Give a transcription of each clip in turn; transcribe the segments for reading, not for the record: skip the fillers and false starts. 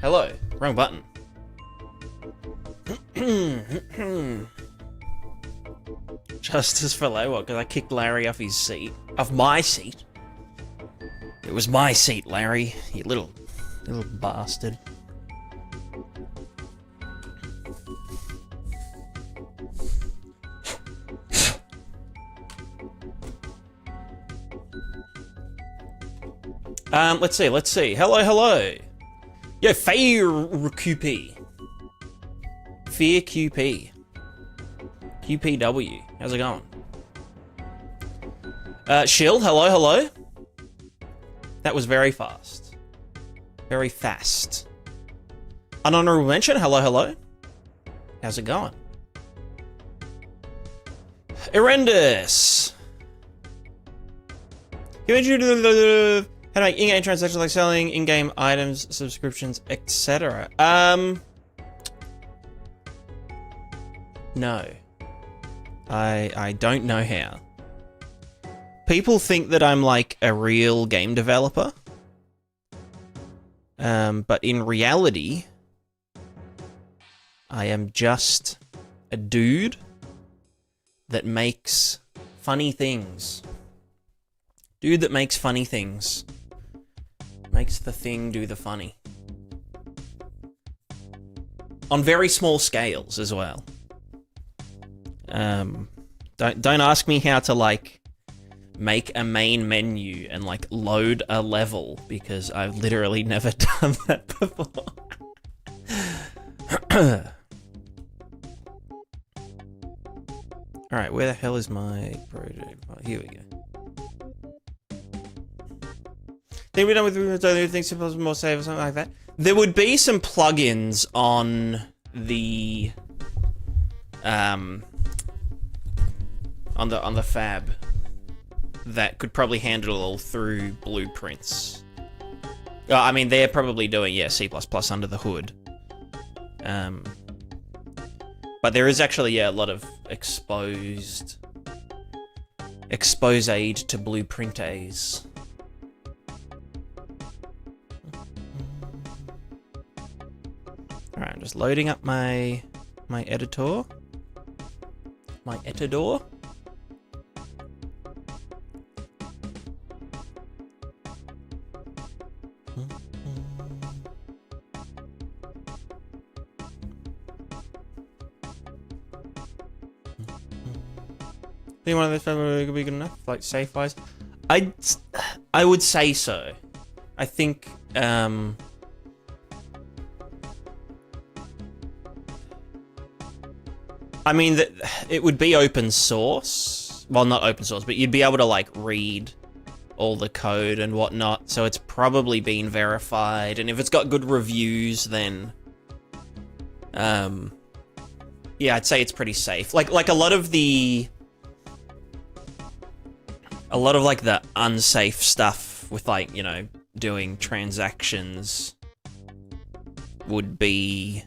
Hello. Wrong button. Justice for Larry, what? Because I kicked Larry off his seat. Off my seat? It was my seat, Larry. You little bastard. Let's see. Hello. Yo, Fear QP. Fear QP. QPW. How's it going? Shill, hello. That was very fast. Very fast. An honorable mention, hello. How's it going? Horrendous. How to make in-game transactions like selling in-game items, subscriptions, etc. No. I don't know how. People think that I'm like a real game developer. But in reality, I am just a dude that makes funny things. Dude that makes funny things. Makes the thing do the funny. On very small scales as well. Don't ask me how to like make a main menu and like load a level because I've literally never done that before. Alright, where the hell is my project? Oh, here we go. Think we're done with things supposed more save or something like that. There would be some plugins on the on the fab that could probably handle it all through blueprints. I mean, they're probably doing C++ under the hood. But there is actually a lot of expose aid to blueprintays. Alright, I'm just loading up my editor. My editor. Think one of those could be good enough, like safe wise. I would say so. I think I mean that it would be open source. Well, not open source, but you'd be able to like read all the code and whatnot. So it's probably been verified, and if it's got good reviews, then yeah, I'd say it's pretty safe. Like a lot of like the unsafe stuff with like, you know, doing transactions would be,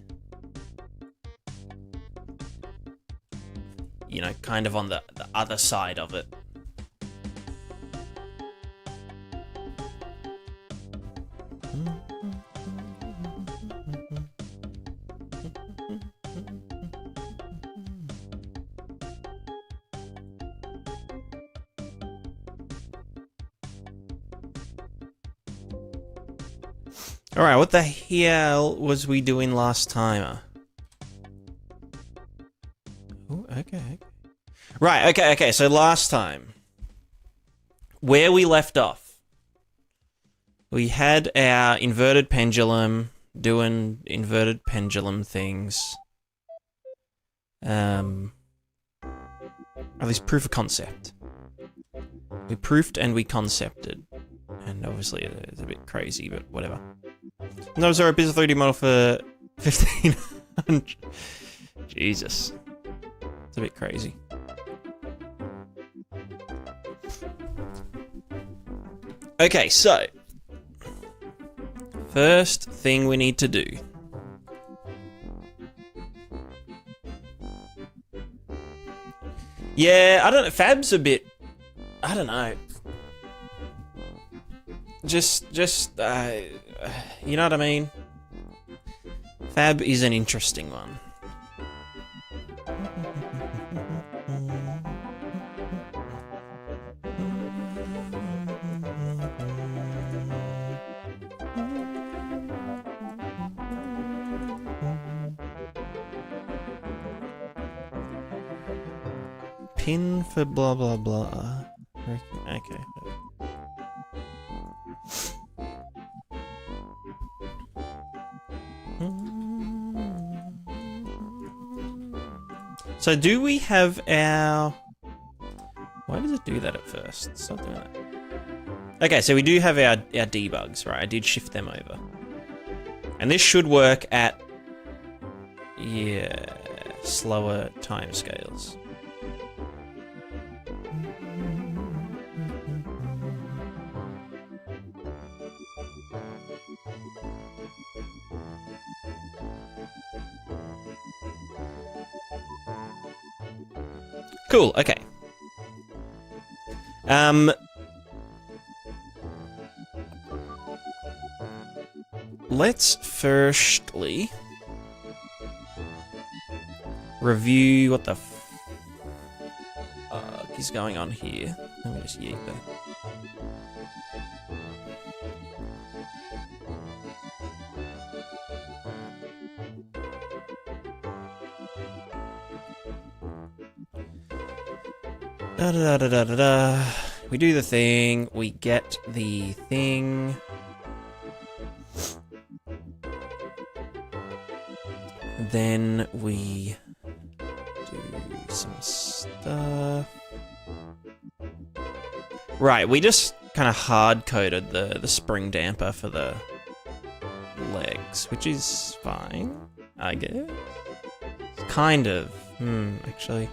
you know, kind of on the other side of it. Alright, what the hell was we doing last time? Ooh, okay. Right, okay, so last time, where we left off, we had our inverted pendulum, doing inverted pendulum things. At least proof of concept. We proofed and we concepted. And obviously it's a bit crazy, but whatever. No, sorry, a business 3D model for 1500. Jesus. It's a bit crazy. Okay, so first thing we need to do. Yeah, I don't know, Fab's a bit, I don't know. Just, you know what I mean? Fab is an interesting one. Pin for blah blah blah. Okay. So do we have our... Why does it do that at first? Stop doing that. Okay, so we do have our debugs, right? I did shift them over. And this should work at... Yeah, slower timescales. Cool, okay. Let's firstly review what the fuck is going on here. Let me just yeet that. Da da da da da da. We do the thing. We get the thing. Then we do some stuff. Right, we just kind of hard-coded the spring damper for the legs, which is fine, I guess. Kind of. Actually.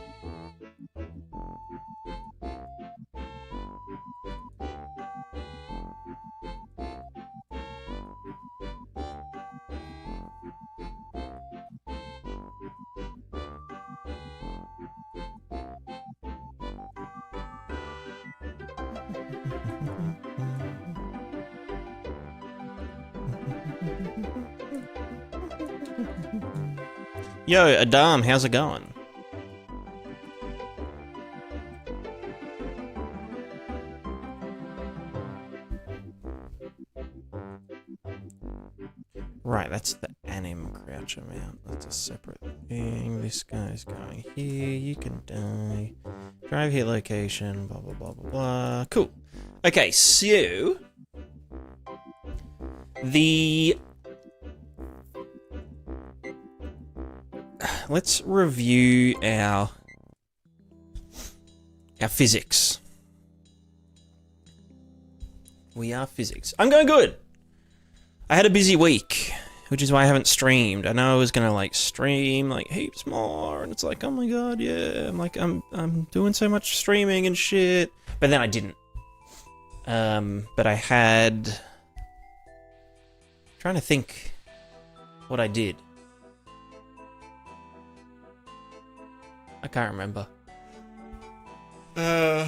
Yo, Adam, how's it going? Right, that's the anim crouch amount. That's a separate thing. This guy's going here. You can die. Drive hit location. Blah, blah, blah, blah, blah. Cool. Okay, so... Let's review our physics. We are physics. I'm going good. I had a busy week, which is why I haven't streamed. I know I was gonna like stream like heaps more, and it's like, oh my god, yeah. I'm like, I'm doing so much streaming and shit, but then I didn't. But I had. Trying to think what I did. I can't remember. There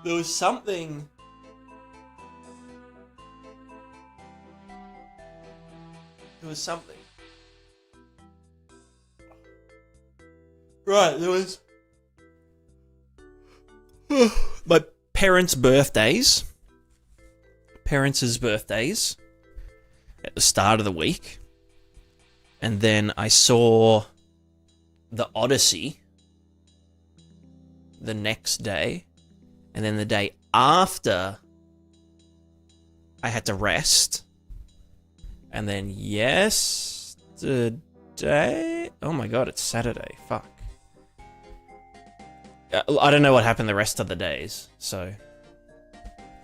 was something. There was something. Right, there was my parents' birthdays. Parents' birthdays at the start of the week. And then I saw the Odyssey the next day. And then the day after, I had to rest. And then yesterday... Oh my god, it's Saturday. Fuck. I don't know what happened the rest of the days, so...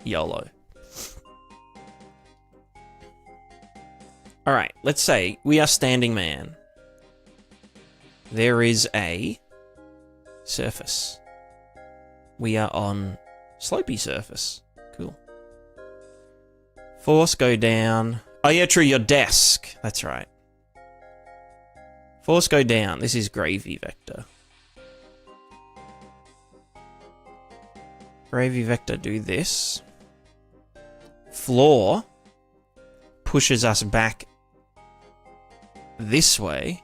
YOLO. Alright, let's say we are standing man. There is a surface. We are on slopey surface. Cool. Force go down. Oh yeah, true, your desk. That's right. Force go down. This is gravy vector. Gravy vector do this. Floor pushes us back this way.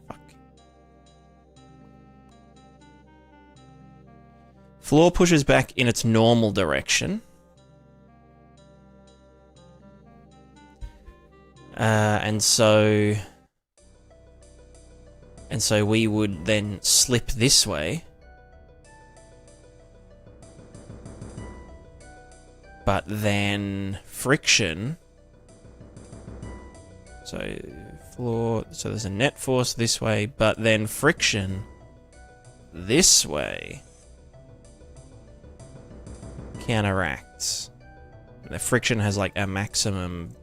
Fuck. Floor pushes back in its normal direction. And so we would then slip this way. But then friction. So floor, so there's a net force this way, but then friction this way counteracts. The friction has like a maximum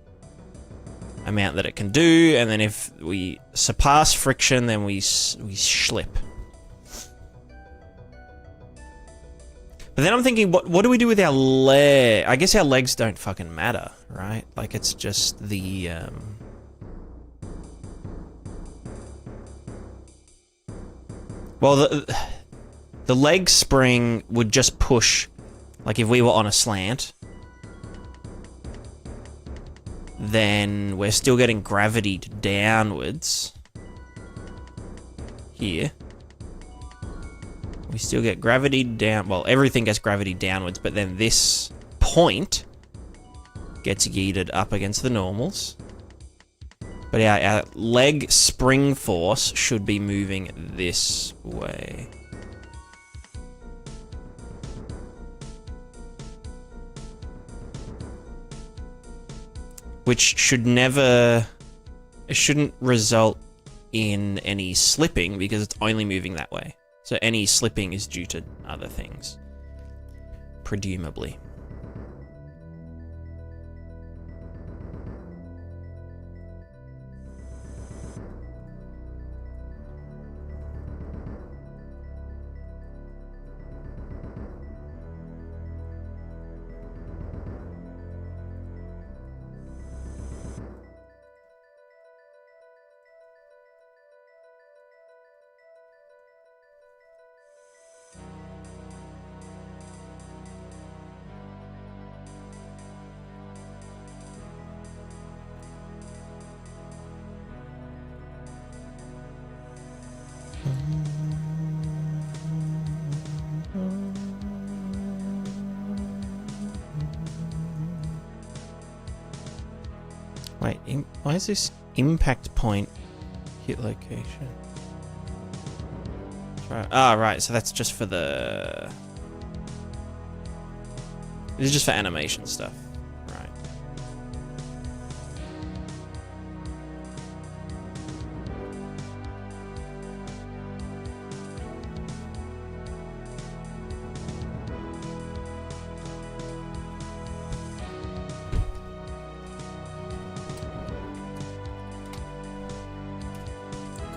amount that it can do, and then if we surpass friction, then we slip. But then I'm thinking, what do we do with our leg? I guess our legs don't fucking matter, right? Like, it's just the... Well, the leg spring would just push, like if we were on a slant, then we're still getting gravity downwards. Here. We still get gravity down, well, everything gets gravity downwards, but then this point gets yeeted up against the normals. But our leg spring force should be moving this way. Which should never... It shouldn't result in any slipping because it's only moving that way. So any slipping is due to other things. Presumably. Wait, why is this impact point hit location? Right. Ah, right, so that's just for the... This is just for animation stuff. Right.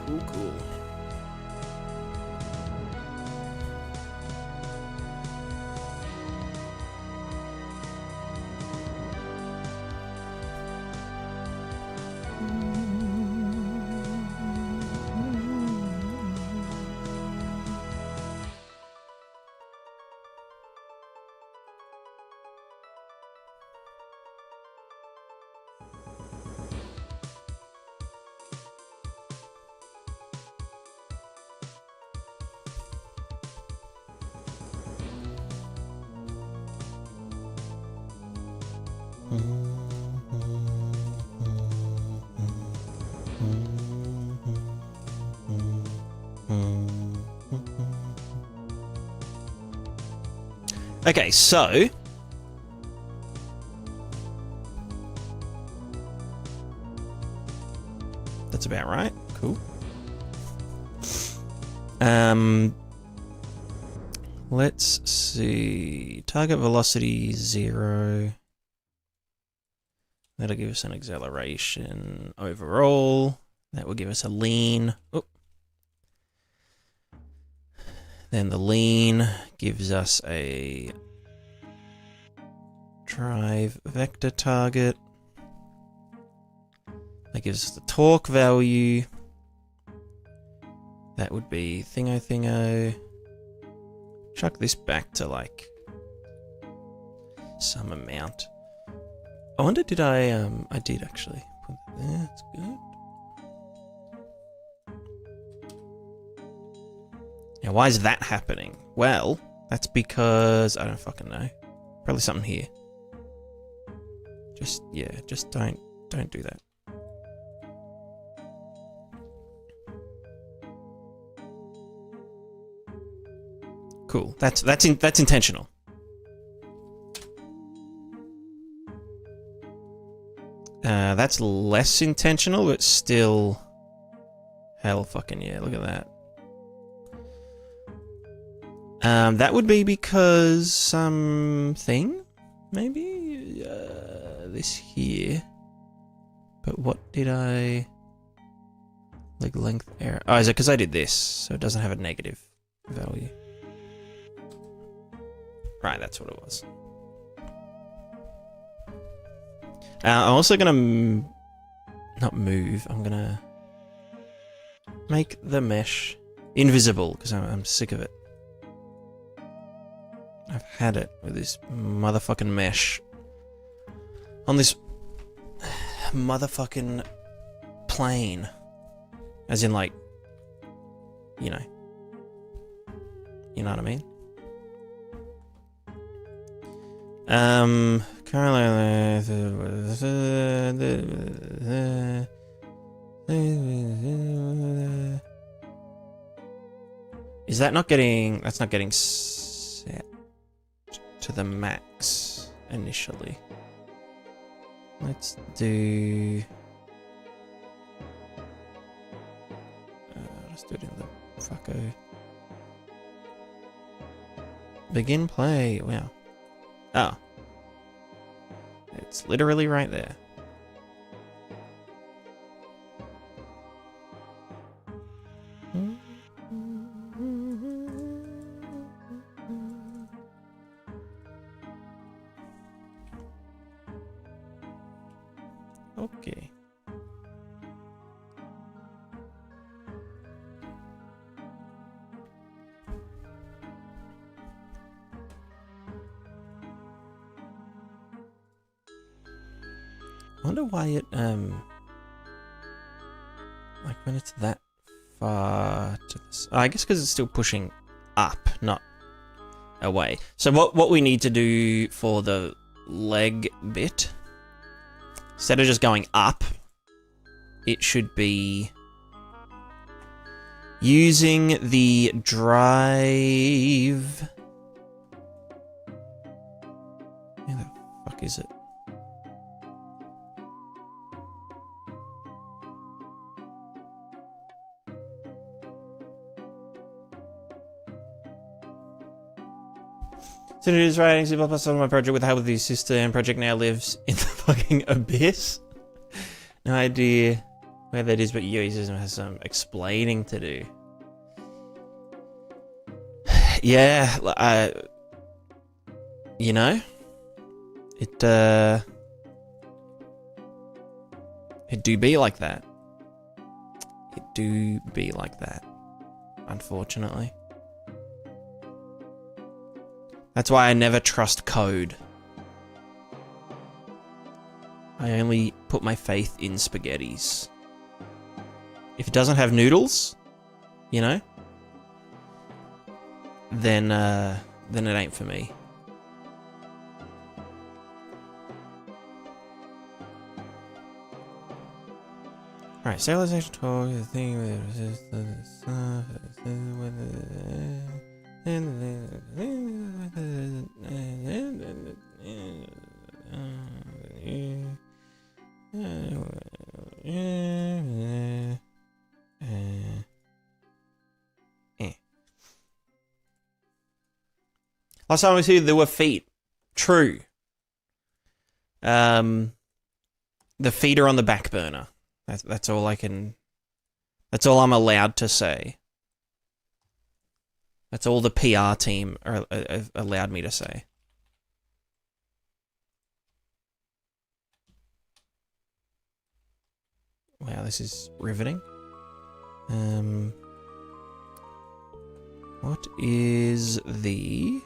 Cool. Okay, so that's about right. Cool. Let's see. Target velocity 0. That'll give us an acceleration overall. That will give us a lean. Oh. Then the lean gives us a drive vector target. That gives us the torque value. That would be thingo. Chuck this back to like some amount. I wonder, did I did actually put that there. That's good. Now, why is that happening? Well, that's because I don't fucking know. Probably something here. Just don't do that. Cool. That's intentional. That's less intentional, but still. Hell fucking yeah! Look at that. That would be because something, maybe this here. But what did I? Like length error. Oh, is it because I did this, so it doesn't have a negative value? Right, that's what it was. I'm also gonna not move. I'm gonna make the mesh invisible because I'm sick of it. I've had it with this motherfucking mesh on this motherfucking plane, as in like, you know what I mean. Currently, is that not getting? That's not getting set to the max initially. Let's do. Let's do it in the fucko. Begin play. Wow. Oh. It's literally right there. Okay. I wonder why it, like when it's that far to this. Oh, I guess because it's still pushing up, not away. So what we need to do for the leg bit, instead of just going up, it should be using the drive. Where the fuck is it? So it is writing C++ on my project with the help of the sister, and project now lives in the fucking abyss. No idea where that is, but UE system has some explaining to do. Yeah, you know, it do be like that. It do be like that, unfortunately. That's why I never trust code. I only put my faith in spaghettis. If it doesn't have noodles, you know, then it ain't for me. Alright, civilization talk, the thing with last time I was here, there were feet. True. The feet are on the back burner. That's all I can. That's all I'm allowed to say. That's all the PR team are allowed me to say. Wow, this is riveting. What is the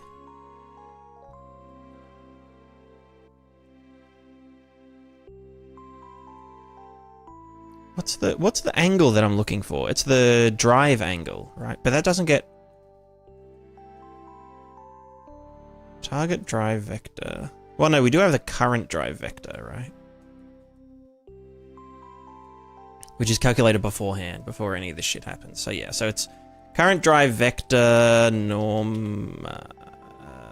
the angle that I'm looking for? It's the drive angle, right? But that doesn't get target drive vector. Well, no, we do have the current drive vector, right? Which is calculated beforehand, before any of this shit happens. So yeah, so it's current drive vector norm.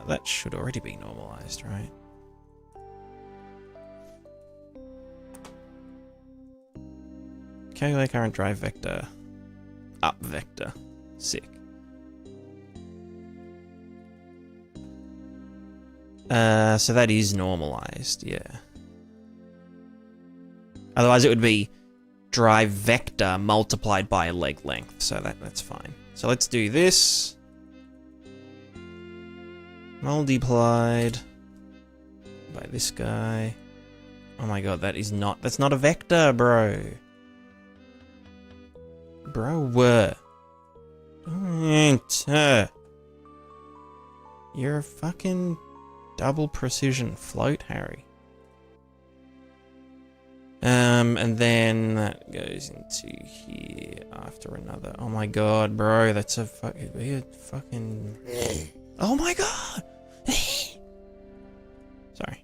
That should already be normalized, right? Calculate current drive vector. Up vector. Sick. So that is normalized, yeah. Otherwise it would be drive vector multiplied by leg length, so that's fine. So let's do this. Multiplied by this guy. Oh my god, that's not a vector, bro. Bro, you're a fucking double precision float, Harry. And then that goes into here after another. Oh my god, bro, that's a fucking weird fucking. Oh my god! Sorry.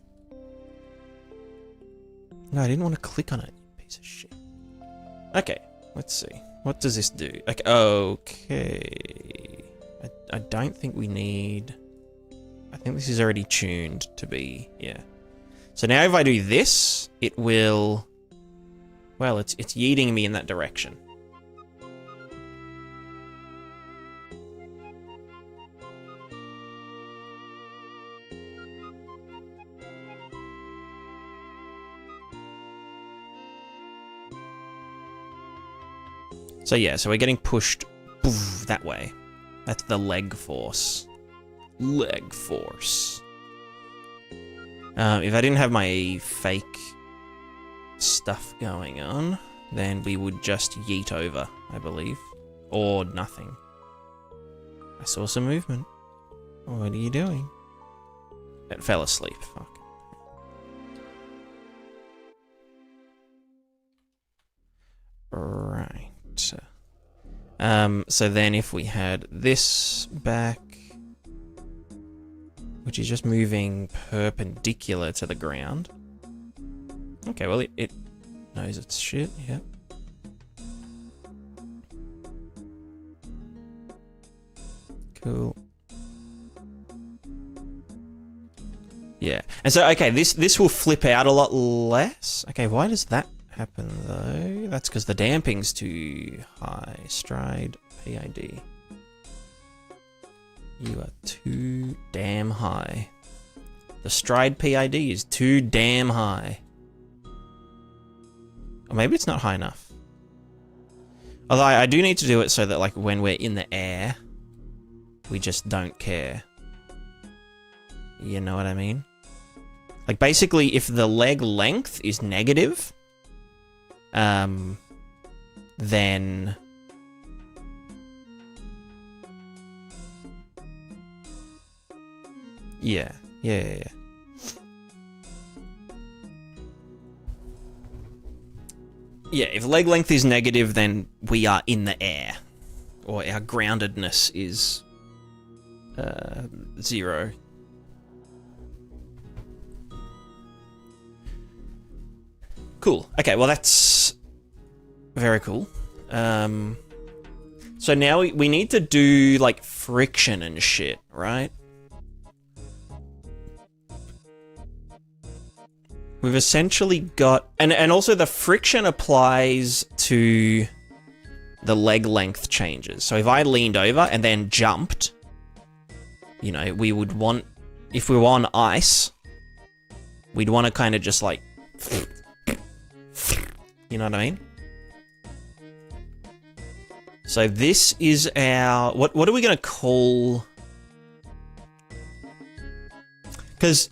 No, I didn't want to click on it, you piece of shit. Okay, let's see. What does this do? Like, okay. I don't think we need. I think this is already tuned to be, yeah. So now if I do this, it will. Well, it's yeeting me in that direction. So yeah, so we're getting pushed that way. That's the leg force. Leg force. If I didn't have my fake stuff going on, then we would just yeet over, I believe. Or nothing. I saw some movement. What are you doing? It fell asleep. Fuck. Right. So then if we had this back, which is just moving perpendicular to the ground. Okay, well, it knows its shit, yep. Cool. Yeah, and so, okay, this will flip out a lot less. Okay, why does that happen, though? That's because the damping's too high. Stride PID. You are too damn high. The stride PID is too damn high. Or maybe it's not high enough. Although I do need to do it so that, like, when we're in the air, we just don't care. You know what I mean? Like, basically, if the leg length is negative, then... Yeah. Yeah, if leg length is negative, then we are in the air. Or our groundedness is 0. Cool. Okay, well that's very cool. So now we need to do, like, friction and shit, right? We've essentially got... And also the friction applies to the leg length changes. So if I leaned over and then jumped, you know, we would want... If we were on ice, we'd want to kind of just, like... You know what I mean? So this is our... What are we going to call... Because...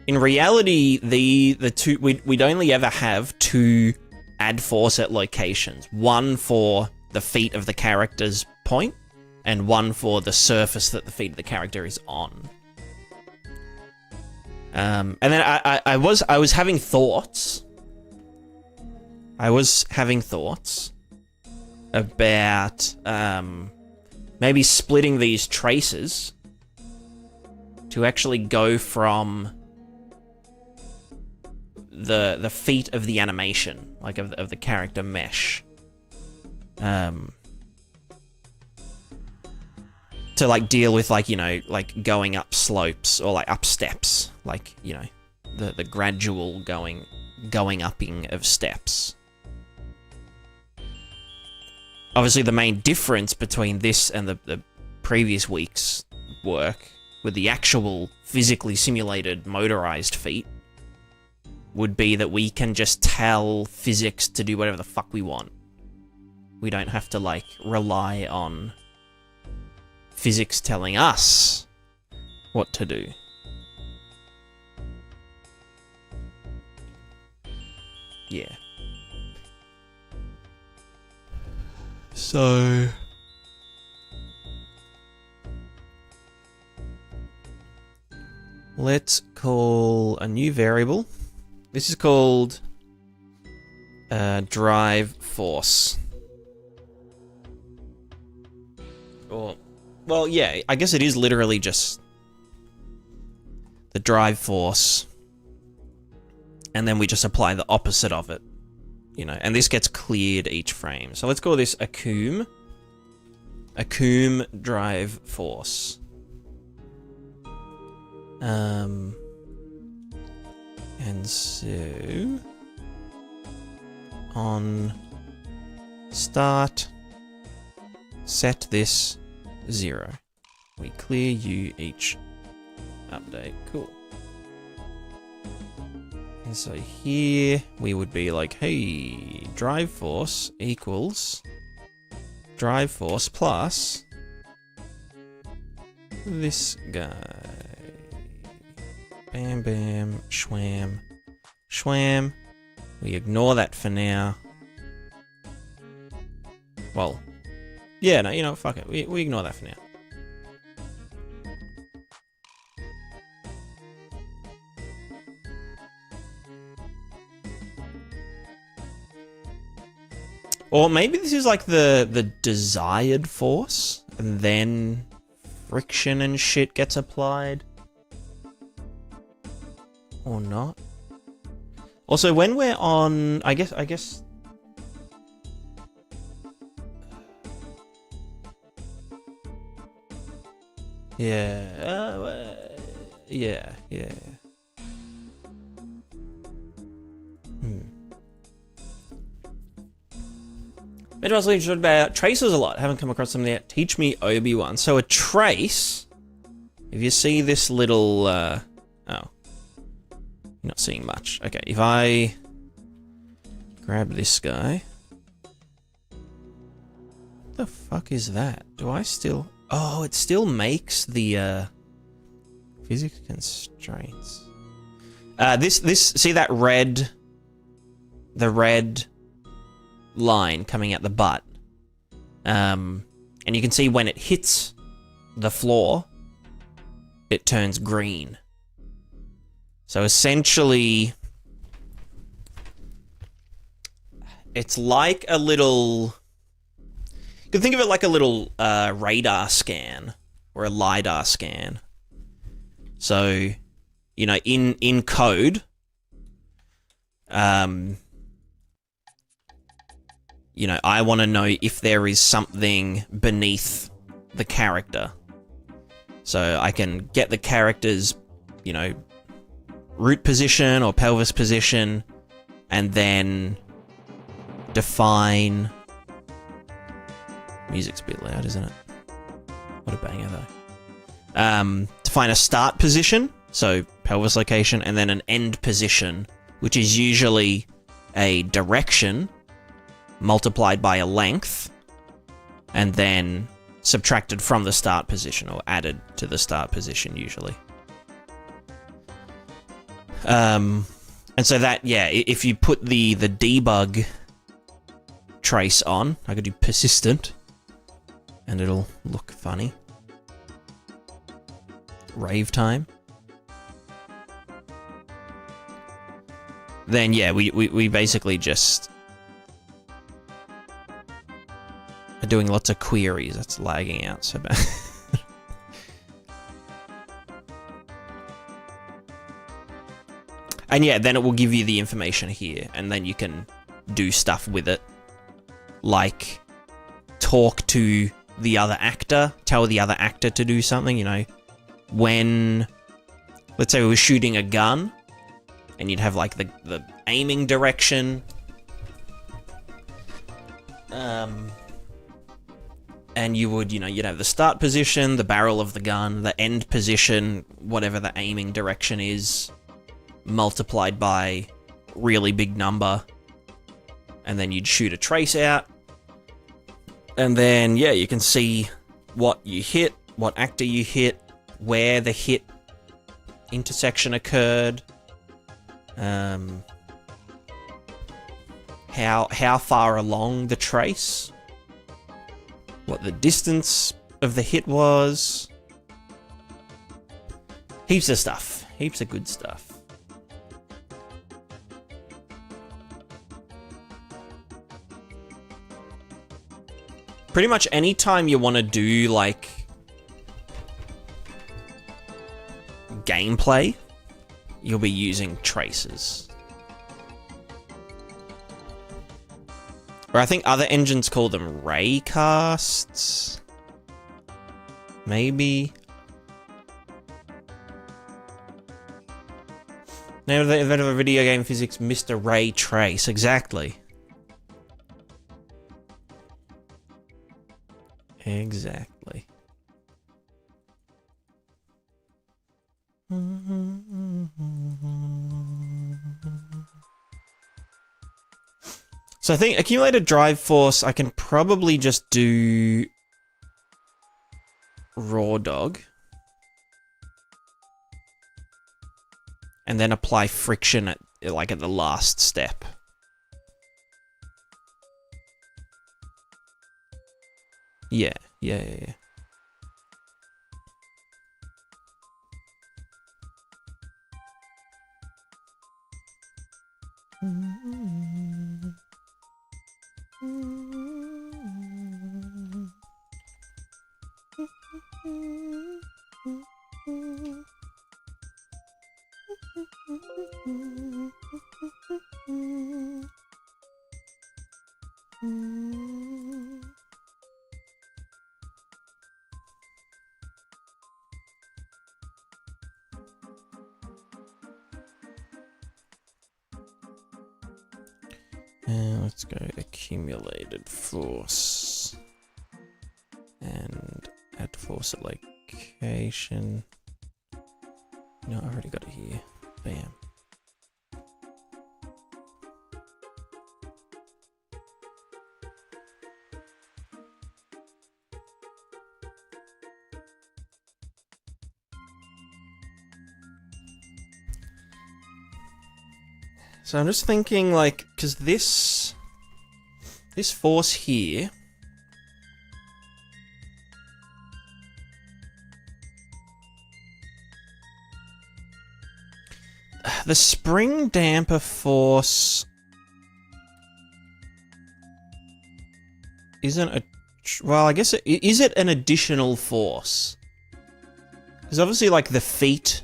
In reality, the two we'd only ever have two add force at locations. One for the feet of the character's point, and one for the surface that the feet of the character is on. And then I was having thoughts. I was having thoughts about maybe splitting these traces to actually go from the feet of the animation, like of the character mesh, to like deal with like, you know, like going up slopes or like up steps, like, you know, the gradual going upping of steps. Obviously, the main difference between this and the previous week's work with the actual physically simulated motorized feet would be that we can just tell physics to do whatever the fuck we want. We don't have to, like, rely on physics telling us what to do. Yeah. So... let's call a new variable. This is called drive force. Or, well, yeah, I guess it is literally just the drive force, and then we just apply the opposite of it, you know, and this gets cleared each frame. So let's call this a coom drive force. And so on start, set this 0. We clear you each update. Cool. And so here we would be like, hey, drive force equals drive force plus this guy. Bam, bam, shwam, shwam. We ignore that for now. Well, yeah, no, you know, fuck it. We ignore that for now. Or maybe this is like the desired force, and then friction and shit gets applied. Or not. Also, when we're on, I guess. Yeah. Yeah. Maybe I was interested about traces a lot. Haven't come across them yet. Teach me Obi-Wan. So a trace, if you see this little, oh. Not seeing much. Okay, if I grab this guy. What the fuck is that? Do I still... oh, it still makes the physics constraints. This see that red... the red line coming out the butt. And you can see when it hits the floor, it turns green. So essentially, it's like a little... you can think of it like a little radar scan or a LiDAR scan. So, you know, in code, you know, I want to know if there is something beneath the character. So I can get the character's, you know, root position or pelvis position, and then define... music's a bit loud, isn't it? What a banger, though. Define a start position, so pelvis location, and then an end position, which is usually a direction multiplied by a length, and then subtracted from the start position, or added to the start position, usually. And so that, yeah, if you put the debug trace on, I could do persistent, and it'll look funny. Rave time. Then, yeah, we basically just doing lots of queries. That's lagging out so bad. And yeah, then it will give you the information here, and then you can do stuff with it. Like, talk to the other actor, tell the other actor to do something, you know. When, let's say we were shooting a gun, and you'd have like the aiming direction. And you would, you know, you'd have the start position, the barrel of the gun, the end position, whatever the aiming direction is, multiplied by really big number, and then you'd shoot a trace out, and then yeah, you can see what you hit, what actor you hit, where the hit intersection occurred, how far along the trace, what the distance of the hit was, heaps of stuff, heaps of good stuff. Pretty much any time you want to do, like, gameplay, you'll be using traces. Or I think other engines call them raycasts. Maybe. Name of the event of a video game physics, Mr. Ray Trace. Exactly. Exactly. So I think accumulated drive force, I can probably just do raw dog. And then apply friction at, like, at the last step. Yeah. Let's go accumulated force and add force at location. No, I already got it here. Bam. So I'm just thinking, like, because this force here, the spring damper force isn't a, well, I guess is it an additional force? Because obviously, like, the feet.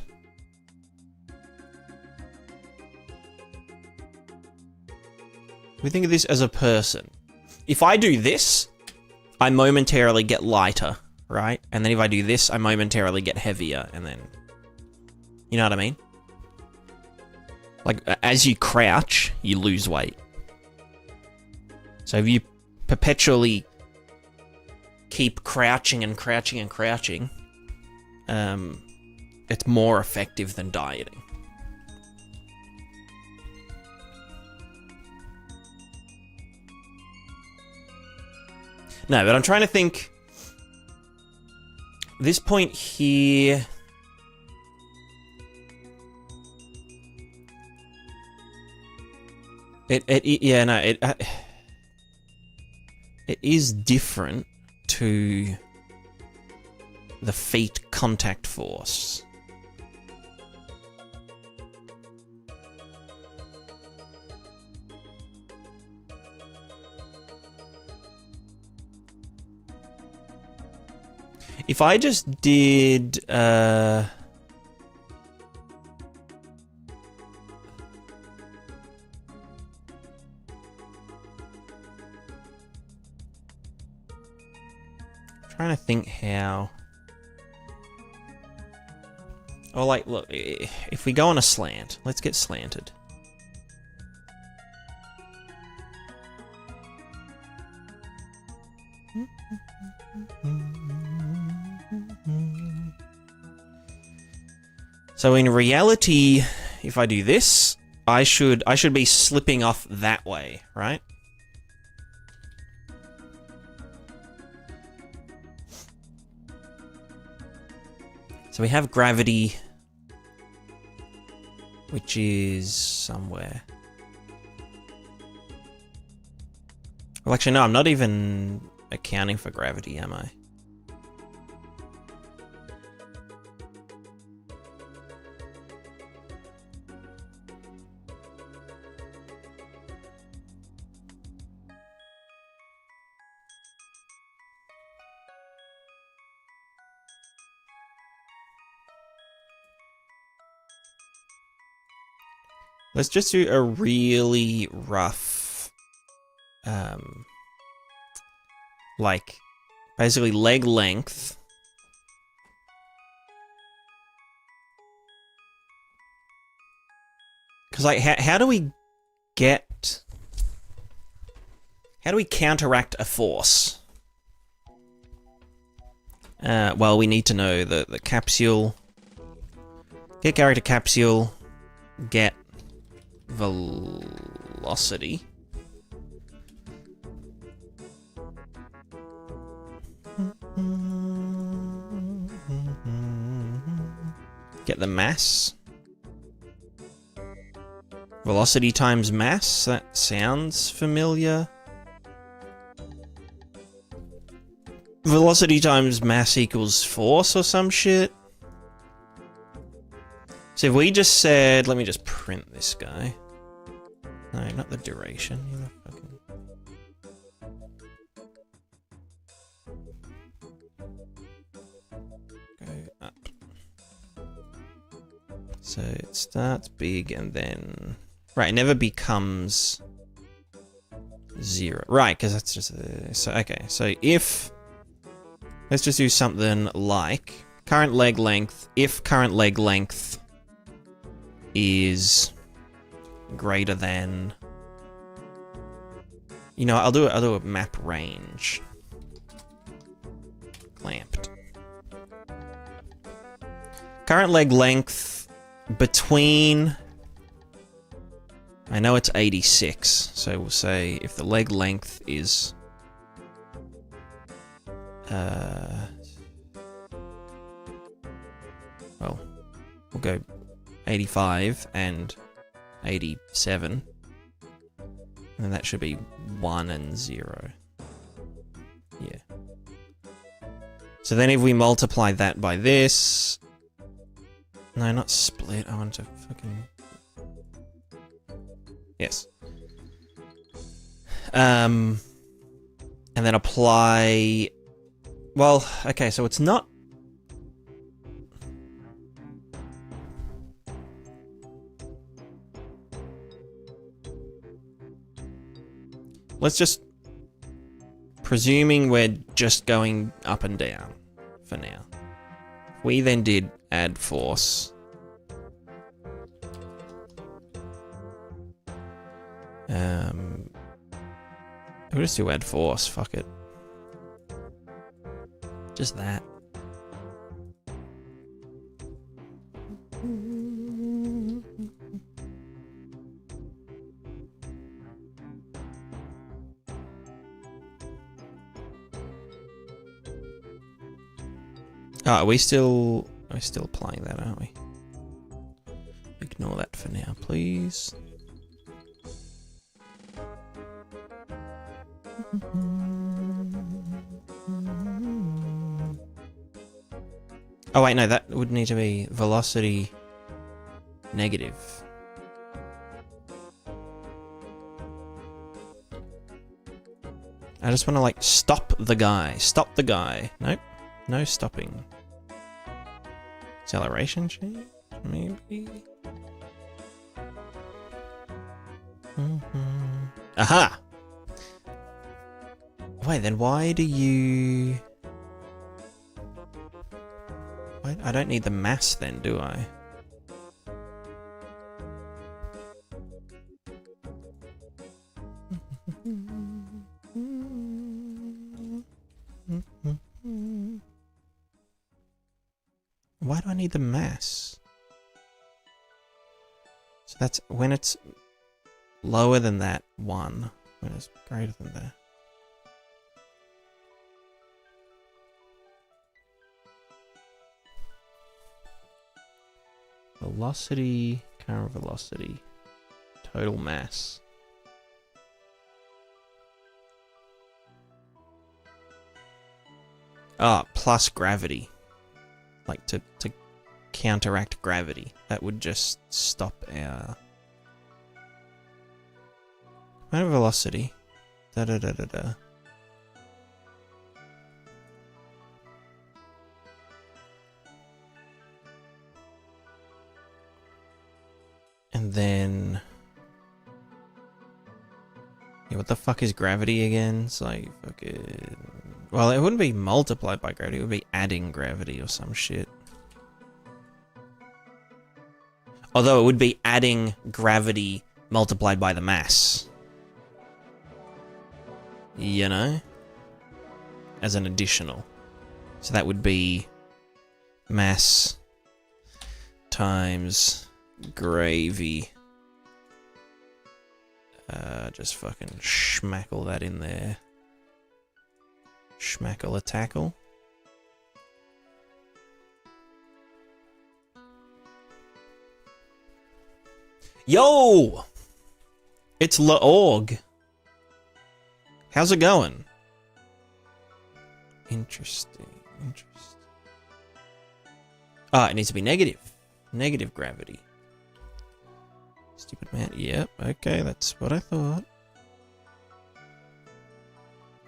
We think of this as a person. If I do this, I momentarily get lighter, right? And then if I do this, I momentarily get heavier, and then... You know what I mean? Like, as you crouch, you lose weight. So if you perpetually keep crouching and crouching and crouching, it's more effective than dieting. No, but I'm trying to think. This point here. It is different to the feet contact force. If I just did, trying to think how. Oh, like, look, if we go on a slant, let's get slanted. So in reality, if I do this, I should be slipping off that way, right? So we have gravity, which is somewhere. Well, actually, no, I'm not even accounting for gravity, am I? Let's just do a really rough, like, basically leg length. Because, like, how do we counteract a force? Well, we need to know the capsule. Get character capsule. Get velocity. Get the mass. Velocity times mass, that sounds familiar. Velocity times mass equals force or some shit. So if we just said, let me just print this guy. No, not the duration. You know, fucking... Go up. So it starts big and then... Right, it never becomes 0. Right, because that's just... so, okay, so if... Let's just do something like... Current leg length, if current leg length is greater than, you know, I'll do a map range. Clamped. Current leg length between, I know it's 86, so we'll say if the leg length is well, we'll go 85 and 87. And that should be 1 and 0. Yeah. So then if we multiply that by this... No, not split. I want to fucking... Yes. And then apply... Well, okay, so it's not... Let's just... Presuming we're just going up and down for now. We then did add force. We'll just do add force, fuck it. Just that. Oh, we're still applying that, aren't we? Ignore that for now, please. Oh wait, no, that would need to be velocity negative. I just want to like stop the guy. Stop the guy. Nope. No stopping. Acceleration change? Maybe? Aha! Wait, then why do you... Wait, I don't need the mass then, do I? Why do I need the mass? So that's when it's lower than that 1, when it's greater than that. Velocity, current velocity, total mass. Ah, plus gravity. Like to counteract gravity. That would just stop our current velocity. Da da da da da. And then... Yeah, what the fuck is gravity again? It's like fucking... Well, it wouldn't be multiplied by gravity, it would be adding gravity or some shit. Although it would be adding gravity multiplied by the mass. You know? As an additional. So that would be mass times gravy. Just fucking schmackle that in there. Schmackle a tackle. Yo! It's Laorg. How's it going? Interesting. Interesting. Ah, it needs to be negative. Negative gravity. Stupid man. Yep, okay, that's what I thought.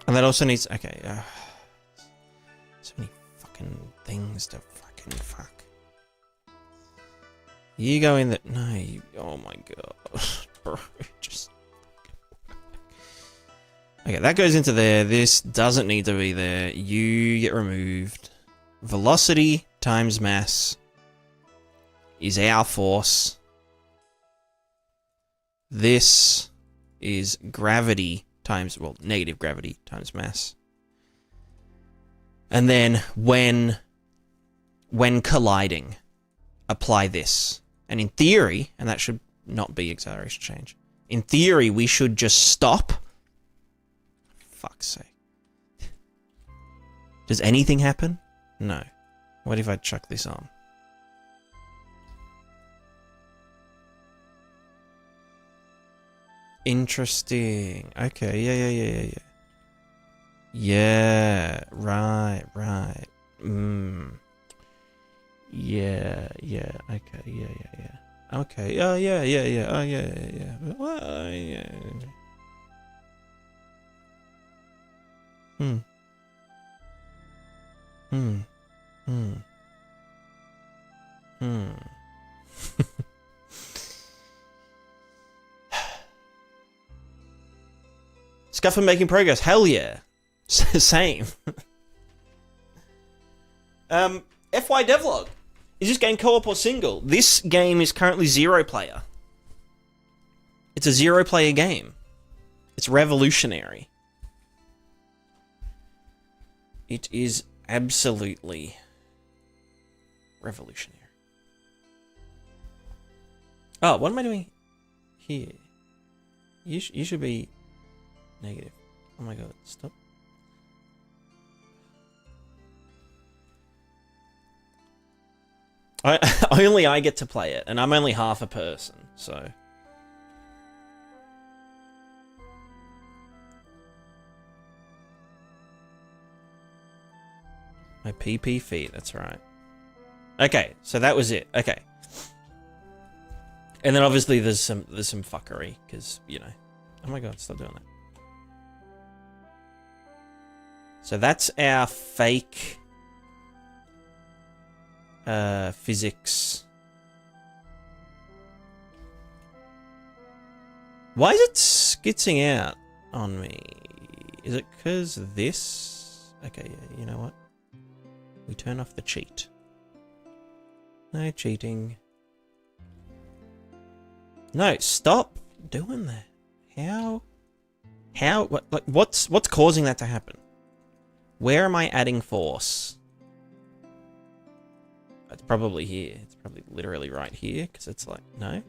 And that also needs... Okay, so many fucking things to fucking fuck. You go in that... No, you... Oh my god. Bro, just... Okay, that goes into there. This doesn't need to be there. You get removed. Velocity times mass is our force. This is gravity times, well, negative gravity times mass. And then when colliding, apply this. And in theory, and that should not be acceleration change. In theory, we should just stop. Fuck's sake. Does anything happen? No. What if I chuck this on? Interesting. Okay, yeah. Yeah, right. Yeah, okay, yeah. Okay, oh, yeah. Oh, yeah. Well, yeah. Scuff and making progress. Hell yeah. Same. FY Devlog. Is this game co-op or single? This game is currently 0 player. It's a 0 player game. It's revolutionary. It is absolutely revolutionary. Oh, what am I doing here? You should be negative. Oh my god, stop. Only I get to play it, and I'm only half a person, so... My PP feet, that's right. Okay, so that was it. Okay. And then obviously there's some fuckery, because, you know. Oh my god, stop doing that. So that's our fake physics. Why is it skitzing out on me? Is it because this? Okay, yeah, you know what? We turn off the cheat. No cheating. No, stop doing that. How? What's causing that to happen? Where am I adding force? It's probably here. It's probably literally right here, because it's like, no.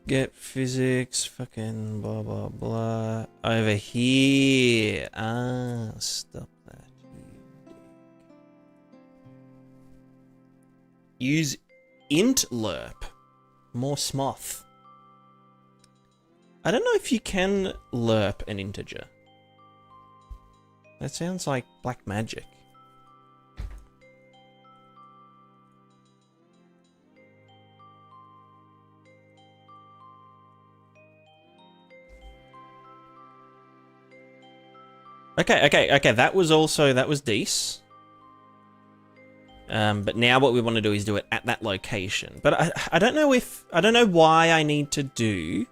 Get physics, fucking blah, blah, blah. Over here. Ah, stop that. Use int lerp. More smoth. I don't know if you can lerp an integer. That sounds like black magic. Okay, that was decent. But now what we want to do is do it at that location. But I don't know why I need to do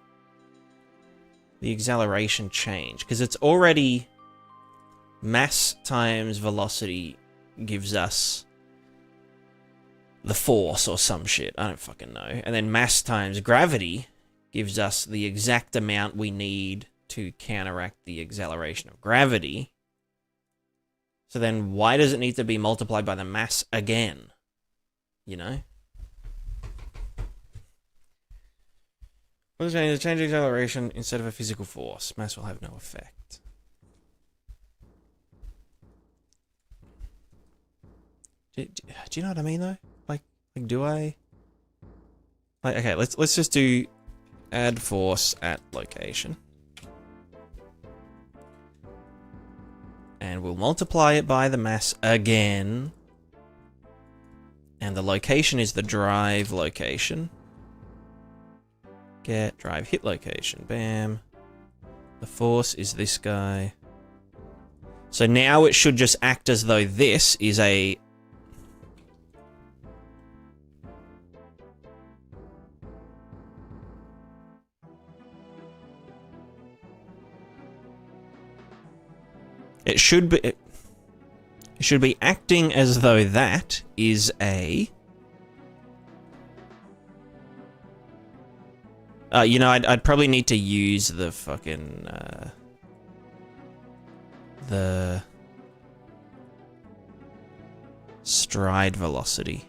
the acceleration change, because it's already mass times velocity gives us the force or some shit. I don't fucking know. And then mass times gravity gives us the exact amount we need to counteract the acceleration of gravity. So then why does it need to be multiplied by the mass again? You know? Change acceleration instead of a physical force. Mass will have no effect. Do you know what I mean though? Like do I? Like, okay, let's just do add force at location. And we'll multiply it by the mass again. And the location is the drive location. Get drive hit location. Bam. The force is this guy. So now it should just act as though this is a... It should be acting as though that is a... you know, I'd probably need to use the fucking, the stride velocity.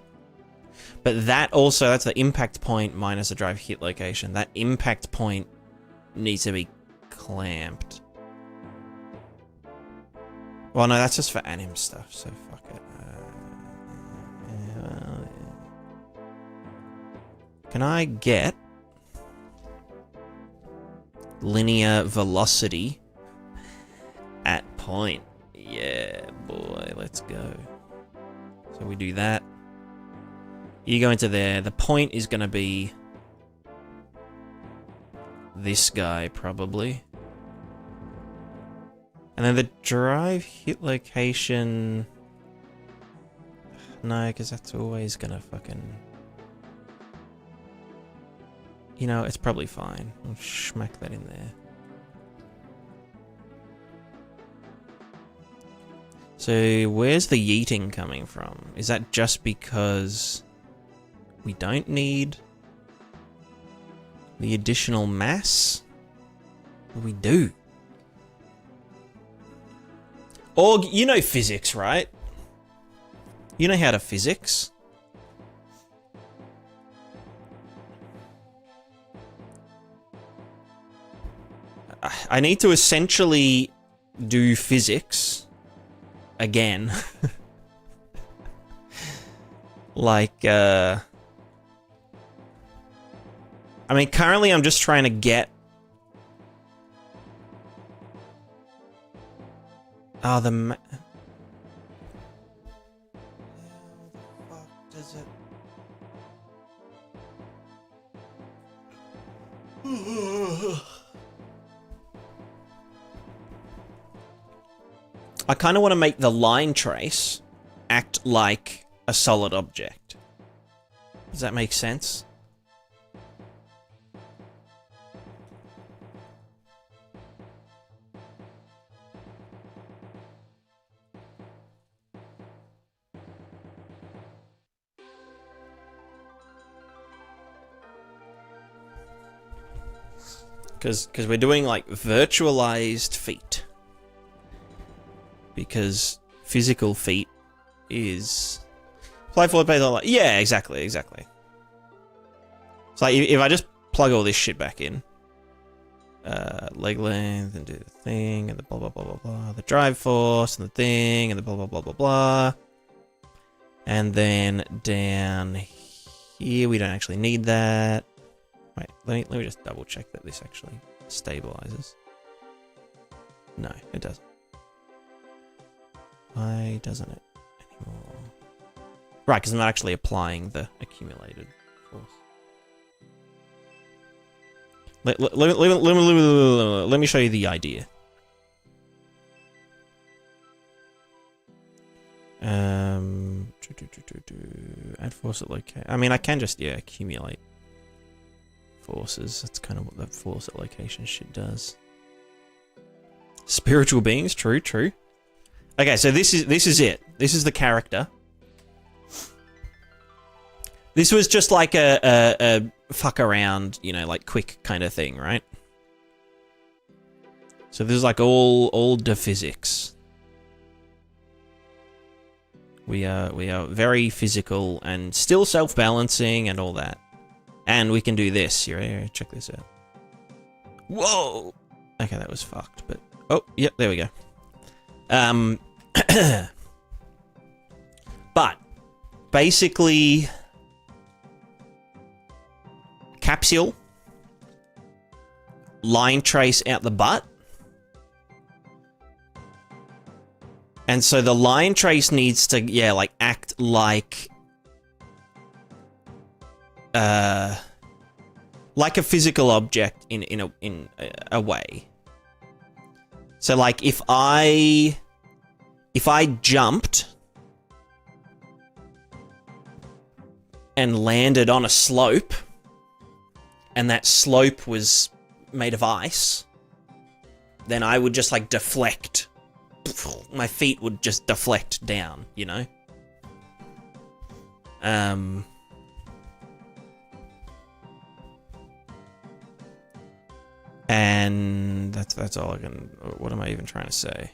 But that also, that's the impact point minus the drive hit location. That impact point needs to be clamped. Well, no, that's just for anim stuff, so fuck it. Yeah. Can I get linear velocity at point? Yeah, boy, let's go. So we do that. You go into there. The point is going to be this guy, probably. And then the drive hit location... No, because that's always going to fucking... You know, it's probably fine. I'll schmack that in there. So, where's the yeeting coming from? Is that just because we don't need the additional mass? We do. Or, you know physics, right? You know how to physics? I need to essentially do physics again. Like, I mean, currently I'm just trying to get... Oh, the How the fuck does it... I kind of want to make the line trace act like a solid object. Does that make sense? Because we're doing like virtualized feet. Because physical feet is play forward, play like, yeah, exactly. It's like if I just plug all this shit back in, leg length and do the thing and the blah blah blah blah blah, the drive force and the thing and the blah blah blah blah blah, and then down here we don't actually need that. Wait, let me just double check that this actually stabilizes. No, it doesn't. Why doesn't it anymore? Right, because I'm not actually applying the accumulated force. Let me show you the idea. Add force at location. I mean, I can just, yeah, accumulate forces. That's kind of what the force at location shit does. Spiritual beings, true. Okay, so this is it. This is the character. This was just like a fuck around, you know, like quick kind of thing, right? So this is like all the physics. We are very physical and still self-balancing and all that. And we can do this. Here, check this out. Whoa! Okay, that was fucked, but... Oh, yep, there we go. But, basically... Capsule. Line trace out the butt. And so the line trace needs to, yeah, like, act like... like a physical object in a way. So like if I jumped and landed on a slope and that slope was made of ice, then I would just like deflect. My feet would just deflect down, you know? And that's all I can... What am I even trying to say?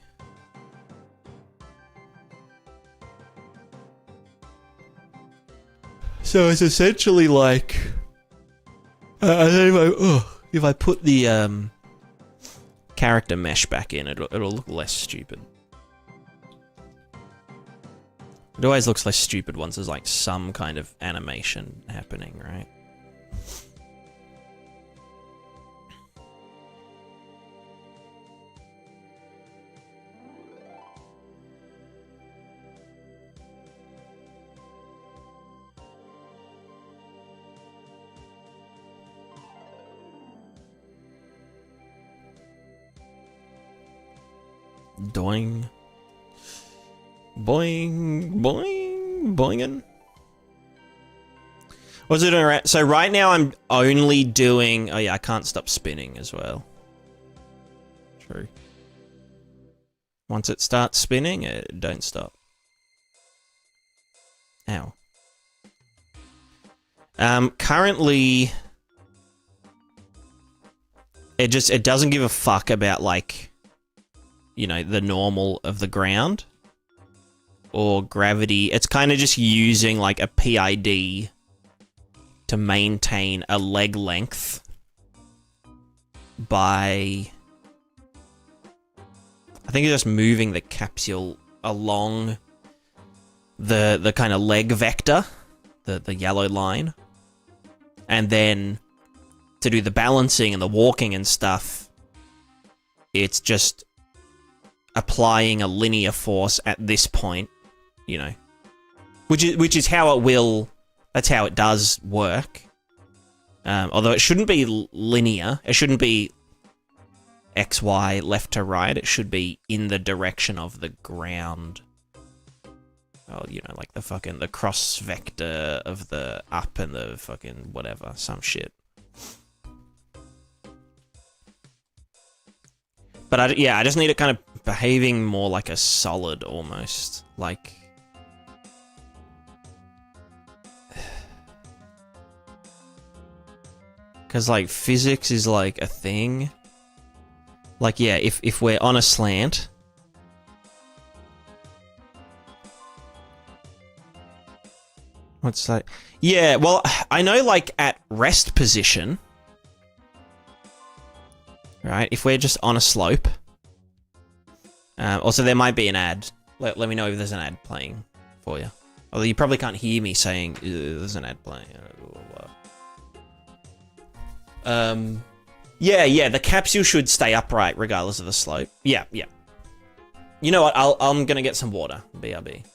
So it's essentially like... if I put the character mesh back in, it'll look less stupid. It always looks less stupid once there's like some kind of animation happening, right? Doing. Boing, boing, boingin'. What's it doing right? So right now I'm only doing... Oh yeah, I can't stop spinning as well. True. Once it starts spinning, it don't stop. Ow. Currently... It doesn't give a fuck about, like... You know, the normal of the ground or gravity. It's kind of just using like a PID to maintain a leg length by, I think it's just moving the capsule along the kind of leg vector, the yellow line, and then to do the balancing and the walking and stuff, it's just applying a linear force at this point, you know, which is how it will. That's how it does work. Although it shouldn't be linear. It shouldn't be X, Y, left to right. It should be in the direction of the ground. Oh, you know, like the cross vector of the up and the fucking whatever, some shit. But I just need it kind of behaving more like a solid almost. Like... Because, like, physics is, like, a thing. Like, yeah, if we're on a slant... What's that? Yeah, well, I know, like, at rest position... Right, if we're just on a slope. Also, there might be an ad. Let me know if there's an ad playing for you. Although you probably can't hear me saying there's an ad playing. Yeah, the capsule should stay upright regardless of the slope. Yeah. You know what? I'm gonna get some water. BRB.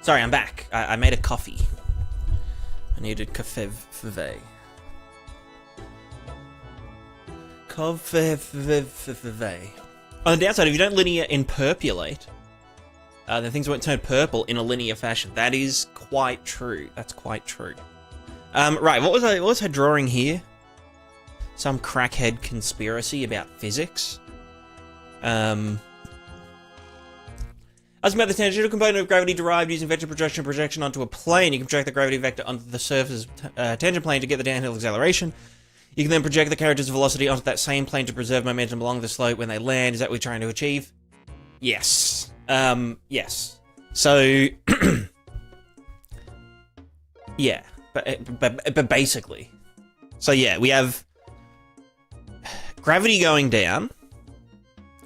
Sorry, I'm back. I made a coffee. I needed café fave. Café. On the downside, if you don't linear interpolate, then things won't turn purple in a linear fashion. That is quite true. That's quite true. Right, what was I drawing here? Some crackhead conspiracy about physics. As about the tangential component of gravity derived using vector projection onto a plane, you can project the gravity vector onto the surface tangent plane to get the downhill acceleration. You can then project the character's velocity onto that same plane to preserve momentum along the slope when they land. Is that what we're trying to achieve? Yes. Yes. So, yeah, but basically, so yeah, we have gravity going down,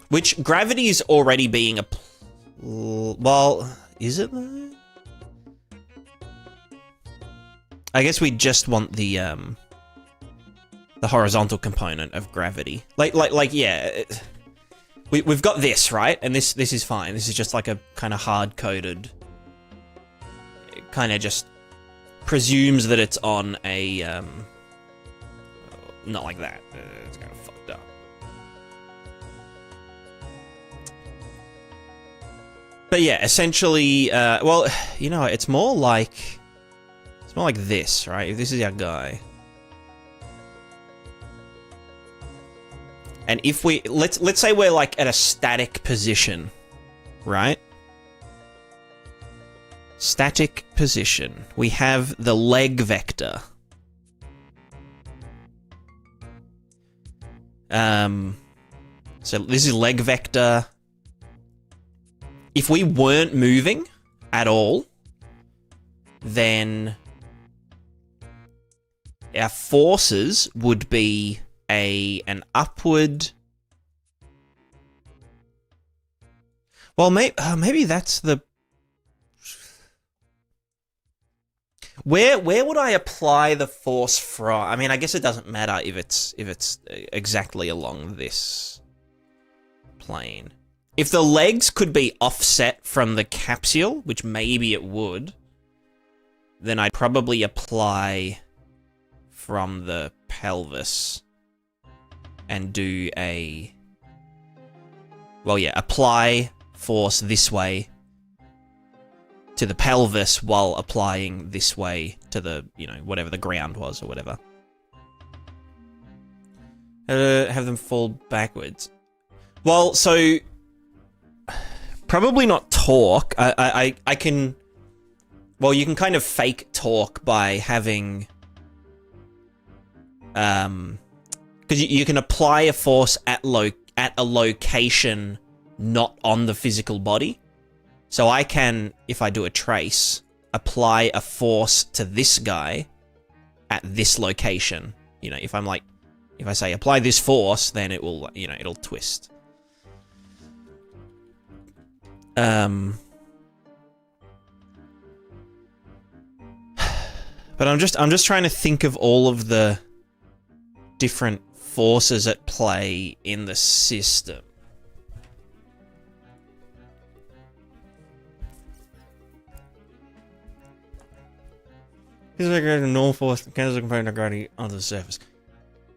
which gravity is already being applied. Well, is it though? I guess we just want the horizontal component of gravity. Like, yeah. We've got this, right? And this is fine. This is just like a kind of hard-coded... It kind of just presumes that it's on a... not like that. It's kind of fucked up. But yeah, essentially... well, you know, it's more like... It's more like this, right? If this is our guy... And if we, let's say we're like at a static position, right? Static position. We have the leg vector. So this is leg vector. If we weren't moving at all, then our forces would be an upward. Well, maybe that's the. Where would I apply the force from? I mean, I guess it doesn't matter if it's exactly along this plane. If the legs could be offset from the capsule, which maybe it would, then I'd probably apply from the pelvis. And do a... Well, yeah, apply force this way to the pelvis while applying this way to the, you know, whatever the ground was or whatever. Have them fall backwards. Well, so... Probably not torque. I can... Well, you can kind of fake torque by having... Because you can apply a force at a location not on the physical body. So I can, if I do a trace, apply a force to this guy at this location. You know, if I say apply this force, then it will, you know, it'll twist. But I'm just trying to think of all of the different forces at play in the system. Here's like a normal force, cancels the component of gravity onto the surface.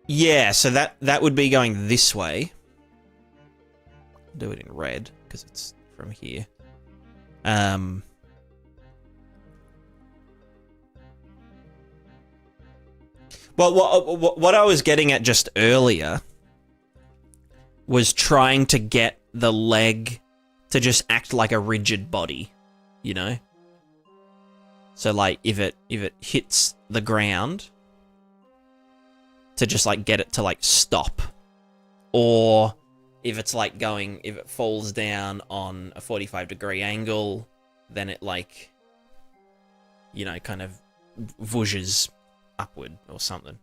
Yeah, so that would be going this way. Do it in red because it's from here. Well, what I was getting at just earlier was trying to get the leg to just act like a rigid body, you know? So like if it hits the ground, to just like get it to like stop. Or if it's like if it falls down on a 45-degree angle, then it like, you know, kind of whooshes upward or something.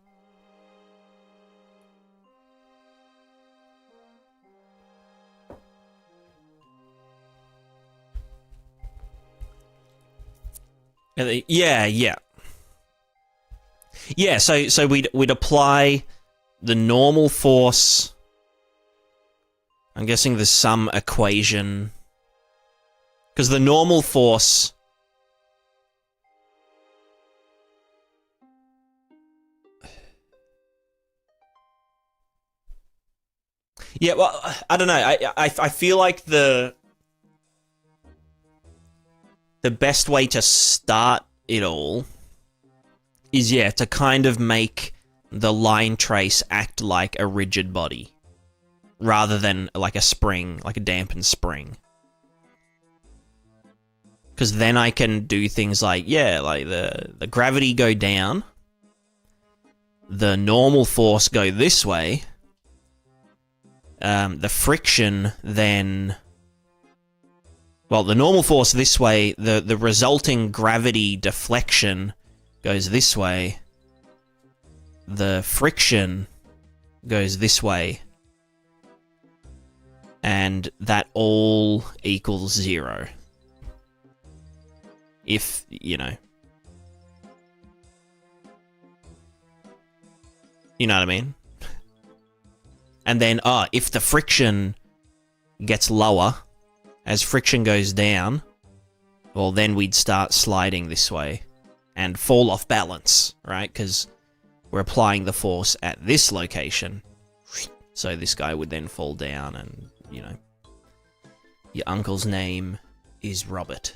Yeah. So we'd apply the normal force. I'm guessing there's some equation, because the normal force Yeah, well, I don't know. I feel like the best way to start it all is, yeah, to kind of make the line trace act like a rigid body rather than like a spring, like a dampened spring. Because then I can do things like, yeah, like the gravity go down, the normal force go this way, the friction then... Well, the normal force this way, the resulting gravity deflection goes this way, the friction goes this way, and that all equals 0. If, you know. You know what I mean? And then, if the friction gets lower, as friction goes down, well, then we'd start sliding this way and fall off balance, right? Because we're applying the force at this location. So this guy would then fall down and, you know, your uncle's name is Robert.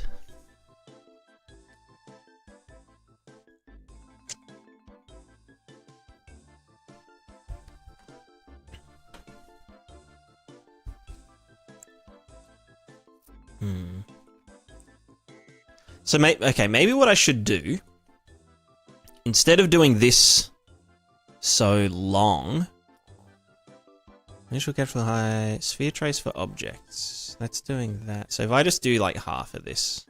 So, maybe what I should do, instead of doing this so long, initial catch for high, sphere trace for objects. That's doing that. So if I just do like half of this.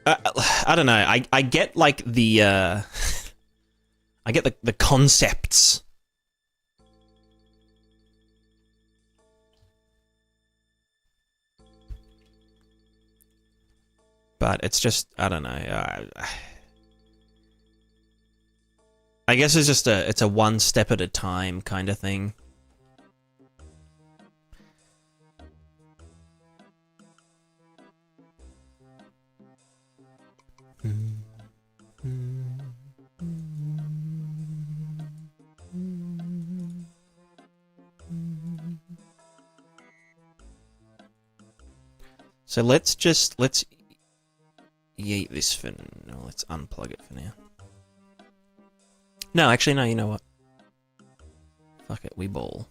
I don't know, I get like the, I get the concepts. But it's just, I don't know. I guess it's just it's a one step at a time kind of thing. So let's yeet this for no, let's unplug it for now. No, actually, no, you know what? Fuck it, we ball.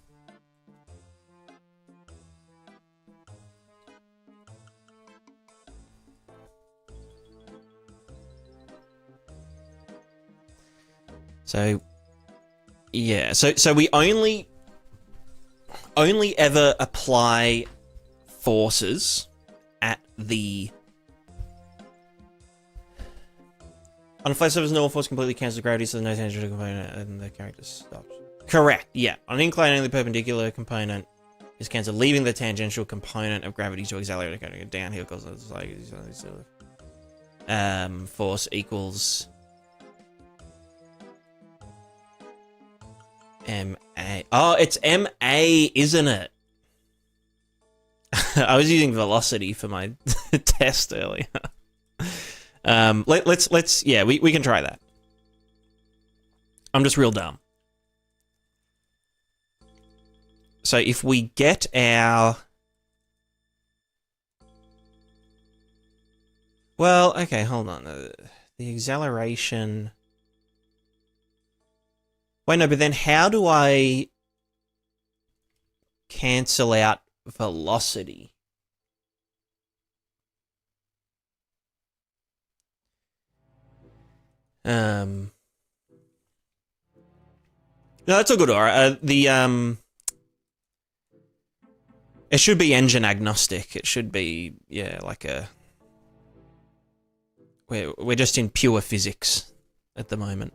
So, yeah, so we only ever apply forces at the... On a flat surface, normal force completely cancels gravity, so there's no tangential component, and the character stops. Correct, yeah. On an incline, only the perpendicular component is cancelled, leaving the tangential component of gravity to accelerate the downhill, because it's like force equals MA. Oh, it's MA, isn't it? I was using velocity for my test earlier. Let's yeah, we can try that. I'm just real dumb. So if we get our... Well, okay, hold on. The acceleration... Wait, no, but then how do I cancel out velocity? No, that's all good, alright. It should be engine agnostic. It should be, yeah, like a... We're just in pure physics at the moment.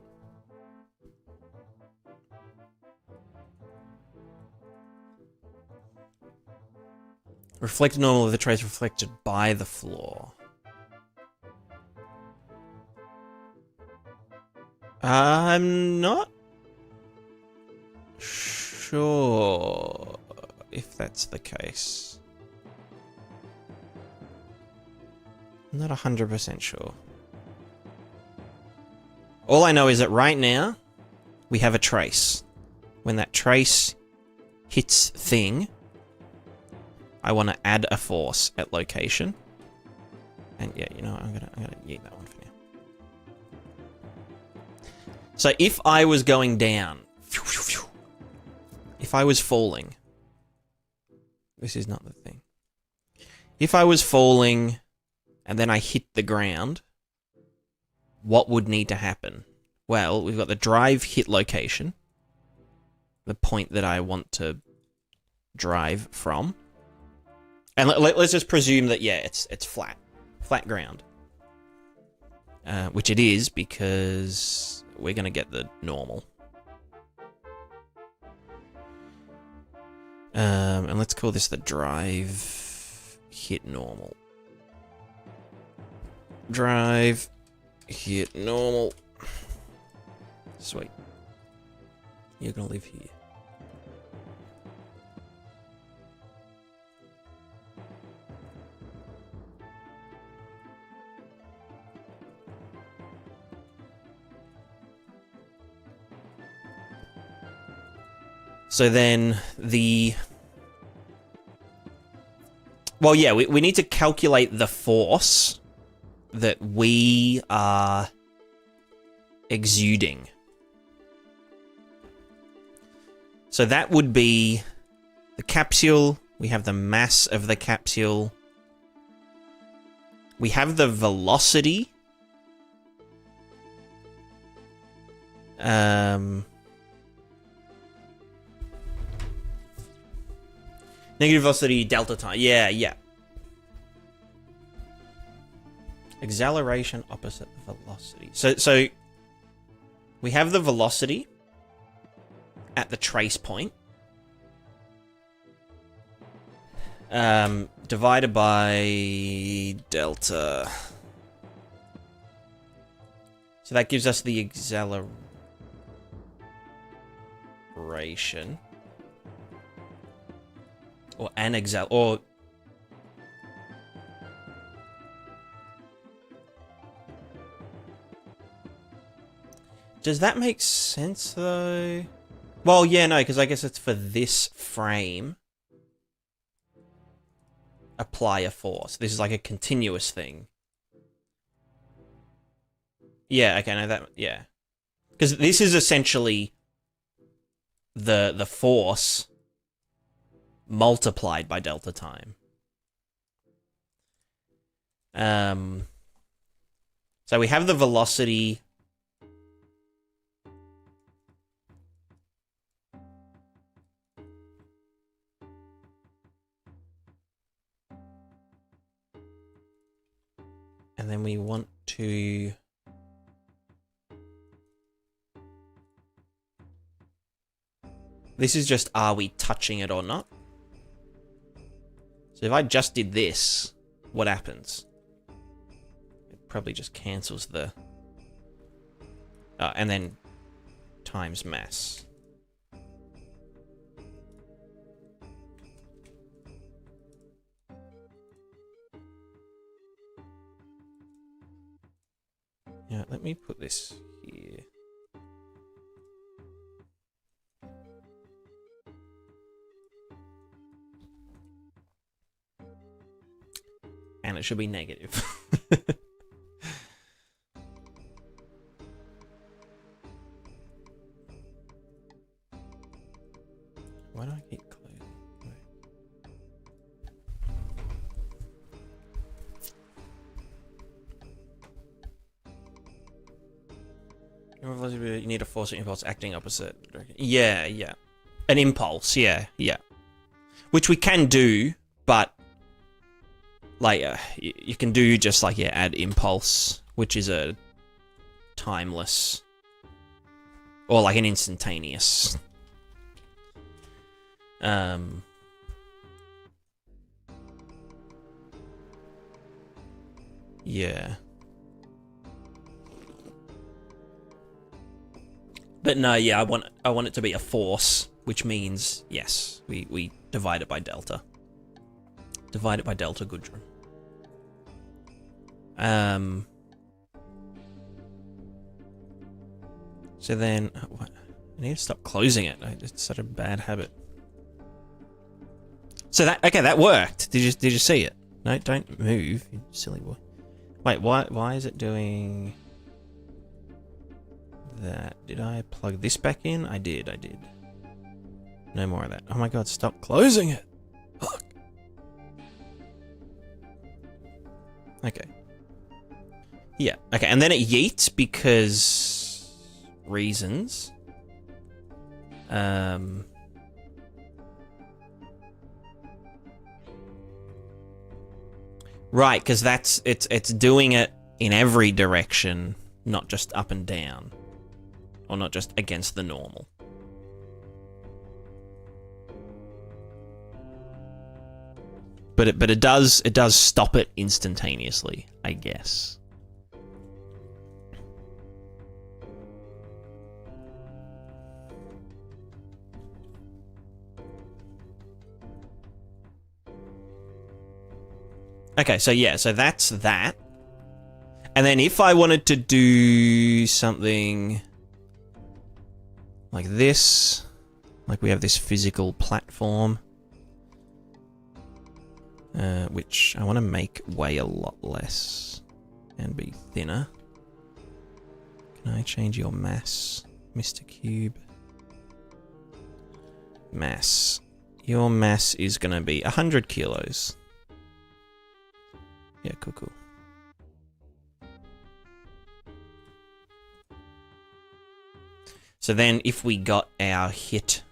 Reflected normal of the trace reflected by the floor. I'm not sure if that's the case. I'm not 100% sure. All I know is that right now, we have a trace. when that trace hits thing, I want to add a force at location. And yeah, you know, I'm gonna yeet that one for now. So if I was going down, if I was falling, this is not the thing. If I was falling and then I hit the ground, what would need to happen? Well, we've got the drive hit location, the point that I want to drive from. And let's just presume that, yeah, it's flat ground. Which it is, because we're going to get the normal. And let's call this the drive hit normal. Drive hit normal. Sweet. You're going to live here. So then the... Well, yeah, we need to calculate the force that we are exuding. So that would be the capsule. We have the mass of the capsule. We have the velocity. Negative velocity, delta time. Yeah, yeah. Acceleration opposite velocity. So we have the velocity at the trace point. Divided by delta. So that gives us the acceleration. Or an or does that make sense though? Well, yeah, no, because I guess it's for this frame. Apply a force. This is like a continuous thing. Yeah, okay, no, that, yeah. Because this is essentially the force multiplied by delta time. So we have the velocity. And then we want to... This is just, are we touching it or not? So if I just did this, what happens? It probably just cancels the... and then times mass. Yeah, let me put this here. And it should be negative. Why do I keep closing? You need a force or impulse acting opposite. Yeah, yeah. An impulse, yeah, yeah. Which we can do, but... Like, you can do just like, yeah, add impulse, which is a timeless, or like an instantaneous. Yeah. But no, yeah, I want it to be a force, which means, yes, we divide it by delta. Divide it by delta, Gudrun. So then, what? I need to stop closing it. It's such a bad habit. So that worked. Did you see it? No, don't move, you silly boy. Wait, why is it doing that? Did I plug this back in? I did. No more of that. Oh my god, stop closing it. Fuck. Okay. Yeah, okay, and then it yeets because reasons. Right, because it's doing it in every direction, not just up and down, or not just against the normal. But it does stop it instantaneously, I guess. Okay, so yeah, so that's that. And then if I wanted to do something like this, like we have this physical platform, which I want to make weigh a lot less and be thinner. Can I change your mass, Mr. Cube? Mass. Your mass is going to be 100 kilos. Yeah, cool. So then if we got our hit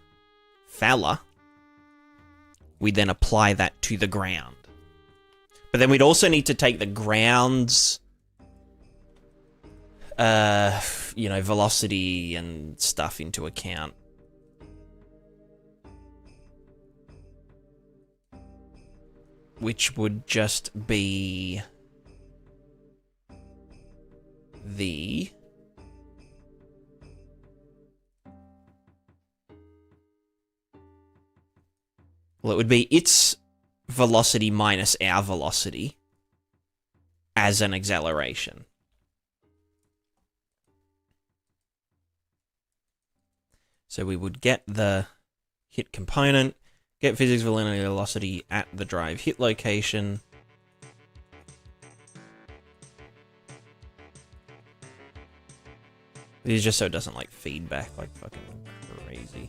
Fowler, we then apply that to the ground. But then we'd also need to take the ground's, you know, velocity and stuff into account. Which would just be the... Well, it would be its velocity minus our velocity as an acceleration. So we would get the hit component, get physics velocity at the drive hit location. This is just so it doesn't like feedback like fucking crazy.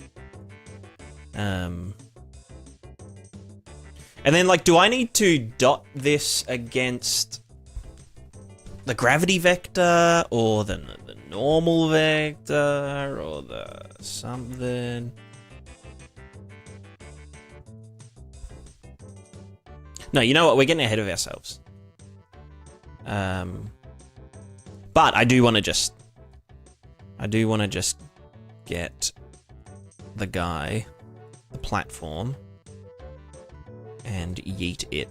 And then, like, do I need to dot this against the gravity vector, or the normal vector, or the something? No, you know what? We're getting ahead of ourselves. But I do want to just get the guy, the platform, and yeet it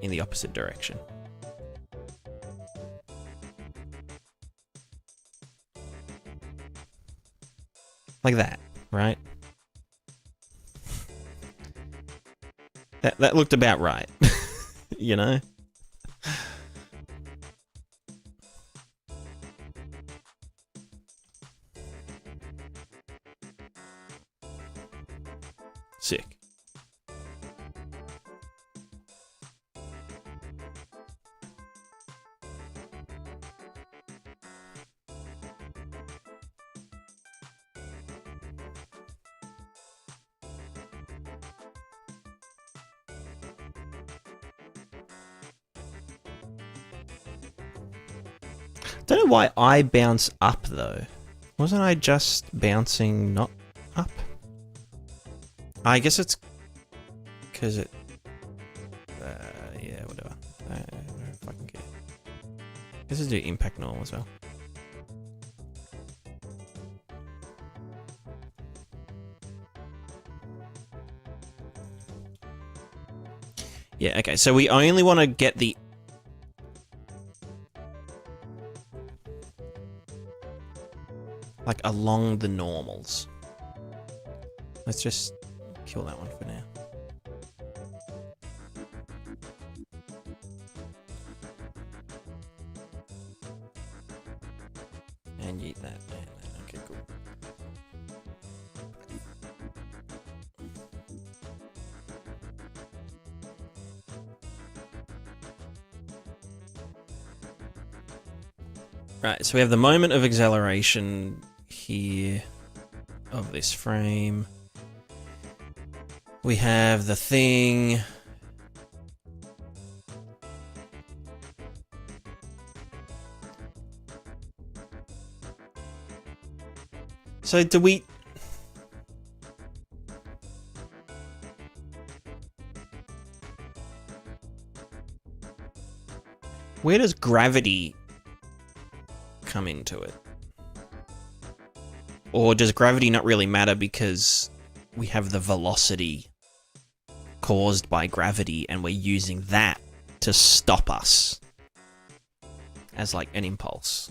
in the opposite direction. Like that, right? That looked about right, you know? Sick. Don't know why I bounce up though. Wasn't I just bouncing not up? I guess it's because it. Yeah, whatever. I don't fucking care. This is do impact normal as well. Yeah, okay, so we only want to get the... like, along the normals. Let's just kill that one for now. And yeet that. Okay, cool. Right, so we have the moment of acceleration here of this frame. We have the thing. So do we... Where does gravity come into it? Or does gravity not really matter because we have the velocity caused by gravity and we're using that to stop us as like an impulse?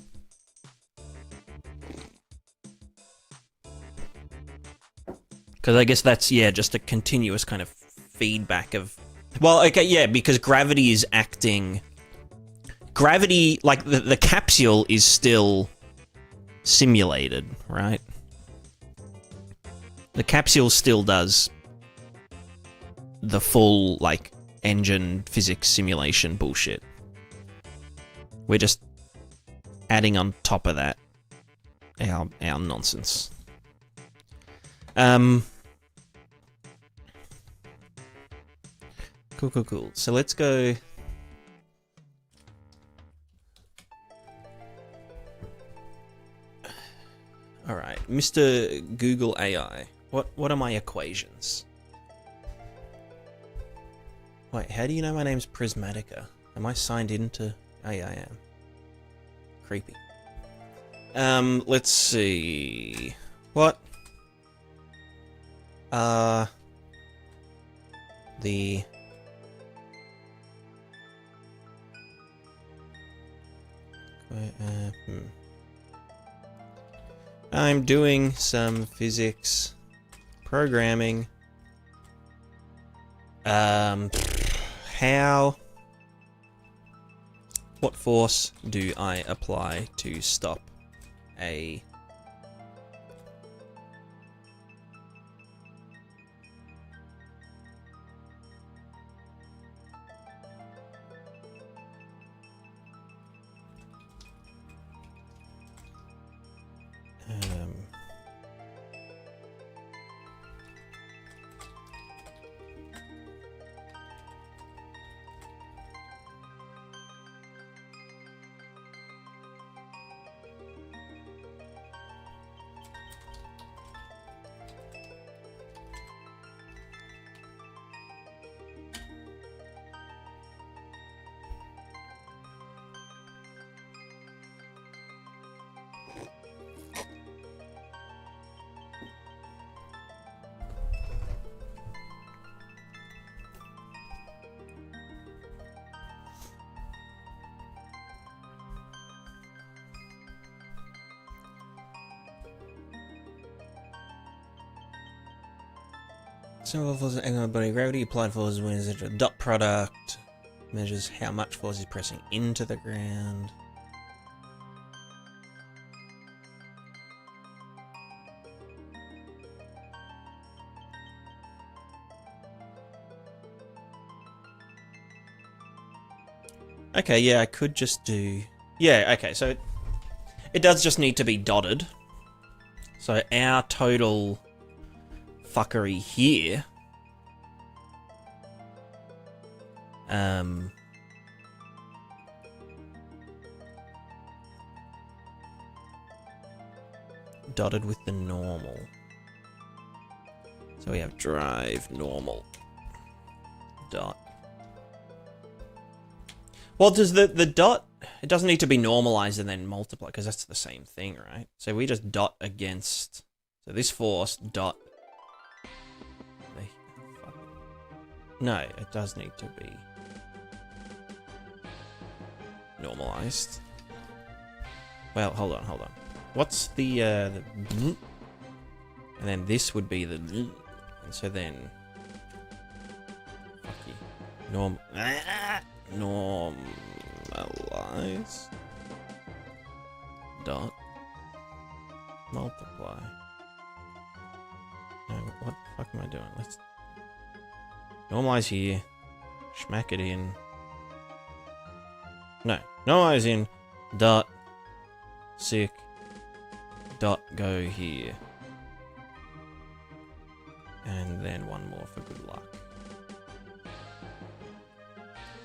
Because I guess that's, yeah, just a continuous kind of feedback of... Well, okay, yeah, because gravity is acting... Gravity, like, the capsule is still simulated, right? The capsule still does the full, like, engine physics simulation bullshit. We're just adding on top of that our nonsense. Cool. So let's go... Alright, Mr. Google AI, what are my equations? Wait, how do you know my name's Prismatica? Am I signed into... Oh yeah, I am. Creepy. Let's see... What? The... I'm doing some physics programming. What force do I apply to stop a... Simple force acting on body gravity, applied force is a dot product, measures how much force is pressing into the ground. Okay, yeah, I could just do... Yeah, okay, so it does just need to be dotted. So our total fuckery here dotted with the normal. So we have drive, normal, dot. Well, does the dot, it doesn't need to be normalized and then multiply, because that's the same thing, right? So we just dot against, so this force, dot. No, it does need to be normalized. Well, hold on. What's the and then this would be the and so then normalize dot fuck am I doing? Let's normalize here. Smack it in. No. Normalize in. Dot. Sick. Dot go here. And then one more for good luck.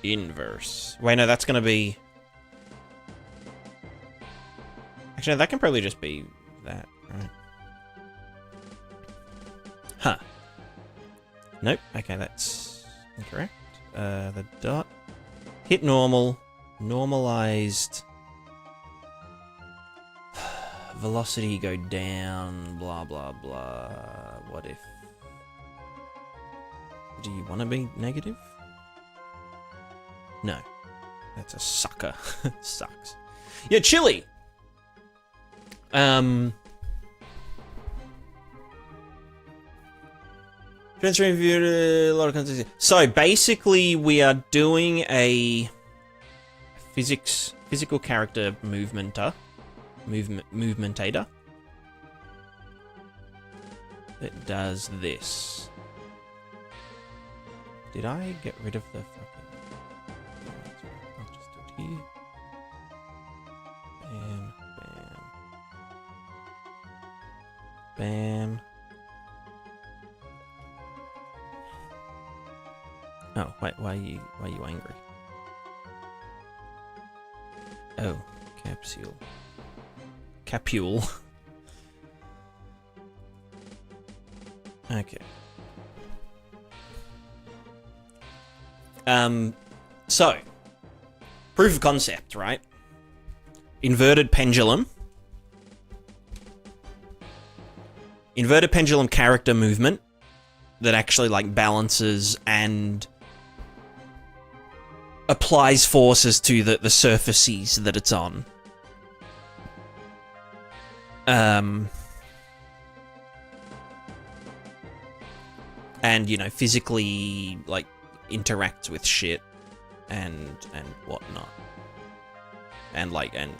Inverse. Wait, no, that's gonna be... Actually, no, that can probably just be that, right? Huh. Nope. Okay, that's incorrect. The dot. Hit normal. Normalized. Velocity go down. Blah, blah, blah. What if... Do you want to be negative? No. That's a sucker. Sucks. Yeah, chili! Transferring view to a lot of content. So basically we are doing a physical character movementator that does this. Did I get rid of the fucking... I'll just do it here. Bam, bam. Bam. Oh, wait, why are you angry? Oh, capsule. Capule. Okay. So, proof of concept, right? Inverted pendulum. Inverted pendulum character movement that actually, like, balances and applies forces to the surfaces that it's on. And, you know, physically, like, interacts with shit and whatnot. And, like, and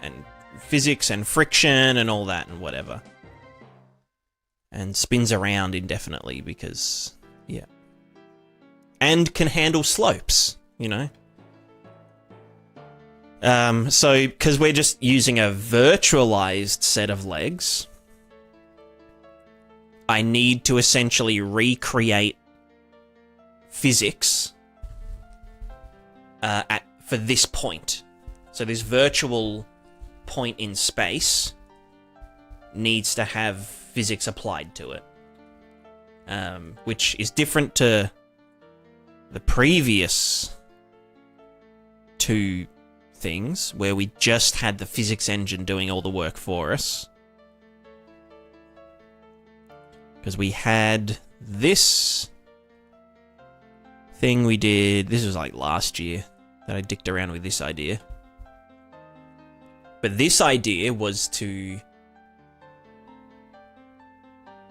physics and friction and all that and whatever. And spins around indefinitely because, yeah. And can handle slopes, you know? So, because we're just using a virtualized set of legs, I need to essentially recreate physics for this point. So this virtual point in space needs to have physics applied to it, which is different to the previous two things where we just had the physics engine doing all the work for us. Because we had this thing we did, this was like last year that I dicked around with this idea. But this idea was to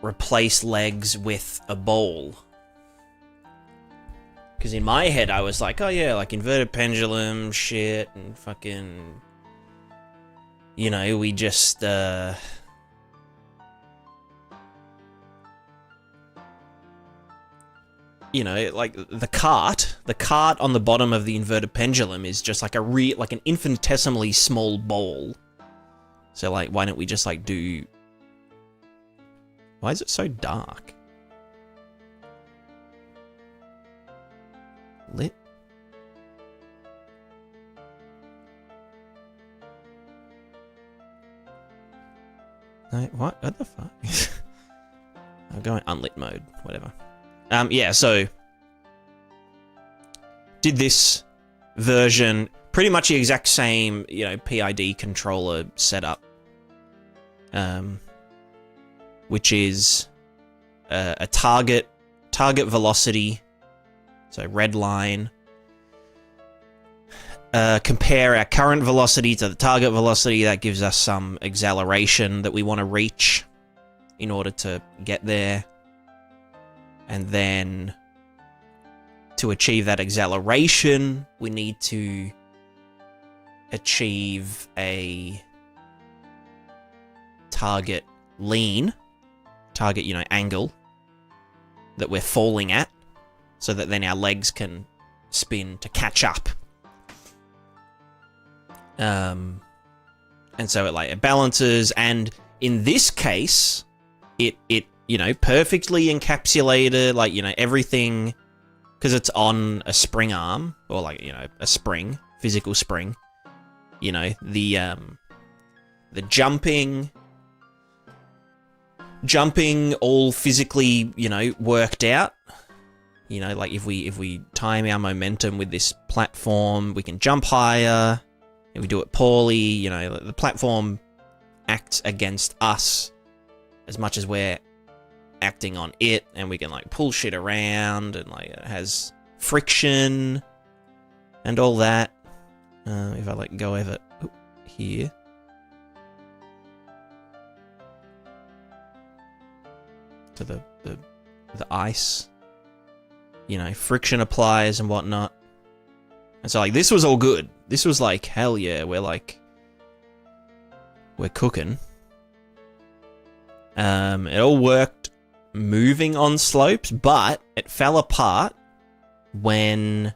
replace legs with a ball. Because in my head I was like, oh yeah, like inverted pendulum shit and fucking, you know, we just, you know, like the cart on the bottom of the inverted pendulum is just like like an infinitesimally small ball. So like, why don't we just like do... Why is it so dark? Lit? No, what the fuck? I'm going unlit mode, whatever. Yeah, so did this version, pretty much the exact same, you know, PID controller setup, which is a target velocity, so red line. Compare our current velocity to the target velocity. That gives us some acceleration that we want to reach in order to get there. And then to achieve that acceleration, we need to achieve a target lean, target, you know, angle, that we're falling at, so that then our legs can spin to catch up. And so it balances, and in this case, it you know, perfectly encapsulated, like, you know, everything, because it's on a spring arm, or like, you know, a spring, physical spring. You know, the jumping all physically, you know, worked out. You know, like if we time our momentum with this platform, we can jump higher. If we do it poorly, you know, the platform acts against us as much as we're acting on it, and we can like pull shit around, and like it has friction and all that. If I like go over here. To the ice. You know, friction applies and whatnot. And so like this was all good. This was like, hell yeah, we're cooking. It all worked moving on slopes, but it fell apart when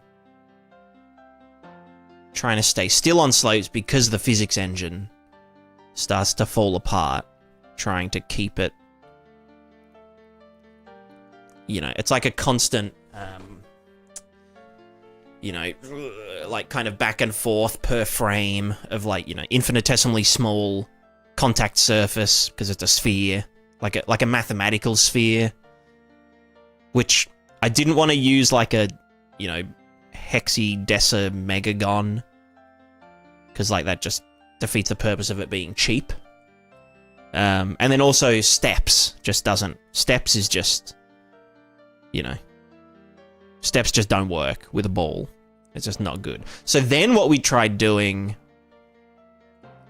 trying to stay still on slopes, because the physics engine starts to fall apart, trying to keep it. You know, it's like a constant, you know, like kind of back and forth per frame of like, you know, infinitesimally small contact surface, because it's a sphere, like a mathematical sphere, which I didn't want to use like a, you know, hexadecamegagon, because like that just defeats the purpose of it being cheap. And then also steps just doesn't. Steps is just, you know, steps just don't work with a ball. It's just not good. So then what we tried doing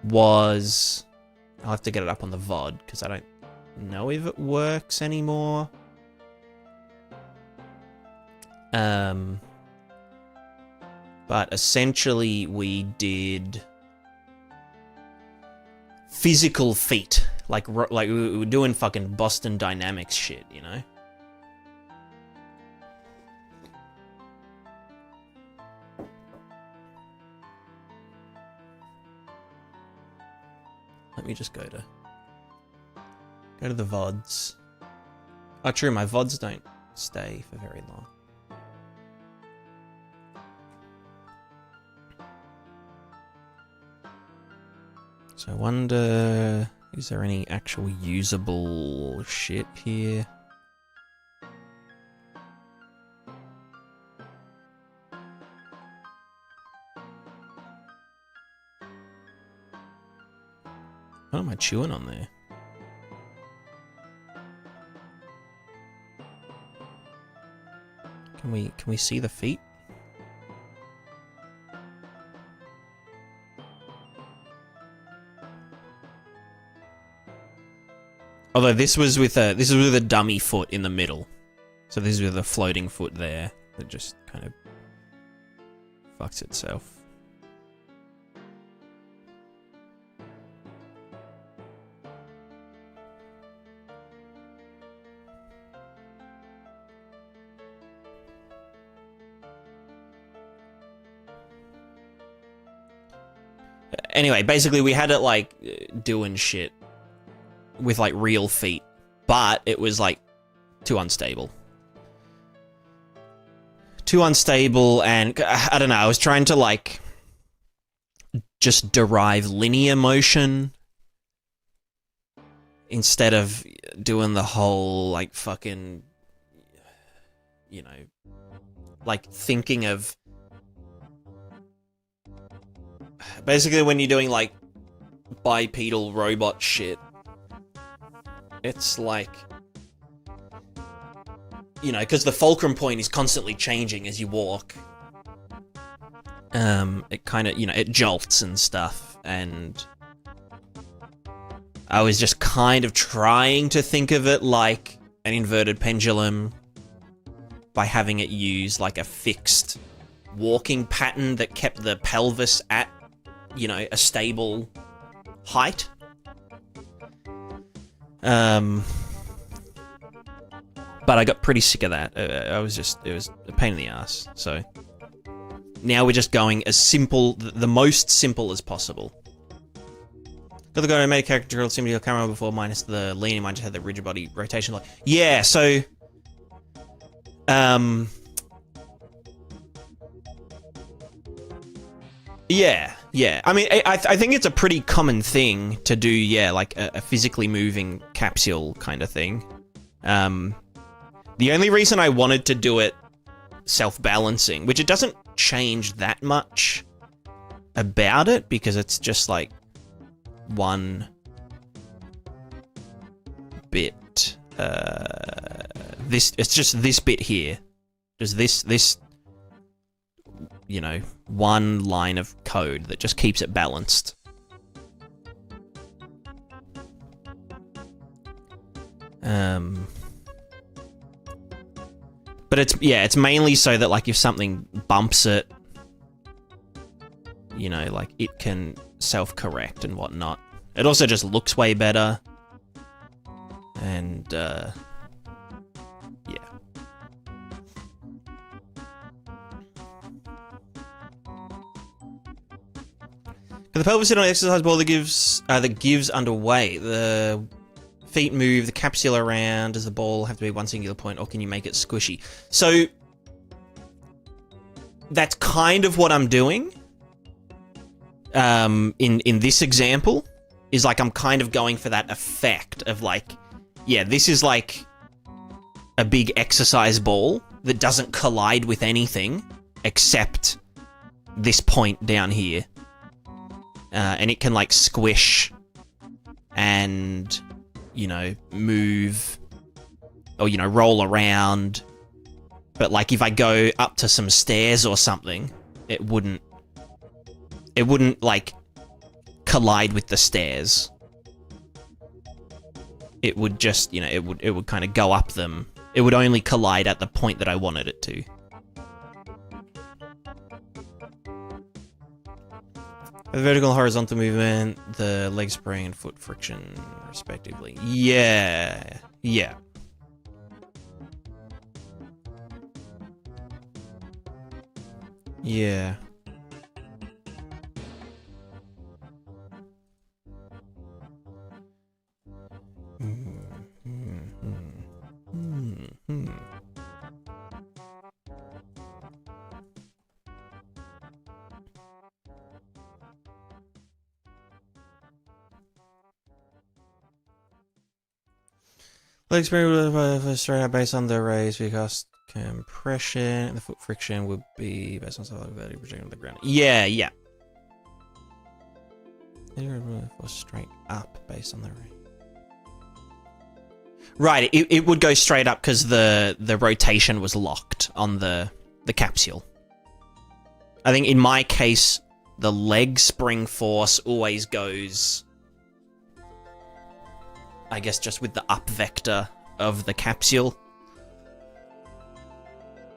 was, I'll have to get it up on the VOD because I don't know if it works anymore. But essentially we did physical feat, like we were doing fucking Boston Dynamics shit, you know? Let me just go to the VODs. Oh, true, my VODs don't stay for very long. So I wonder, is there any actual usable shit here? What am I chewing on there? Can we see the feet? Although this was with a dummy foot in the middle. So this is with a floating foot there that just kind of fucks itself. Anyway, basically we had it like doing shit with like real feet, but it was like too unstable. And I don't know, I was trying to like just derive linear motion instead of doing the whole like fucking, you know, like thinking of basically when you're doing like bipedal robot shit, it's like, you know, because the fulcrum point is constantly changing as you walk. It kind of, you know, it jolts and stuff, and I was just kind of trying to think of it like an inverted pendulum by having it use like a fixed walking pattern that kept the pelvis at, you know, a stable height. But I got pretty sick of that. It was a pain in the ass. So now we're just going as simple, the most simple as possible. Got the guy who made a character control similar to camera before, minus the leaning. Mine just had the rigid body rotation. Like, yeah, so yeah. I mean, I think it's a pretty common thing to do, yeah, like a physically moving capsule kind of thing. The only reason I wanted to do it self-balancing, which it doesn't change that much about it, because it's just like one bit, it's just this bit here. Just this, you know, one line of code that just keeps it balanced. But it's mainly so that, like, if something bumps it, you know, like, it can self-correct and whatnot. It also just looks way better. And, yeah. The pelvis sit on the exercise ball that gives underway. The feet move the capsule around. Does the ball have to be one singular point, or can you make it squishy? So that's kind of what I'm doing. In this example, is like I'm kind of going for that effect of like, yeah, this is like a big exercise ball that doesn't collide with anything except this point down here. And it can, like, squish and, you know, move or, you know, roll around. But, like, if I go up to some stairs or something, it wouldn't, like, collide with the stairs. It would just, you know, it would kind of go up them. It would only collide at the point that I wanted it to. The vertical and horizontal movement, the leg spring and foot friction, respectively. Yeah. Yeah. Yeah. Leg spring straight out based on the raise because compression. The foot friction would be based on solid value projecting on the ground. Yeah, yeah. Straight up based on the raise. Right, it would go straight up because the rotation was locked on the capsule. I think in my case, the leg spring force always goes, I guess, just with the up vector of the capsule.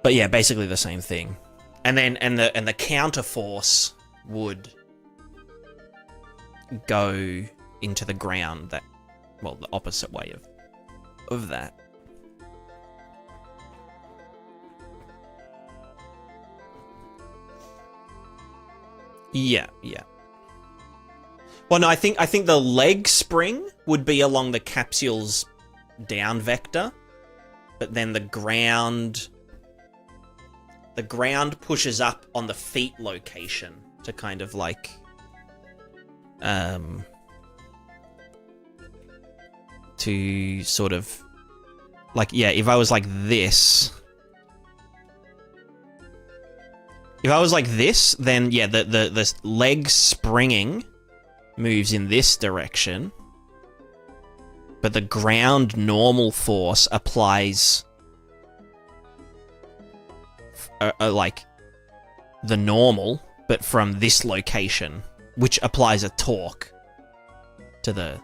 But yeah, basically the same thing. And then and the counter force would go into the ground, that, well, the opposite way of that. Yeah, yeah. Well, no, I think the leg spring would be along the capsule's down vector, but then the ground pushes up on the feet location to kind of like to sort of like, yeah, if I was like this, then yeah, the leg springing moves in this direction, but the ground normal force applies like the normal, but from this location, which applies a torque to the,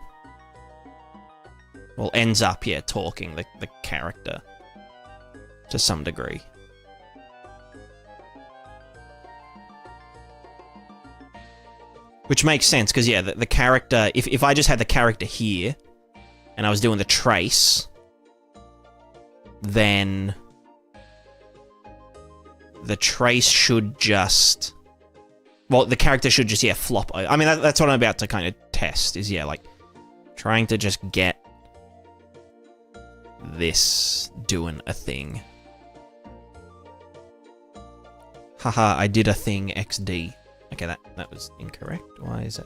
well, ends up, yeah, torquing the character to some degree. Which makes sense, because, yeah, the character, if I just had the character here, and I was doing the trace, then the trace should just... Well, the character should just, yeah, flop. I mean, that's what I'm about to kind of test, is, yeah, like, trying to just get this doing a thing. Haha, I did a thing XD. Okay, that was incorrect. Why is it?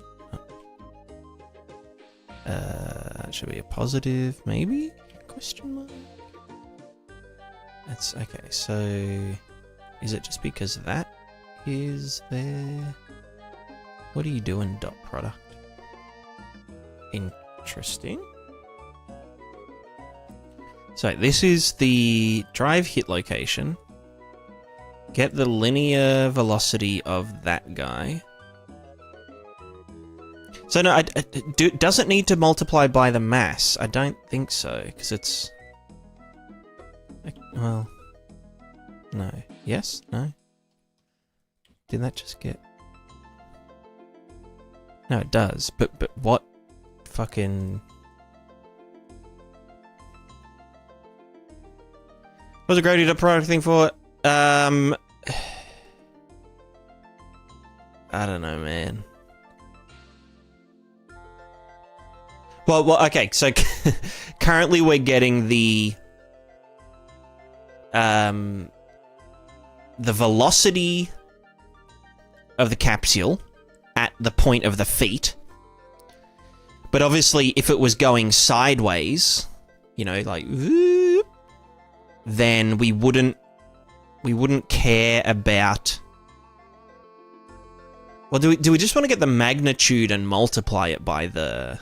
That should be a positive, maybe? Question mark? That's okay, so is it just because that is there? What are you doing, dot product? Interesting. So this is the drive hit location. Get the linear velocity of that guy. So no, does it need to multiply by the mass? I don't think so, because it's... Well... No. Yes? No? Did that just get... No, it does. But what fucking... What's a gradient product thing for? I don't know, man. Well, okay, so currently we're getting the velocity of the capsule at the point of the feet. But obviously, if it was going sideways, you know, like, then we wouldn't care about... Well, do we just want to get the magnitude and multiply it by the...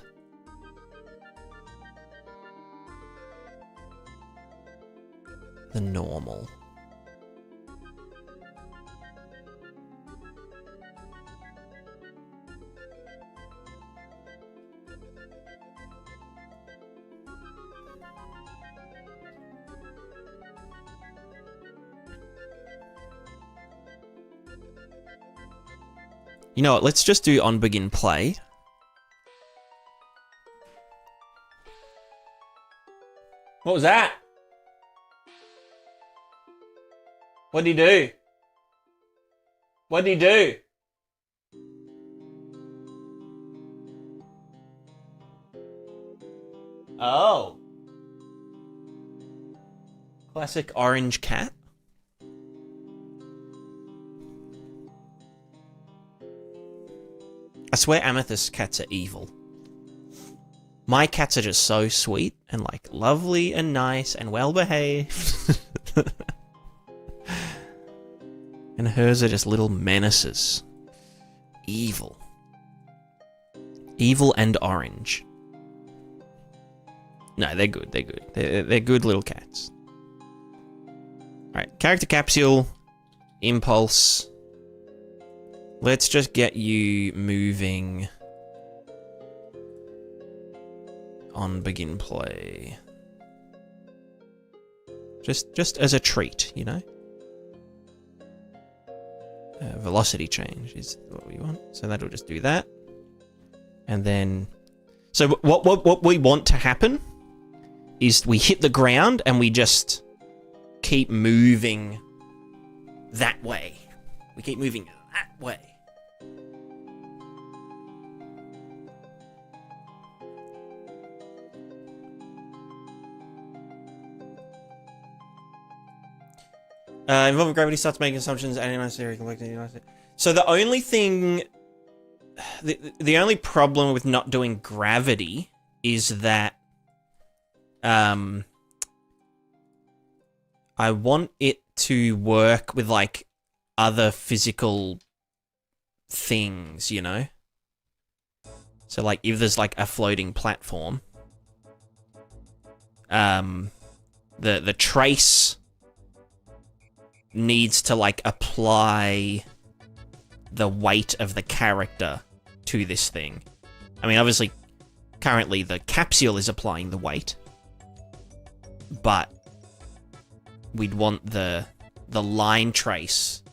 normal? You know what, let's just do on begin play. What was that? What'd he do? What'd he do? Oh. Classic orange cat. I swear amethyst cats are evil. My cats are just so sweet and like lovely and nice and well behaved. And hers are just little menaces. Evil. Evil and orange. No, they're good, they're good. They're good little cats. Alright, character capsule. Impulse. Let's just get you moving on begin play. Just as a treat, you know? Velocity change is what we want. So that'll just do that. And then... So what we want to happen is we hit the ground and we just keep moving that way. We keep moving that way. Involving gravity starts making assumptions and so the only thing... The only problem with not doing gravity is that... I want it to work with, like, other physical things, you know? So, like, if there's, like, a floating platform... The trace... needs to, like, apply the weight of the character to this thing. I mean, obviously, currently the capsule is applying the weight, but we'd want the line trace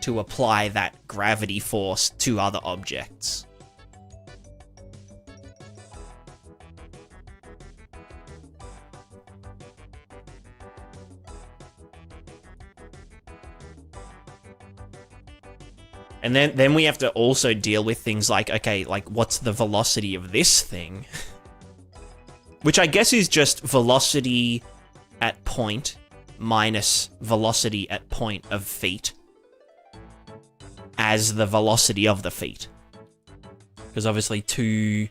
to apply that gravity force to other objects. And then we have to also deal with things like, okay, like what's the velocity of this thing? Which I guess is just velocity at point minus velocity at point of feet as the velocity of the feet. Because obviously two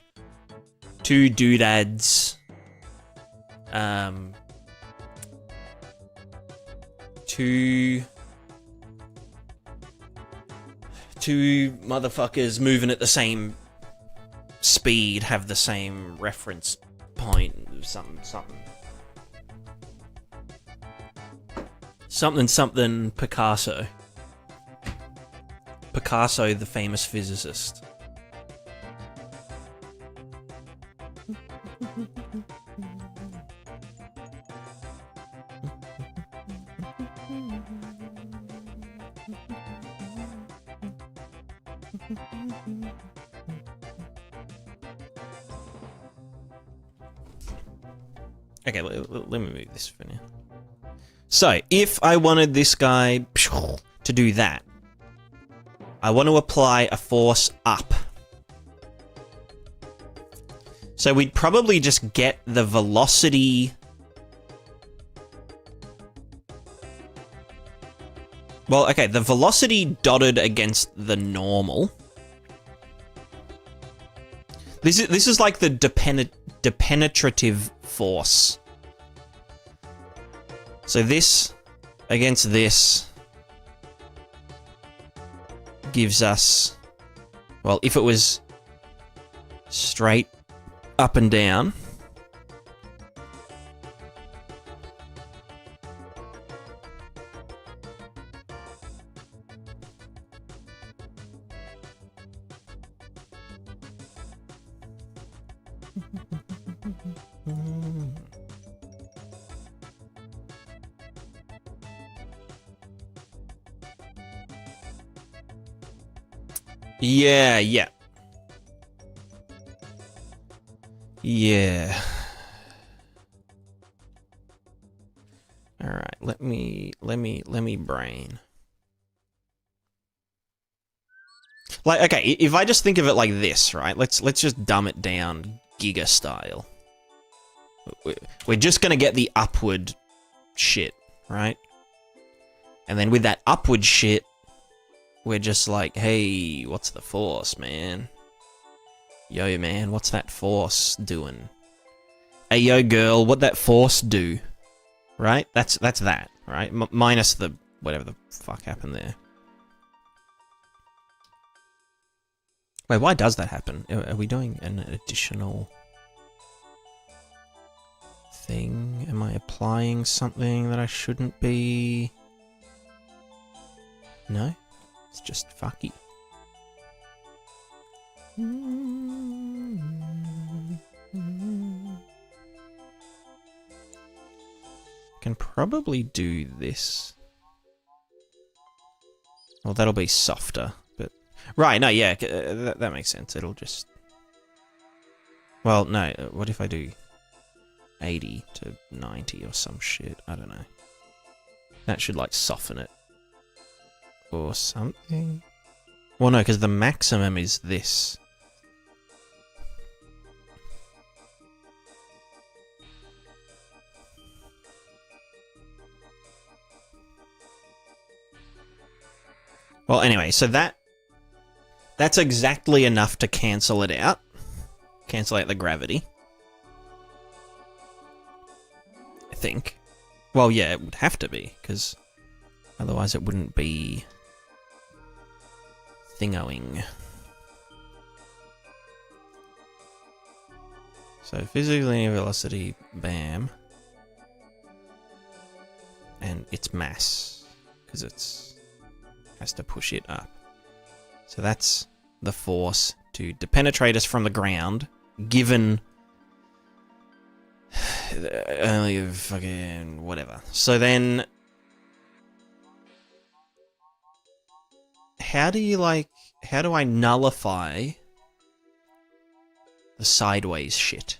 doodads, two motherfuckers moving at the same speed have the same reference point, something Picasso. Picasso, the famous physicist. Okay, let me move this for now. So, if I wanted this guy to do that, I want to apply a force up. So we'd probably just get the velocity. Well, okay, the velocity dotted against the normal. This is like the depenetrative force. So this against this gives us, well, if it was straight up and down, yeah. All right, let me brain. Like, okay, if I just think of it like this, right? Let's just dumb it down Giga style. We're just gonna get the upward shit, right? And then with that upward shit, we're just like, hey, what's the force, man? Yo, man, what's that force doing? Hey, yo, girl, what'd that force do? Right? That's that, right? Minus the whatever the fuck happened there. Wait, why does that happen? Are we doing an additional thing? Am I applying something that I shouldn't be? No? It's just fucky. Can probably do this. Well, that'll be softer, but... Right, no, yeah, that makes sense. It'll just... Well, no, what if I do 80 to 90 or some shit? I don't know. That should, like, soften it. Or something? Well, no, because the maximum is this. Well, anyway, so that's exactly enough to cancel it out. Cancel out the gravity. I think. Well, yeah, it would have to be, because otherwise it wouldn't be thingoing. So physical linear velocity, bam. And its mass, because it's has to push it up. So that's the force to depenetrate us from the ground, given only fucking whatever. So then, how do I nullify the sideways shit?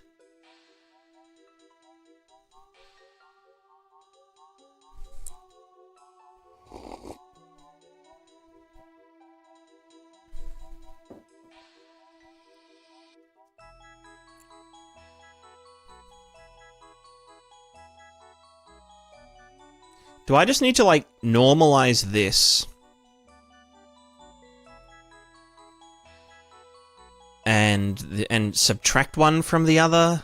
Do I just need to, like, normalize this? And subtract one from the other?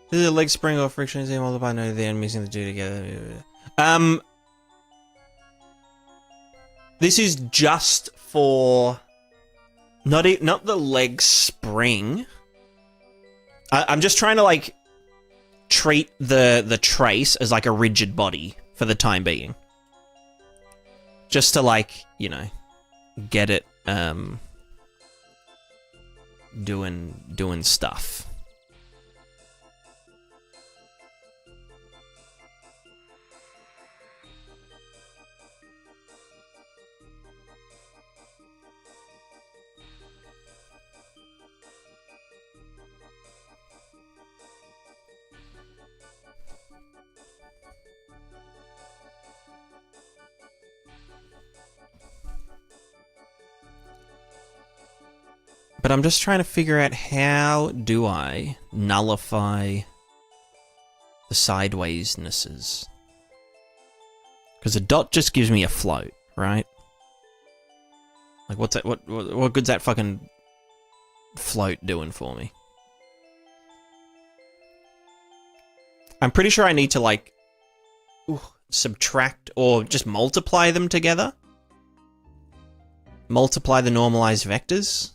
This is a leg spring or friction is multiply, no, the enemies in the two together. This is just for not the leg spring. I'm just trying to, like, treat the trace as like a rigid body for the time being. Just to, like, you know, get it doing stuff. But I'm just trying to figure out how do I nullify the sidewaysnesses. Because a dot just gives me a float, right? Like, what's that? What good's that fucking float doing for me? I'm pretty sure I need to, like, subtract or just multiply them together. Multiply the normalized vectors.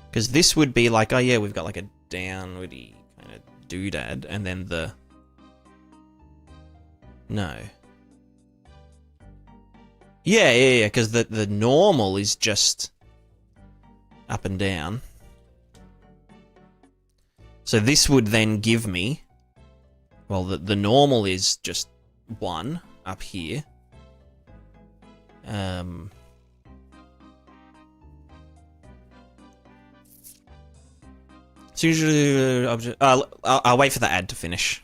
Because this would be like, oh yeah, we've got like a downwardy kind of doodad, and then the... No. Yeah, because the normal is just up and down. So this would then give me... Well, the normal is just 1 up here. So usually, I'll wait for the ad to finish.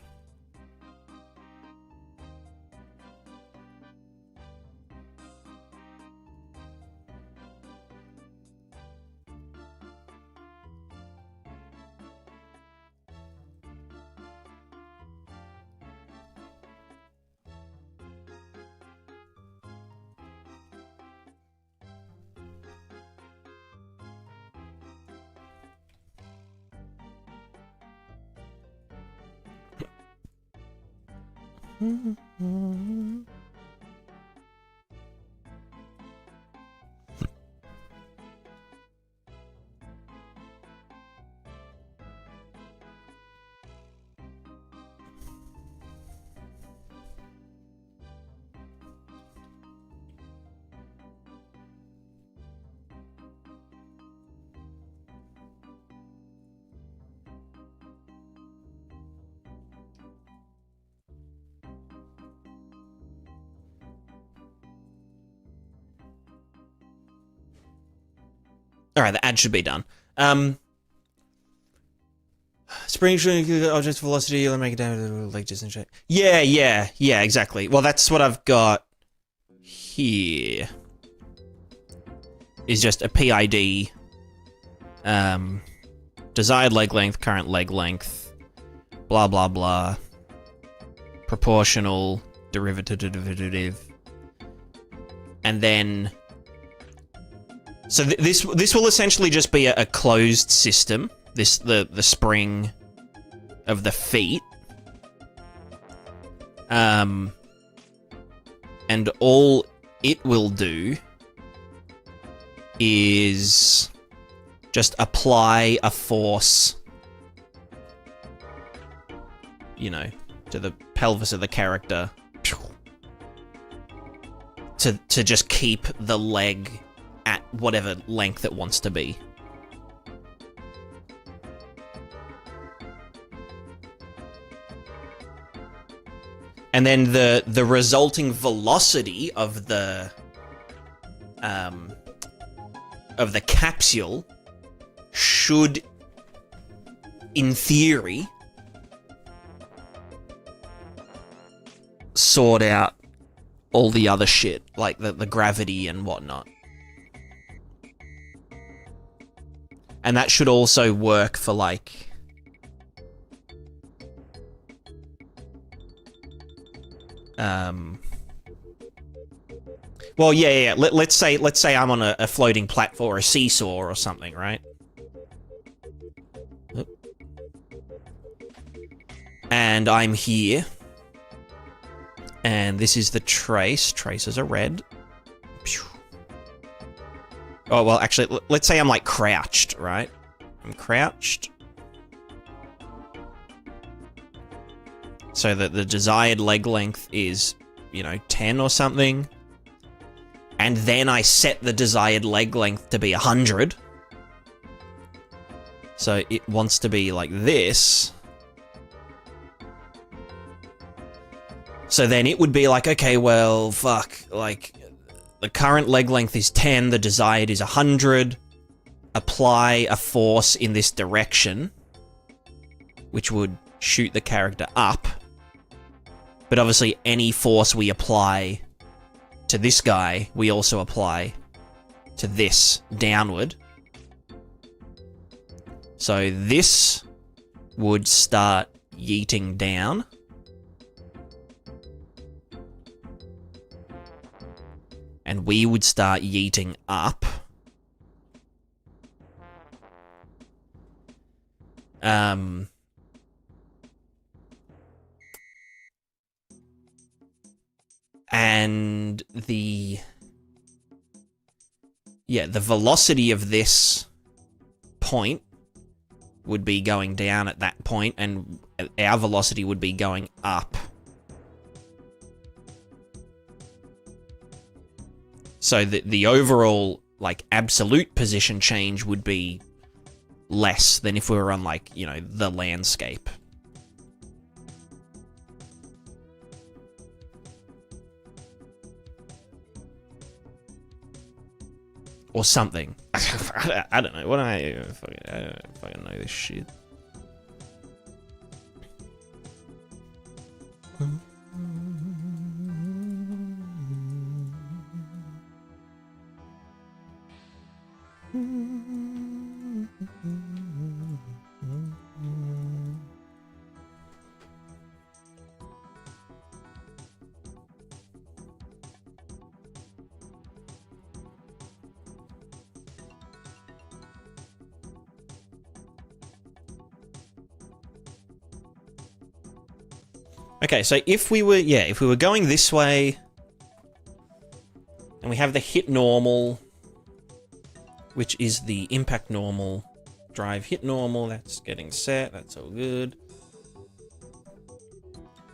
Alright, the ad should be done. Spring object velocity, you'll make it down to the leg distance shape. Yeah, exactly. Well, that's what I've got here. Is just a PID. Desired leg length, current leg length, blah, blah, blah. Proportional, derivative. And then... So this will essentially just be a closed system. The spring of the feet. And all it will do is just apply a force, you know, to the pelvis of the character to just keep the leg at whatever length it wants to be. And then the resulting velocity of the capsule should, in theory, sort out all the other shit, like the gravity and whatnot. And that should also work for, like... Well, yeah. Let's say I'm on a floating platform or a seesaw or something, right? And I'm here. And this is the trace. Traces are red. Oh, well, actually, let's say I'm, like, crouched, right? I'm crouched. So that the desired leg length is, you know, 10 or something. And then I set the desired leg length to be 100. So it wants to be like this. So then it would be like, okay, well, fuck, like, the current leg length is 10, the desired is 100. Apply a force in this direction, which would shoot the character up. But obviously, any force we apply to this guy, we also apply to this downward. So this would start yeeting down. And we would start yeeting up. And the velocity of this point would be going down at that point, and our velocity would be going up. So the overall, like, absolute position change would be less than if we were on, like, you know, the landscape. Or something. I don't know. What I don't fucking know this shit. Okay, so if we were going this way, and we have the hit normal, which is the impact normal, drive hit normal, that's getting set, that's all good.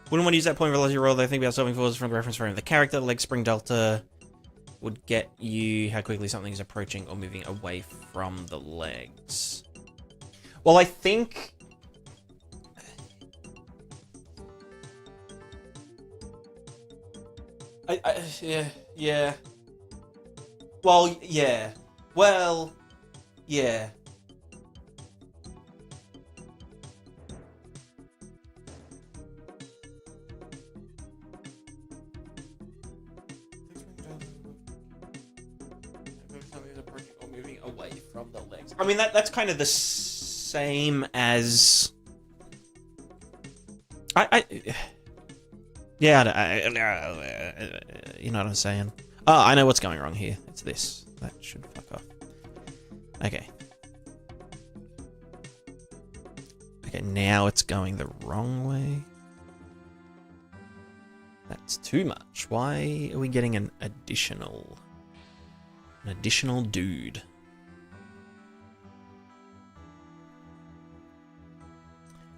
Wouldn't want to use that point velocity roll, though. Think about solving forces from the reference frame of the character. Leg spring delta would get you how quickly something is approaching or moving away from the legs. Well, I think... Yeah. Well, yeah. Well, yeah. Moving away from the legs. I mean, that's kind of the same as... Yeah, you know what I'm saying? Oh, I know what's going wrong here. It's this. That should fuck off. Okay. Okay, now it's going the wrong way. That's too much. Why are we getting an additional dude?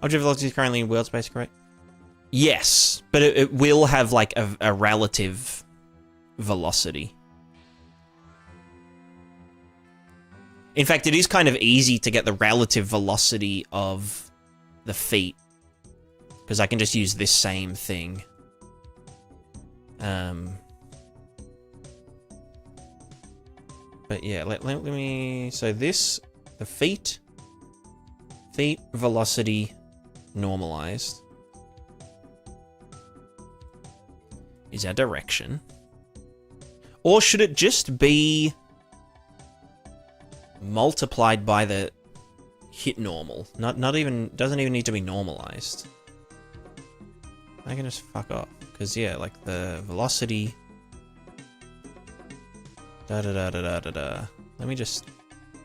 Object velocity is currently in world space, correct? Yes, but it will have, like, a relative velocity. In fact, it is kind of easy to get the relative velocity of the feet, because I can just use this same thing. But yeah, let me... So this, the feet velocity normalized is our direction. Or should it just be multiplied by the hit normal. Not even, doesn't even need to be normalized. I can just fuck off. Because, yeah, like the velocity. Da-da-da-da-da-da-da. Let me just...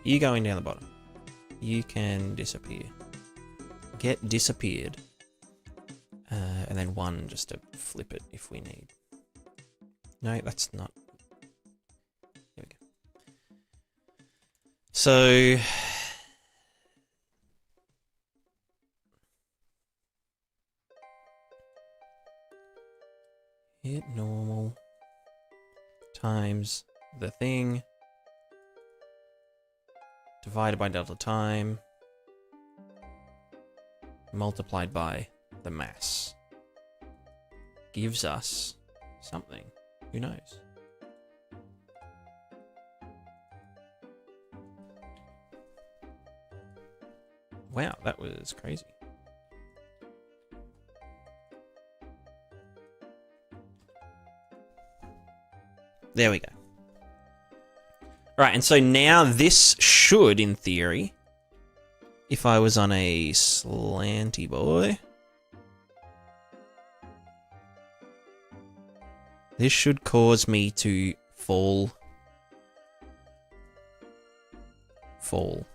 You going down the bottom. You can disappear. Get disappeared. And then 1 just to flip it if we need. No, that's not... There we go. So... Hit normal times the thing divided by delta time multiplied by the mass gives us something. Who knows? Wow, that was crazy. There we go. Right, and so now this should, in theory, if I was on a slanty boy, this should cause me to fall, or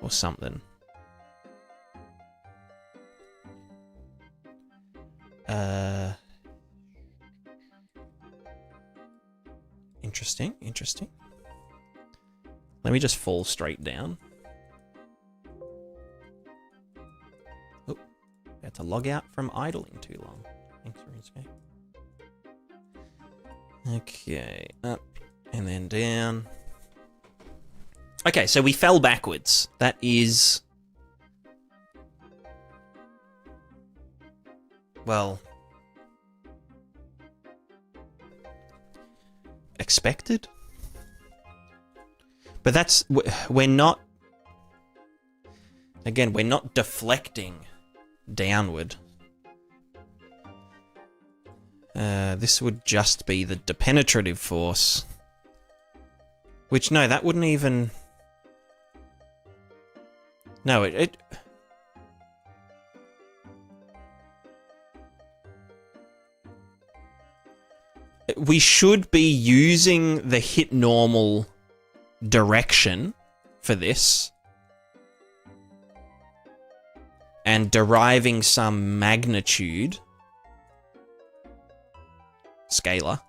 something. Interesting. Let me just fall straight down. Oh, had to log out from idling too long. Thanks, RuneScape. Okay, up and then down. Okay, so we fell backwards. That is... well... expected? But that's... we're not... again, we're not deflecting downward. This would just be the depenetrative force. Which, no, that wouldn't even... no, it... we should be using the hit normal direction for this and deriving some magnitude scalar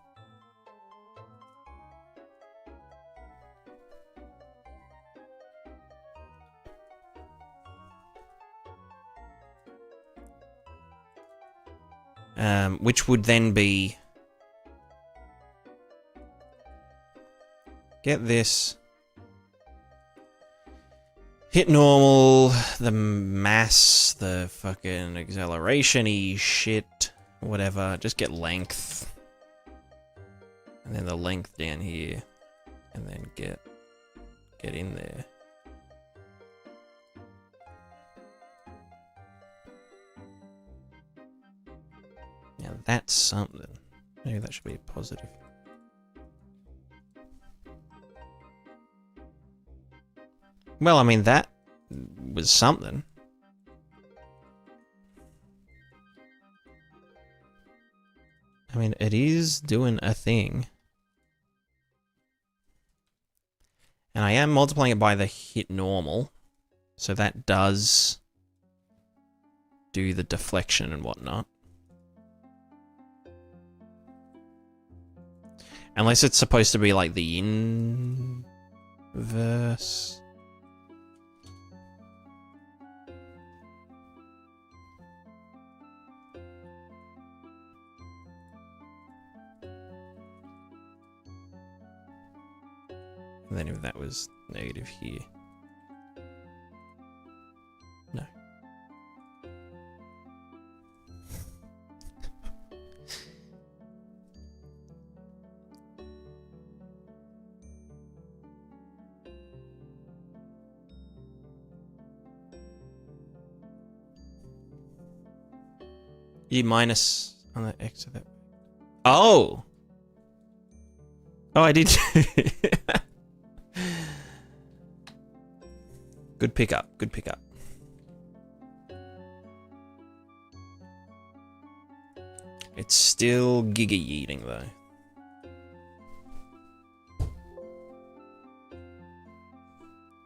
which would then be... get this. Hit normal, the mass, the fucking acceleration-y shit, whatever. Just get length. And then the length down here. And then get in there. Now that's something. Maybe that should be a positive. Well, I mean, that was something. I mean, it is doing a thing. And I am multiplying it by the hit normal. So that does do the deflection and whatnot. Unless it's supposed to be like the inverse. And then if that was negative here. No. E minus on the x of that. Oh! Oh, I did. Good pickup. Good pickup. It's still giga yeeting though.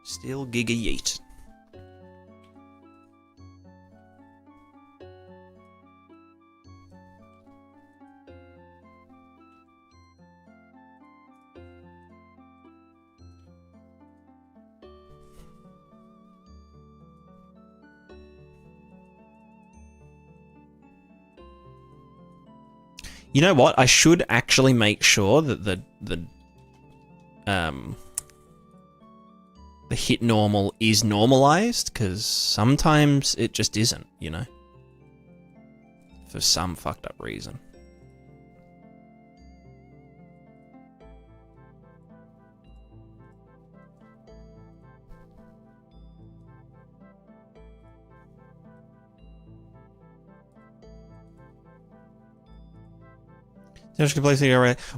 Still giga yeet. You know what? I should actually make sure that the hit normal is normalized, because sometimes it just isn't, you know? For some fucked up reason.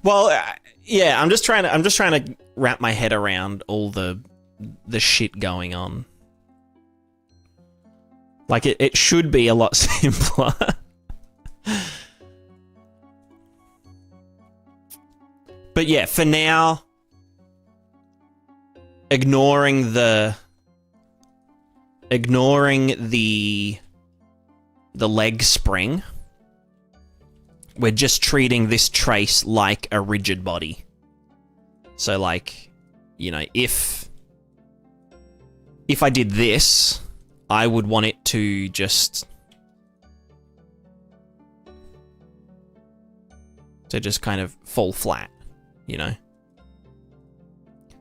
Well, yeah, I'm just trying to wrap my head around all the shit going on. Like it should be a lot simpler. But yeah, for now, ignoring the leg spring, we're just treating this trace like a rigid body. So like, you know, if I did this, I would want it to just kind of fall flat, you know?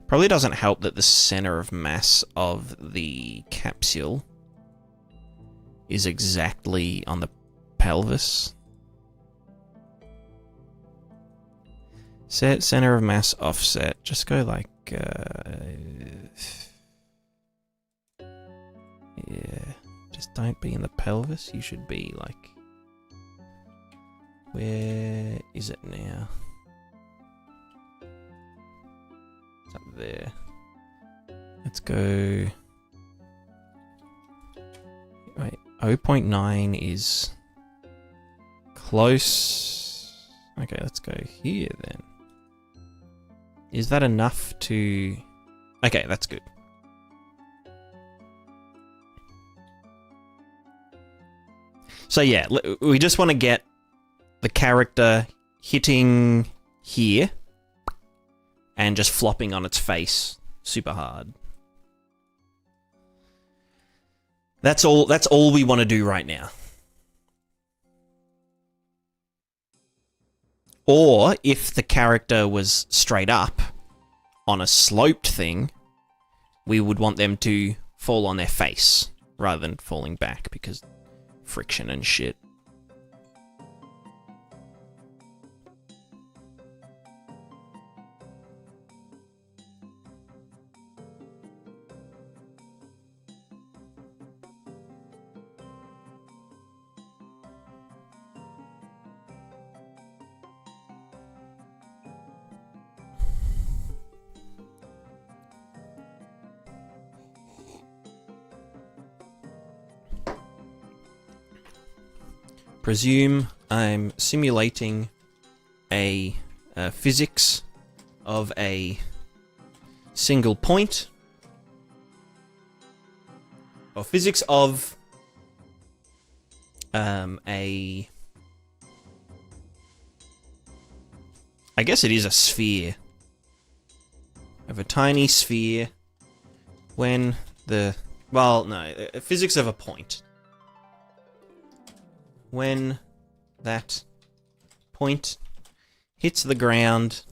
Probably doesn't help that the center of mass of the capsule is exactly on the pelvis. Set center of mass offset. Just go like, yeah. Just don't be in the pelvis. You should be like, where is it now? It's up there. Let's go. Wait, 0.9 is close. Okay, let's go here then. Is that enough to... Okay, that's good. So yeah, we just want to get the character hitting here and just flopping on its face super hard. That's all we want to do right now. Or if the character was straight up on a sloped thing, we would want them to fall on their face rather than falling back because friction and shit. Presume I'm simulating a physics of a single point, or physics of I guess it is a sphere, of a tiny sphere when the, well, no, physics of a point. When that point hits the ground,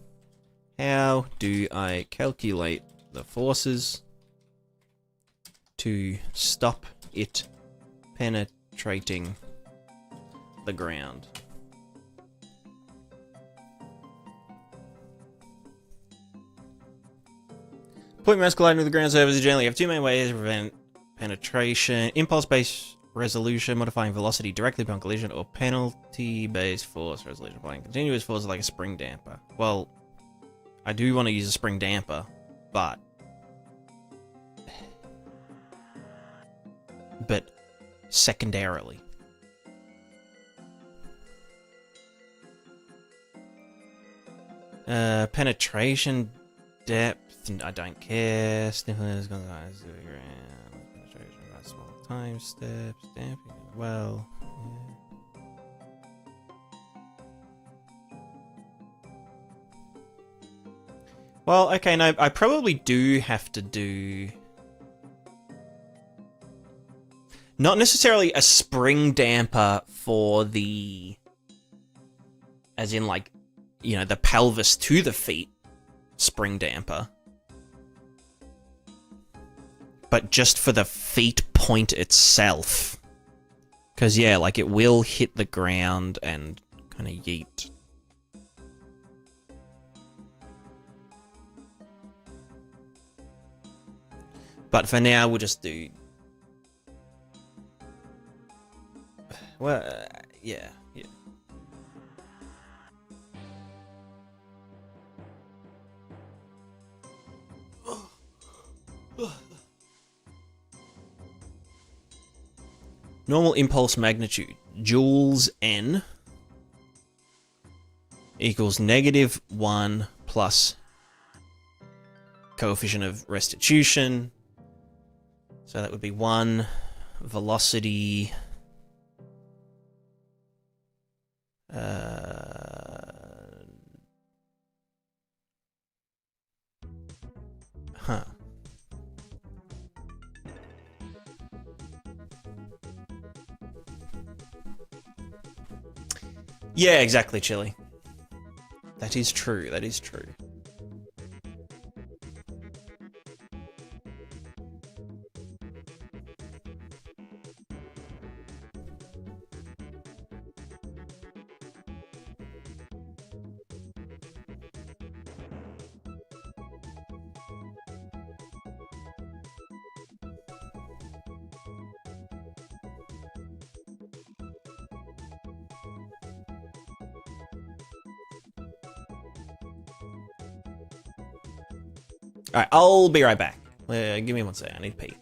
how do I calculate the forces to stop it penetrating the ground? Point mass colliding with the ground surface, you generally have two main ways to prevent penetration: impulse-based resolution, modifying velocity directly upon collision, or penalty-based force resolution, applying continuous force like a spring damper. Well, I do want to use a spring damper, but but secondarily. Penetration depth, I don't care. Sniffers, penetration by small time steps, damping well. Yeah. Well, okay, no, I probably do have to do... Not necessarily a spring damper for the... As in, like, you know, the pelvis to the feet spring damper. But just for the feet point itself. Because, yeah, like, it will hit the ground and kind of yeet. But for now, we'll just do... Well, yeah. Normal impulse magnitude, joules n equals -1 plus coefficient of restitution. So that would be 1 velocity. Huh. Yeah, exactly, Chili. That is true, that is true. Alright, I'll be right back. Give me one second, I need to pee.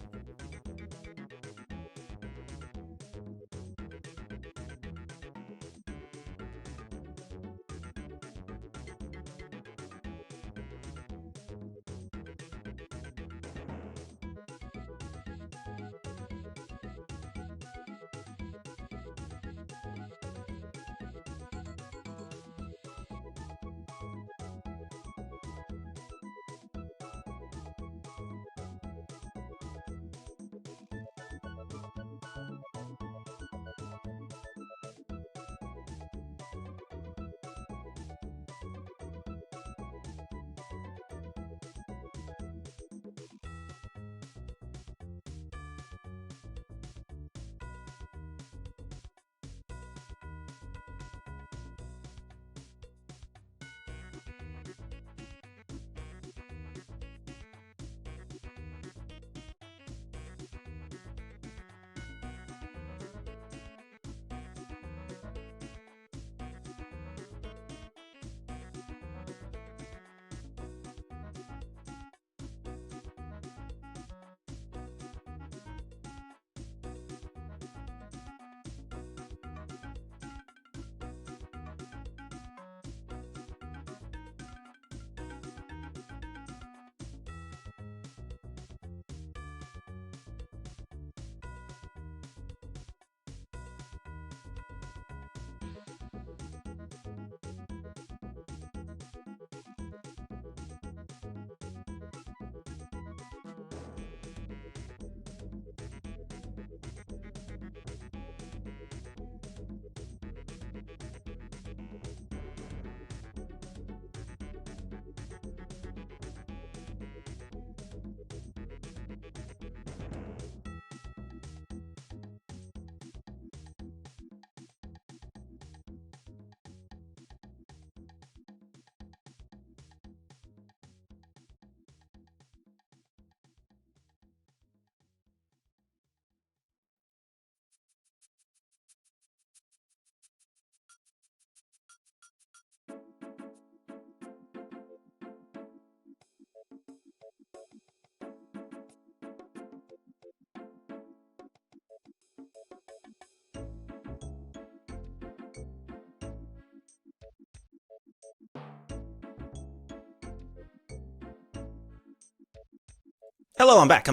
Hello, I'm back.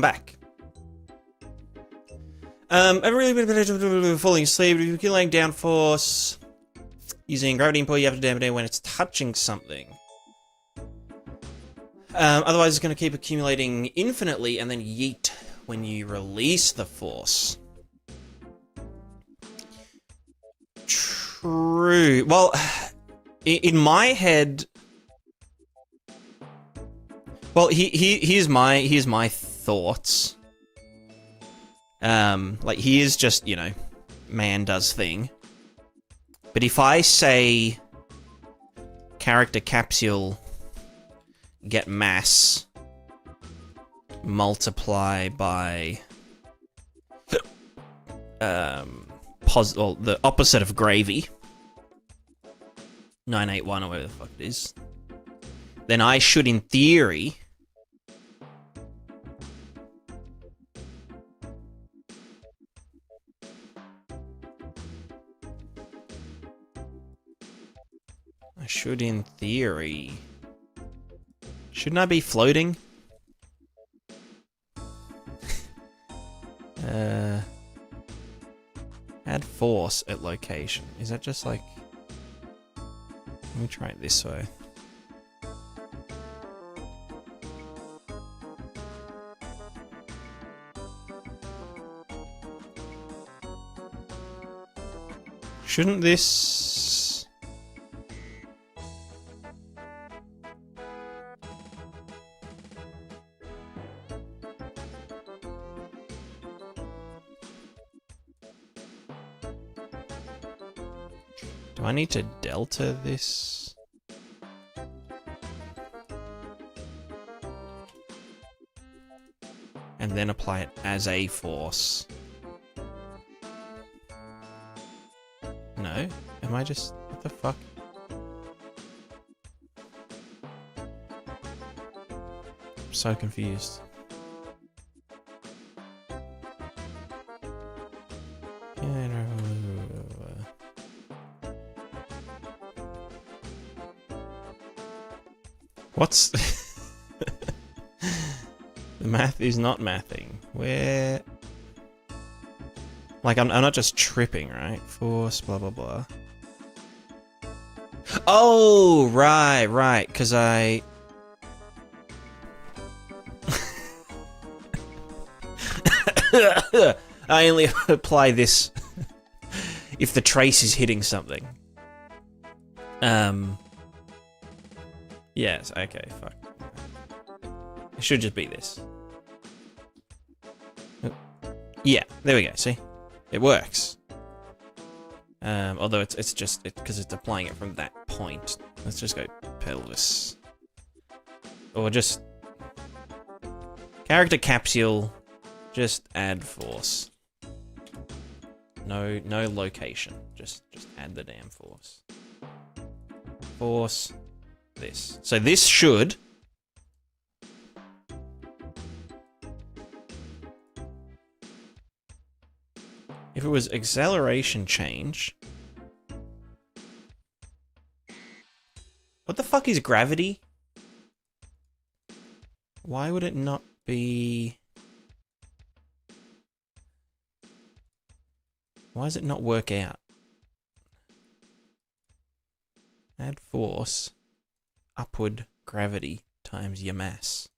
I've really been falling asleep. If you're laying down force using gravity input, you have to dampen it when it's touching something. Otherwise, it's going to keep accumulating infinitely and then yeet when you release the force. True. Well, in my head... Well, here's my thoughts. Like, he is just, you know, man does thing. But if I say character capsule get mass multiply by well, the opposite of gravy, 981 or whatever the fuck it is, then I should, in theory, shouldn't I be floating? Add force at location. Is that just like... Let me try it this way. Shouldn't this... Do I need to delta this? And then apply it as a force? No? Am I just... What the fuck? I'm so confused. What's... The math is not mathing. Where... Like, I'm not just tripping, right? Force, blah, blah, blah. Oh, right, because I... I only apply this if the trace is hitting something. Yes, okay, fuck. It should just be this. Yeah, there we go, see? It works. Although it's just because it's applying it from that point. Let's just go pelvis. Or just character capsule, just add force. No location. Just add the damn force. Force this. So this should if it was acceleration change. What the fuck is gravity? Why would it not be... Why does it not work out? Add force, upward gravity times your mass.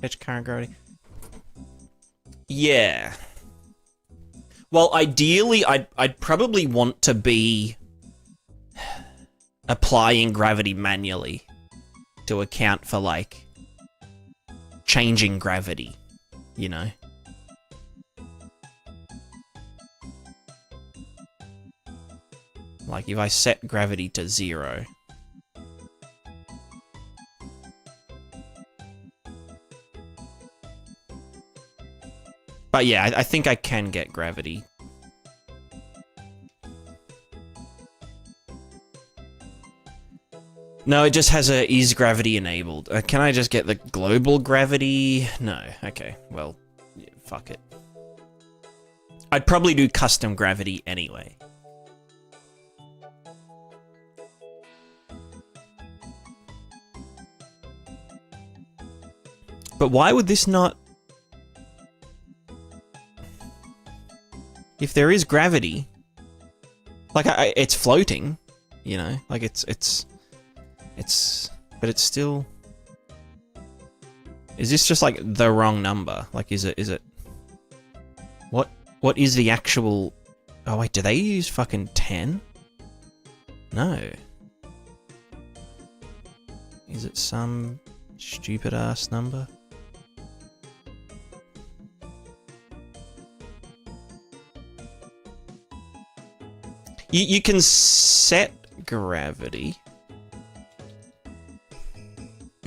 Fetch current gravity. Yeah. Well, ideally, I'd probably want to be applying gravity manually to account for, like, changing gravity, you know? Like, if I set gravity to 0... But yeah, I think I can get gravity. No, it just has a is gravity enabled. Can I just get the global gravity? No. Okay, well, yeah, fuck it. I'd probably do custom gravity anyway. But why would this not... If there is gravity... Like, it's floating, you know? Like, it's... But it's still... Is this just, like, the wrong number? Like, is it... What is the actual... Oh, wait, do they use fucking 10? No. Is it some stupid-ass number? You can set gravity.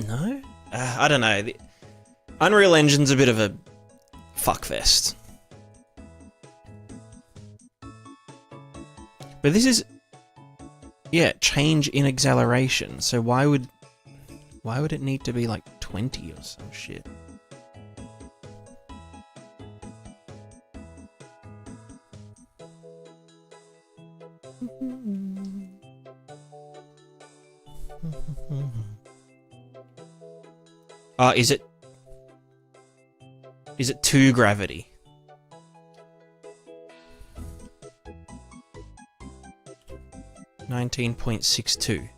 No? I don't know. The Unreal Engine's a bit of a fuckfest. But this is... Yeah, change in acceleration. So why would it need to be like 20 or some shit? Is it 2 gravity? $19.62.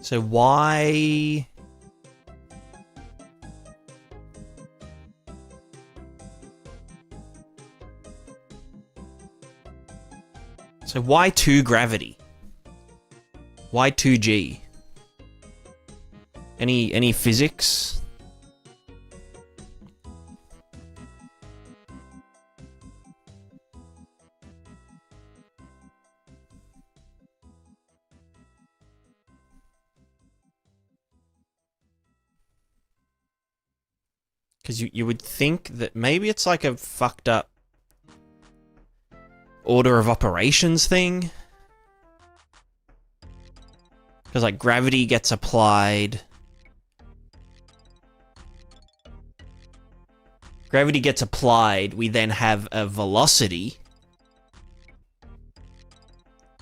So why... So why 2 gravity? Why 2G? Any physics? Because you would think that maybe it's like a fucked up order of operations thing. Because like gravity gets applied. Gravity gets applied, we then have a velocity.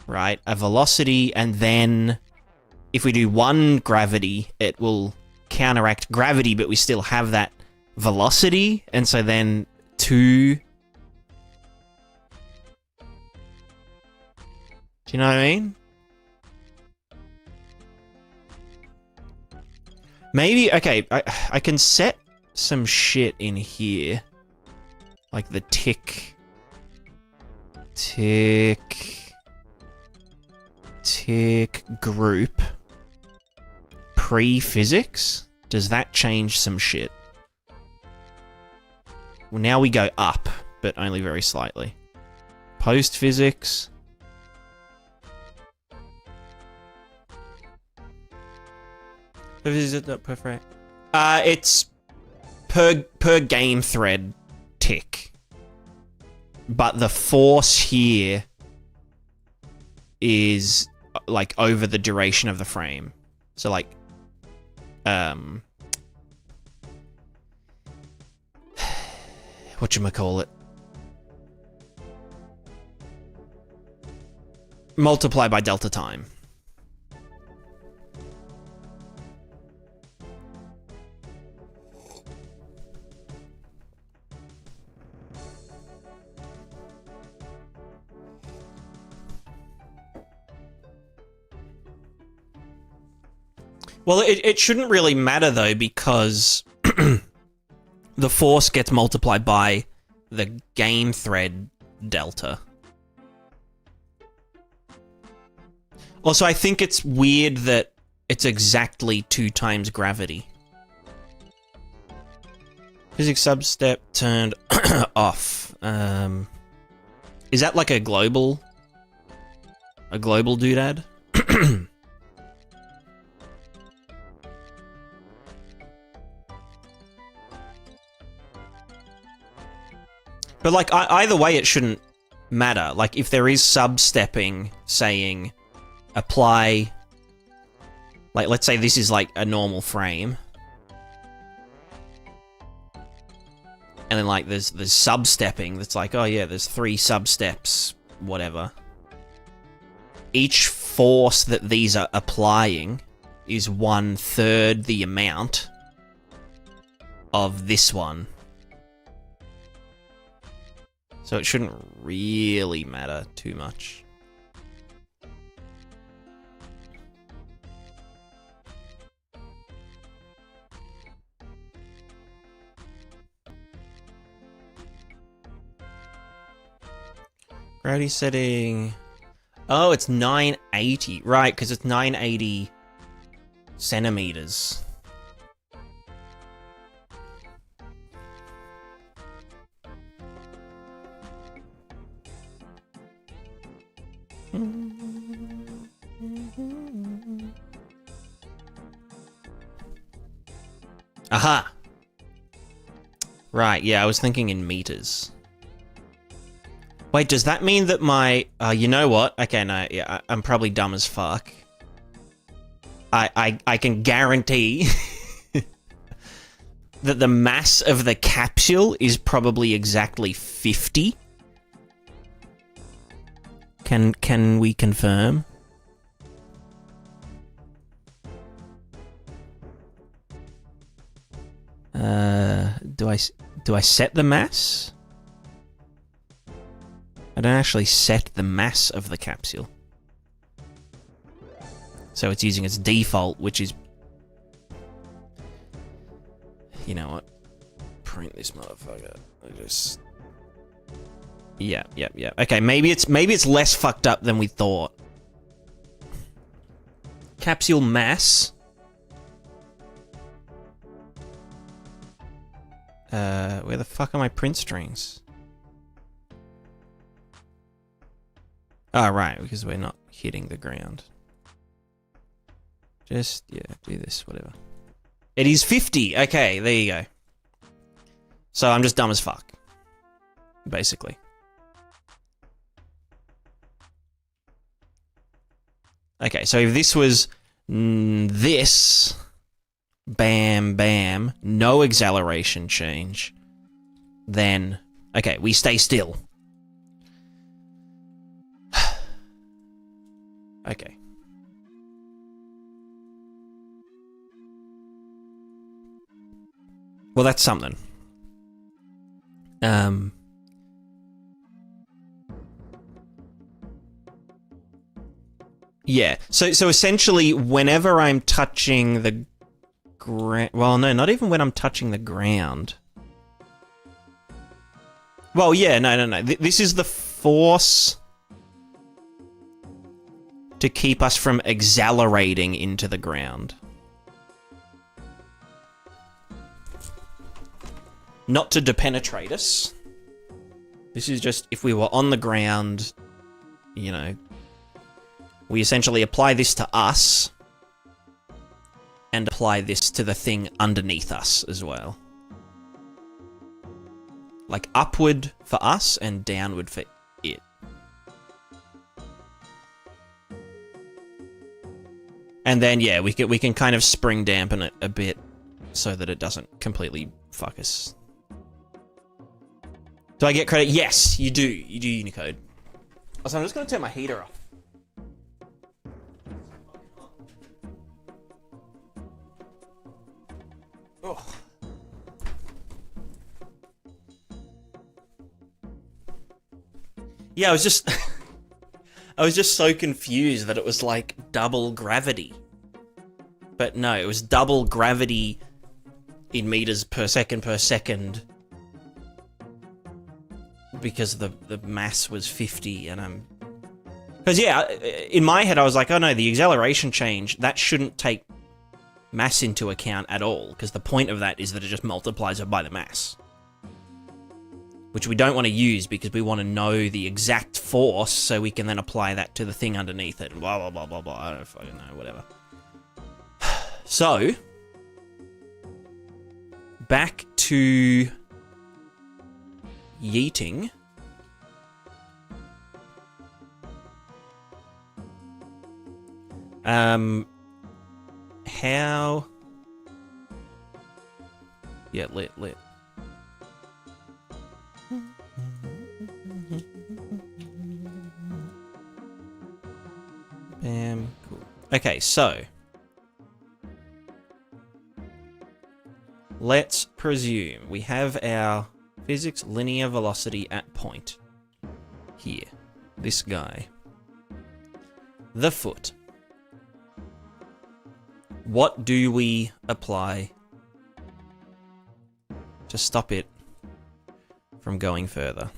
Right? A velocity, and then if we do 1 gravity, it will counteract gravity, but we still have that velocity, and so then 2... Do you know what I mean? Maybe, okay, I can set some shit in here. Like the tick group. Pre-physics? Does that change some shit? Well, now we go up, but only very slightly. Post-physics. Is it not perfect? It's per game thread tick. But the force here is like over the duration of the frame. So like whatchamacallit? Multiply by delta time. Well, it shouldn't really matter, though, because the force gets multiplied by the game thread delta. Also, I think it's weird that it's exactly 2 times gravity. Physics substep turned off. Is that like a global doodad? But, like, either way, it shouldn't matter. Like, if there is sub-stepping saying apply... Like, let's say this is, like, a normal frame. And then, like, there's sub-stepping that's like, oh, yeah, there's 3 sub-steps, whatever. each force that these are applying is 1/3 the amount of this one. So it shouldn't really matter too much. Gravity setting. Oh, it's 980. Right, because it's 980 centimeters. Aha! Right, yeah, I was thinking in meters. Wait, does that mean that my... you know what? Okay, no, yeah, I'm probably dumb as fuck. I can guarantee that the mass of the capsule is probably exactly 50. Can we confirm? Do I set the mass? I don't actually set the mass of the capsule. So it's using its default, which is... You know what? Print this motherfucker. I just... Yeah. Okay, maybe it's less fucked up than we thought. Capsule mass. Where the fuck are my print strings? Oh, right, because we're not hitting the ground. Just, yeah, do this, whatever. It is 50! Okay, there you go. So I'm just dumb as fuck. Basically. Okay, so if this was this, bam, bam, no acceleration change, then, okay, we stay still. Okay. Well, that's something. Yeah. So essentially, whenever I'm touching the ground... Well, no, not even when I'm touching the ground. Well, yeah, no. This is the force to keep us from accelerating into the ground. Not to depenetrate us. This is just if we were on the ground, you know, we essentially apply this to us and apply this to the thing underneath us as well. Like upward for us and downward for it. And then, yeah, we can kind of spring dampen it a bit so that it doesn't completely fuck us. Do I get credit? Yes, you do. You do, Unicode. Also, I'm just going to turn my heater off. Oh. Yeah, I was just... I was just so confused that it was like double gravity. But no, it was double gravity in meters per second because the mass was 50 and I'm... Because yeah, in my head I was like, oh no, the acceleration change, that shouldn't take mass into account at all, because the point of that is that it just multiplies it by the mass. Which we don't want to use because we want to know the exact force so we can then apply that to the thing underneath it and blah, blah, blah, blah, blah. I don't fucking know, whatever. So, back to yeeting. How... Yeah, lit. Okay, so let's presume we have our physics linear velocity at point here. This guy. The foot. What do we apply to stop it from going further?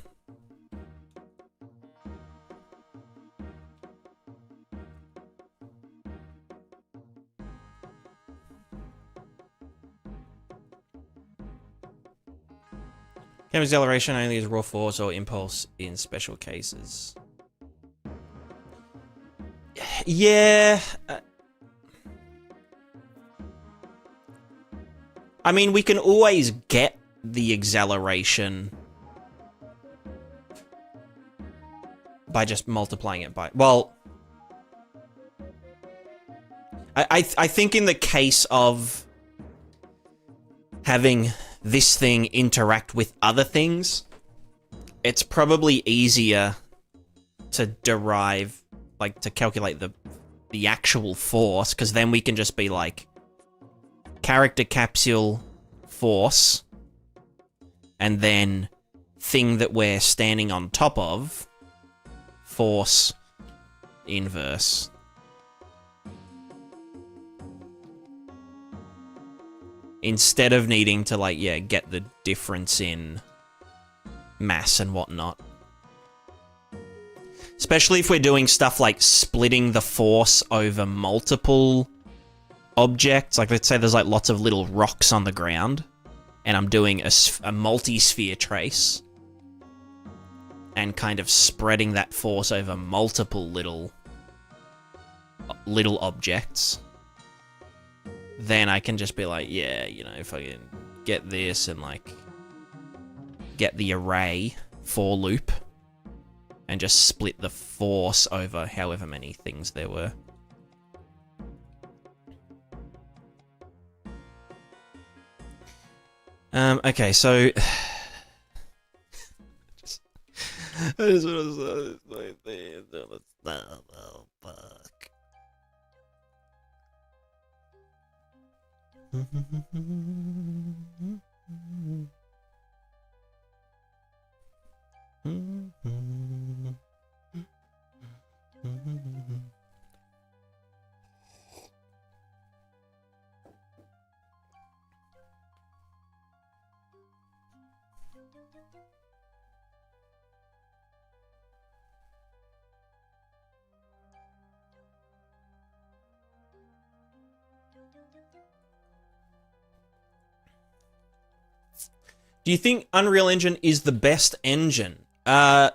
Cam acceleration only is raw force or impulse in special cases. Yeah. I mean, we can always get the acceleration by just multiplying it by... Well, I think in the case of having this thing interact with other things, it's probably easier to derive, like, to calculate the actual force, because then we can just be like, character capsule force, and then thing that we're standing on top of, force inverse. Instead of needing to, like, yeah, get the difference in mass and whatnot. Especially if we're doing stuff like splitting the force over multiple objects. Like, let's say there's, like, lots of little rocks on the ground, and I'm doing a multi-sphere trace, and kind of spreading that force over multiple little objects. Then I can just be like, yeah, you know, if I can get this and, like, get the array for loop and just split the force over however many things there were. Okay, so... I just want to say, oh, fuck. Do you think Unreal Engine is the best engine? No.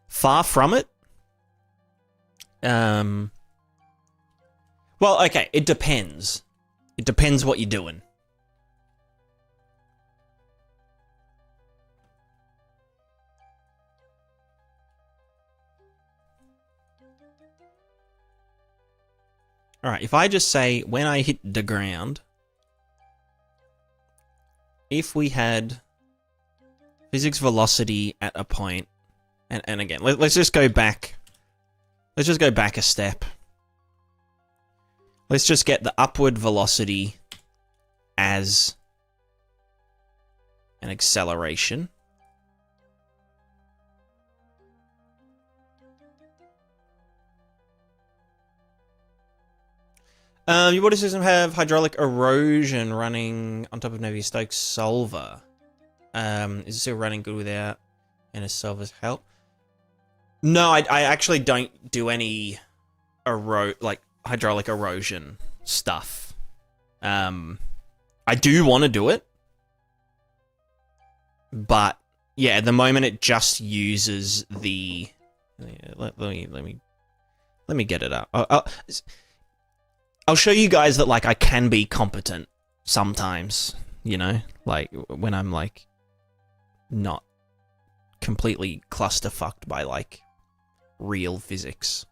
Far from it. Well, okay, it depends. It depends what you're doing. Alright, if I just say, when I hit the ground, if we had physics velocity at a point, and again, let's just go back. Let's just go back a step. Let's just get the upward velocity as an acceleration. Your water system have hydraulic erosion running on top of Navy Stokes solver. Is it still running good without any solver's help? No, I actually don't do any hydraulic erosion stuff. I do want to do it, but yeah, at the moment it just uses the. Let me get it up. I'll show you guys that, like, I can be competent sometimes, you know? Like, when I'm, like, not completely clusterfucked by, like, real physics.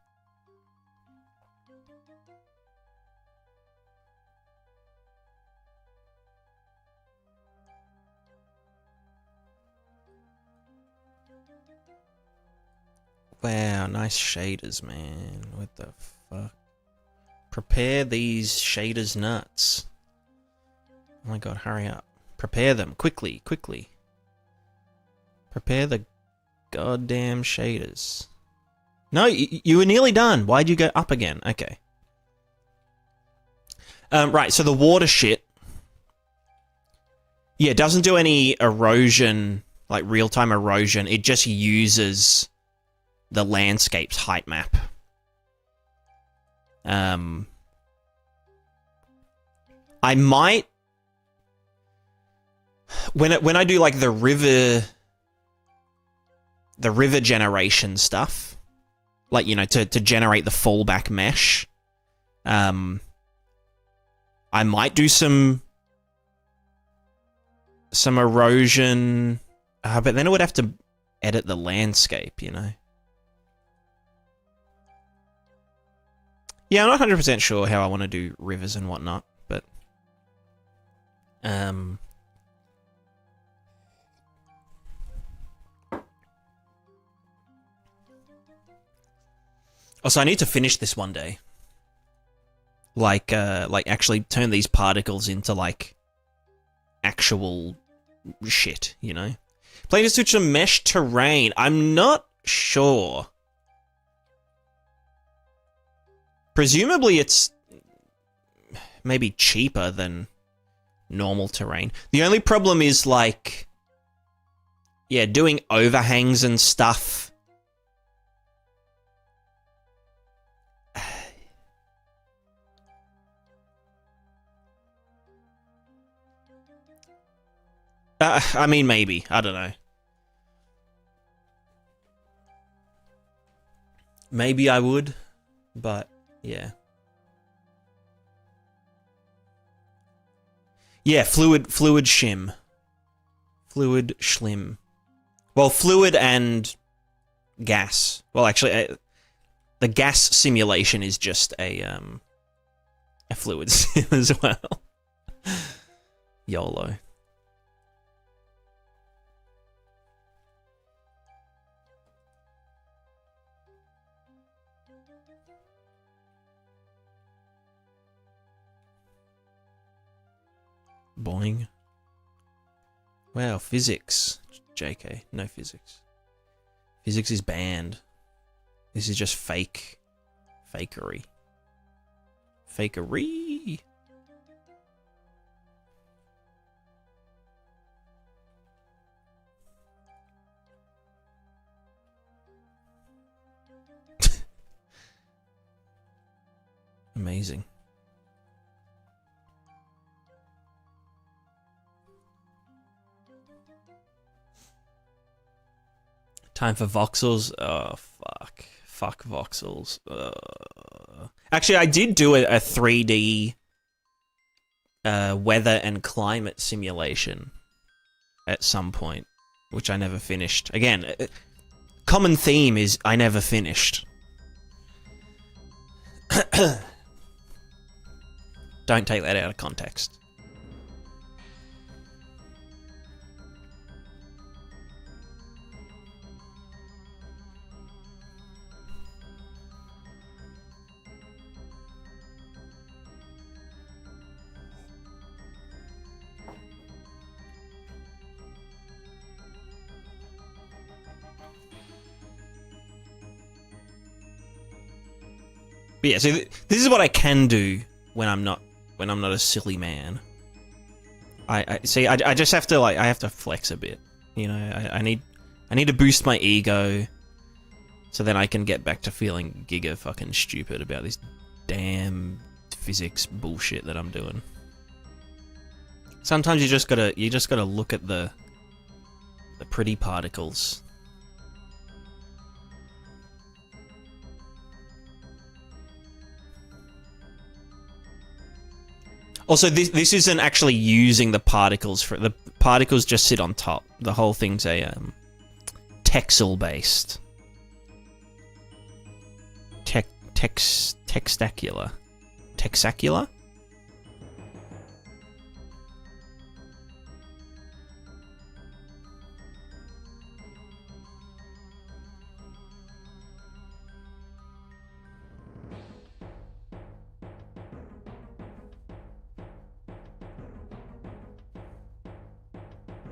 Wow, nice shaders, man. What the fuck? Prepare these shaders nuts. Oh my god, hurry up. Prepare them. Quickly, quickly. Prepare the goddamn shaders. No, you were nearly done. Why'd you go up again? Okay. Right, so the water shit. Yeah, it doesn't do any erosion, like real-time erosion. It just uses the landscape's height map. I might... When I do, like, the river generation stuff, like, you know, to generate the fallback mesh, I might do some erosion, but then I would have to edit the landscape, you know. Yeah, I'm not 100% sure how I want to do rivers and whatnot, but also, I need to finish this one day. Like actually turn these particles into, like, actual shit, you know? Planning to switch to mesh terrain. I'm not sure. Presumably it's maybe cheaper than normal terrain. The only problem is, like, yeah, doing overhangs and stuff. I mean, maybe. I don't know. Maybe I would, but yeah. Yeah, fluid shim. Fluid schlim. Well, fluid and gas. Well, actually, the gas simulation is just a fluid sim as well. YOLO. Boing. Wow, physics. JK, no physics. Physics is banned. This is just fake. Fakery. Fakery! Amazing. Time for voxels. Oh, fuck. Fuck voxels. Actually, I did do a 3D weather and climate simulation at some point, which I never finished. Again, common theme is I never finished. Don't take that out of context. But yeah, so this is what I can do when I'm not a silly man. I see. I just have to, like, I have to flex a bit. You know, I need to boost my ego, so then I can get back to feeling giga fucking stupid about this damn physics bullshit that I'm doing. Sometimes you just gotta look at the pretty particles. Also, this isn't actually using the particles for the particles. Just sit on top. The whole thing's a texel based. Textacular. Texacular?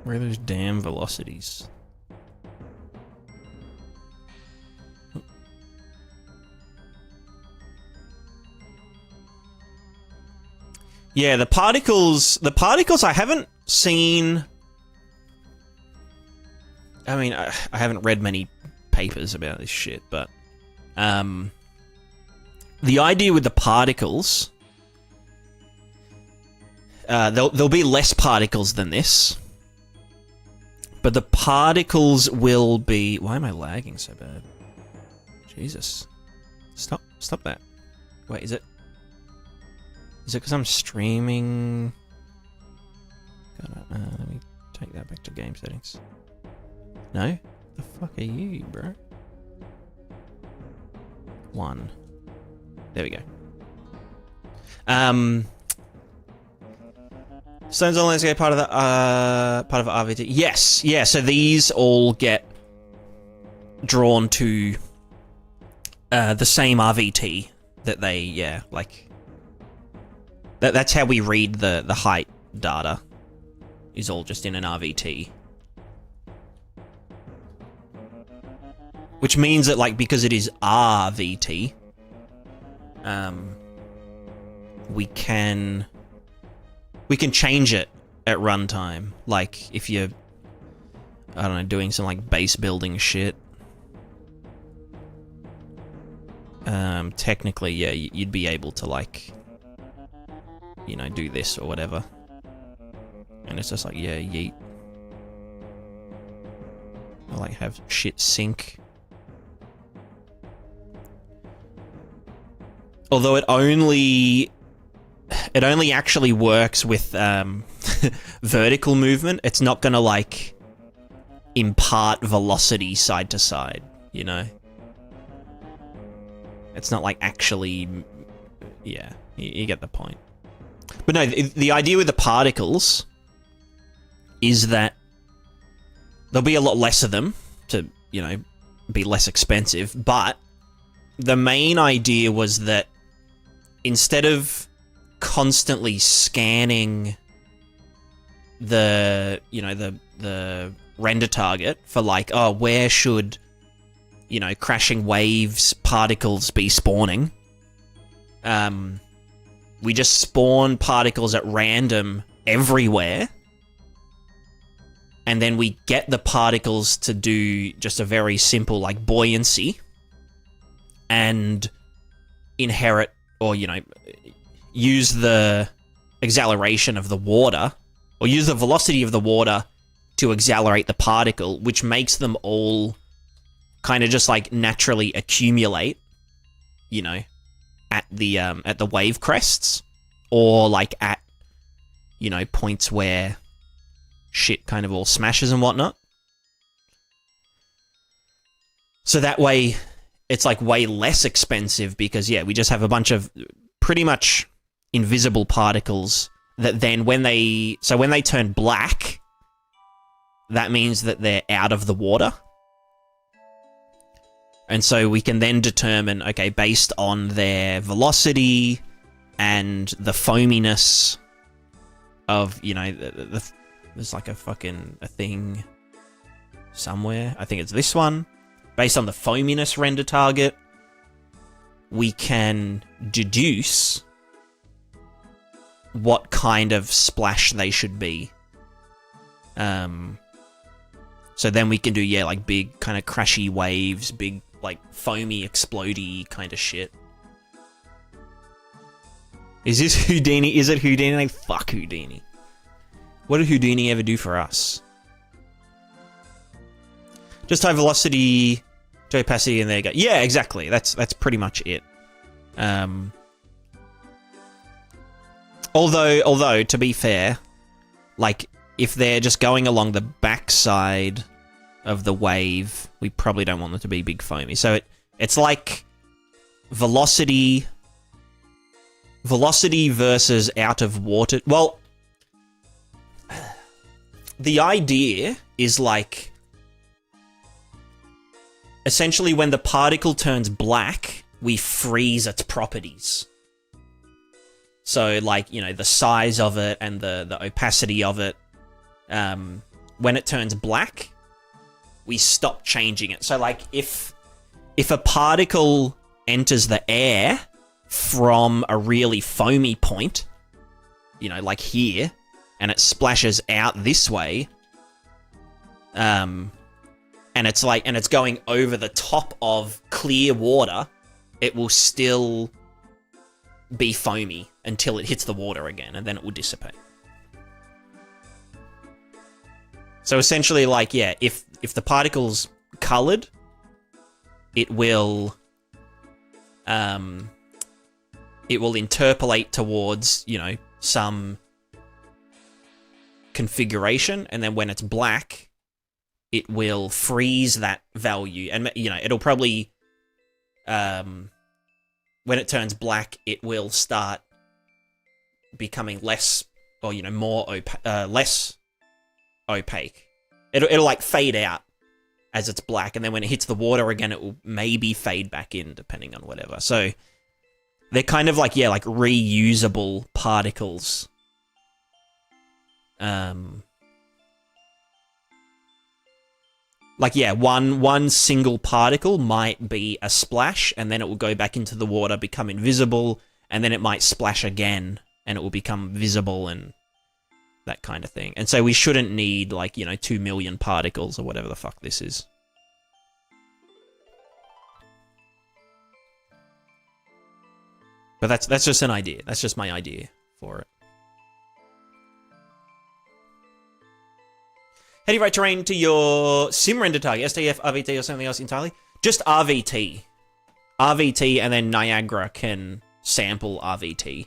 Where are those damn velocities? Yeah, the particles I haven't seen. I mean, I haven't read many papers about this shit, but the idea with the particles, there'll be less particles than this, but the particles will be. Why am I lagging so bad? Jesus, stop that. Wait, is it? Is it because I'm streaming? Let me take that back to game settings. No? The fuck are you, bro? 1. There we go. Stones on landscape part of RVT. Yes, yeah. So these all get drawn to the same RVT that they, yeah, like. That's how we read the height data, is all just in an RVT. Which means that, like, because it is RVT, we can change it at runtime. Like, if you're, I don't know, doing some, like, base building shit. Technically, yeah, you'd be able to, like, you know, do this or whatever. And it's just like, yeah, yeet. Or like have shit sync. Although it only actually works with vertical movement. It's not gonna like impart velocity side to side, you know? It's not like actually, yeah, you get the point. But no, the idea with the particles is that there'll be a lot less of them to, you know, be less expensive. But the main idea was that instead of constantly scanning the, you know, the render target for like, oh, where should, you know, crashing waves particles be spawning? We just spawn particles at random everywhere. And then we get the particles to do just a very simple, like, buoyancy. And inherit, or, you know, use the acceleration of the water, or use the velocity of the water to accelerate the particle, which makes them all kind of just, like, naturally accumulate, you know, at the wave crests, or like at, you know, points where shit kind of all smashes and whatnot. So that way it's like way less expensive because, yeah, we just have a bunch of pretty much invisible particles that then when they turn black, that means that they're out of the water. And so we can then determine, okay, based on their velocity and the foaminess of, you know, there's like a thing somewhere. I think it's this one. Based on the foaminess render target, we can deduce what kind of splash they should be. So then we can do, yeah, like big kind of crashy waves, big like foamy, explodey kind of shit. Is this Houdini? Is it Houdini? Like, fuck Houdini. What did Houdini ever do for us? Just high velocity to opacity and there you go. Yeah, exactly. That's pretty much it. Although to be fair, like if they're just going along the backside of the wave, we probably don't want them to be big foamy. So it's like velocity versus out of water. Well, the idea is like essentially when the particle turns black, we freeze its properties. So like, you know, the size of it and the opacity of it when it turns black, we stop changing it. So, like, if a particle enters the air from a really foamy point, you know, like here, and it splashes out this way, and it's going over the top of clear water, it will still be foamy until it hits the water again, and then it will dissipate. So essentially, like, yeah, if the particle's colored, it will interpolate towards, you know, some configuration, and then when it's black, it will freeze that value, and, you know, it'll probably, when it turns black, it will start becoming less, or, you know, more less opaque. It'll like fade out as it's black, and then when it hits the water again, it will maybe fade back in, depending on whatever. So they're kind of like, yeah, like reusable particles. Like, yeah, one single particle might be a splash, and then it will go back into the water, become invisible, and then it might splash again, and it will become visible, and that kind of thing. And so we shouldn't need, like, you know, 2 million particles or whatever the fuck this is. But that's just an idea. That's just my idea for it. How do you write terrain to your sim render target? STF, RVT, or something else entirely? Just RVT. RVT, and then Niagara can sample RVT.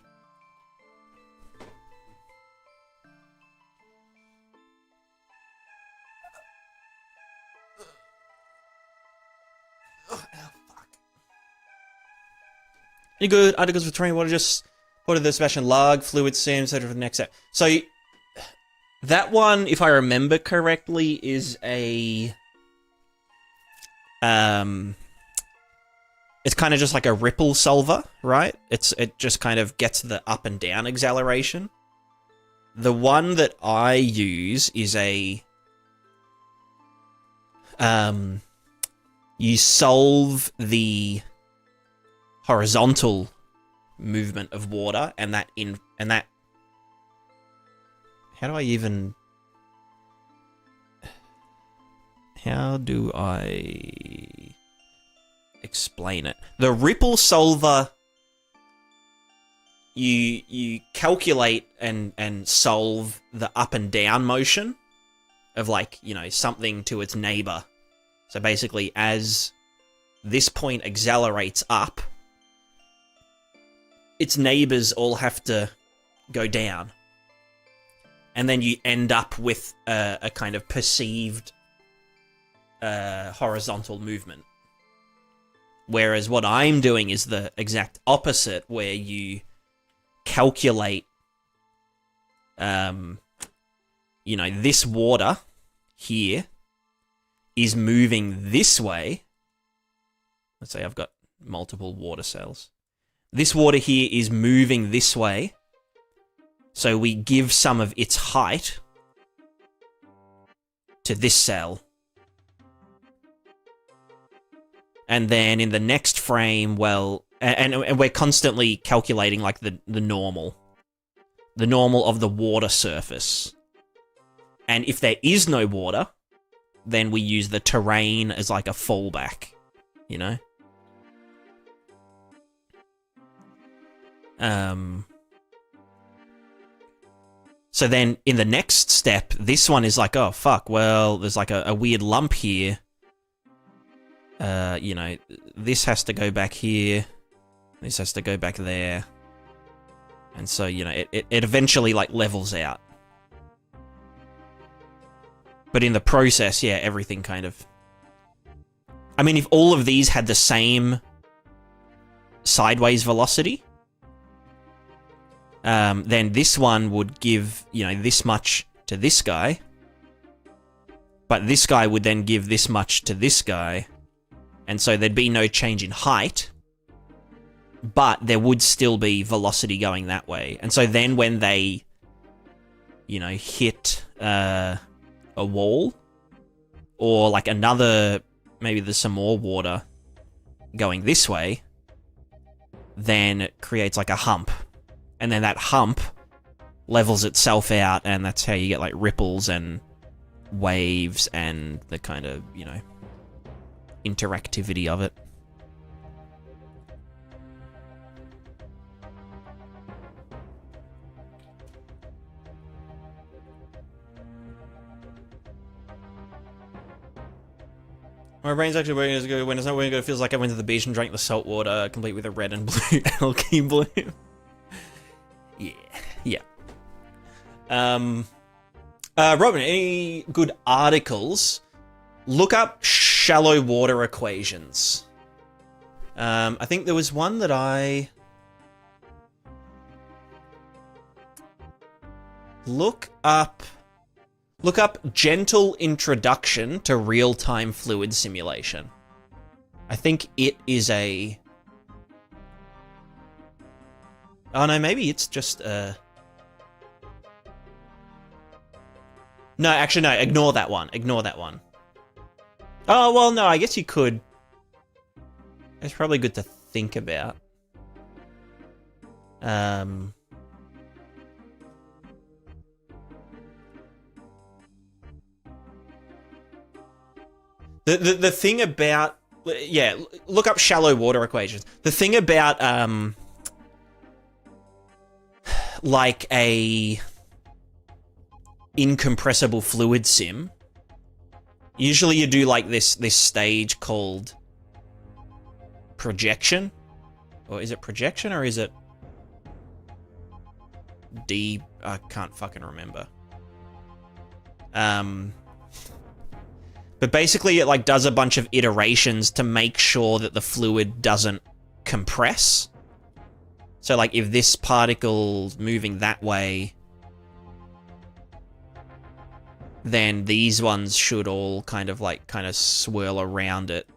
Any good articles for terrain? What are the Sebastian Larg, Fluid Sim, etc. for the next step? So that one, if I remember correctly, is a it's kind of just like a ripple solver, right? It just kind of gets the up and down acceleration. The one that I use is a you solve the horizontal movement of water, and that how do I explain it? The ripple solver, you calculate and solve the up and down motion of, like, you know, something to its neighbor. So basically, as this point accelerates up, its neighbors all have to go down. And then you end up with a kind of perceived horizontal movement. Whereas what I'm doing is the exact opposite, where you calculate, you know, this water here is moving this way. Let's say I've got multiple water cells. This water here is moving this way. So we give some of its height to this cell. And then in the next frame, well, and we're constantly calculating, like, the normal. The normal of the water surface. And if there is no water, then we use the terrain as, like, a fallback, you know? So then in the next step, this one is like, oh, fuck, well, there's like a weird lump here. You know, this has to go back here. This has to go back there. And so, you know, it eventually, like, levels out. But in the process, yeah, everything kind of... I mean, if all of these had the same sideways velocity, then this one would give, you know, this much to this guy. But this guy would then give this much to this guy. And so there'd be no change in height. But there would still be velocity going that way. And so then when they, you know, hit a wall, or like another, maybe there's some more water going this way, then it creates like a hump. And then that hump levels itself out, and that's how you get like ripples and waves and the kind of, you know, interactivity of it. My brain's actually working as good when it's not working good. It feels like I went to the beach and drank the salt water, complete with a red and blue algae bloom. Yeah. Robin, any good articles? Look up shallow water equations. I think there was one that I... Look up Gentle Introduction to Real-Time Fluid Simulation. I think it is a... Oh no, maybe it's just a... No, actually no, ignore that one. Ignore that one. Oh, well, no, I guess you could. It's probably good to think about. The thing about... Yeah, look up shallow water equations. The thing about, like a incompressible fluid sim, usually you do like this stage called projection, or is it projection or is it I can't fucking remember. But basically it like does a bunch of iterations to make sure that the fluid doesn't compress. So like if this particle's moving that way, then these ones should all kind of swirl around it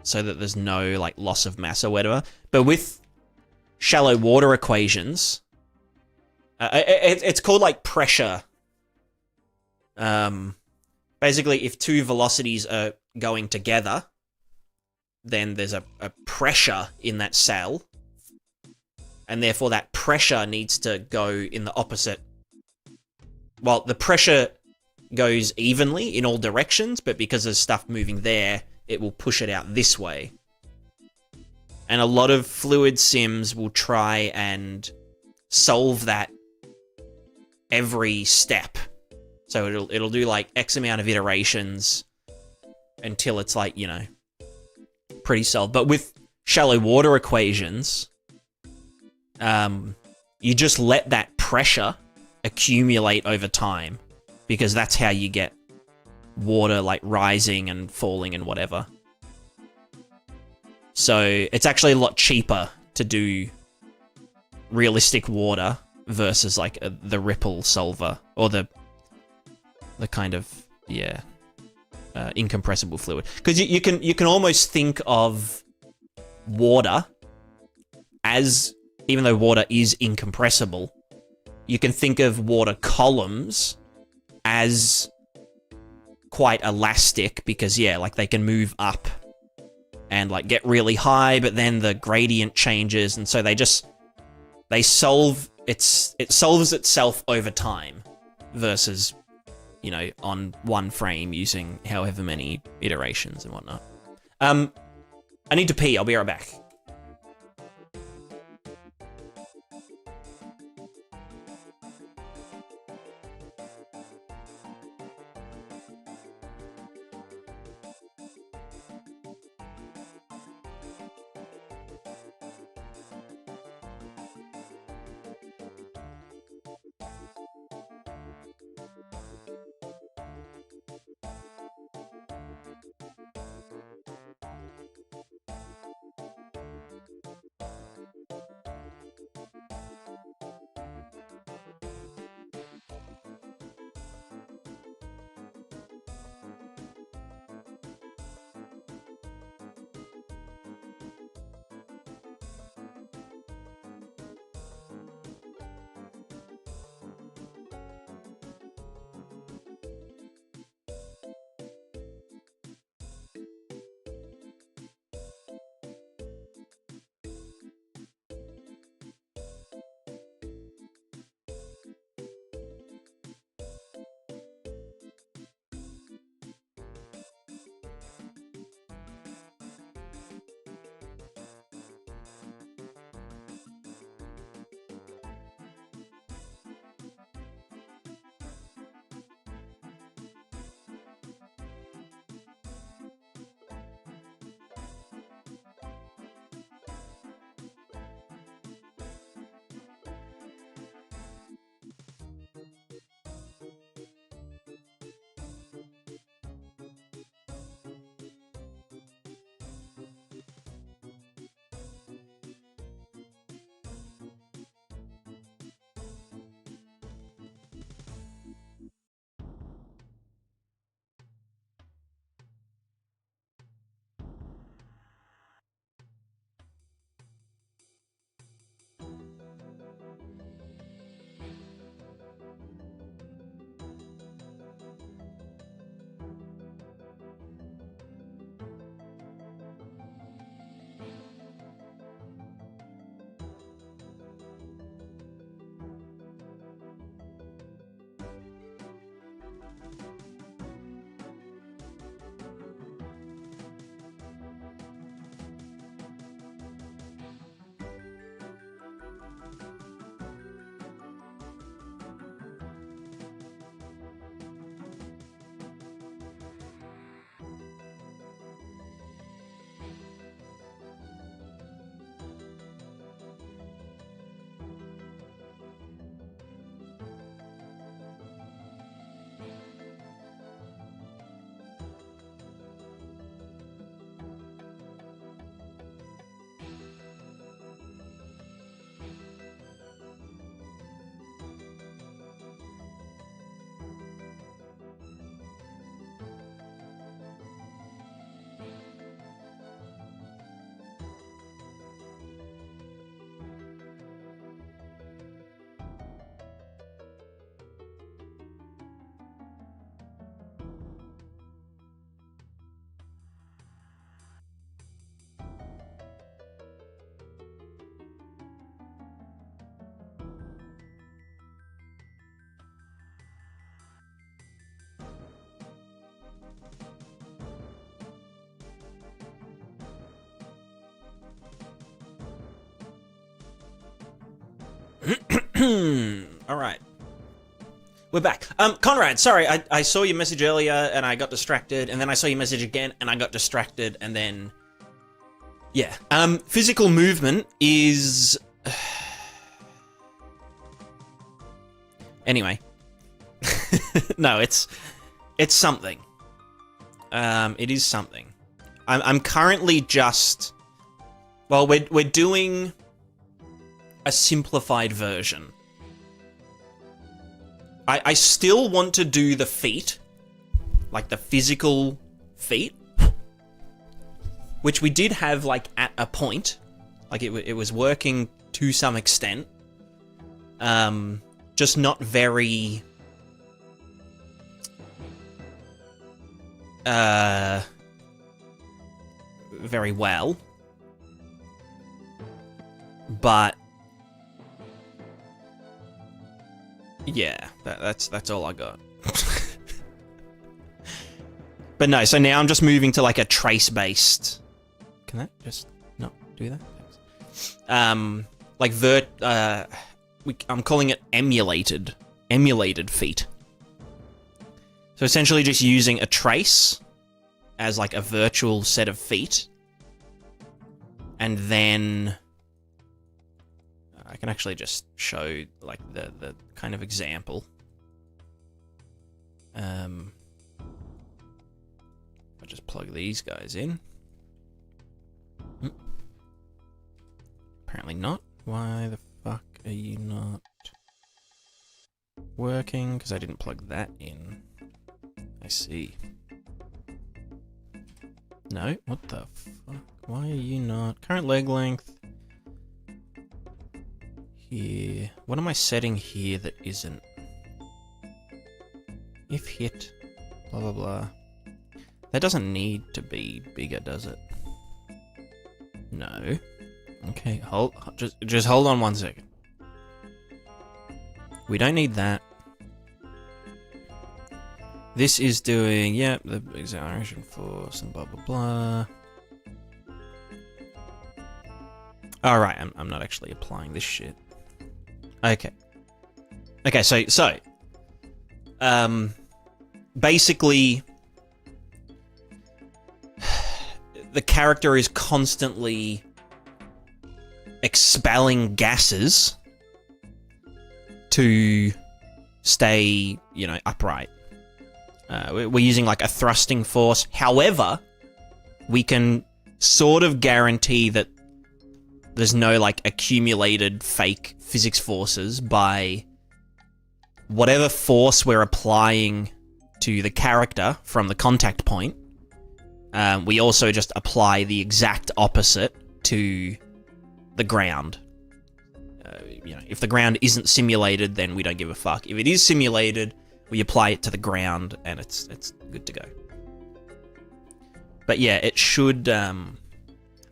so that there's no like loss of mass or whatever. But with shallow water equations, it's called like pressure. Basically, if two velocities are going together, then there's a pressure in that cell, and therefore that pressure needs to go in the opposite. Well, the pressure goes evenly in all directions, but because there's stuff moving there, it will push it out this way. And a lot of fluid sims will try and solve that every step. So it'll do like X amount of iterations until it's like, you know, pretty solved. But with shallow water equations, you just let that pressure accumulate over time, because that's how you get water like rising and falling and whatever. So it's actually a lot cheaper to do realistic water versus like the ripple solver, or the kind of, yeah, incompressible fluid. Because you can almost think of water as, even though water is incompressible, you can think of water columns as quite elastic, because yeah, like they can move up and like get really high, but then the gradient changes, and so it solves itself over time versus, you know, on one frame using however many iterations and whatnot. I need to pee, I'll be right back. All right. We're back. Conrad, sorry, I saw your message earlier and I got distracted, and then I saw your message again and I got distracted, and then... Yeah. Physical movement is... Anyway. No, it's something. It is something. I'm currently just... Well, we're doing a simplified version. I still want to do the feat, like the physical feat, which we did have like at a point, like it was working to some extent, just not very very well, but yeah, that's all I got. But no, so now I'm just moving to like a trace-based. Can that just not do that? Like I'm calling it emulated feat. So essentially just using a trace as like a virtual set of feet, and then I can actually just show like the kind of example. I just plug these guys in. Apparently not. Why the fuck are you not working? Because I didn't plug that in. I see. No, what the fuck? Why are you not? Current leg length. Here. What am I setting here that isn't? If hit, blah blah blah. That doesn't need to be bigger, does it? No. Okay, just hold on 1 second. We don't need that. This is doing, yep, the acceleration force and blah blah blah. Alright, I'm not actually applying this shit. Okay. Okay, so basically the character is constantly expelling gases to stay, you know, upright. We're using like a thrusting force. However, we can sort of guarantee that there's no like accumulated fake physics forces by whatever force we're applying to the character from the contact point. We also just apply the exact opposite to the ground. You know, if the ground isn't simulated, then we don't give a fuck. If it is simulated, we apply it to the ground, and it's good to go. But yeah, it should.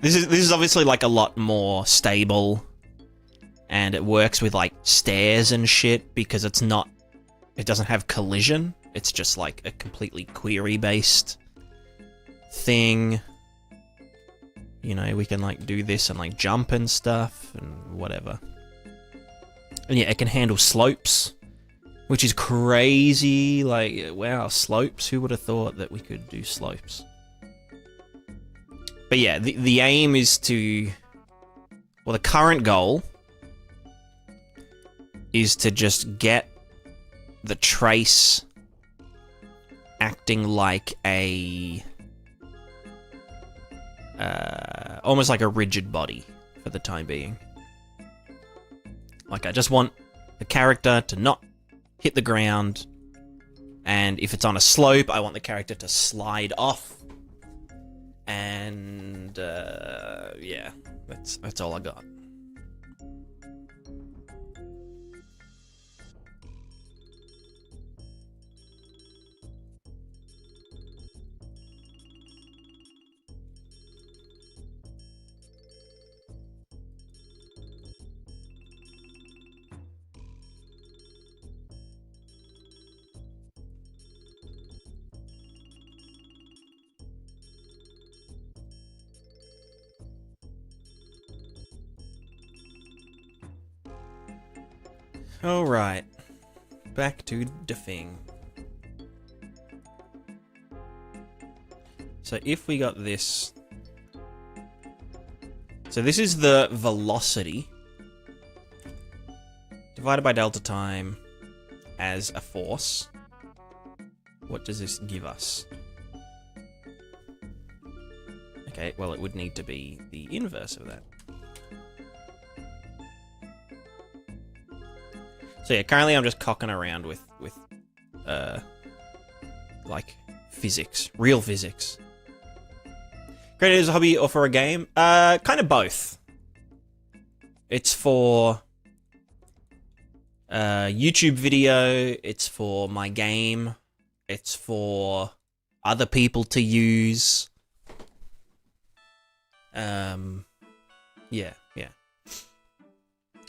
This is obviously like a lot more stable, and it works with like stairs and shit because it doesn't have collision. It's just like a completely query based thing. You know, we can like do this and like jump and stuff and whatever. And yeah, it can handle slopes, which is crazy. Like, wow, slopes. Who would have thought that we could do slopes? But yeah, the aim is to... Well, the current goal is to just get the trace acting like a... almost like a rigid body for the time being. Like, I just want the character to not hit the ground, and if it's on a slope, I want the character to slide off. And yeah, that's all I got. Alright. Back to the thing. So if we got this... So this is the velocity divided by delta time as a force. What does this give us? Okay, well, it would need to be the inverse of that. So yeah, currently I'm just cocking around with like, physics. Real physics. Create it as a hobby or for a game? Kind of both. It's for YouTube video, it's for my game, it's for other people to use. Yeah.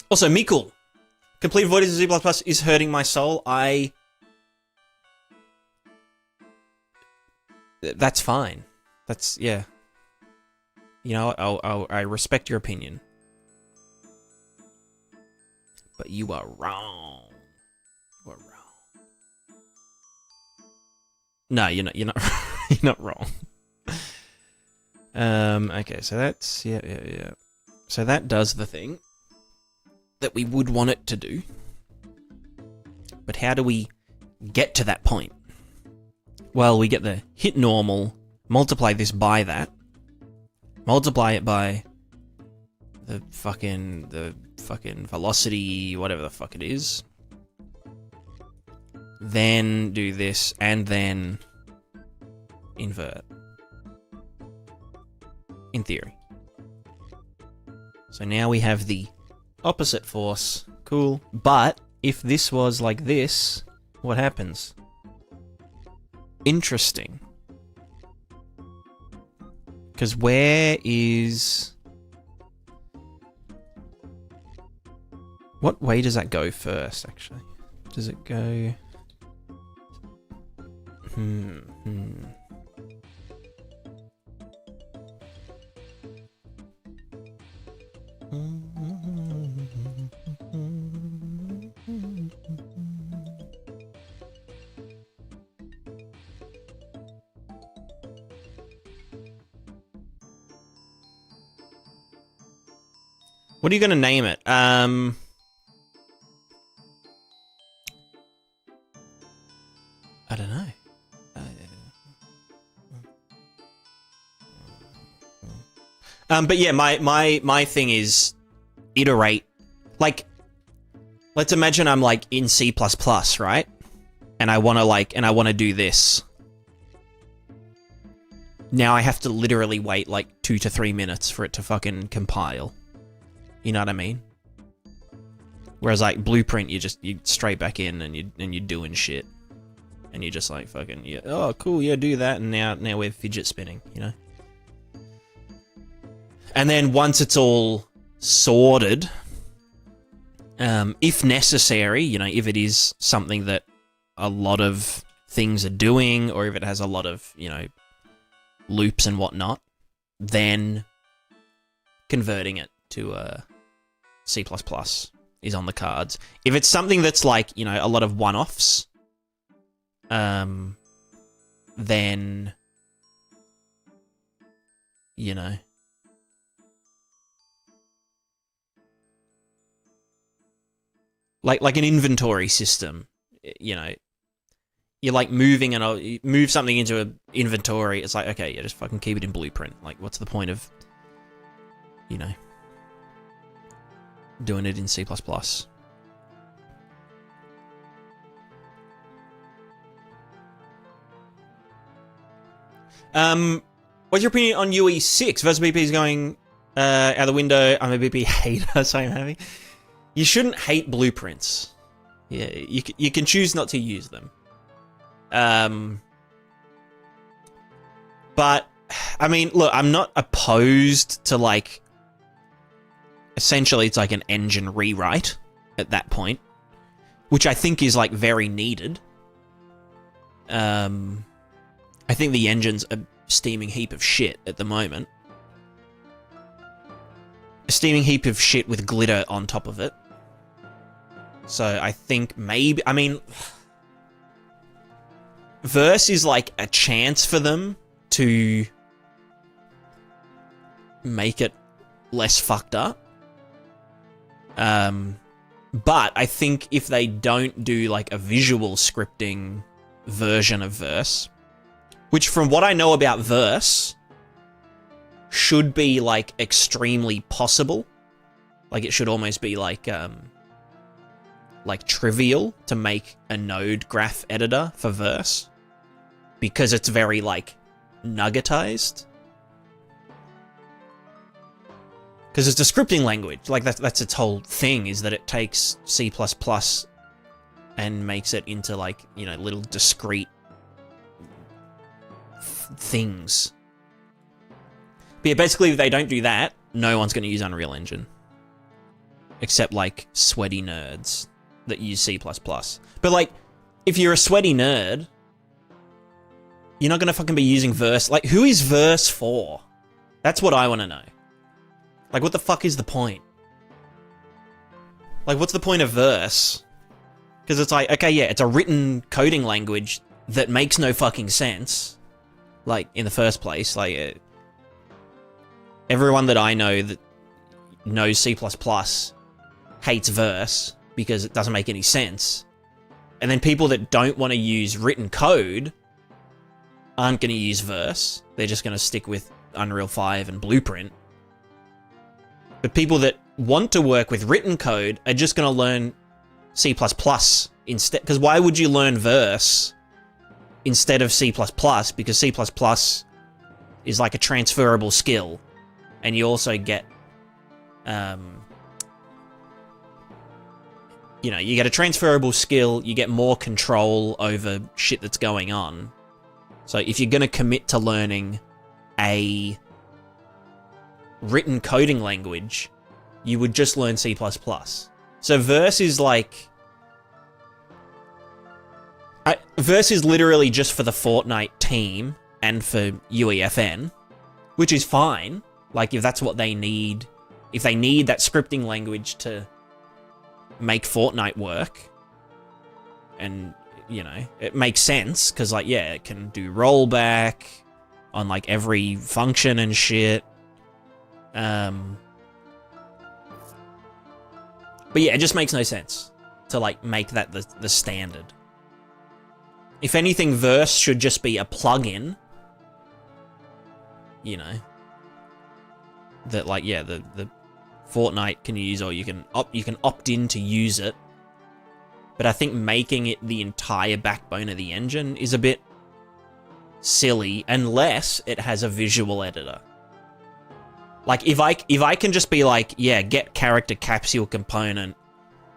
Also, Mikul. Complete Void as a Z++ is hurting my soul. That's fine. That's, yeah. You know, I respect your opinion. But you are wrong. You are wrong. No, you're not, you're not wrong. Okay, so that's, yeah. So that does the thing that we would want it to do. But how do we get to that point? Well, we get the hit normal, multiply this by that, multiply it by the fucking velocity, whatever the fuck it is. Then do this, and then invert. In theory. So now we have the opposite force. Cool. But if this was like this, what happens? Interesting. Because where is... What way does that go first, actually? Does it go... What are you going to name it? I don't know. But yeah, my thing is iterate. Like, let's imagine I'm like in C++, right? And I want to do this. Now I have to literally wait like 2 to 3 minutes for it to fucking compile. You know what I mean? Whereas like Blueprint, you straight back in and you're doing shit. And you're just like fucking, yeah, oh cool, yeah, do that, and now we're fidget spinning, you know? And then once it's all sorted, if necessary, you know, if it is something that a lot of things are doing, or if it has a lot of, you know, loops and whatnot, then converting it to C++ is on the cards. If it's something that's like, you know, a lot of one-offs, then, you know, like an inventory system, you know, you're like moving and you move something into an inventory. It's like, okay, yeah, just fucking keep it in Blueprint. Like, what's the point of, you know, doing it in C++? What's your opinion on UE6 versus BP is going out the window? I'm a BP hater, so I'm happy. You shouldn't hate blueprints. Yeah, you can choose not to use them. But I mean, look, I'm not opposed to like. Essentially, it's like an engine rewrite at that point, which I think is like very needed. I think the engine's a steaming heap of shit at the moment. A steaming heap of shit with glitter on top of it. So I think maybe, I mean, verse is like a chance for them to make it less fucked up. But I think if they don't do like a visual scripting version of verse, which from what I know about verse should be like extremely possible. Like it should almost be like trivial to make a node graph editor for verse because it's very like nuggetized. Because it's a scripting language. Like that's its whole thing, is that it takes C++ and makes it into like, you know, little discrete things. But yeah, basically if they don't do that, no one's going to use Unreal Engine. Except like sweaty nerds that use C++. But like, if you're a sweaty nerd, you're not going to fucking be using verse. Like, who is verse for? That's what I want to know. Like, what the fuck is the point? Like, what's the point of verse? Because it's like, okay, yeah, it's a written coding language that makes no fucking sense. Like, in the first place, like, everyone that I know that knows C++ hates verse because it doesn't make any sense. And then people that don't want to use written code aren't going to use verse. They're just going to stick with Unreal 5 and Blueprint. But people that want to work with written code are just going to learn C++ instead. Because why would you learn verse instead of C++? Because C++ is like a transferable skill. And you also get, you know, you get a transferable skill, you get more control over shit that's going on. So if you're going to commit to learning a written coding language, you would just learn C++. So verse is like... verse is literally just for the Fortnite team and for UEFN, which is fine. Like, if that's what they need, if they need that scripting language to make Fortnite work, and, you know, it makes sense, because, like, yeah, it can do rollback on, like, every function and shit. But yeah, it just makes no sense to, like, make that the standard. If anything, verse should just be a plugin, you know, that, like, yeah, the Fortnite can use, or you can opt in to use it. But I think making it the entire backbone of the engine is a bit silly unless it has a visual editor. Like, if I can just be like, yeah, get character capsule component,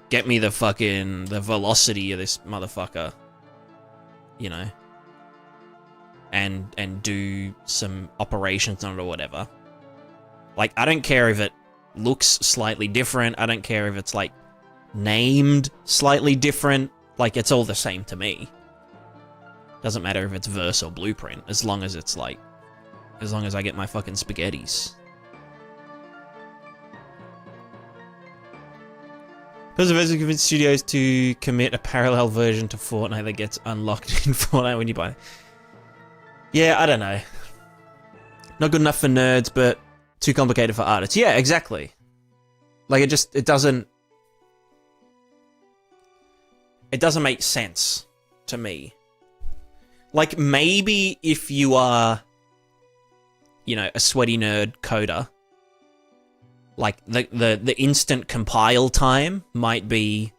get me the velocity of this motherfucker, you know, and do some operations on it or whatever. Like, I don't care if it looks slightly different. I don't care if it's, like, named slightly different. Like, it's all the same to me. Doesn't matter if it's verse or Blueprint, as long as it's, like, as long as I get my fucking spaghettis. Because of it, convince studios to commit a parallel version to Fortnite that gets unlocked in Fortnite when you buy it. Yeah, I don't know. Not good enough for nerds, but too complicated for artists. Yeah, exactly. Like, it doesn't make sense to me. Like, maybe if you are, you know, a sweaty nerd coder, like, the instant compile time might be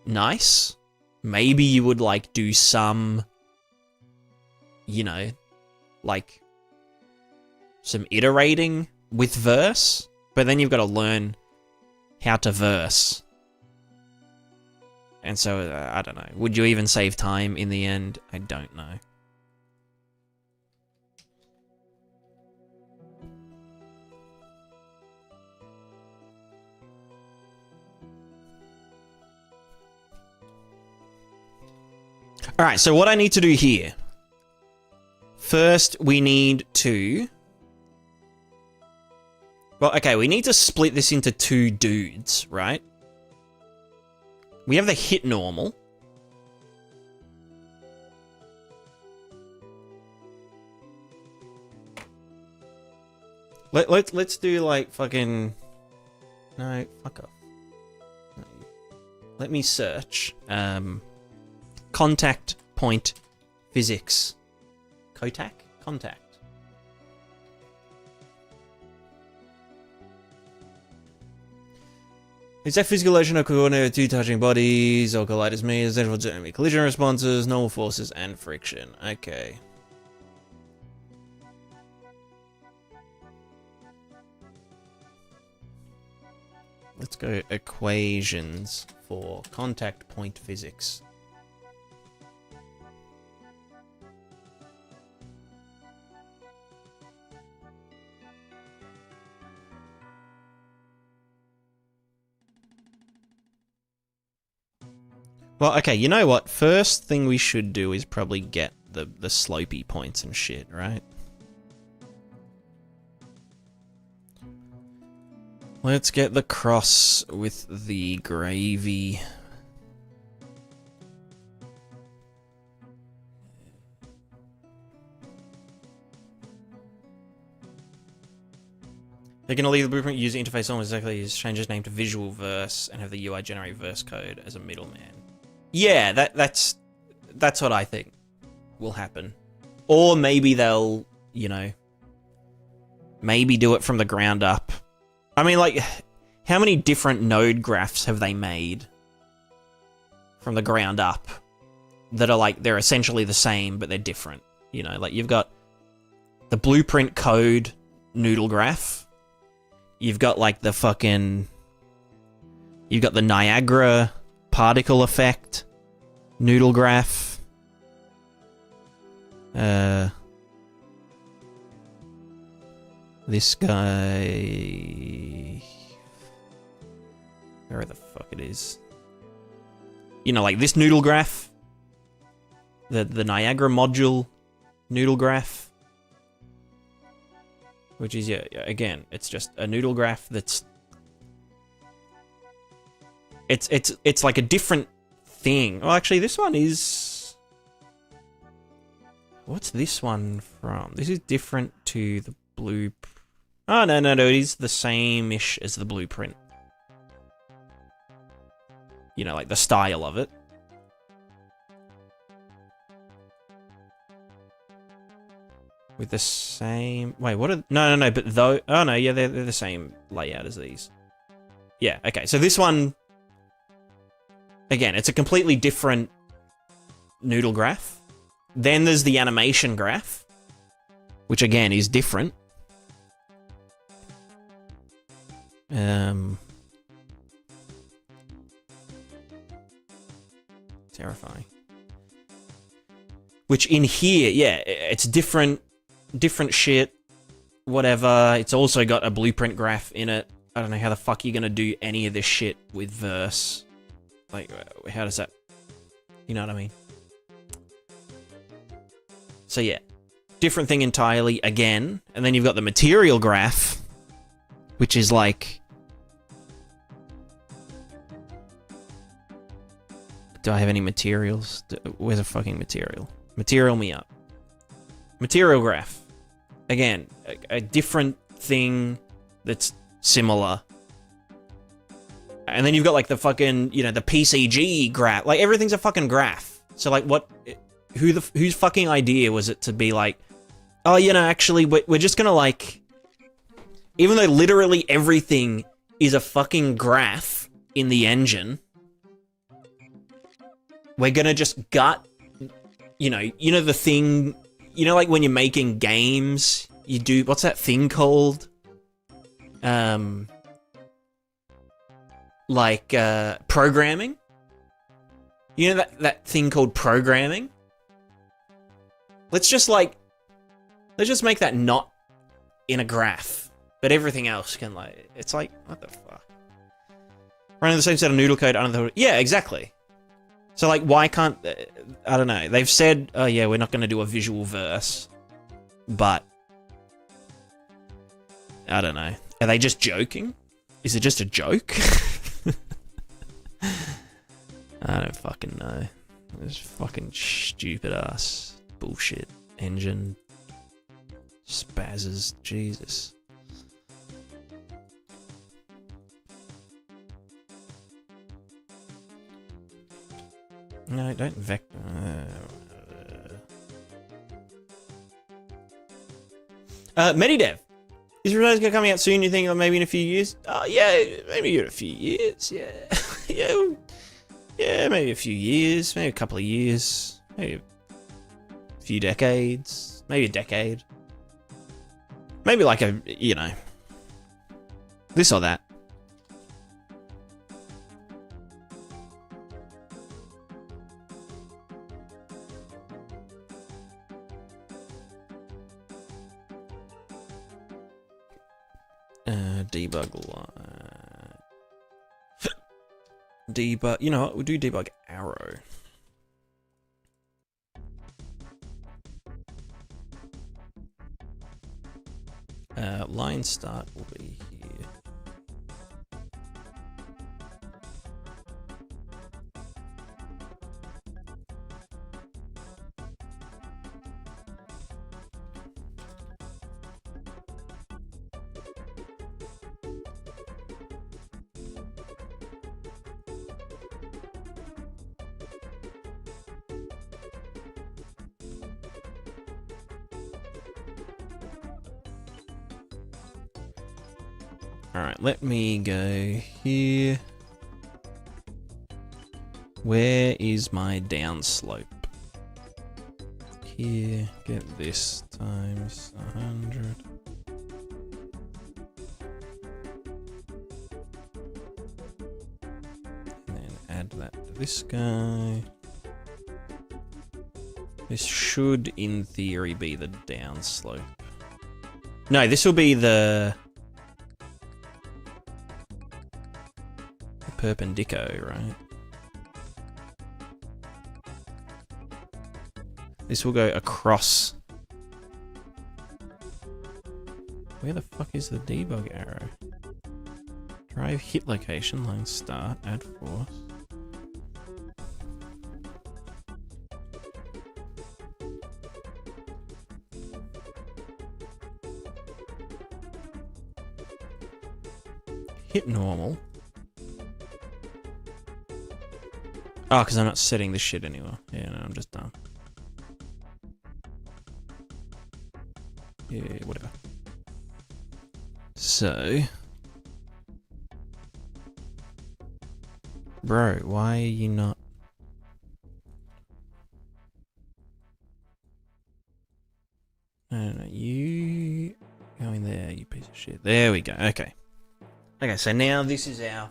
nice. Maybe you would, like, do some, you know, like, some iterating with verse, but then you've got to learn how to verse. And so, I don't know. Would you even save time in the end? I don't know. Alright, so what I need to do here. First, we need to... Well, okay, we need to split this into two dudes, right? We have the hit normal. Let's do like fucking... No, fuck off. No. Let me search. Contact point physics. Contact? Contact. Is that physical motion or coordinate with two touching bodies or collide as means, therefore generally collision responses, normal forces, and friction. Okay. Let's go equations for contact point physics. Well, okay, you know what? First thing we should do is probably get the slopey points and shit, right? Let's get the cross with the gravy. They're going to leave the blueprint user interface almost exactly, change its name to Visual Verse, and have the UI generate verse code as a middleman. Yeah, that's what I think will happen. Or maybe they'll, you know, maybe do it from the ground up. I mean, like, how many different node graphs have they made from the ground up that are like, they're essentially the same, but they're different? You know, like, you've got the blueprint code noodle graph. You've got, like, the fucking... You've got the Niagara particle effect noodle graph. This guy... Where the fuck it is? You know, like this noodle graph. The Niagara module noodle graph. Which is, yeah, again, it's just a noodle graph that's... It's like a different thing. Well, actually, this one is... What's this one from? This is different to the blueprint. Oh, no, it is the same-ish as the blueprint. You know, like the style of it. With the same... Wait, what are... No, but though... Oh, no, yeah, they're the same layout as these. Yeah, okay, so this one... Again, it's a completely different noodle graph. Then there's the animation graph, which again is different. Terrifying. Which in here, yeah, it's different shit, whatever. It's also got a blueprint graph in it. I don't know how the fuck you're gonna do any of this shit with verse. Like, how does that... You know what I mean? So yeah, different thing entirely again. And then you've got the material graph, which is like... Do I have any materials? Where's a fucking material? Material me up. Material graph. Again, a different thing that's similar. And then you've got like the fucking, you know, the PCG graph. Like everything's a fucking graph. So like what, whose fucking idea was it to be like, oh, you know, actually we're just gonna like, even though literally everything is a fucking graph in the engine, we're gonna just gut, you know the thing, you know, like when you're making games, you do, what's that thing called? Like, programming? You know that thing called programming? Let's just make that not in a graph, but everything else can, like, it's like, what the fuck? Running the same set of noodle code under the, yeah, exactly. So, like, why can't, I don't know, they've said, oh yeah, we're not going to do a visual verse, but, I don't know. Are they just joking? Is it just a joke? I don't fucking know. This fucking stupid ass bullshit engine. Spazzes. Jesus. No, don't vector. MediDev. Is Renault's gonna come out soon? You think, or maybe in a few years? Yeah, maybe in a few years. Yeah, yeah, maybe a few years, maybe a couple of years, maybe a few decades, maybe a decade, maybe like a, you know, this or that. Debug line. Debug. You know what? We'll do debug arrow. Line start will be here. Alright, let me go here. Where is my downslope? Here, get this times 100. And then add that to this guy. This should, in theory, be the downslope. No, this will be the perpendicular, right? This will go across. Where the fuck is the debug arrow? Drive hit location, line start, add force. Hit normal. Oh, because I'm not setting this shit anymore. Yeah, no, I'm just done. Yeah, whatever. So... Bro, why are you not... No, you... Go in there, you piece of shit. There we go, okay. Okay, so now this is our...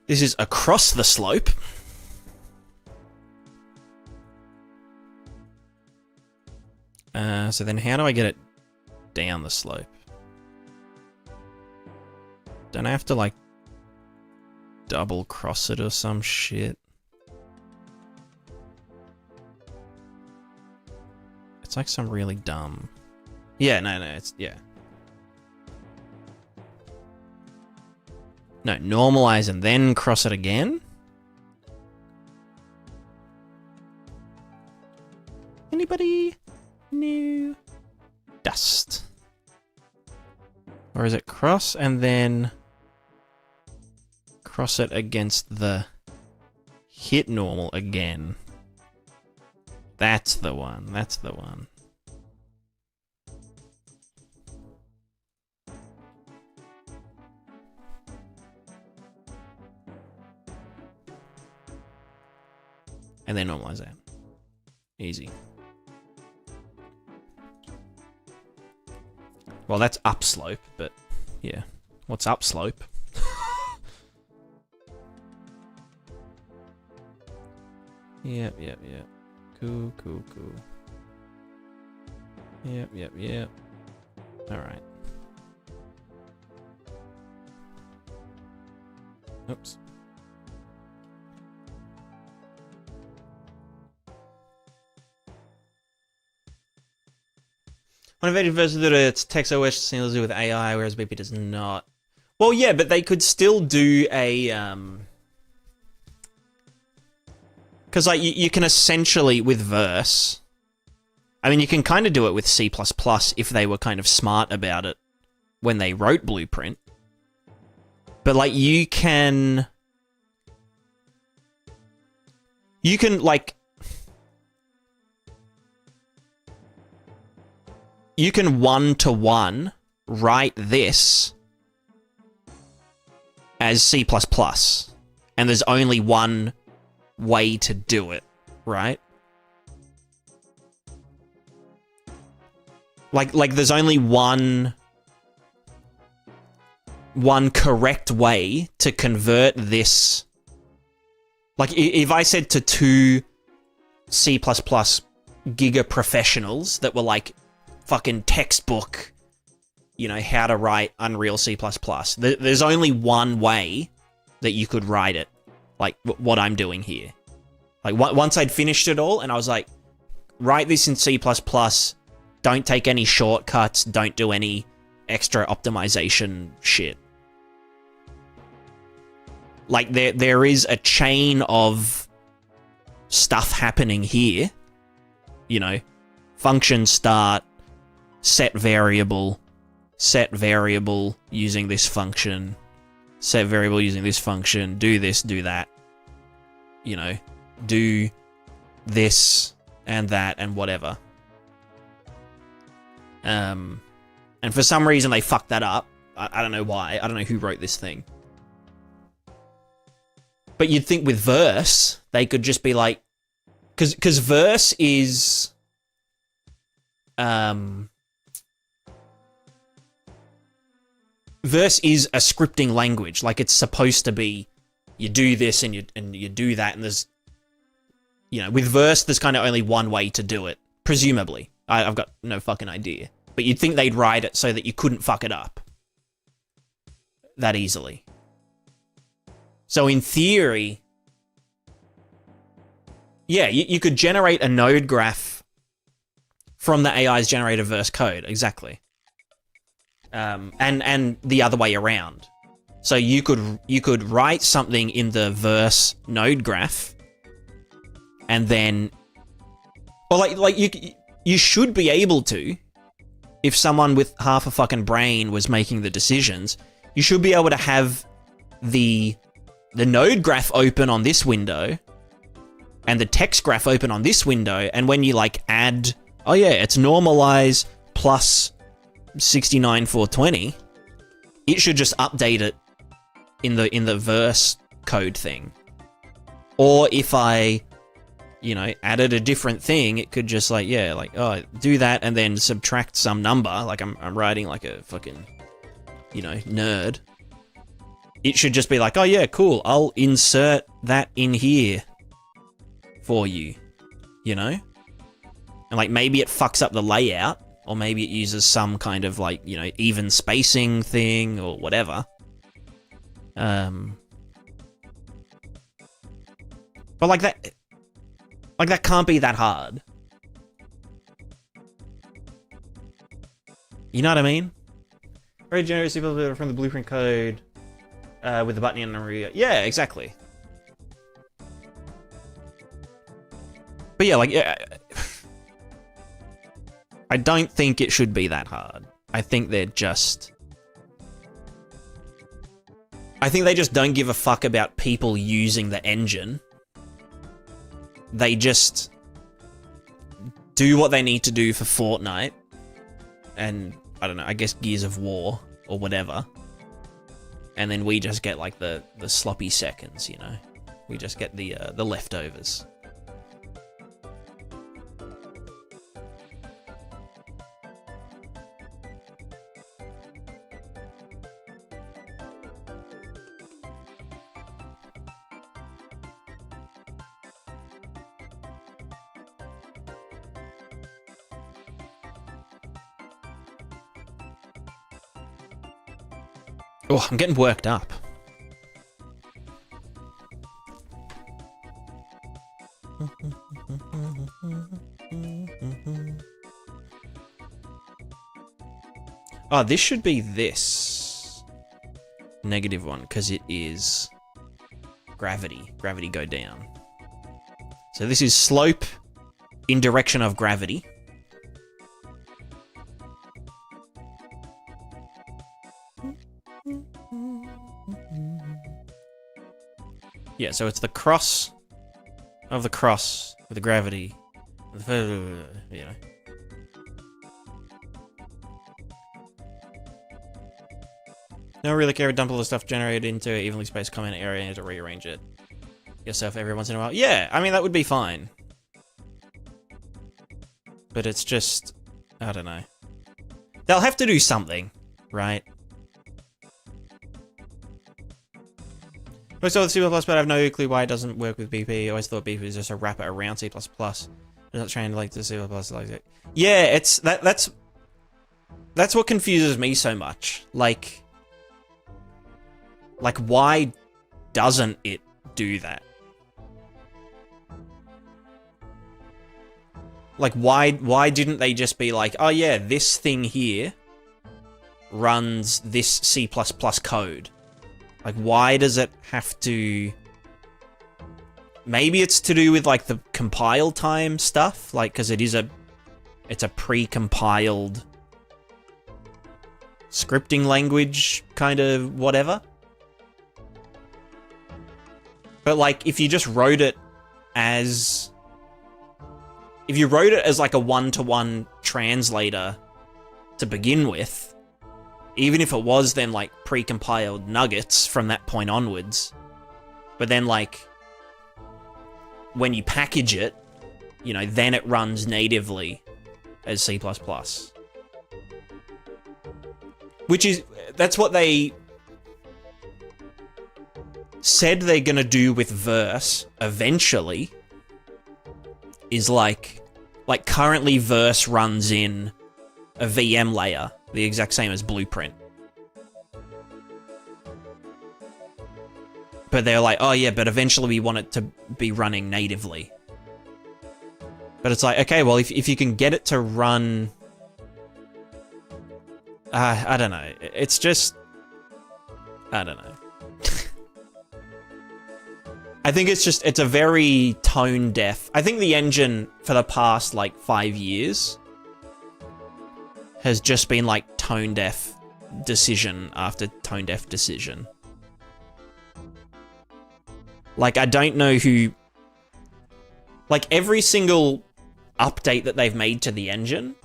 This is across the slope. So then how do I get it down the slope? Don't I have to, like, double cross it or some shit? It's like some really dumb... Yeah, no, it's... Yeah. No, normalize and then cross it again? Anybody? No. Dust. Or is it cross and then cross it against the hit normal again? That's the one. That's the one. And then normalize that. Easy. Well, that's upslope, but yeah. What's upslope? Yep. Cool. Yep. Alright. Oops. One of versions that it's text OS to do with AI, whereas BP does not. Well, yeah, but they could still do a Because, like, you can essentially, with verse... I mean, you can kind of do it with C++ if they were kind of smart about it when they wrote Blueprint. But, like, you can, like... You can one-to-one write this as C++. And there's only one way to do it, right? Like there's only one correct way to convert this. Like, if I said to two C++ giga professionals that were like fucking textbook, you know, how to write Unreal C++, there's only one way that you could write it, like what I'm doing here. Like, once I'd finished it all, and I was like, write this in C++, don't take any shortcuts, don't do any extra optimization shit. Like, there is a chain of stuff happening here. You know, function start, set variable using this function, set variable using this function, do this, do that. You know, do this and that and whatever. And for some reason they fucked that up. I don't know why. I don't know who wrote this thing. But you'd think with verse, they could just be like... Because verse is... Verse is a scripting language. Like, it's supposed to be... You do this and you do that, and there's... You know, with verse, there's kind of only one way to do it. Presumably. I've got no fucking idea. But you'd think they'd write it so that you couldn't fuck it up that easily. So in theory, yeah, you could generate a node graph from the AI's generated verse code, exactly. And the other way around. So you could write something in the verse node graph, and then, or like you should be able to, if someone with half a fucking brain was making the decisions, you should be able to have the node graph open on this window and the text graph open on this window, and when you like add, oh yeah, it's normalize plus 69420, it should just update it in the verse code thing. Or if I, you know, added a different thing, it could just like, yeah, like, oh, do that and then subtract some number, like I'm writing like a fucking, you know, nerd. It should just be like, oh yeah, cool, I'll insert that in here for you, you know? And like, maybe it fucks up the layout, or maybe it uses some kind of like, you know, even spacing thing or whatever. But like that can't be that hard. You know what I mean? Very generous people from the blueprint code with the button in Unreal. Yeah, exactly. But yeah, like, yeah, I don't think it should be that hard. I think they just don't give a fuck about people using the engine. They just do what they need to do for Fortnite and, I don't know, I guess Gears of War or whatever. And then we just get like the sloppy seconds, you know? We just get the leftovers. Oh, I'm getting worked up. Oh, this should be this. -1, because it is gravity. Gravity go down. So this is slope in direction of gravity. Yeah, so it's the cross of the cross with the gravity. You know. No really care, dump all the stuff generated into an evenly spaced comment area and to rearrange it yourself every once in a while. Yeah, I mean, that would be fine. But it's just, I don't know. They'll have to do something, right? I saw the C++, but I have no clue why it doesn't work with BP. I always thought BP was just a wrapper around C++. It's not translated to C++ like that. Yeah, it's that's what confuses me so much. Like why doesn't it do that? Like why didn't they just be like, oh yeah, this thing here runs this C++ code? Like, why does it have to... Maybe it's to do with, like, the compile time stuff? Like, because it's a pre-compiled scripting language kind of whatever. But, like, if you just wrote it as... If you wrote it as, like, a one-to-one translator to begin with... Even if it was then, like, pre-compiled nuggets from that point onwards. But then, like, when you package it, you know, then it runs natively as C++. Which is... That's what they said they're gonna do with Verse, eventually. Is, like currently Verse runs in a VM layer. The exact same as Blueprint. But they're like, oh yeah, but eventually we want it to be running natively. But it's like, okay, well, if you can get it to run... I don't know. It's just... I don't know. I think it's a very tone deaf... I think the engine for the past, like, 5 years... has just been, like, tone-deaf decision after tone-deaf decision. Like, I don't know who... Like, every single update that they've made to the engine...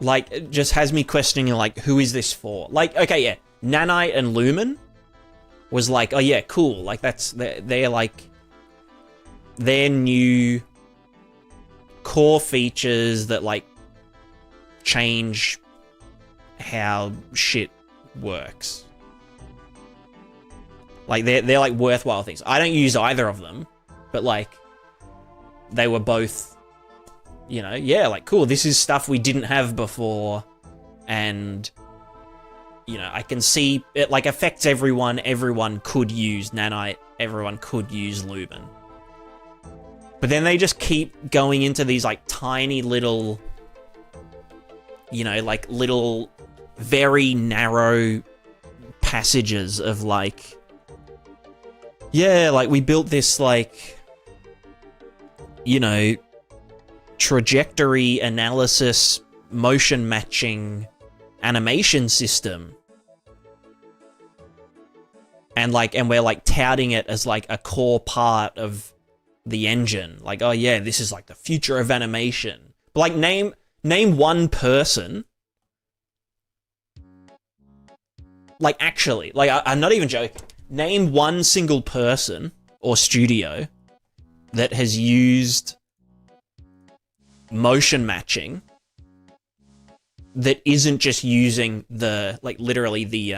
Like, it just has me questioning, like, who is this for? Like, okay, yeah, Nanite and Lumen was like, oh yeah, cool. Like, they're like... They're new... core features that, like, change how shit works. Like, they're like, worthwhile things. I don't use either of them, but, like, they were both, you know, yeah, like, cool, this is stuff we didn't have before, and, you know, I can see it, like, affects everyone. Everyone could use Nanite. Everyone could use Lumen. But then they just keep going into these, like, tiny little, you know, like, little, very narrow passages of, like, yeah, like, we built this, like, you know, trajectory analysis, motion matching animation system. And, like, and we're, like, touting it as, like, a core part of the engine. Like, oh yeah, this is like the future of animation. But, like, name one person. Like, actually, like, I'm not even joking. Name one single person or studio that has used motion matching that isn't just using the, like, literally the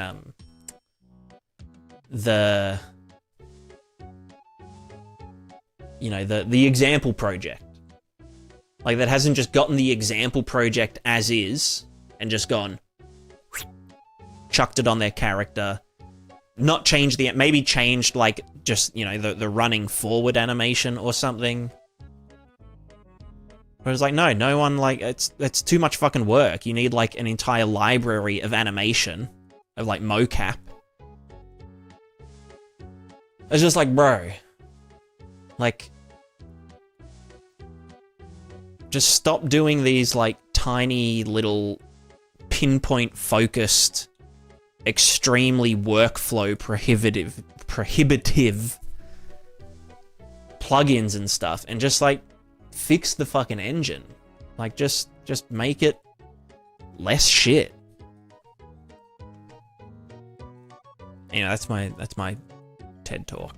you know, the example project. Like, that hasn't just gotten the example project as is and just gone, chucked it on their character, not changed the, maybe changed, like, just, you know, the running forward animation or something. But it's like, no one, like, it's too much fucking work. You need, like, an entire library of animation, of, like, mocap. It's just like, bro, like, just stop doing these like tiny little pinpoint focused, extremely workflow prohibitive plugins and stuff, and just like fix the fucking engine. Like just make it less shit. You know, that's my TED talk.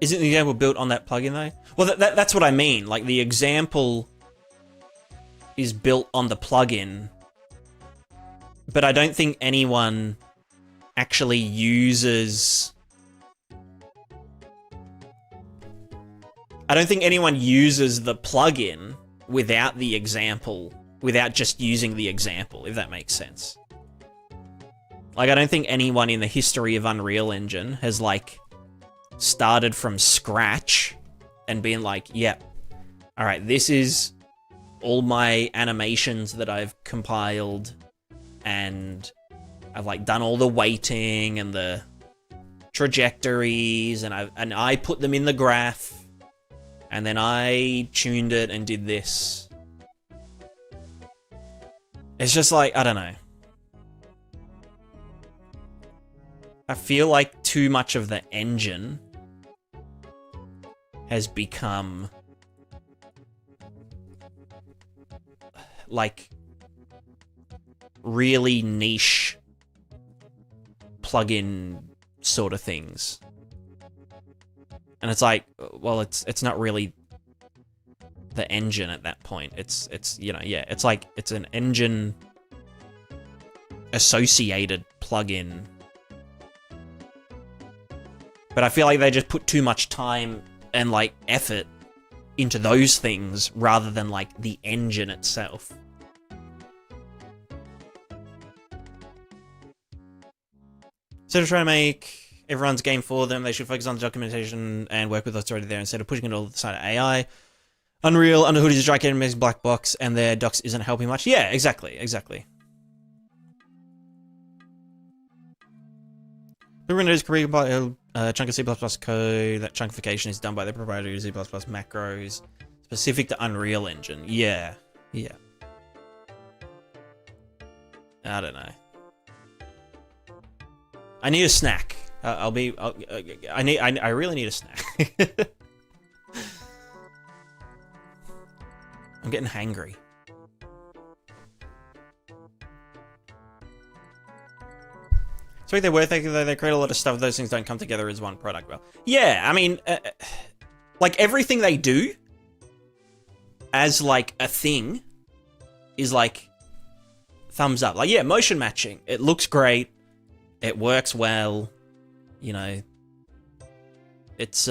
Isn't the example built on that plugin though? Well, that's what I mean. Like the example is built on the plugin, but I don't think anyone actually uses. I don't think anyone uses the plugin without the example, without just using the example, if that makes sense. Like, I don't think anyone in the history of Unreal Engine has, like, started from scratch and been like, yep, all right, this is all my animations that I've compiled, and I've like done all the weighting and the trajectories, and I put them in the graph, and then I tuned it and did this. It's just like, I don't know. I feel like too much of the engine has become like really niche plugin sort of things. And it's like, well, it's not really the engine at that point. It's you know, yeah, it's like it's an engine associated plugin. But I feel like they just put too much time and like effort into those things rather than like the engine itself. So to try to make everyone's game for them, they should focus on the documentation and work with what's already there instead of pushing it all to the side of AI. Unreal, Under Hood is a gigantic amazing black box, and their docs isn't helping much. Yeah, exactly. The Windows can compile a chunk of C++ code. That chunkification is done by the proprietary C++ macros specific to Unreal Engine. Yeah. I don't know. I need a snack. I really need a snack. I'm getting hangry. So they're worth it, though they create a lot of stuff. Those things don't come together as one product. Well, yeah, I mean, like everything they do as like a thing is like thumbs up. Like, yeah, motion matching. It looks great. It works well. You know, it's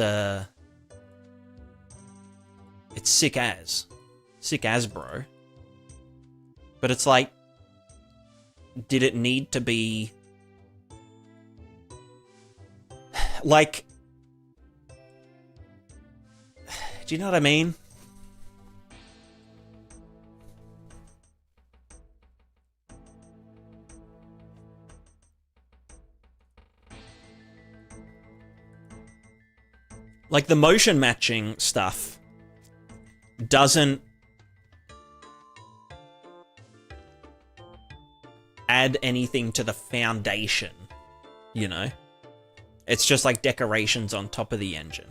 sick as bro. But it's like, did it need to be like, do you know what I mean? Like the motion matching stuff doesn't add anything to the foundation, you know? It's just like decorations on top of the engine.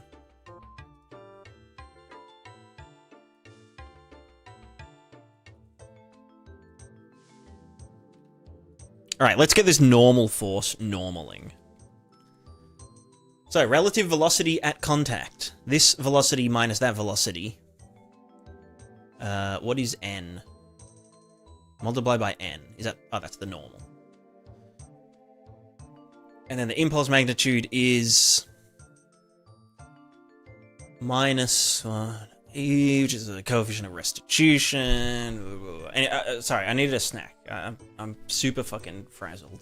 All right, let's get this normal force normaling. So, relative velocity at contact. This velocity minus that velocity. What is n? Multiply by n. Is that... Oh, that's the normal. And then the impulse magnitude is... minus... E, which is the coefficient of restitution. Sorry, I needed a snack. I'm super fucking frazzled.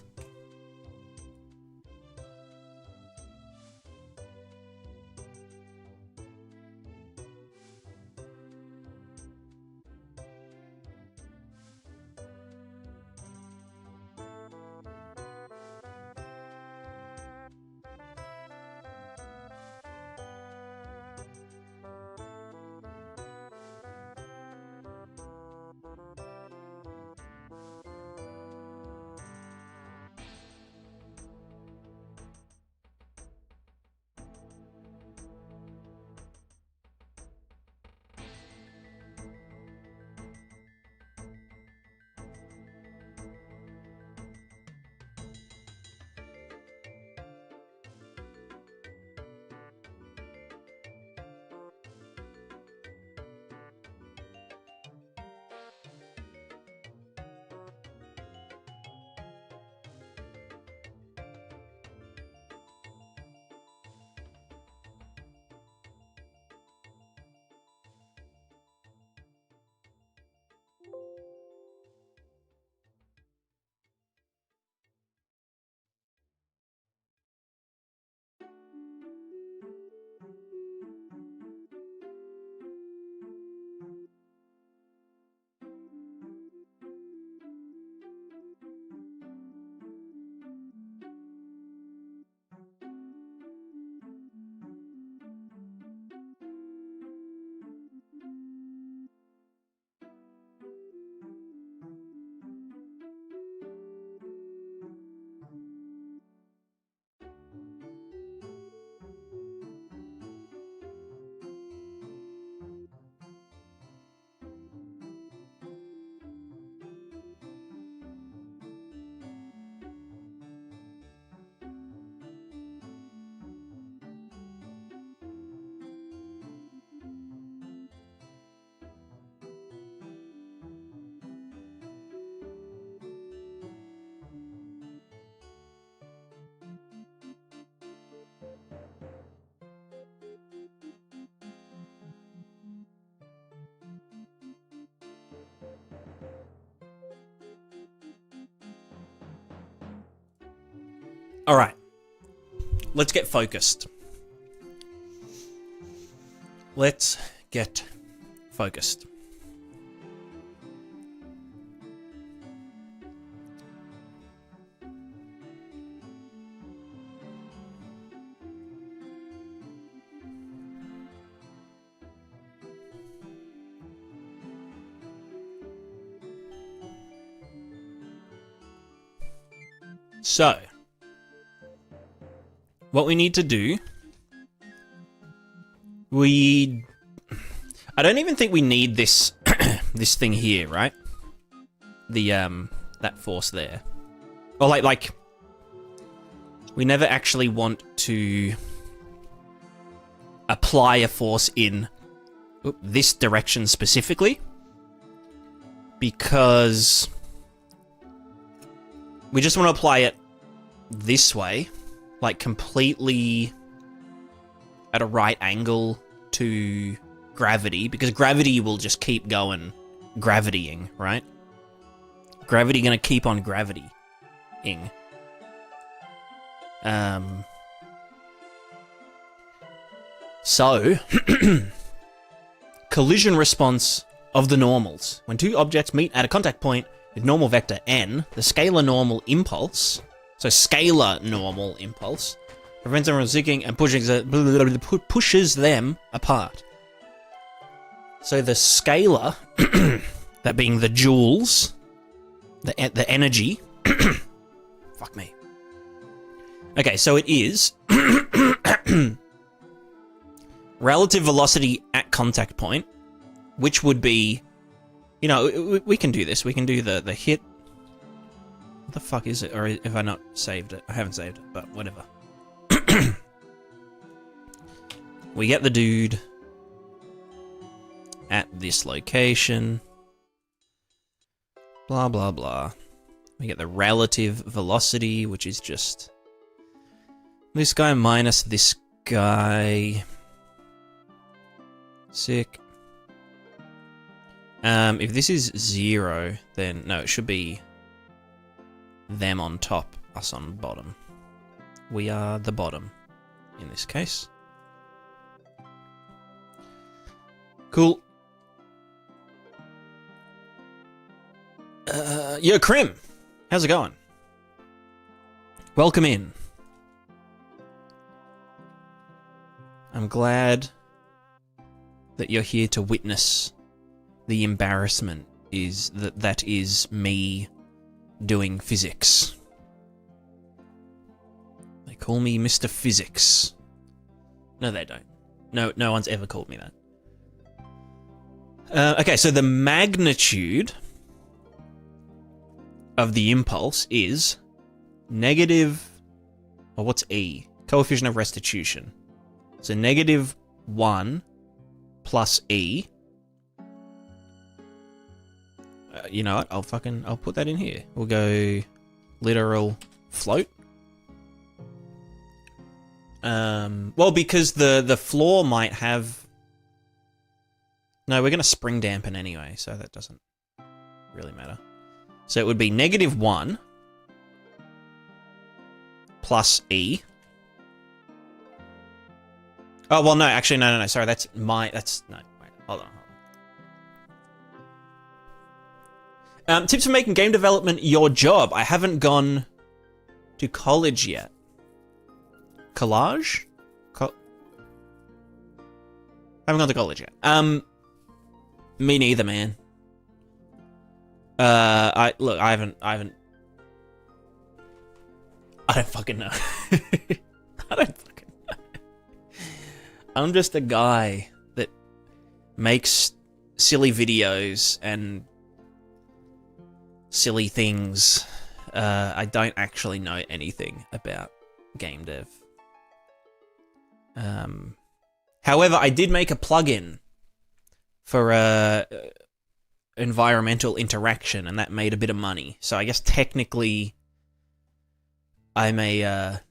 All right, let's get focused. Let's get focused. So, what we need to do, I don't even think we need this this thing here, right? The that force there. Or like we never actually want to apply a force in this direction specifically, because we just want to apply it this way, like completely at a right angle to gravity, because gravity will just keep going gravitying, right? Gravity gonna keep on gravitying. So, collision response of the normals. When two objects meet at a contact point with normal vector n, the scalar normal impulse, so scalar normal impulse, prevents them from zigging and pushes them apart. So the scalar, that being the joules, the energy, fuck me. Okay, so it is relative velocity at contact point, which would be, you know, we can do this. We can do the hit. What the fuck is it? Or have I not saved it? I haven't saved it, but whatever. We get the dude at this location. Blah, blah, blah. We get the relative velocity, which is just this guy minus this guy. Sick. If this is 0, then no, it should be them on top, us on bottom. We are the bottom in this case. Cool. Yo, Krim, how's it going? Welcome in. I'm glad that you're here to witness the embarrassment that is me doing physics. They call me Mr. Physics. No, they don't. No one's ever called me that. Okay, so the magnitude of the impulse is negative... Or what's E? Coefficient of restitution. So negative 1 plus E. You know what? I'll put that in here. We'll go literal float. Well, because the floor might have... No, we're going to spring dampen anyway, so that doesn't really matter. So it would be negative 1 plus E. Oh, well, no, actually, no. Sorry, no, wait, hold on. Tips for making game development your job. I haven't gone to college yet. Collage? I haven't gone to college yet. Me neither, man. I don't fucking know. I don't fucking know. I'm just a guy that makes silly videos and silly things. I don't actually know anything about game dev. However, I did make a plugin for environmental interaction, and that made a bit of money. So I guess technically, I'm a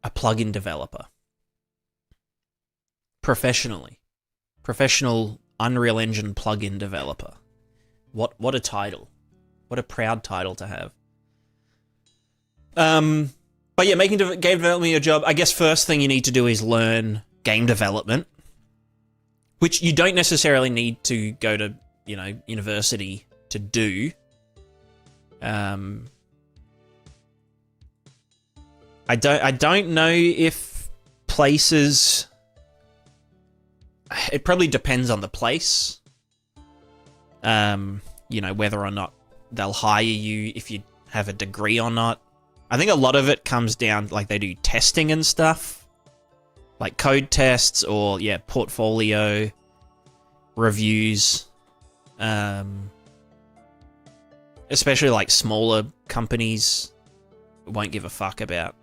plugin developer. Professional Unreal Engine plugin developer. What a title. What a proud title to have. But yeah, making game development your job, I guess first thing you need to do is learn game development, which you don't necessarily need to go to, university to do. I don't know if places... It probably depends on the place. Whether or not they'll hire you if you have a degree or not. I think a lot of it comes down, like, they do testing and stuff. Like code tests or, portfolio reviews. Especially, like, smaller companies won't give a fuck about,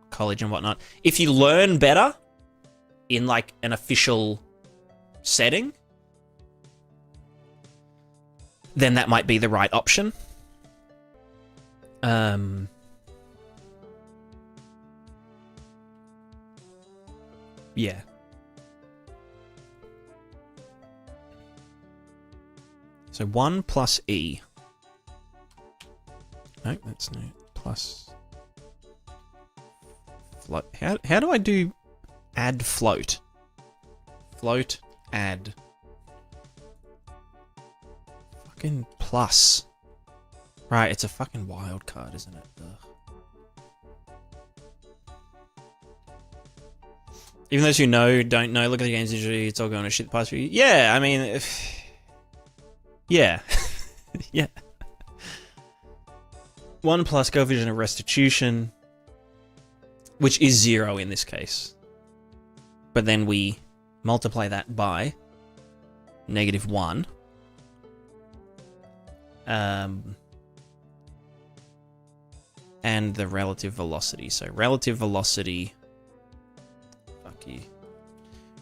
college and whatnot. If you learn better in, like, an official setting, then that might be the right option. Yeah. So 1 plus E. No, that's no. Plus float. How do I do add float? Float, add. Fucking plus. Right, it's a fucking wild card, isn't it? Ugh. Even those who don't know, look at the games industry, it's all going to shit the past few years. Yeah, I mean... yeah. Yeah. 1 plus coefficient of restitution, which is 0 in this case. But then we multiply that by -1. And the relative velocity. So relative velocity... Fuck you.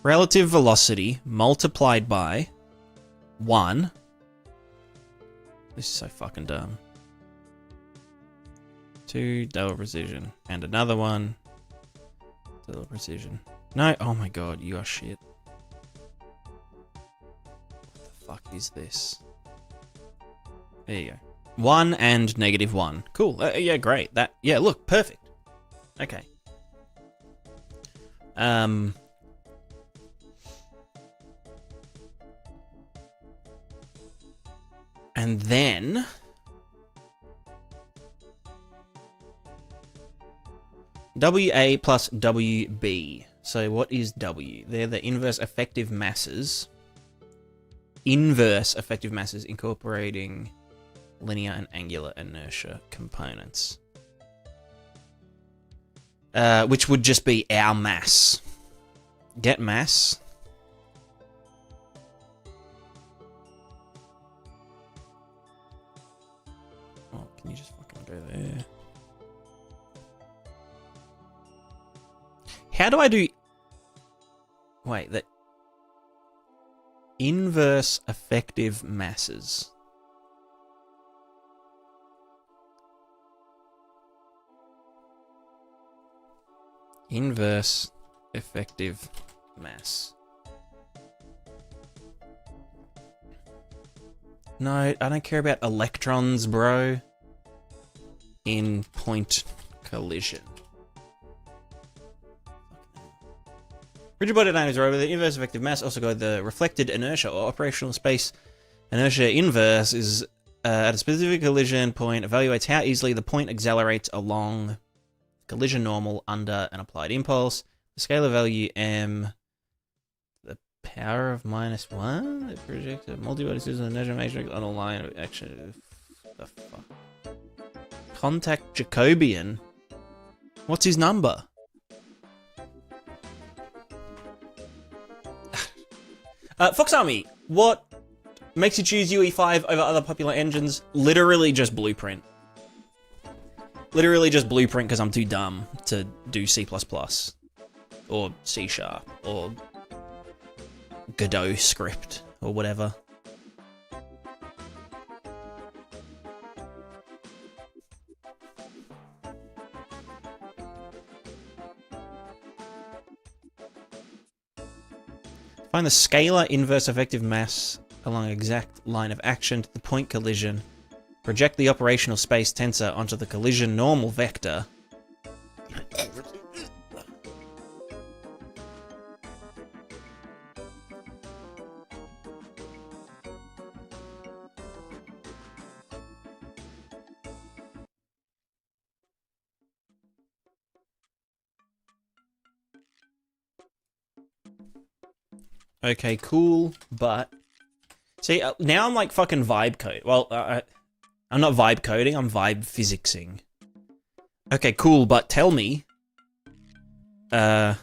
Relative velocity multiplied by 1. This is so fucking dumb. 2 double precision. And another one. Double precision. No, oh my god, you are shit. What the fuck is this? There you go. 1 and -1. Cool. Yeah, great. Yeah, look, perfect. Okay. And then WA plus WB. So what is W? They're the inverse effective masses. Inverse effective masses incorporating linear and angular inertia components. Which would just be our mass. Get mass. Oh, can you just fucking go there? How do I do... Wait, the inverse effective masses. Inverse effective mass. No, I don't care about electrons, bro. In point collision. Rigid body dynamics, right? With the inverse effective mass, also got the reflected inertia or operational space. Inertia inverse is at a specific collision point, evaluates how easily the point accelerates along collision normal under an applied impulse. The scalar value m, the power of -1. The projected multi-body system inertia matrix on a line of action. The fuck? Contact Jacobian. What's his number? Fox Army, what makes you choose UE5 over other popular engines? Literally just Blueprint. Literally just Blueprint because I'm too dumb to do C++ or C# or Godot script or whatever. Find the scalar inverse effective mass along an exact line of action to the point collision. Project the operational space tensor onto the collision normal vector. Okay, cool, but... See, now I'm like fucking vibe code. Well, I'm not vibe coding, I'm vibe physicsing. Okay, cool, but tell me... how...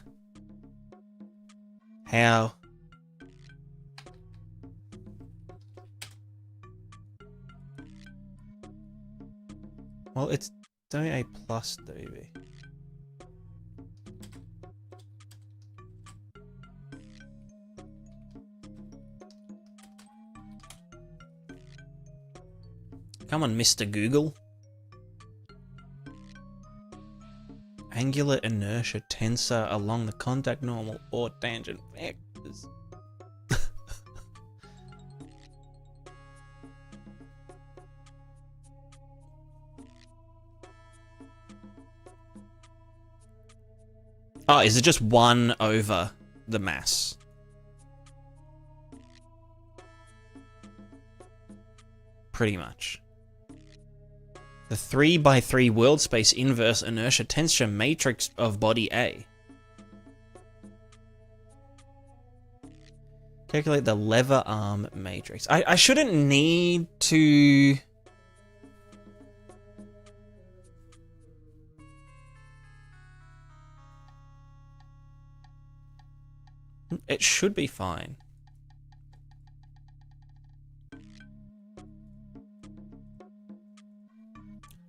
Well, it's WA plus WB. Come on, Mr. Google. Angular inertia tensor along the contact normal or tangent vectors. Oh, is it just 1 over the mass? Pretty much. The 3x3 world space inverse inertia tensor matrix of body A. Calculate the lever arm matrix. I shouldn't need to... It should be fine.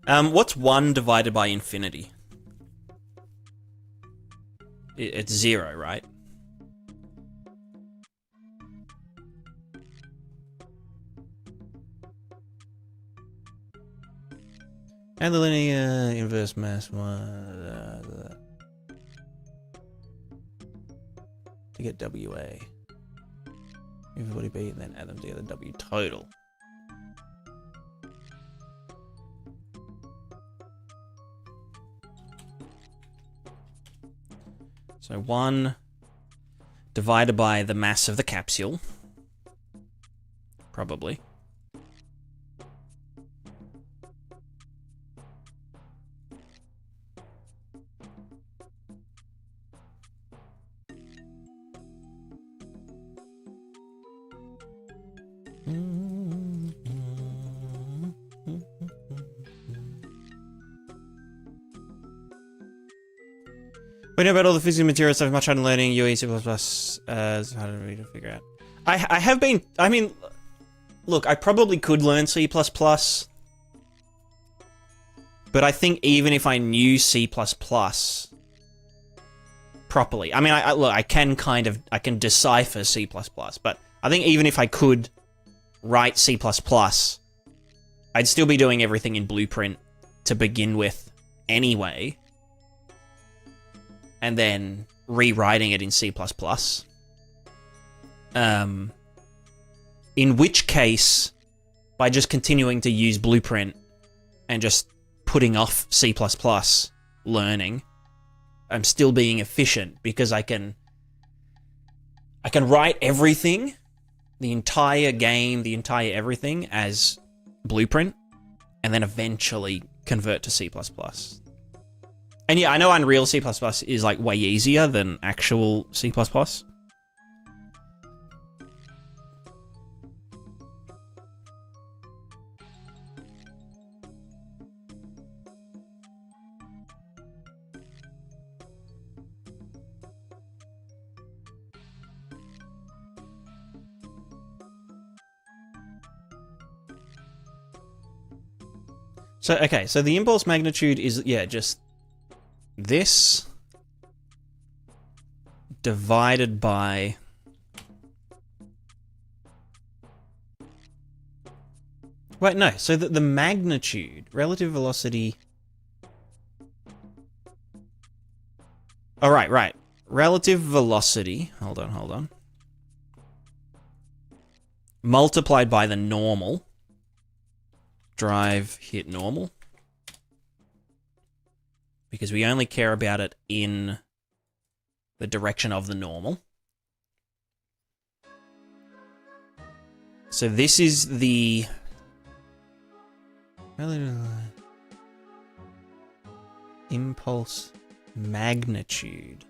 What's 1 divided by infinity? It's 0, right? And the linear inverse mass 1 to get WA. Everybody B and then add them together. W total. So 1 divided by the mass of the capsule. Probably. We know about all the physical materials stuff, much harder learning, UE, C++, as how to read and figure out. I have been, I mean, look, I probably could learn C++, but I think even if I knew C++ properly, I mean, look, I can decipher C++, but I think even if I could write C++, I'd still be doing everything in Blueprint to begin with anyway, and then rewriting it in C++. In which case, by just continuing to use Blueprint and just putting off C++ learning, I'm still being efficient because I can write everything, the entire game, the entire everything as Blueprint, and then eventually convert to C++. And yeah, I know Unreal C++ is like way easier than actual C++. So, okay, so the impulse magnitude is, yeah, just this divided by wait, no, so the magnitude, relative velocity. Oh, right. Relative velocity, hold on. Multiplied by the normal. Drive, hit normal. Because we only care about it in the direction of the normal. So this is the impulse magnitude.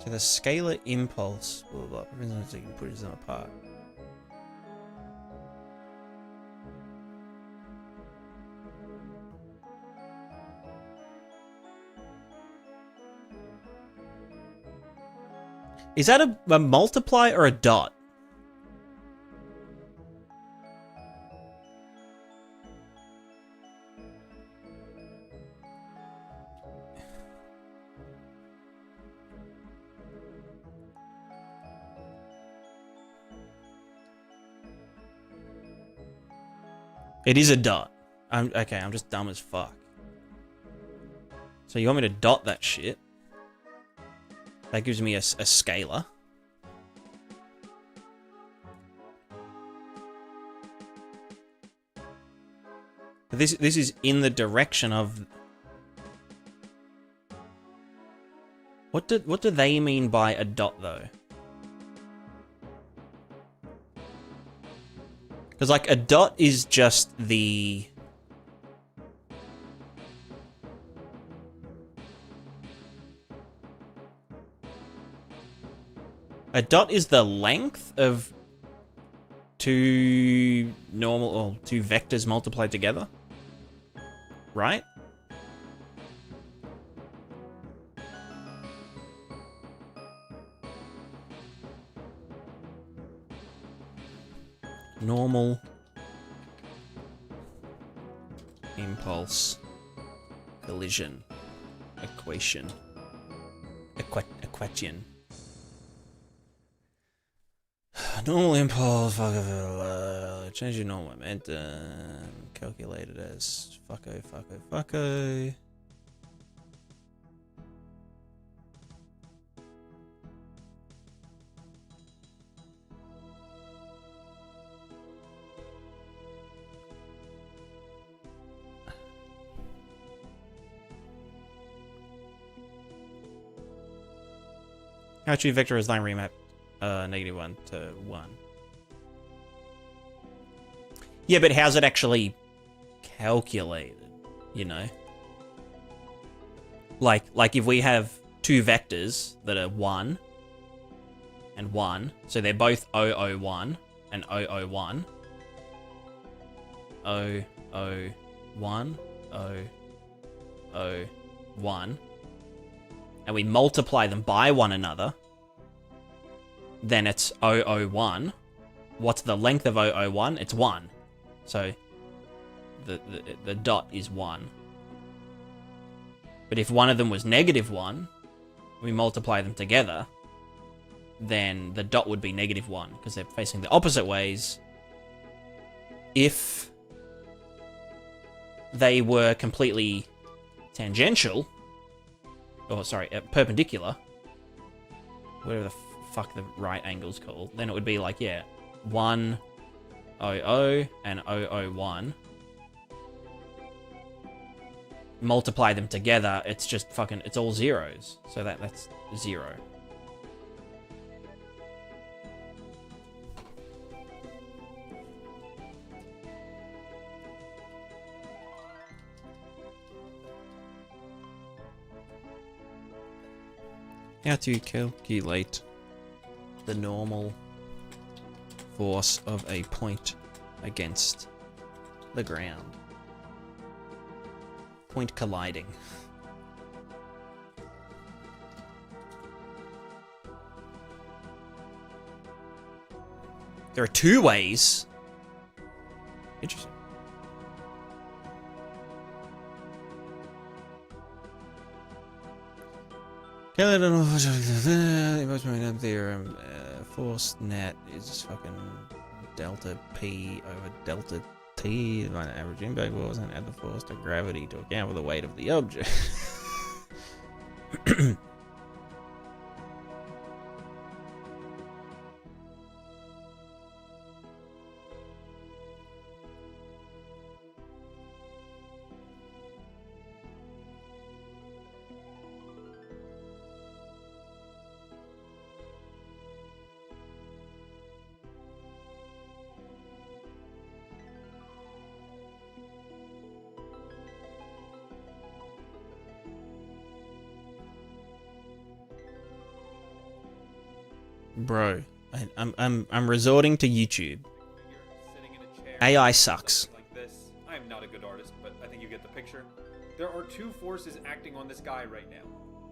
So the scalar impulse, blah, blah, blah, so you can put them apart. Is that a multiply or a dot? It is a dot. Okay, I'm just dumb as fuck. So you want me to dot that shit? That gives me a scalar. But this is in the direction of. What do they mean by a dot though? Because like a dot is just the. A dot is the length of two normal or two vectors multiplied together, right? Normal impulse collision equation. Normal impulse, change your normal momentum, calculated as fucko. Actually, vector is line remap -1 to 1. Yeah, but how's it actually calculated, you know? Like if we have two vectors that are 1 and 1, so they're both 001 and 001. 001, 001. And we multiply them by one another, then it's 001. What's the length of 001? It's 1. So the dot is 1. But if one of them was -1, we multiply them together, then the dot would be -1 because they're facing the opposite ways. If they were completely tangential, or sorry, perpendicular, whatever the fuck the right angle's called, then it would be like, yeah, 100 and 001. Multiply them together, it's just fucking, it's all zeros. So that's 0. How to calculate the normal force of a point against the ground. Point colliding. There are two ways. Interesting. Emotional theorem. Force net is fucking delta P over delta T. Find the average impact force and add the force to gravity to account for the weight of the object. Bro, I'm resorting to YouTube. AI sucks. Like this. I am not a good artist, but I think you get the picture. There are two forces acting on this guy right now.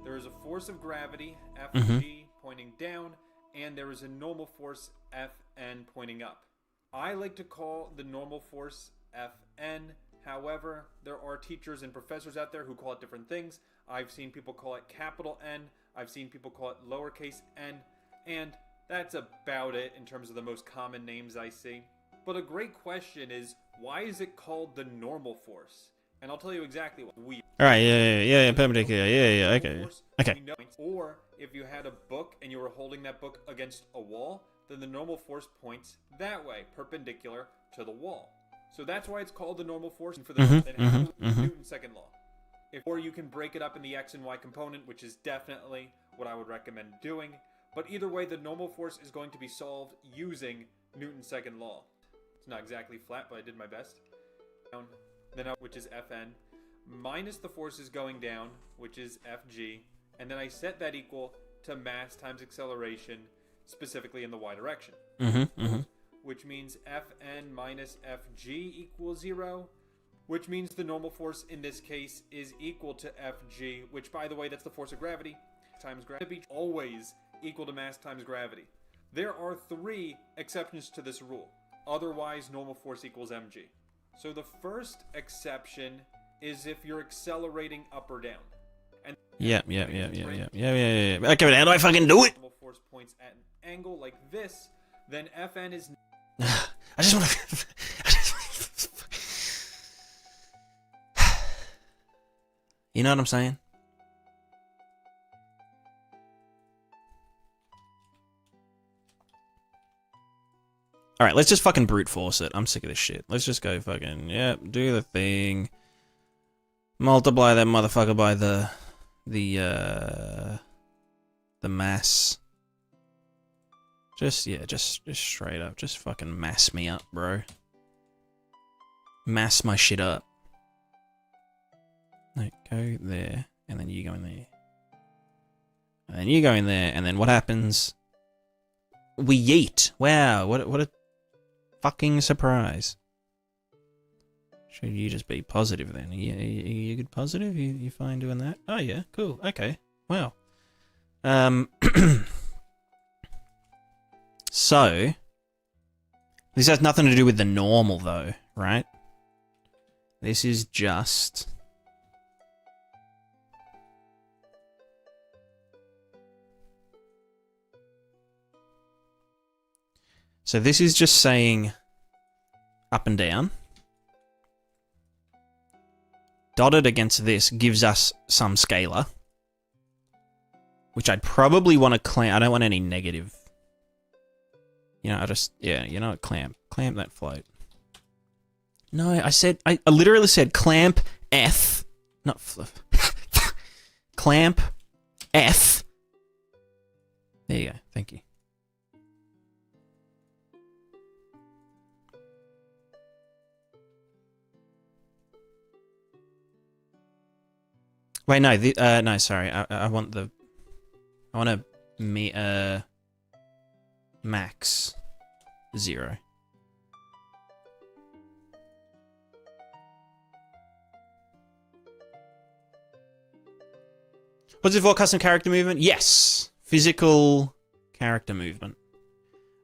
There is a force of gravity, Fg, pointing down, and there is a normal force, Fn, pointing up. I like to call the normal force Fn. However, there are teachers and professors out there who call it different things. I've seen people call it capital N. I've seen people call it lowercase n. And that's about it in terms of the most common names I see. But a great question is, why is it called the normal force? And I'll tell you exactly what we... Alright, yeah, perpendicular, yeah, okay. Okay. Or, if you had a book and you were holding that book against a wall, then the normal force points that way, perpendicular to the wall. So that's why it's called the normal force for the Newton's second law. Or you can break it up in the x and y component, which is definitely what I would recommend doing. But either way, the normal force is going to be solved using Newton's second law. It's not exactly flat, but I did my best. Then up, which is Fn, minus the forces going down, which is Fg, and then I set that equal to mass times acceleration, specifically in the y direction. Which means Fn minus Fg equals 0, which means the normal force in this case is equal to Fg, which, by the way, that's the force of gravity times gravity, always equal to mass times gravity. There are 3 exceptions to this rule. Otherwise, normal force equals mg. So the first exception is if you're accelerating up or down. And yeah. Okay, but how do I fucking do it? Normal force points at an angle like this, then Fn is... I just want to... You know what I'm saying? Alright, let's just fucking brute force it. I'm sick of this shit. Let's just go fucking, yep, do the thing. Multiply that motherfucker by the mass. Just straight up. Just fucking mass me up, bro. Mass my shit up. No, go there, and then you go in there. And then you go in there, and then what happens? We yeet. Wow, what a fucking surprise. Should you just be positive then? Are you good positive? You fine doing that? Oh yeah, cool. Okay. Wow. So this has nothing to do with the normal though, right? This is just so this is just saying up and down. Dotted against this gives us some scalar. Which I'd probably want to clamp. I don't want any negative. You know, you know what, clamp that float. No, I literally said clamp F, not clamp F. There you go, thank you. Wait, no, no, sorry, I want to max 0. What's it for? Custom character movement? Yes. Physical character movement.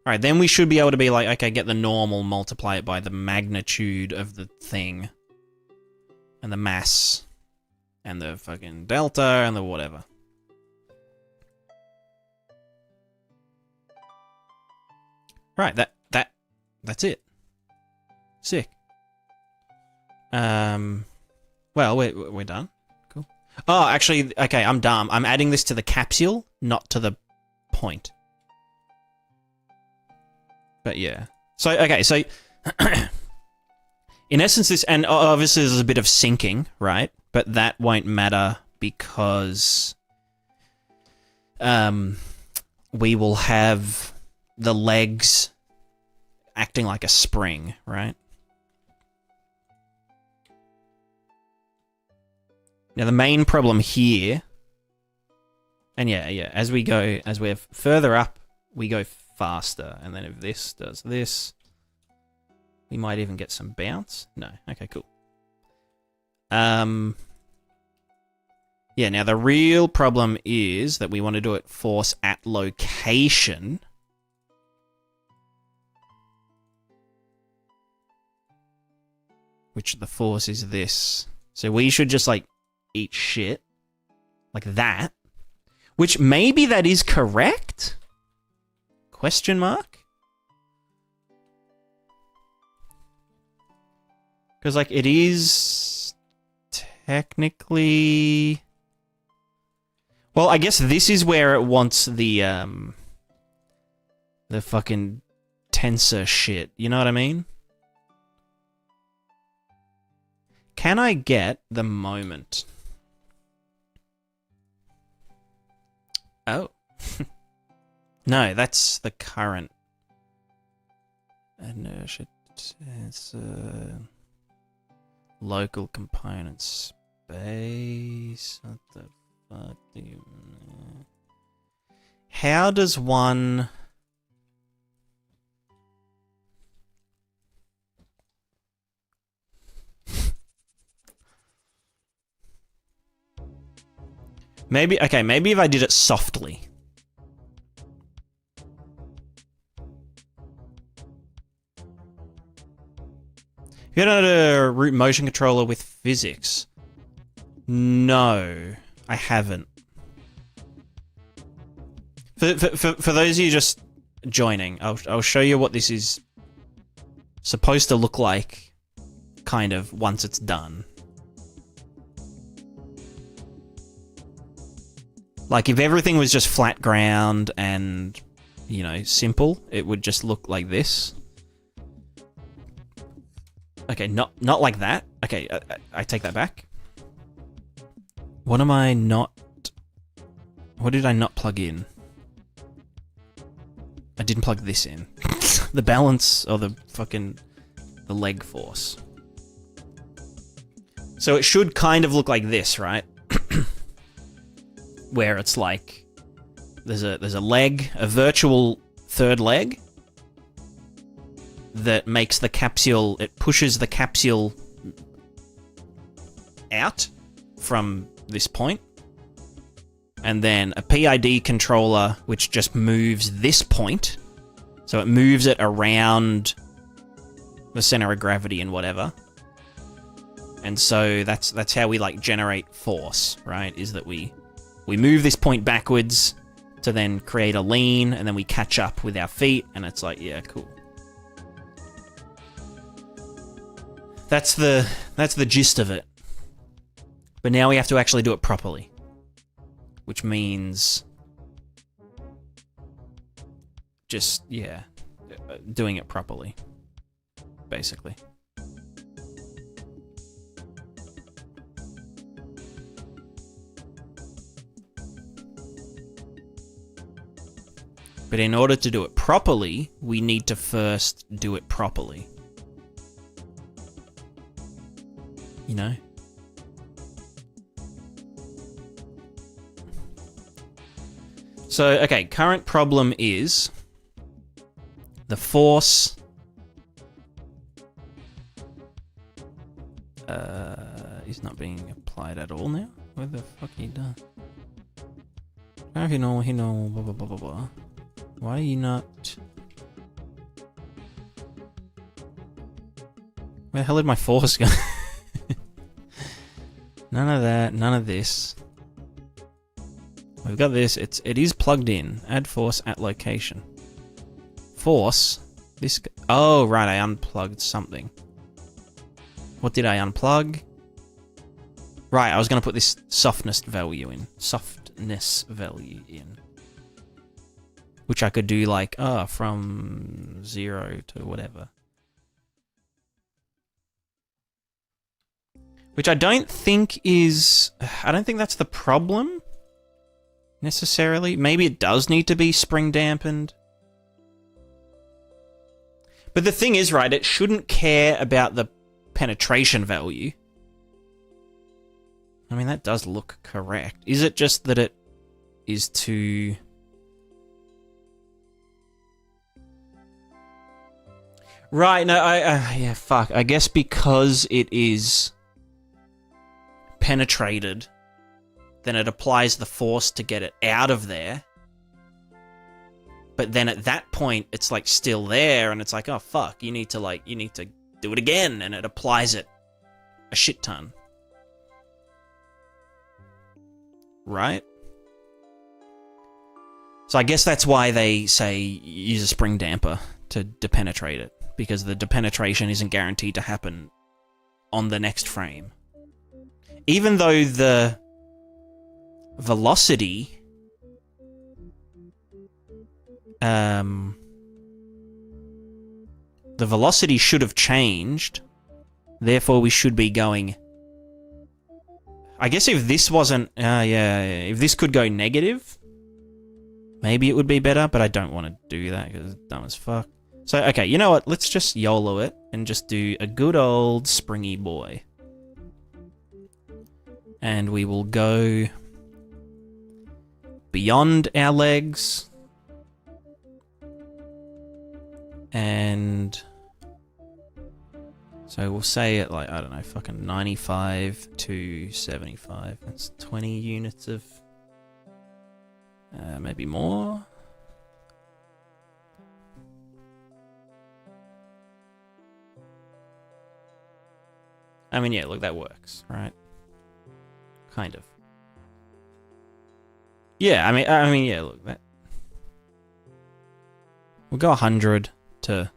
Alright, then we should be able to be like, okay, get the normal, multiply it by the magnitude of the thing. And the mass. And the fucking delta, and the whatever. Right, that's it. Sick. Well, we're done. Cool. Oh, actually, okay, I'm dumb. I'm adding this to the capsule, not to the point. But yeah. So, okay, so in essence, this, and obviously there's a bit of syncing, right? But that won't matter because we will have the legs acting like a spring, right? Now the main problem here, and yeah, as we're further up, we go faster, and then if this does this, we might even get some bounce. No, okay, cool. Yeah, now the real problem is that we want to do it force at location. Which the force is this. So we should just, like, eat shit. Like that. Which maybe that is correct? Question mark? Because, like, it is technically... Well, I guess this is where it wants the fucking tensor shit. You know what I mean? Can I get the moment? Oh. No, that's the current. Inertia. It's local component space. What the fuck do you... How does one... Maybe, okay, maybe if I did it softly. You don't know a root motion controller with physics? No, I haven't. For those of you just joining. I'll show you what this is supposed to look like, kind of, once it's done. Like, if everything was just flat ground and, you know, simple, it would just look like this. Okay, not like that. Okay, I take that back. What am I not... What did I not plug in? I didn't plug this in. The balance, or the leg force. So it should kind of look like this, right? Where it's like there's a leg, a virtual third leg that makes the capsule, it pushes the capsule out from this point. And then a PID controller which just moves this point. So it moves it around the center of gravity and whatever. And so that's how we like generate force, right? Is that we move this point backwards to then create a lean, and then we catch up with our feet, and it's like, yeah, cool. That's the gist of it. But now we have to actually do it properly. Which means just, yeah, doing it properly, basically. But in order to do it properly, we need to first do it properly. You know? So, okay, current problem is the force is not being applied at all now. What the fuck are you done? Blah, blah, blah, blah, blah. Why are you not... Where the hell did my force go? None of that, none of this. We've got this, it is plugged in. Add force at location. Force? This... Oh, right, I unplugged something. What did I unplug? Right, I was going to put this softness value in. Softness value in. Which I could do like, from 0 to whatever. Which I don't think is... I don't think that's the problem, necessarily. Maybe it does need to be spring dampened. But the thing is, right, it shouldn't care about the penetration value. I mean, that does look correct. Is it just that it is too... Right, no, yeah, fuck. I guess because it is penetrated, then it applies the force to get it out of there. But then at that point, it's like still there, and it's like, oh fuck, you need to do it again, and it applies it a shit ton. Right? So I guess that's why they say use a spring damper to depenetrate it, because the depenetration isn't guaranteed to happen on the next frame. Even though the velocity should have changed, therefore we should be going... I guess if this wasn't... if this could go negative, maybe it would be better, but I don't want to do that because it's dumb as fuck. So, okay, you know what? Let's just YOLO it and just do a good old springy boy. And we will go beyond our legs. And so we'll say it like, I don't know, fucking 95 to 75. That's 20 units of... maybe more. I mean, yeah, look, that works, right? Kind of. Yeah, I mean, yeah, look, that... We'll go 100 to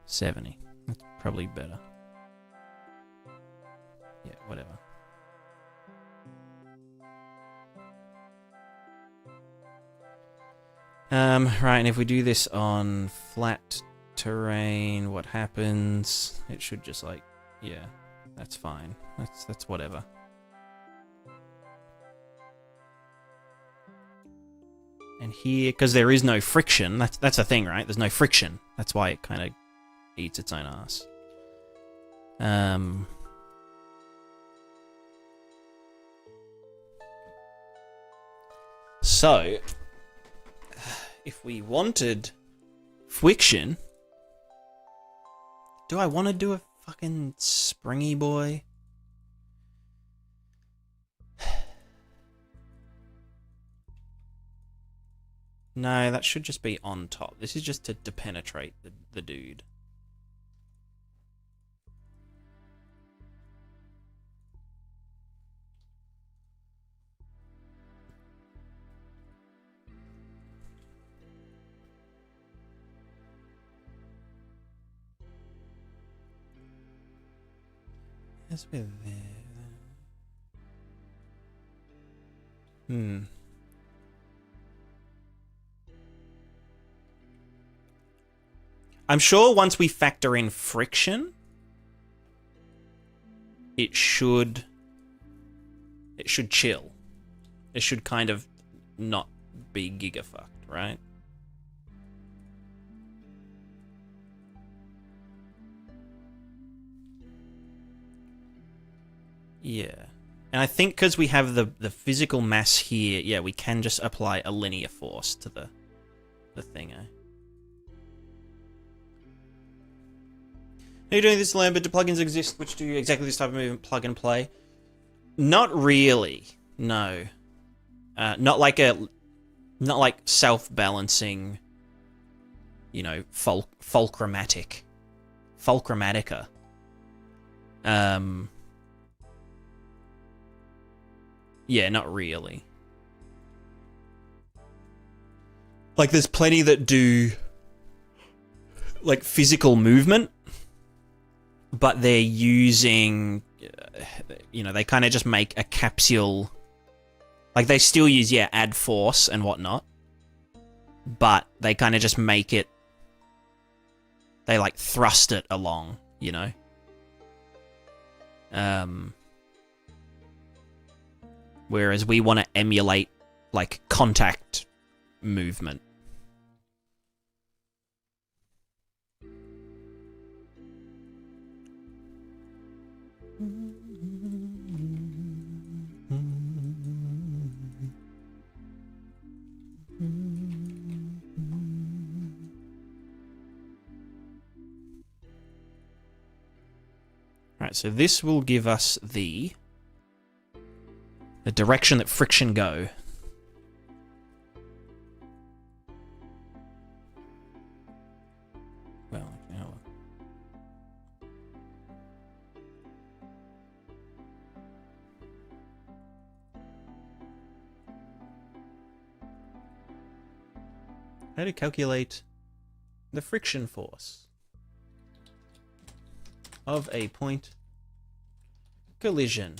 70. That's probably better. Yeah, whatever. Right, and if we do this on flat terrain, what happens? It should just like, yeah, that's fine. That's whatever. And here, because there is no friction, that's the thing, right? There's no friction. That's why it kind of eats its own ass. So, if we wanted friction, do I want to do a fucking springy boy? No, that should just be on top. This is just to penetrate the dude. As with I'm sure once we factor in friction, it should chill. It should kind of not be gigafucked, right? Yeah. And I think because we have the physical mass here, yeah, we can just apply a linear force to the thing, eh? Are you doing this, Lambert? Do plugins exist which do exactly this type of movement, plug and play? Not really, no. Not like self-balancing, you know, fulcramatica. Yeah, not really. Like, there's plenty that do, like, physical movement, but they're using, you know, they kind of just make a capsule. Like, they still use, yeah, add force and whatnot, but they kind of just make it, they, like, thrust it along, you know? Whereas we want to emulate, like, contact movement. Right, so this will give us the direction that friction go. Well, you know. How to calculate the friction force of a point collision.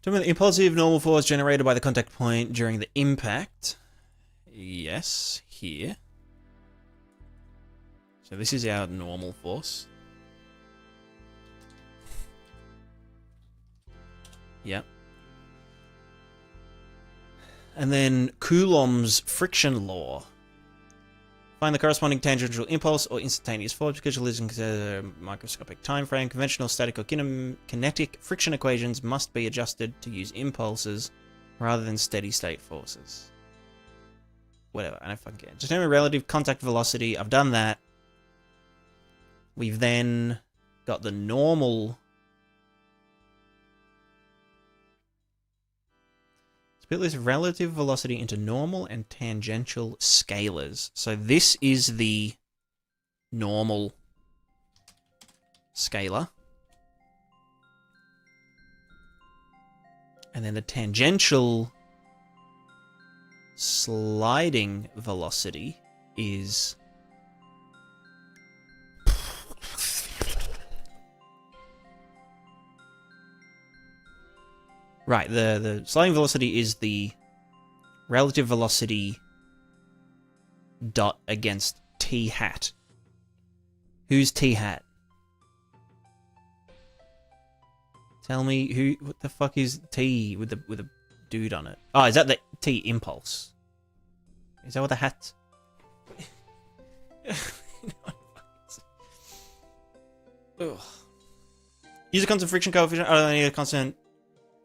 Determine the impulsive normal force generated by the contact point during the impact. Yes, here. So this is our normal force. Yep. And then Coulomb's friction law. Find the corresponding tangential impulse or instantaneous force because you're using a microscopic time frame. Conventional static or kinetic friction equations must be adjusted to use impulses rather than steady-state forces. Whatever, I don't fucking care. Determine relative contact velocity. I've done that. We've then got the normal. Split this relative velocity into normal and tangential scalars. So this is the normal scalar. And then the tangential sliding velocity is... Right, the sliding velocity is the relative velocity dot against t hat. Who's t hat? Tell me what the fuck is t with a dude on it? Oh, is that the t impulse? Is that what the hat? Ugh. Use a constant friction coefficient. I need a constant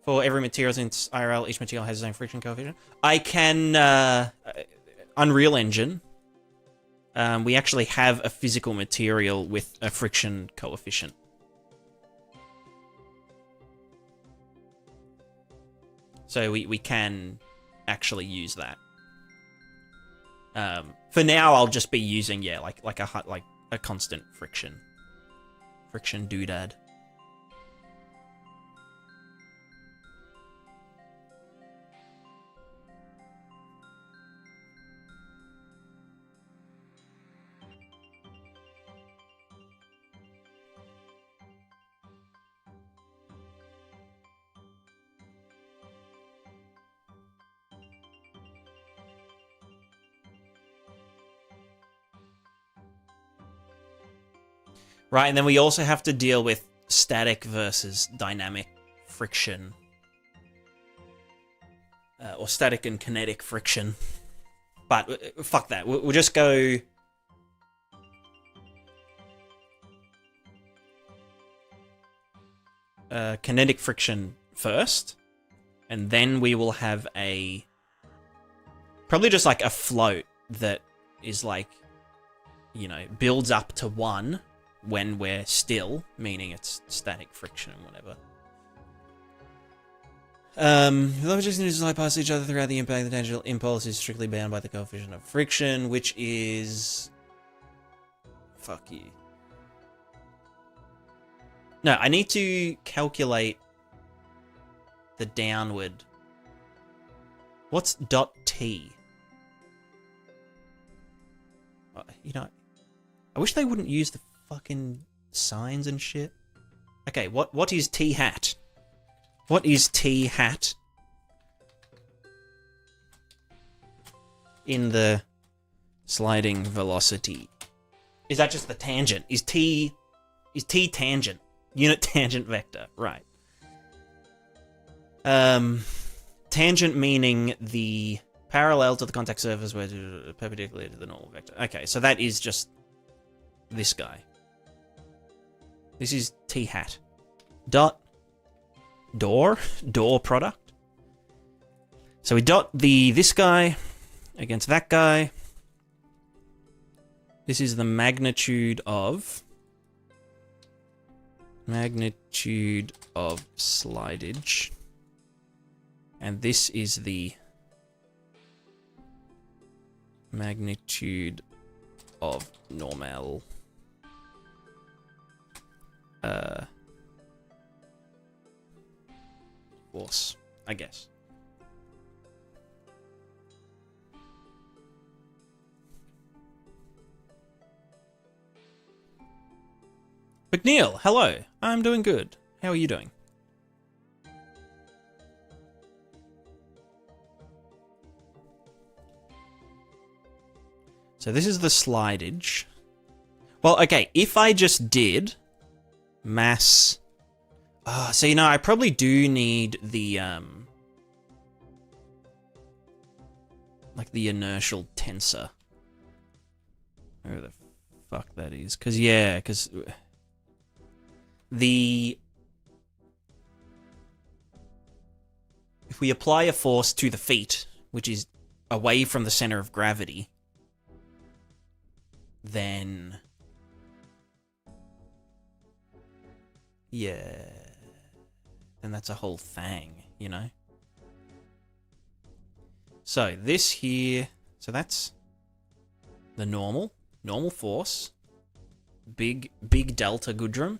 for every material since IRL. Each material has its own friction coefficient. I can Unreal Engine. We actually have a physical material with a friction coefficient. So we can actually use that. For now, I'll just be using like a constant friction doodad. Right, and then we also have to deal with static versus dynamic friction. Or static and kinetic friction. But fuck that. We'll just go... kinetic friction first. And then we will have a... probably just like a float that is like, you know, builds up to 1 when we're still, meaning it's static friction and whatever. The objects need to slide past each other throughout the impact. The tangential impulse is strictly bound by the coefficient of friction, which is... fuck you. No, I need to calculate the downward... What's dot T? You know, I wish they wouldn't use the fucking signs and shit. Okay, what is T hat? What is T hat in the sliding velocity? Is that just the tangent? Is T tangent? Unit tangent vector, right. Tangent meaning the parallel to the contact surface where perpendicular to the normal vector. Okay, so that is just this guy. This is T hat. Dot door product. So we dot this guy against that guy. This is the magnitude of slidage. And this is the magnitude of normal force, I guess. McNeil, hello. I'm doing good. How are you doing? So this is the slidage. Well, okay, if I just did mass... so, you know, I probably do need the, like, the inertial tensor. Where the fuck that is. Because, yeah, because... If we apply a force to the feet, which is away from the center of gravity, then... yeah... then that's a whole thing, you know? So, this here... so that's the normal force. Big delta Gudrun.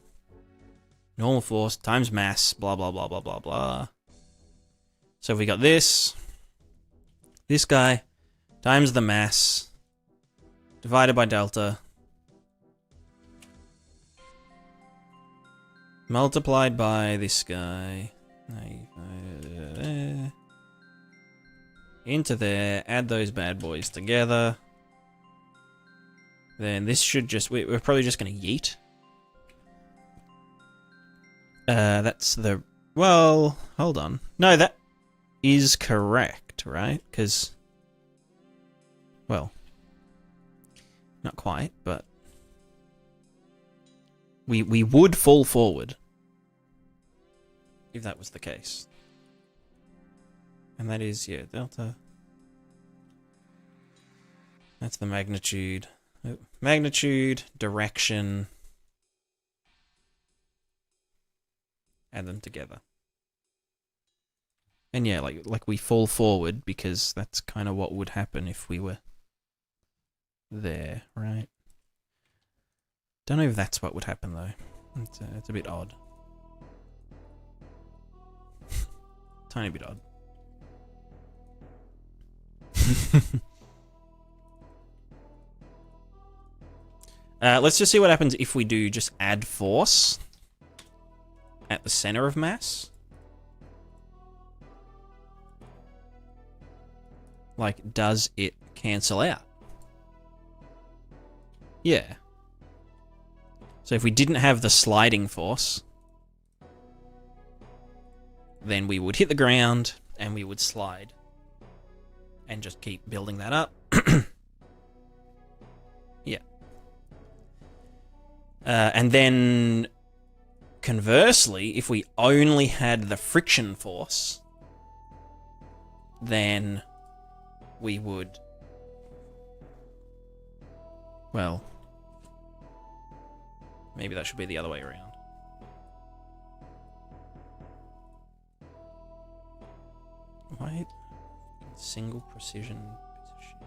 Normal force times mass, blah, blah, blah, blah, blah, blah. So we got this guy, times the mass divided by delta multiplied by this guy into there, add those bad boys together. Then this should just, we're probably just going to yeet. That's the, well, hold on. No, that is correct, right? Because, well, not quite, but we would fall forward if that was the case. And that is, yeah, delta. That's the magnitude. Oh, magnitude, direction. Add them together. And yeah, like we fall forward because that's kind of what would happen if we were there, right? Don't know if that's what would happen though. It's a bit odd. Tiny bit odd. Let's just see what happens if we do just add force at the center of mass. Like, does it cancel out? Yeah. So if we didn't have the sliding force, then we would hit the ground and we would slide. And just keep building that up. Yeah. And then, conversely, if we only had the friction force, then we would, well, maybe that should be the other way around. Wait. Single precision position.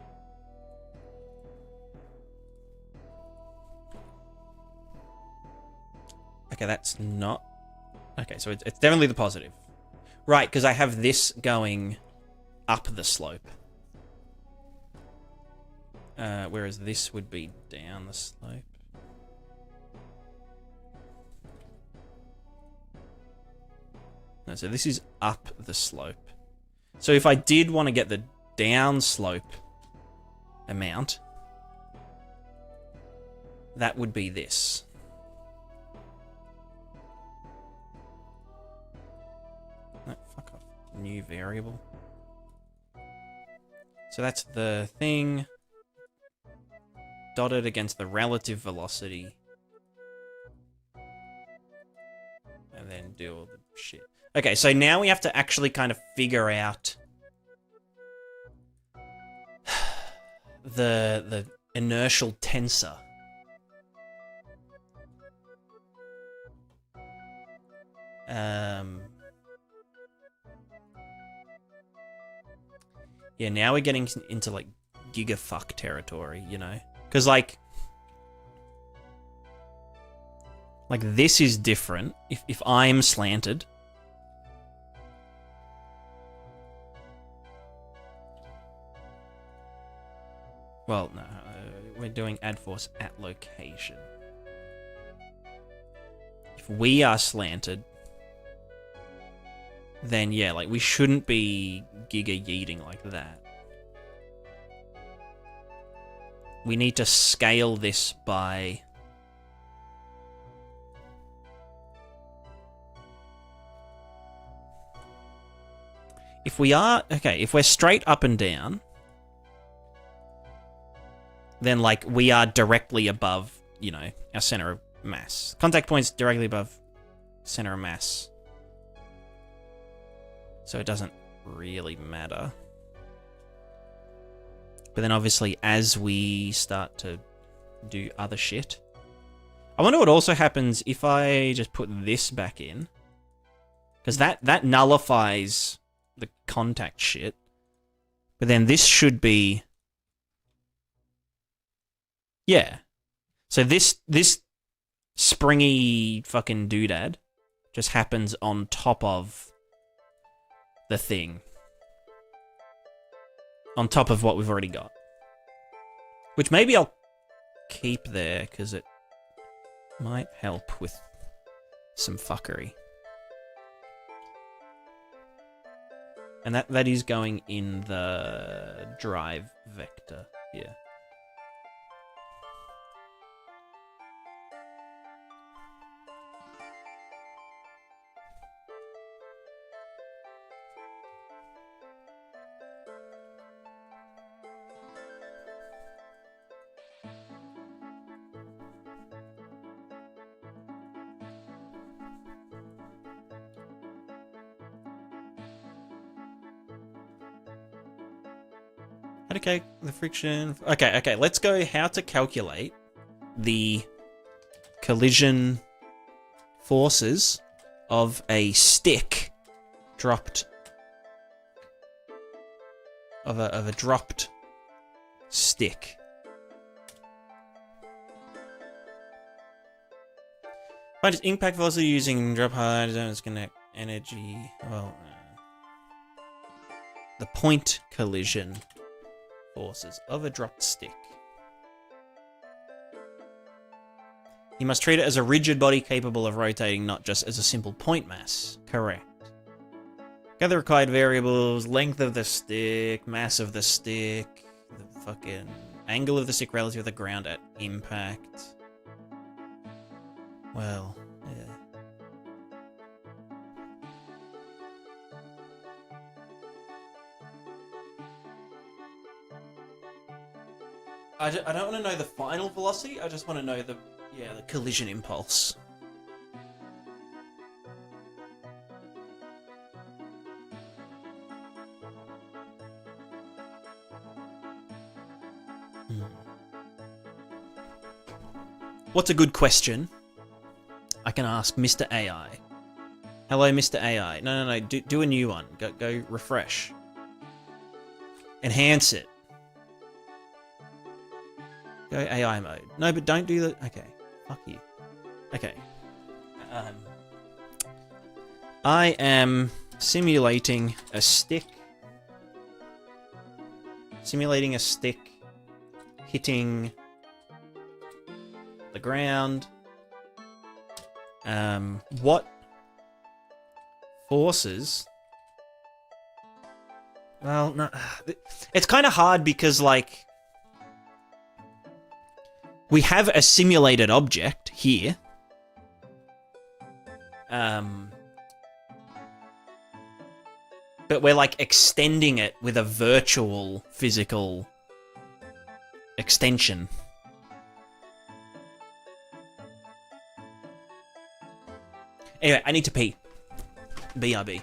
Okay, that's not... Okay, so it's definitely the positive. Right, because I have this going up the slope. Whereas this would be down the slope. No, so this is up the slope. So if I did want to get the down slope amount, that would be this. No, fuck off. New variable. So that's the thing dotted against the relative velocity. And then do all the shit. Okay, so now we have to actually kind of figure out the inertial tensor. Yeah, now we're getting into like gigafuck territory, you know? Because like this is different. If I'm slanted, well, no, we're doing add force at location. If we are slanted, then yeah, like we shouldn't be giga yeeting like that. We need to scale this by... If we are... Okay, if we're straight up and down, then, like, we are directly above, you know, our center of mass. Contact point's directly above center of mass. So it doesn't really matter. But then, obviously, as we start to do other shit... I wonder what also happens if I just put this back in. Because that nullifies the contact shit. But then this should be... Yeah. So this springy fucking doodad just happens on top of the thing. on top of what we've already got. Which maybe I'll keep there, because it might help with some fuckery. And that is going in the drive vector here. Okay, the friction. Okay, let's go how to calculate the collision forces of a stick dropped of a dropped stick. Find its impact velocity using drop height, zones connect energy. Well, the point collision forces of a dropped stick. You must treat it as a rigid body capable of rotating, not just as a simple point mass. Correct. Gather required variables: length of the stick, mass of the stick, the fucking angle of the stick relative to the ground at impact. Well, yeah. I don't want to know the final velocity, I just want to know the collision impulse. What's a good question I can ask Mr. AI? Hello, Mr. AI. No. Do a new one. Go refresh. Enhance it. Go AI mode. No, but don't do the... Okay. Fuck you. Okay. I am simulating a stick. Simulating a stick hitting the ground. What forces... Well, no... It's kind of hard because, like... We have a simulated object here. But we're like extending it with a virtual physical extension. Anyway, I need to pee. BRB.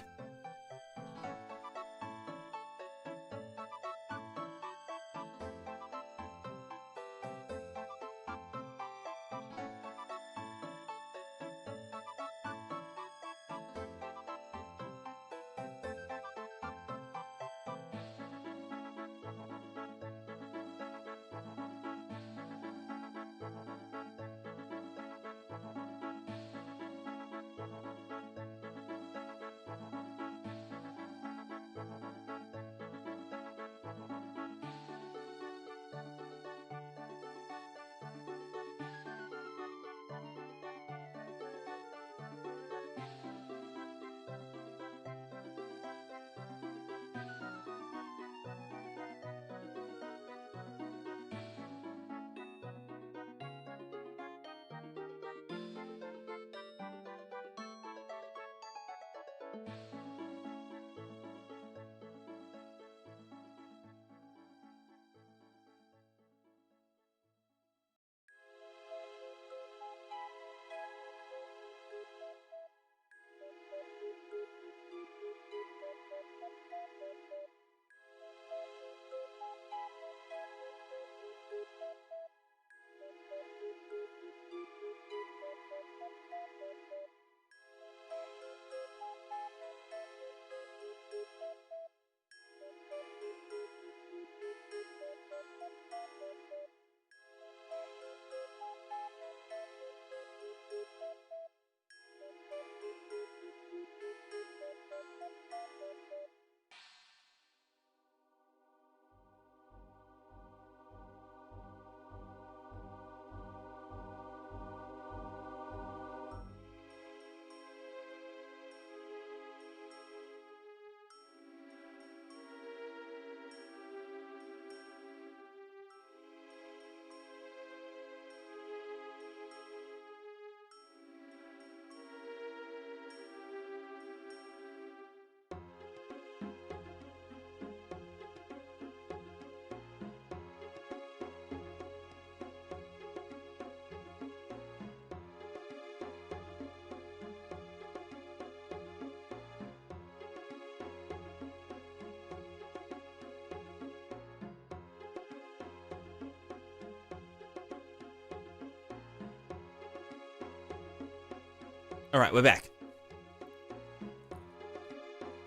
Alright, we're back.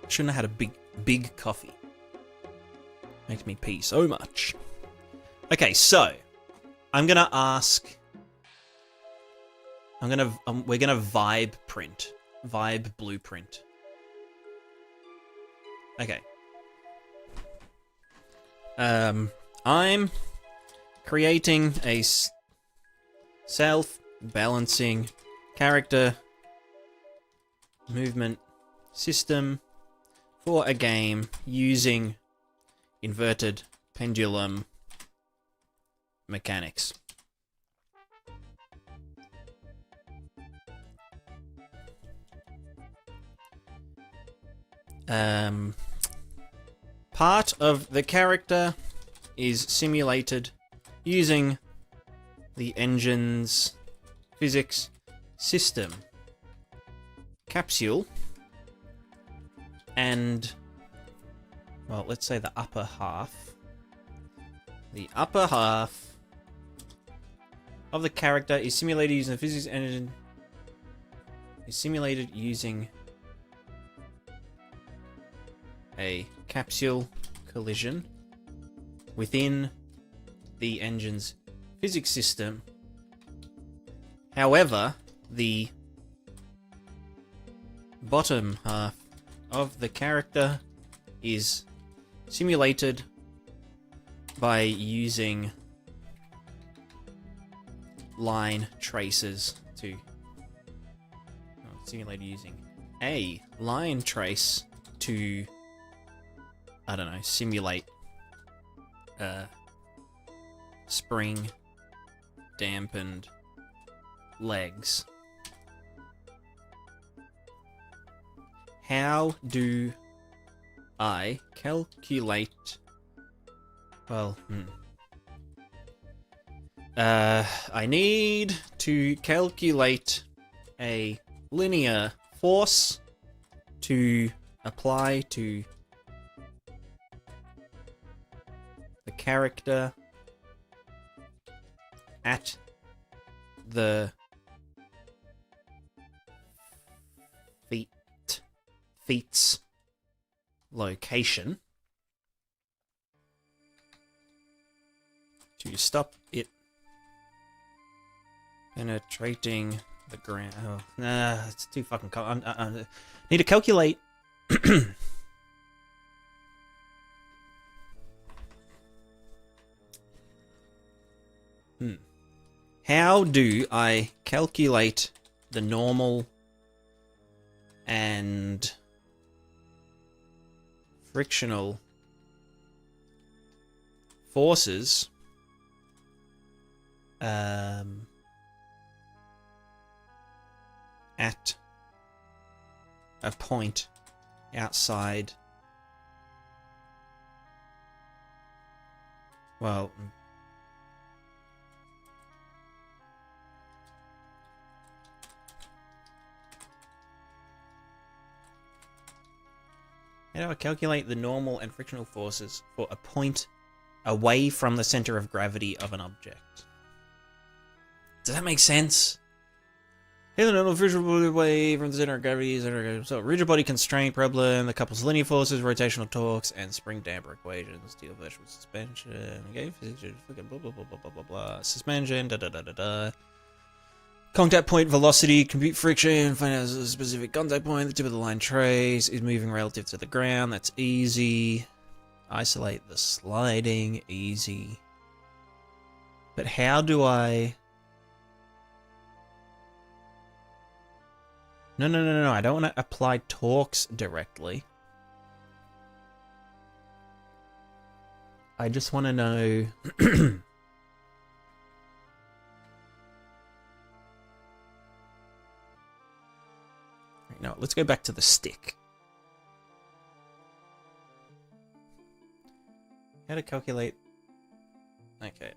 Shouldn't have had a big coffee. Makes me pee so much. Okay, so I'm gonna ask. we're gonna vibe blueprint. Okay. I'm creating a self-balancing character movement system for a game using inverted pendulum mechanics. Part of the character is simulated using the engine's physics system capsule and, well, let's say the upper half. The upper half of the character is simulated using the physics engine. Is simulated using a capsule collision within the engine's physics system. However, the bottom half of the character is simulated by using line traces to simulated using a line trace to, I don't know, simulate spring dampened legs. How do I calculate? Well, I need to calculate a linear force to apply to the character at the feet's location to stop it penetrating the ground. Oh, nah, it's too fucking. I need to calculate. How do I calculate the normal and frictional forces at a point outside? Well, how do I calculate the normal and frictional forces for a point away from the center of gravity of an object? Does that make sense? Here's a normal frictional away from the center of gravity. So, rigid body constraint problem, the couple's linear forces, rotational torques, and spring damper equations. Steel vertical suspension. Okay, physics, blah blah blah blah blah blah blah. Suspension. Da da da da da. Contact point velocity, compute friction, find out a specific contact point, the tip of the line trace is moving relative to the ground, that's easy. Isolate the sliding, easy. But how do I... No, I don't want to apply torques directly. I just want to know... No, let's go back to the stick. How to calculate... Okay.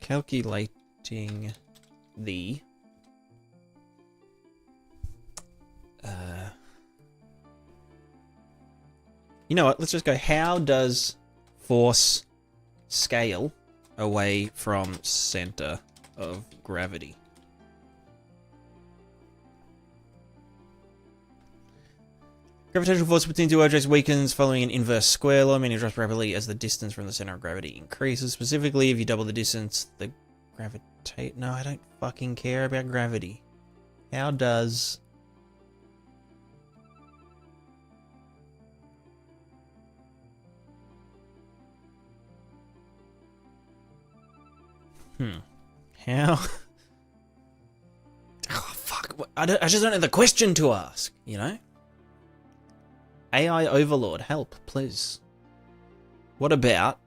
Calculating the... You know what, let's just go, how does force scale away from center of gravity? Gravitational force between two objects weakens following an inverse square law, meaning it drops rapidly as the distance from the center of gravity increases. Specifically, if you double the distance, the gravitate... No, I don't fucking care about gravity. How does... How? Oh, fuck. I just don't know the question to ask, you know? AI Overlord, help, please. What about,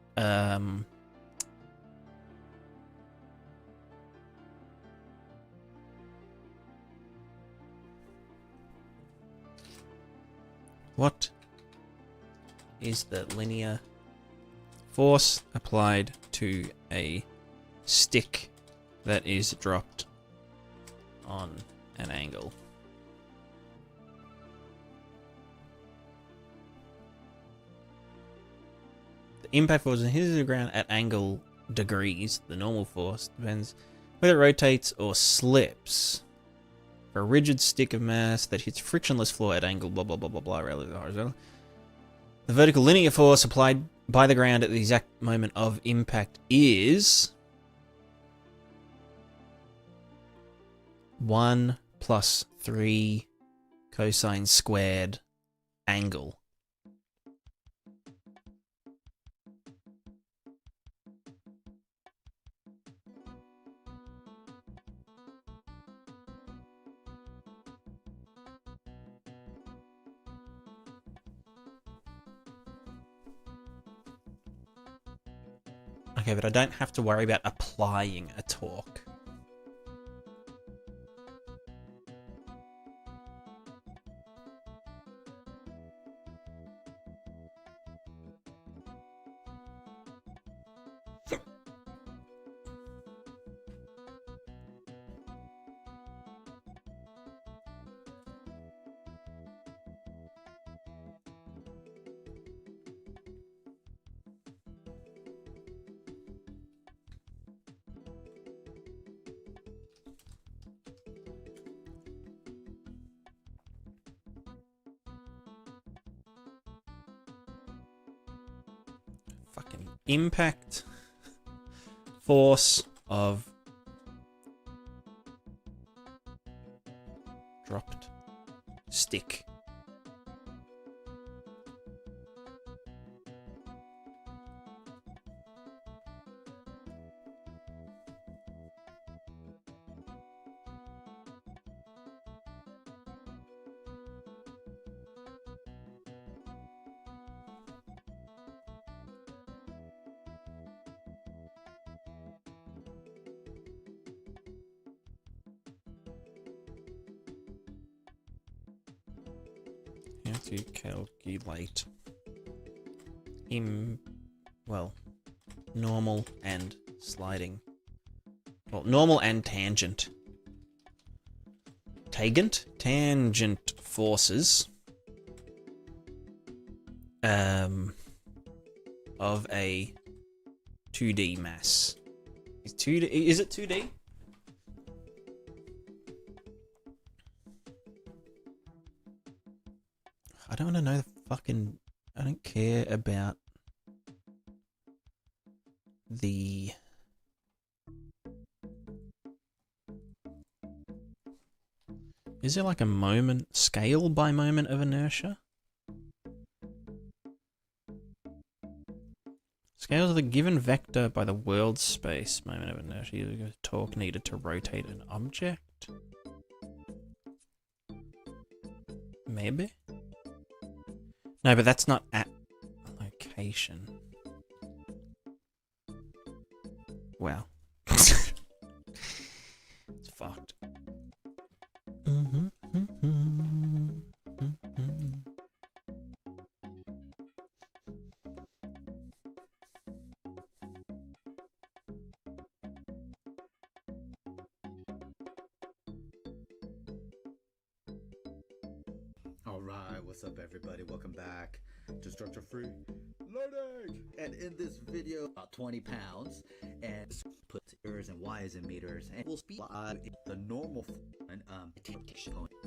what is the linear force applied to a stick that is dropped on an angle? The impact force hits the ground at angle degrees. The normal force depends whether it rotates or slips. For a rigid stick of mass that hits frictionless floor at angle blah blah blah blah blah relative to the horizontal. The vertical linear force applied by the ground at the exact moment of impact is 1 plus 3 cosine squared angle. Okay, but I don't have to worry about applying a torque. Fucking impact force of dropped stick. How to calculate normal and sliding. Well, normal and tangent. Tangent forces of a 2D mass. Is it 2D? I don't want to know the fucking... I don't care about the... Is there like a moment, scale by moment of inertia? Scales of the given vector by the world space moment of inertia. The torque needed to rotate an object? Maybe? No, but that's not at location. Wow. It's fucked. Alright, what's up everybody? Welcome back to Structure Free Learning! And in this video, about 20 pounds, and put errors and Y's in meters, and we'll speed the normal and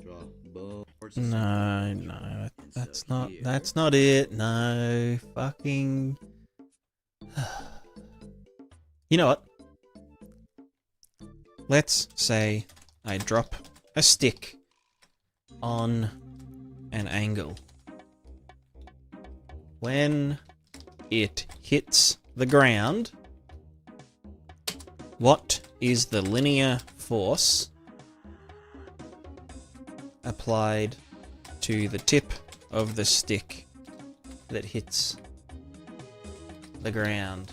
draw boom. No. That's not it. No. Fucking... You know what? Let's say I drop a stick on an angle. When it hits the ground, what is the linear force applied to the tip of the stick that hits the ground?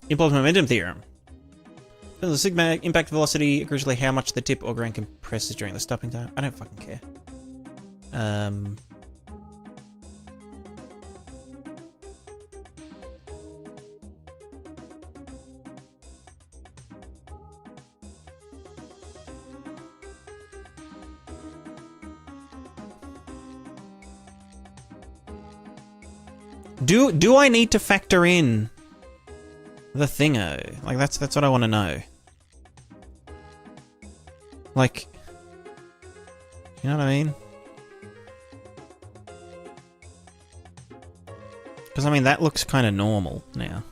Impulse momentum theorem. The sigma impact velocity, crucially how much the tip or ground compresses during the stopping time. I don't fucking care. Do I need to factor in the thingo? Like that's what I want to know. Like, you know what I mean? Because I mean that looks kind of normal now.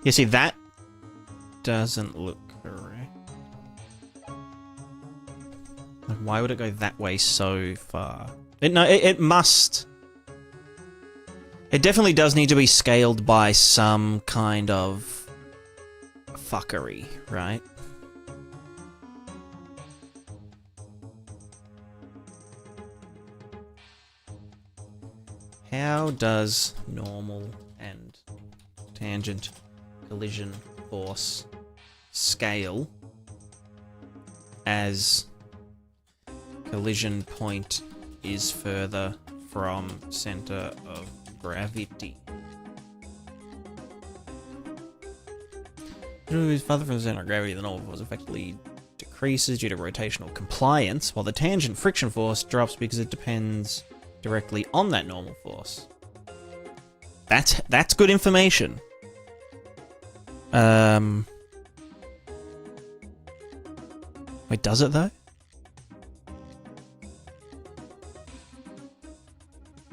You see, that doesn't look correct. Like, why would it go that way so far? It must. It definitely does need to be scaled by some kind of fuckery, right? How does normal and tangent collision force scale as collision point is further from center of gravity? If it is further from the center of gravity, the normal force effectively decreases due to rotational compliance, while the tangent friction force drops because it depends directly on that normal force. That's good information. Wait, does it though?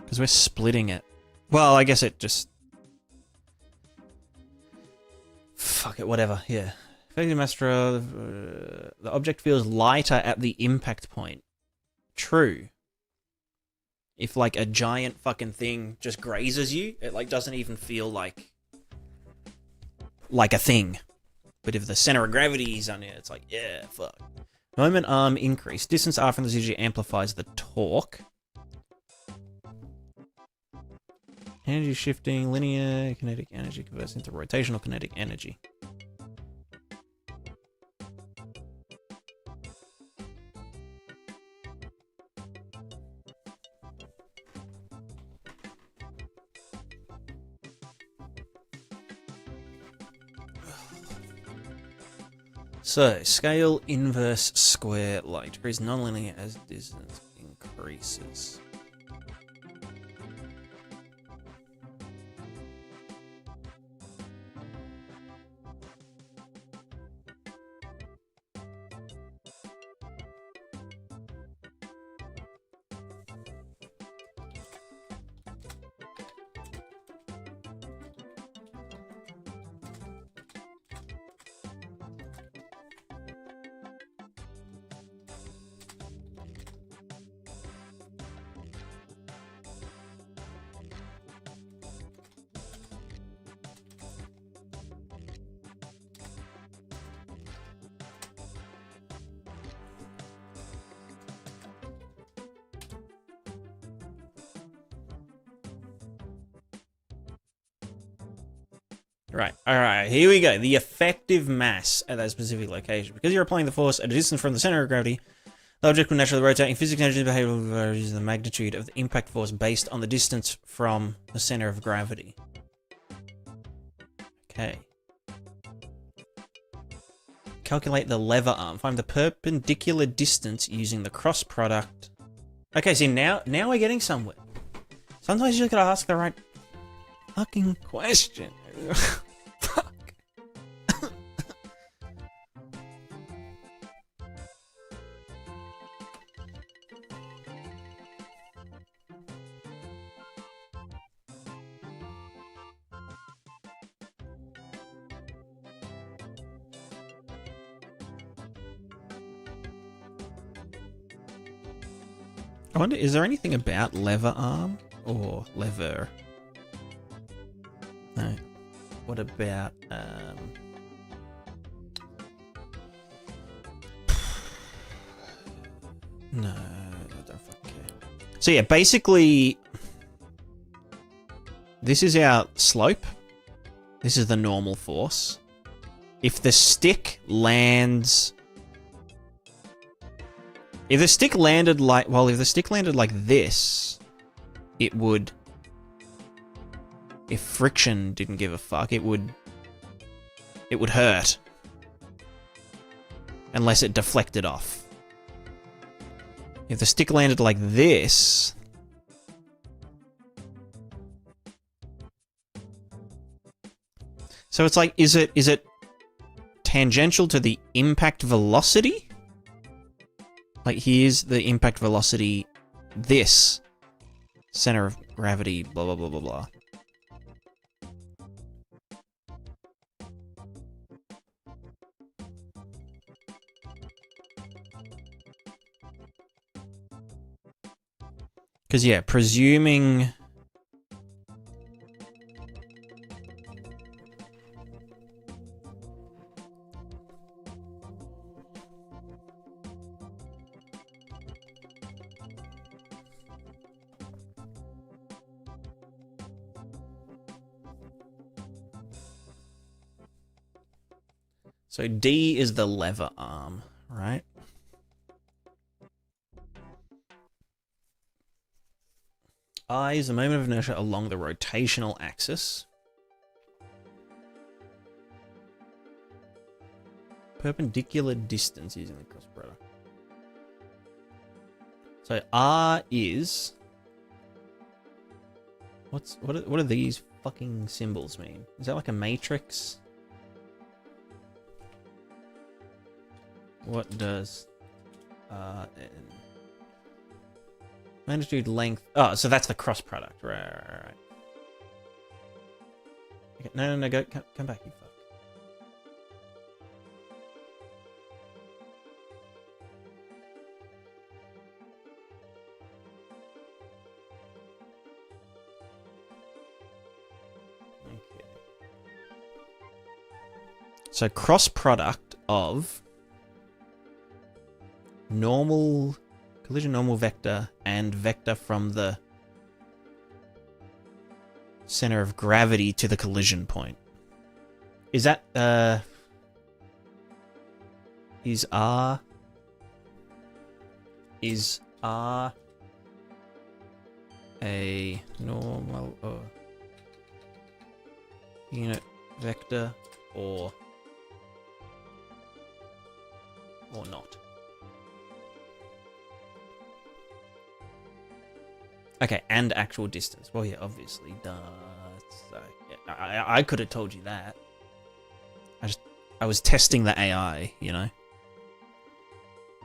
Because we're splitting it. Well, I guess it just... Fuck it, whatever, yeah. Effective master, the object feels lighter at the impact point. True. If like a giant fucking thing just grazes you, it like doesn't even feel like a thing. But if the center of gravity is on it, it's like, yeah, fuck. Moment arm increase. Distance R from the ZG amplifies the torque. Energy shifting, linear kinetic energy converts into rotational kinetic energy. So, scale inverse square like degrees nonlinear as distance increases. Right, alright, here we go. The effective mass at that specific location. Because you're applying the force at a distance from the center of gravity, the object will naturally rotate. In physics, energy behavior varies the magnitude of the impact force based on the distance from the center of gravity. Okay. Calculate the lever arm. Find the perpendicular distance using the cross product. Okay, see, now we're getting somewhere. Sometimes you just gotta ask the right fucking question. Fuck. I wonder, is there anything about lever arm or lever? No. What about, no, I don't fucking care. So yeah, basically, this is our slope. This is the normal force. If the stick lands... If the stick landed like... Well, if the stick landed like this, it would... If friction didn't give a fuck, it would hurt. Unless it deflected off. If the stick landed like this... So it's like, is it tangential to the impact velocity? Like, here's the impact velocity, this. Center of gravity, blah, blah, blah, blah, blah. Because, yeah, presuming... So D is the lever arm, right? I is the moment of inertia along the rotational axis. Perpendicular distance using the cross product. So R is... What do these fucking symbols mean? Is that like a matrix? What does N? Magnitude, length. Oh, so that's the cross product. Right. Okay, no, go, come back, you fuck. Okay. So cross product of normal collision normal vector and vector from the center of gravity to the collision point. Is that is R a normal unit vector or or not. Okay, and actual distance. Well, yeah, obviously, duh. So, yeah, I could have told you that. I was testing the AI, you know?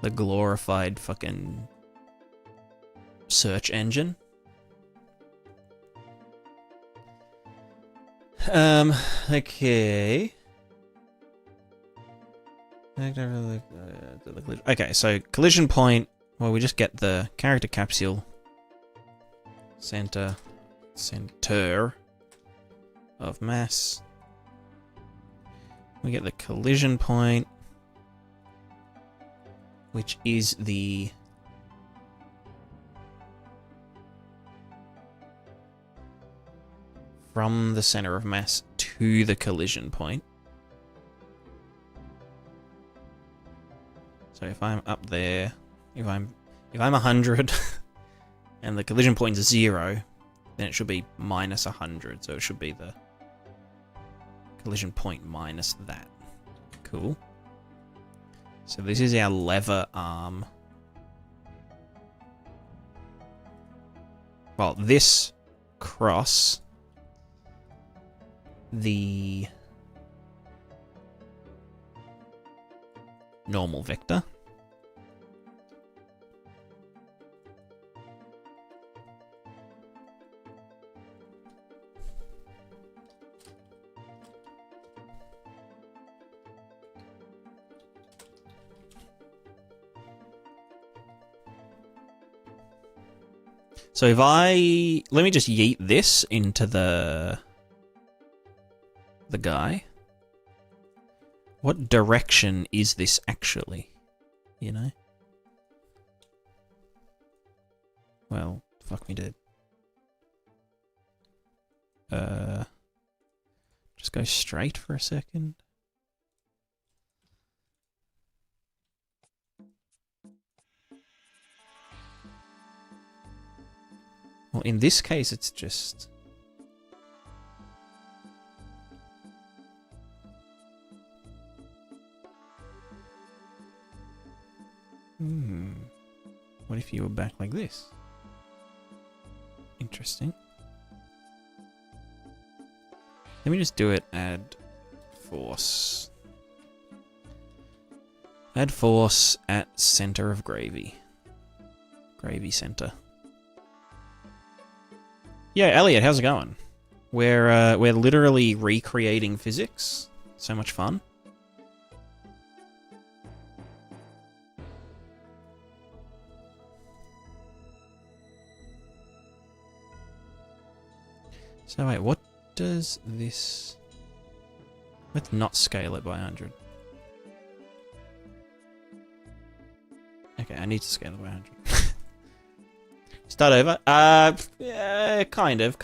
The glorified fucking search engine. Okay. Okay, so collision point. Well, we just get the character capsule. Center of mass. We get the collision point, which is the from the center of mass to the collision point. So if I'm up there, if I'm 100 and the collision point is 0, then it should be minus 100. So it should be the collision point minus that. Cool. So this is our lever arm. Well, this cross the normal vector. So if let me just yeet this into the guy. What direction is this actually? You know? Well, fuck me dead. Just go straight for a second. Well, in this case, it's just... What if you were back like this? Interesting. Let me just do it. Add force. Add force at center of gravy. Gravy center. Yeah, Elliot, how's it going? We're literally recreating physics. So much fun. So wait, what does this... Let's not scale it by 100. Okay, I need to scale it by 100. Start over. Yeah, kind of.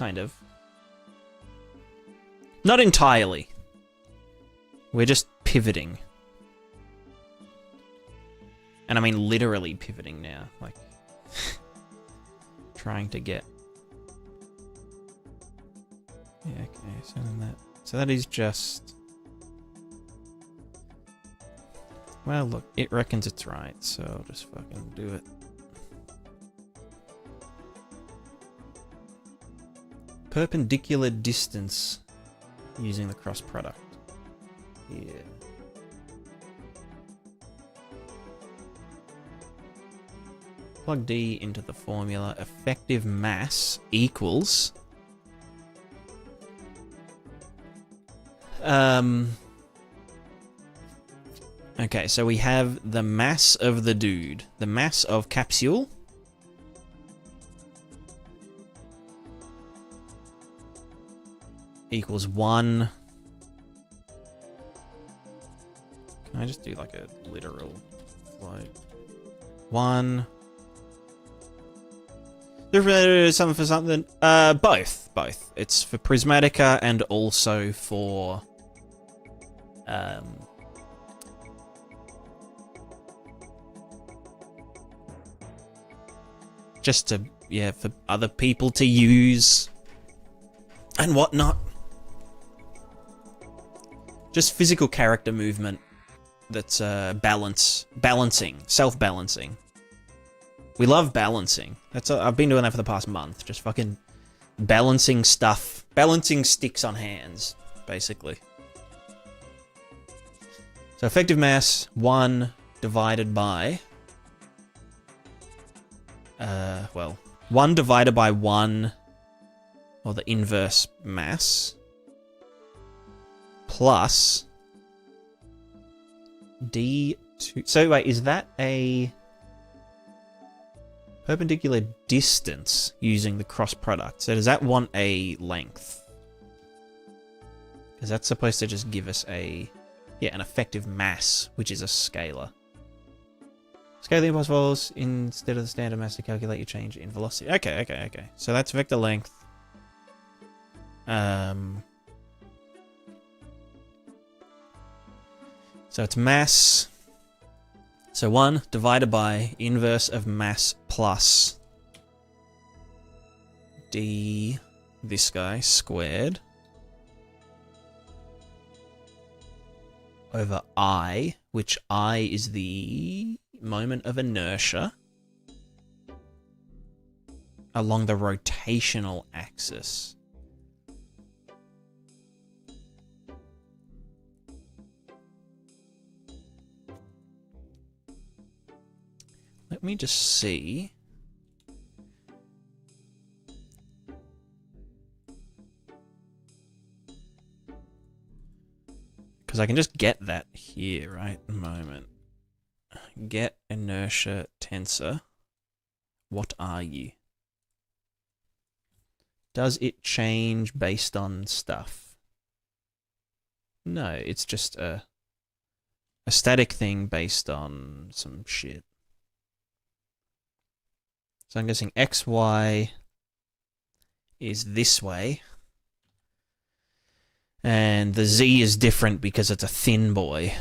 Not entirely. We're just pivoting. And I mean literally pivoting now. Like, trying to get... Yeah, okay, so that is just... Well, look, it reckons it's right, so I'll just fucking do it. Perpendicular distance using the cross product. Yeah. Plug D into the formula. Effective mass equals... Okay, so we have the mass of the dude. The mass of capsule. Equals 1. Can I just do like a literal float? 1. Something for something? Both. It's for Prismatica and also for... just to, yeah, for other people to use and whatnot. Just physical character movement that's balancing, self-balancing. We love balancing. I've been doing that for the past month, just fucking balancing stuff, balancing sticks on hands, basically. So effective mass 1 divided by 1 divided by 1, or the inverse mass, plus D2. So wait, is that a perpendicular distance using the cross product? So does that want a length? Because that's supposed to just give us an effective mass, which is a scalar. Scale the impulse velocity instead of the standard mass to calculate your change in velocity. Okay. So that's vector length. So it's mass. So 1 divided by inverse of mass plus d this guy squared over I, which I is the moment of inertia along the rotational axis. Let me just see. Because I can just get that here, right? Moment. Get inertia tensor. What are you? Does it change based on stuff? No, it's just a static thing based on some shit. So I'm guessing XY is this way. And the Z is different because it's a thin boy.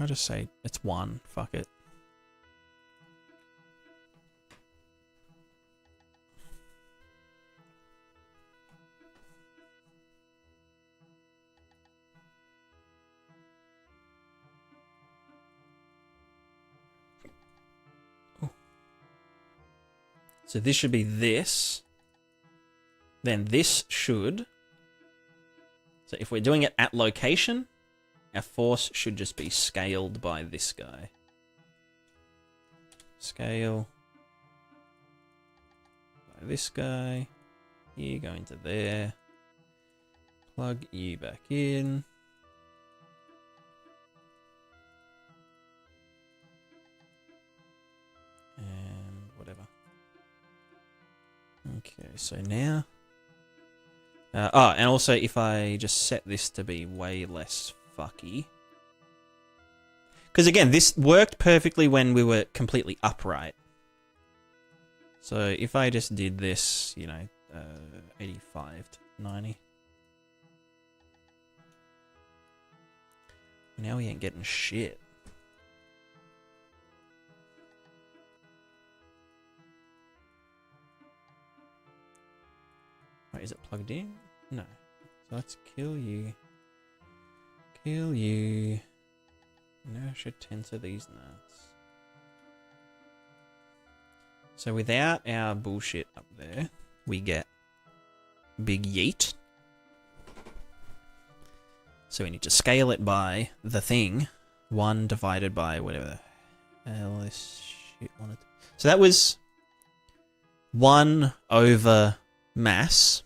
I'll just say it's 1. Fuck it. Oh. So this should be this. Then this should. So if we're doing it at location, our force should just be scaled by this guy. Scale by this guy. You go into there. Plug you back in. And whatever. Okay, so now... and also if I just set this to be way less fucky. Because again, this worked perfectly when we were completely upright. So if I just did this, 85 to 90. Now we ain't getting shit. Wait, is it plugged in? No. So let's kill you. Kill you. Inertia tensor these nuts. So without our bullshit up there, we get big yeet. So we need to scale it by the thing. 1 divided by whatever the hell this shit wanted. So that was 1 over mass.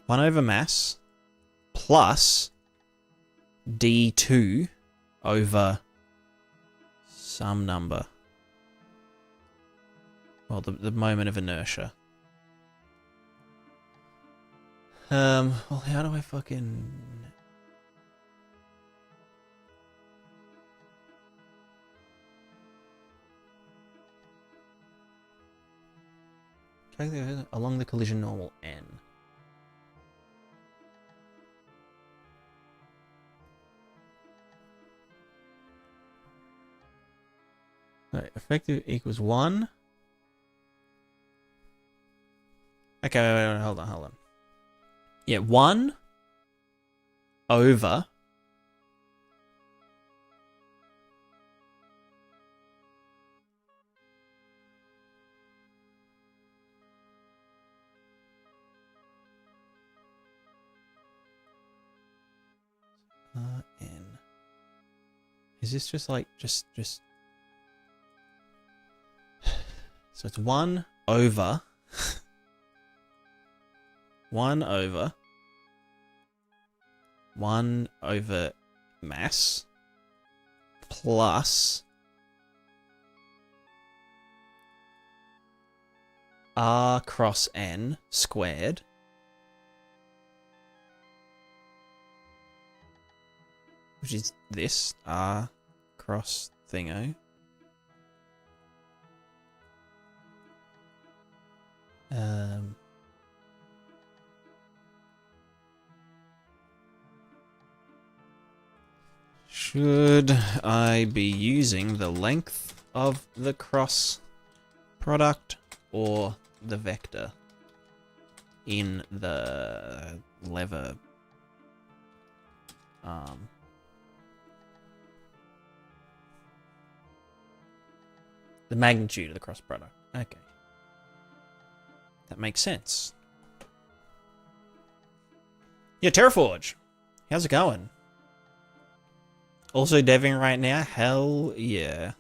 1 over mass plus D2 over some number. Well, the moment of inertia. Well, how do I fucking... Calculate along the collision normal N. So effective equals 1. Okay, wait, hold on. Yeah, 1 over n. Is this just like just so it's 1 over 1 over mass plus r cross n squared which is this r cross thingo should I be using the length of the cross product or the vector in the lever the magnitude of the cross product? Okay. That makes sense. Yeah, Terraforge. How's it going? Also deving right now? Hell yeah.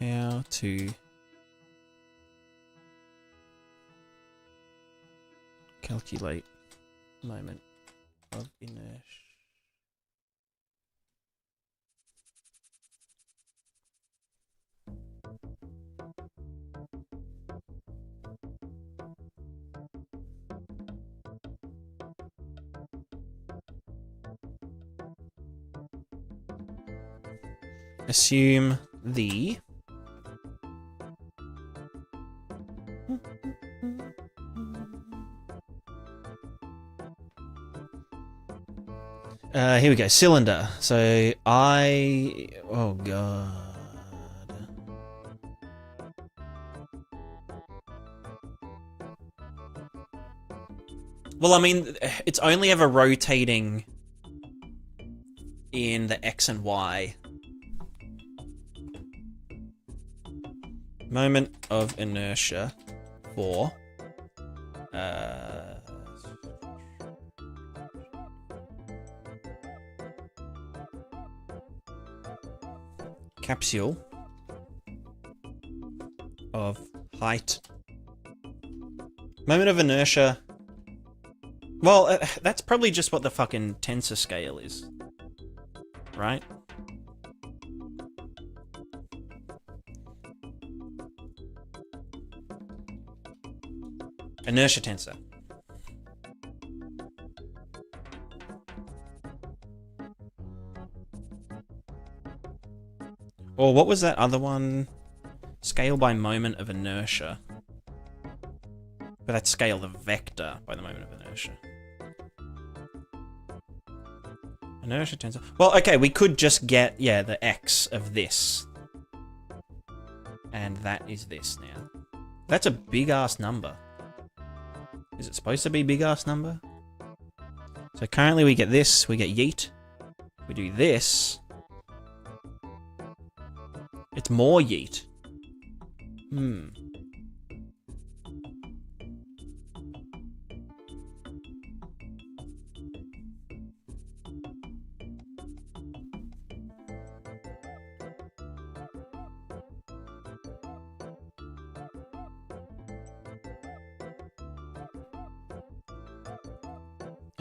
How to calculate moment of inertia. Assume the here we go, cylinder. So oh god. Well, I mean, it's only ever rotating in the X and Y. Moment of inertia for capsule of height. Moment of inertia. Well, that's probably just what the fucking tensor scale is, right? Inertia tensor. Or what was that other one? Scale by moment of inertia. But that's scale the vector by the moment of inertia. Inertia tensor. Well, okay, we could just get, yeah, the x of this. And that is this now. That's a big-ass number. Is it supposed to be big-ass number? So currently we get this, we get yeet. We do this. It's more yeet.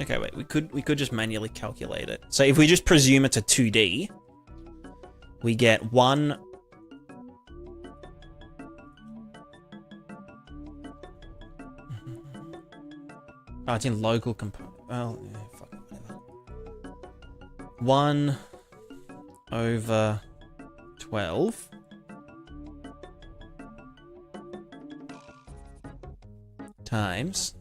Okay, wait, we could just manually calculate it. So if we just presume it's a 2D, we get 1 Oh, it's in local component. Well, yeah, fuck it, whatever. 1 over 12 times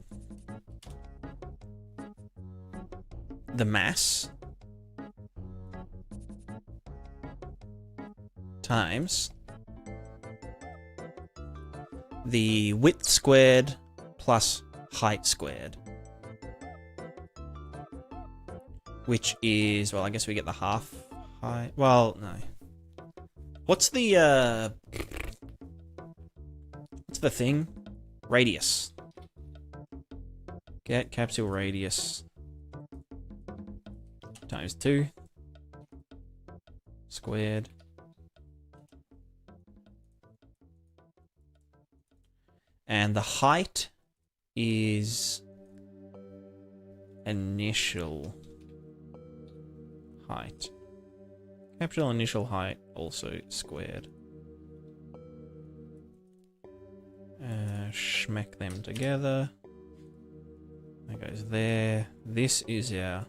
the mass times the width squared plus height squared, which is, well, I guess we get the half height. Well, no. What's the thing? Radius. Get capsule radius times 2 squared and the height is initial height. Capital initial height also squared. Schmeck them together. That goes there. This is our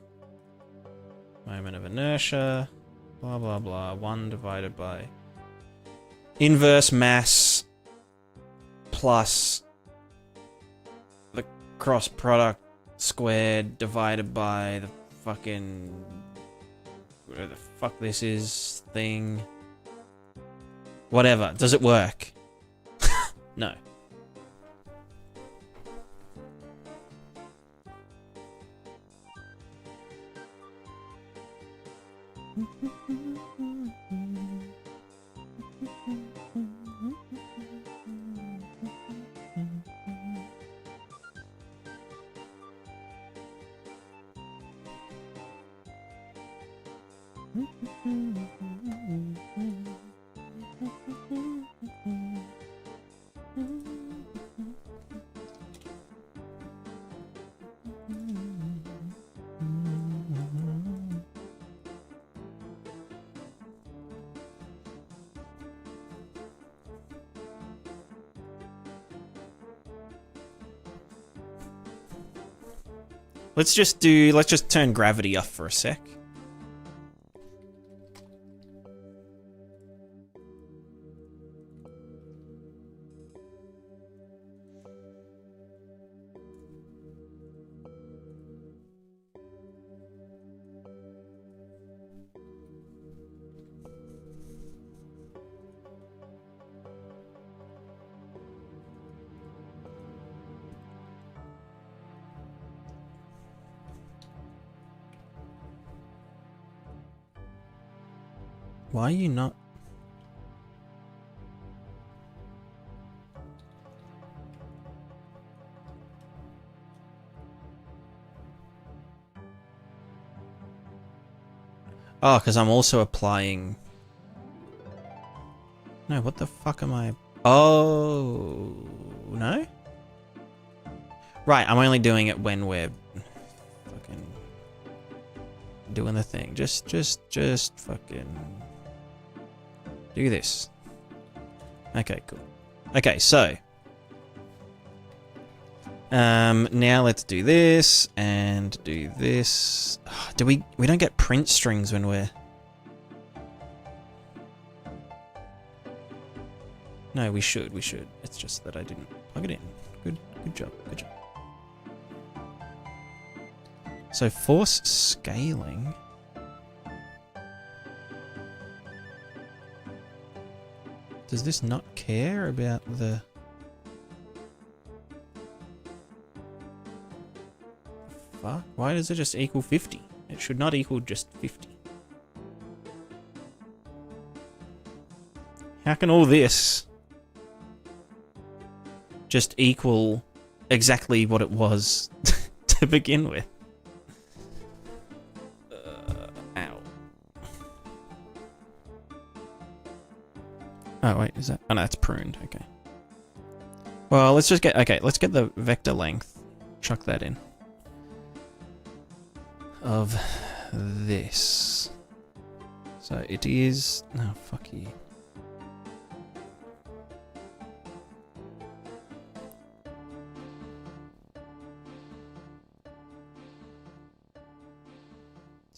moment of inertia. Blah, blah, blah. 1 divided by inverse mass plus the cross product squared divided by the fucking, whatever the fuck this is, thing. Whatever. Does it work? No. Let's just turn gravity off for a sec. Why are you not? Oh, because I'm also applying... No, what the fuck am I... Oh... No? Right, I'm only doing it when we're... fucking... doing the thing. Just fucking... do this. Okay, cool. Okay, so... now let's do this, and do this. Do we don't get print strings when we're... No, we should. It's just that I didn't plug it in. Good job. So force scaling... Does this not care about the... Fuck? Why does it just equal 50? It should not equal just 50. How can all this just equal exactly what it was to begin with? Ow. Oh, wait, is that... Oh, no, it's pruned. Okay. Well, let's just get... Okay, let's get the vector length. Chuck that in. Of this. So it is... Oh, fuck you.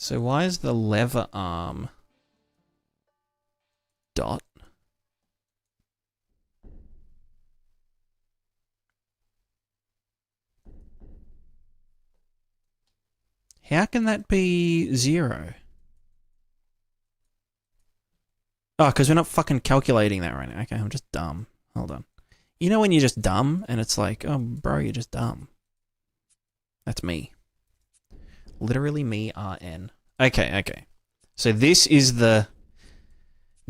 So why is the lever arm dot? How can that be 0? Oh, because we're not fucking calculating that right now. Okay, I'm just dumb. Hold on. You know when you're just dumb and it's like, oh, bro, you're just dumb. That's me. Literally me, RN. Okay, okay. So this is the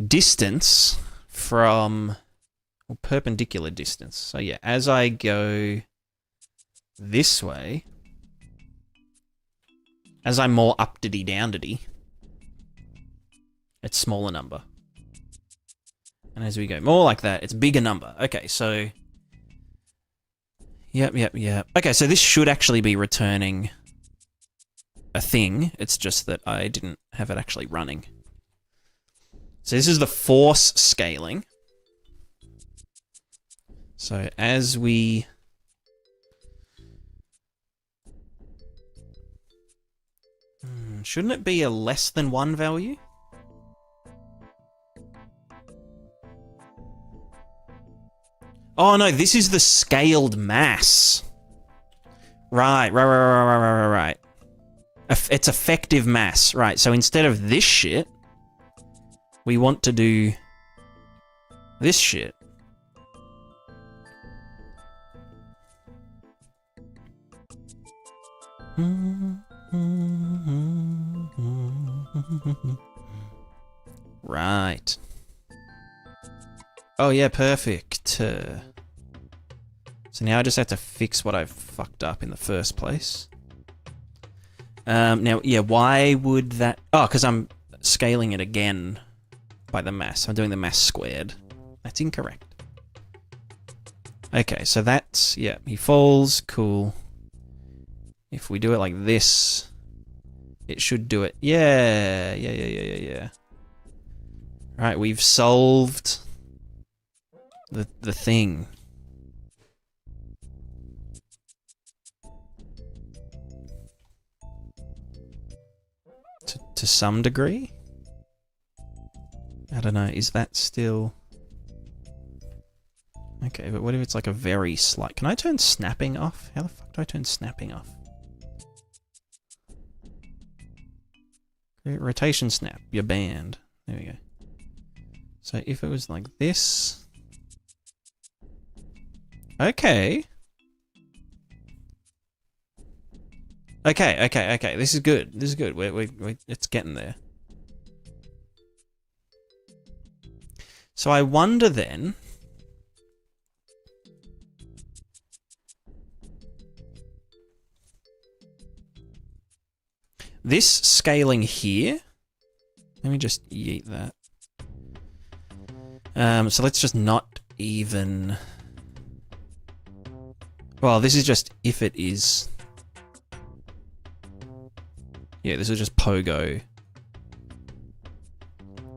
distance from... Well, perpendicular distance. So yeah, as I go this way, as I'm more up-diddy, down-diddy, it's smaller number. And as we go more like that, it's bigger number. Okay, so... Yep. Okay, so this should actually be returning a thing. It's just that I didn't have it actually running. So this is the force scaling. So as we... shouldn't it be a less than 1 value? Oh no, this is the scaled mass. Right. It's effective mass. Right, so instead of this shit, we want to do this shit. Right. Oh yeah, perfect. So now I just have to fix what I've fucked up in the first place. Now, yeah, why would that... Oh, because I'm scaling it again by the mass. I'm doing the mass squared. That's incorrect. Okay, so that's... Yeah, he falls. Cool. If we do it like this, it should do it. Yeah. Right, we've solved the thing. To some degree? I don't know, is that still... Okay, but what if it's like a very slight... Can I turn snapping off? How the fuck do I turn snapping off? Rotation snap, you're banned. There we go. So if it was like this... Okay. Okay. This is good. It's getting there. So I wonder then... This scaling here... Let me just yeet that. So let's just not even... Well, this is just if it is... Yeah, this is just pogo.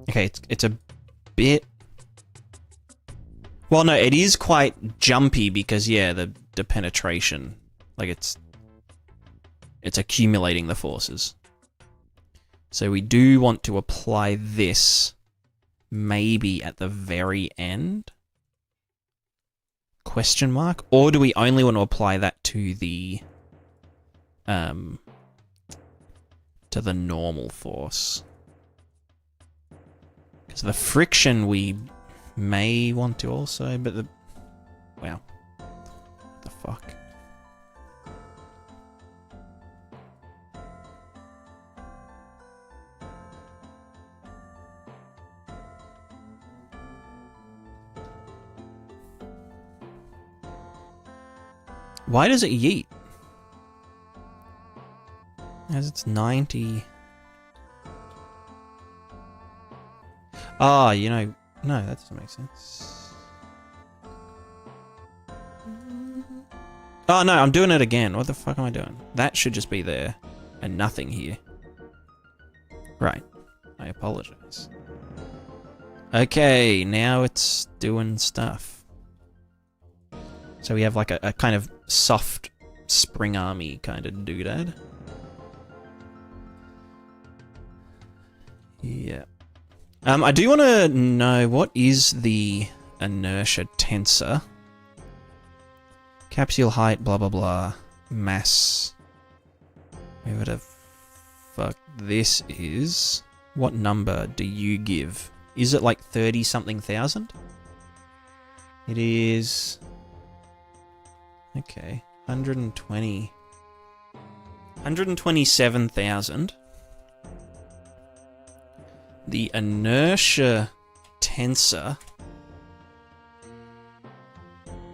Okay, it's a bit... Well, no, it is quite jumpy because, yeah, the penetration. Like, it's accumulating the forces. So we do want to apply this maybe at the very end? Question mark? Or do we only want to apply that to the normal force? Because the friction we may want to also, but the... Wow. What the fuck? Why does it yeet? As it's 90. Ah, you know, no, that doesn't make sense. Oh no, I'm doing it again. What the fuck am I doing? That should just be there and nothing here. Right. I apologize. Okay, now it's doing stuff. So we have like a kind of soft spring army kind of doodad. Yeah. I do want to know what is the inertia tensor. Capsule height, blah blah blah. Mass. Whatever the fuck this is. What number do you give? Is it like 30 something thousand? It is. Okay. 120. 127,000. The inertia tensor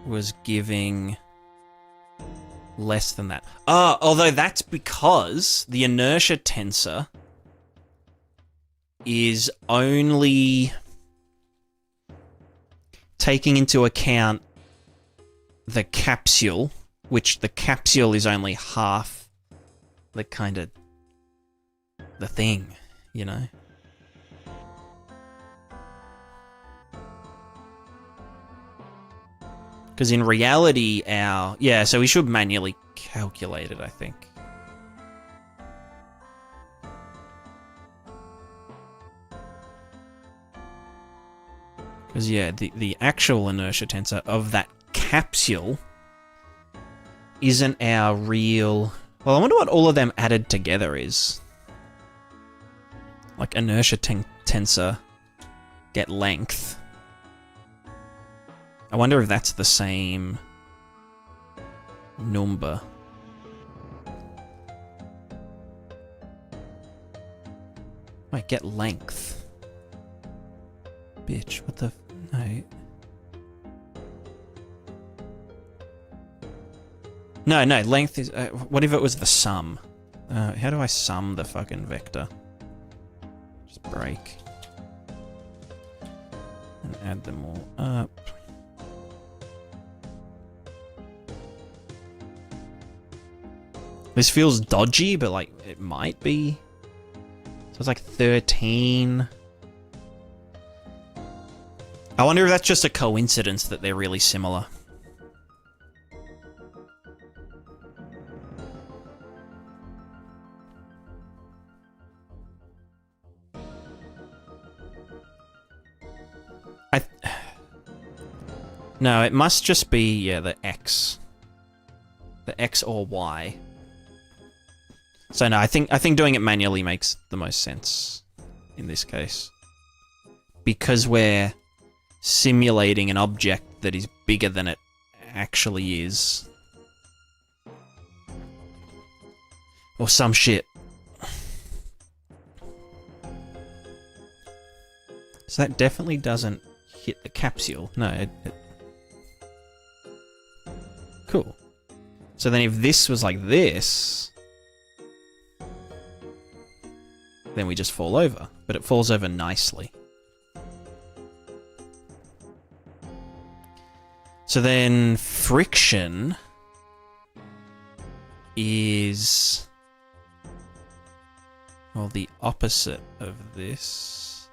was giving less than that. Ah, although that's because the inertia tensor is only taking into account the capsule, which the capsule is only half the kind of the thing, you know? Because in reality, so we should manually calculate it, I think. Because, yeah, the actual inertia tensor of that capsule isn't our real... Well, I wonder what all of them added together is. Like, inertia tensor get length. I wonder if that's the same number. Wait, get length. Bitch, what the... No. No, length is... what if it was the sum? How do I sum the fucking vector? Just break. And add them all up. This feels dodgy, but like, it might be. So it's like 13. I wonder if that's just a coincidence that they're really similar. No, it must just be, yeah, the X. The X or Y. So no, I think doing it manually makes the most sense in this case. Because we're simulating an object that is bigger than it actually is. Or some shit. So that definitely doesn't hit the capsule. No, it... Cool. So then if this was like this... then we just fall over. But it falls over nicely. So then friction is... well, the opposite of this.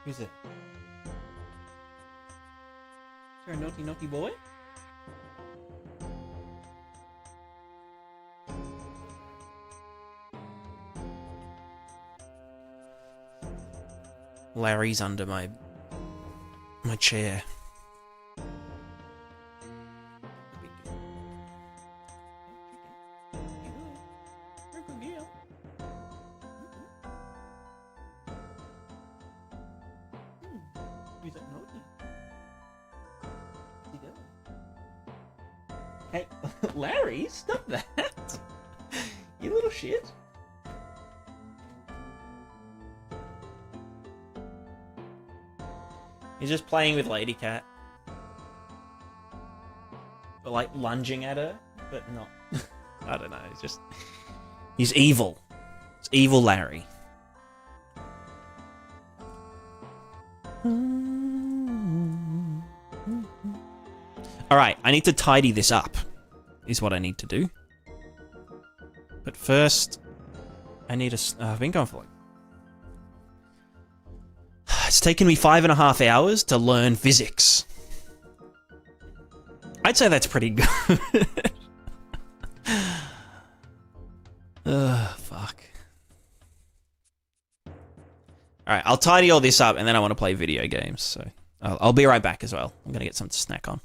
Who's it? Is there a naughty, naughty boy? Larry's under my chair. Hey, Larry, stop that! You little shit. He's just playing with Lady Cat. But like lunging at her, but not. I don't know, he's evil. It's evil Larry. Alright, I need to tidy this up, is what I need to do. But first, I need I've been going for like... It's taken me 5.5 hours to learn physics. I'd say that's pretty good. Ugh, fuck. All right, I'll tidy all this up, and then I want to play video games. So I'll be right back as well. I'm gonna get something to snack on.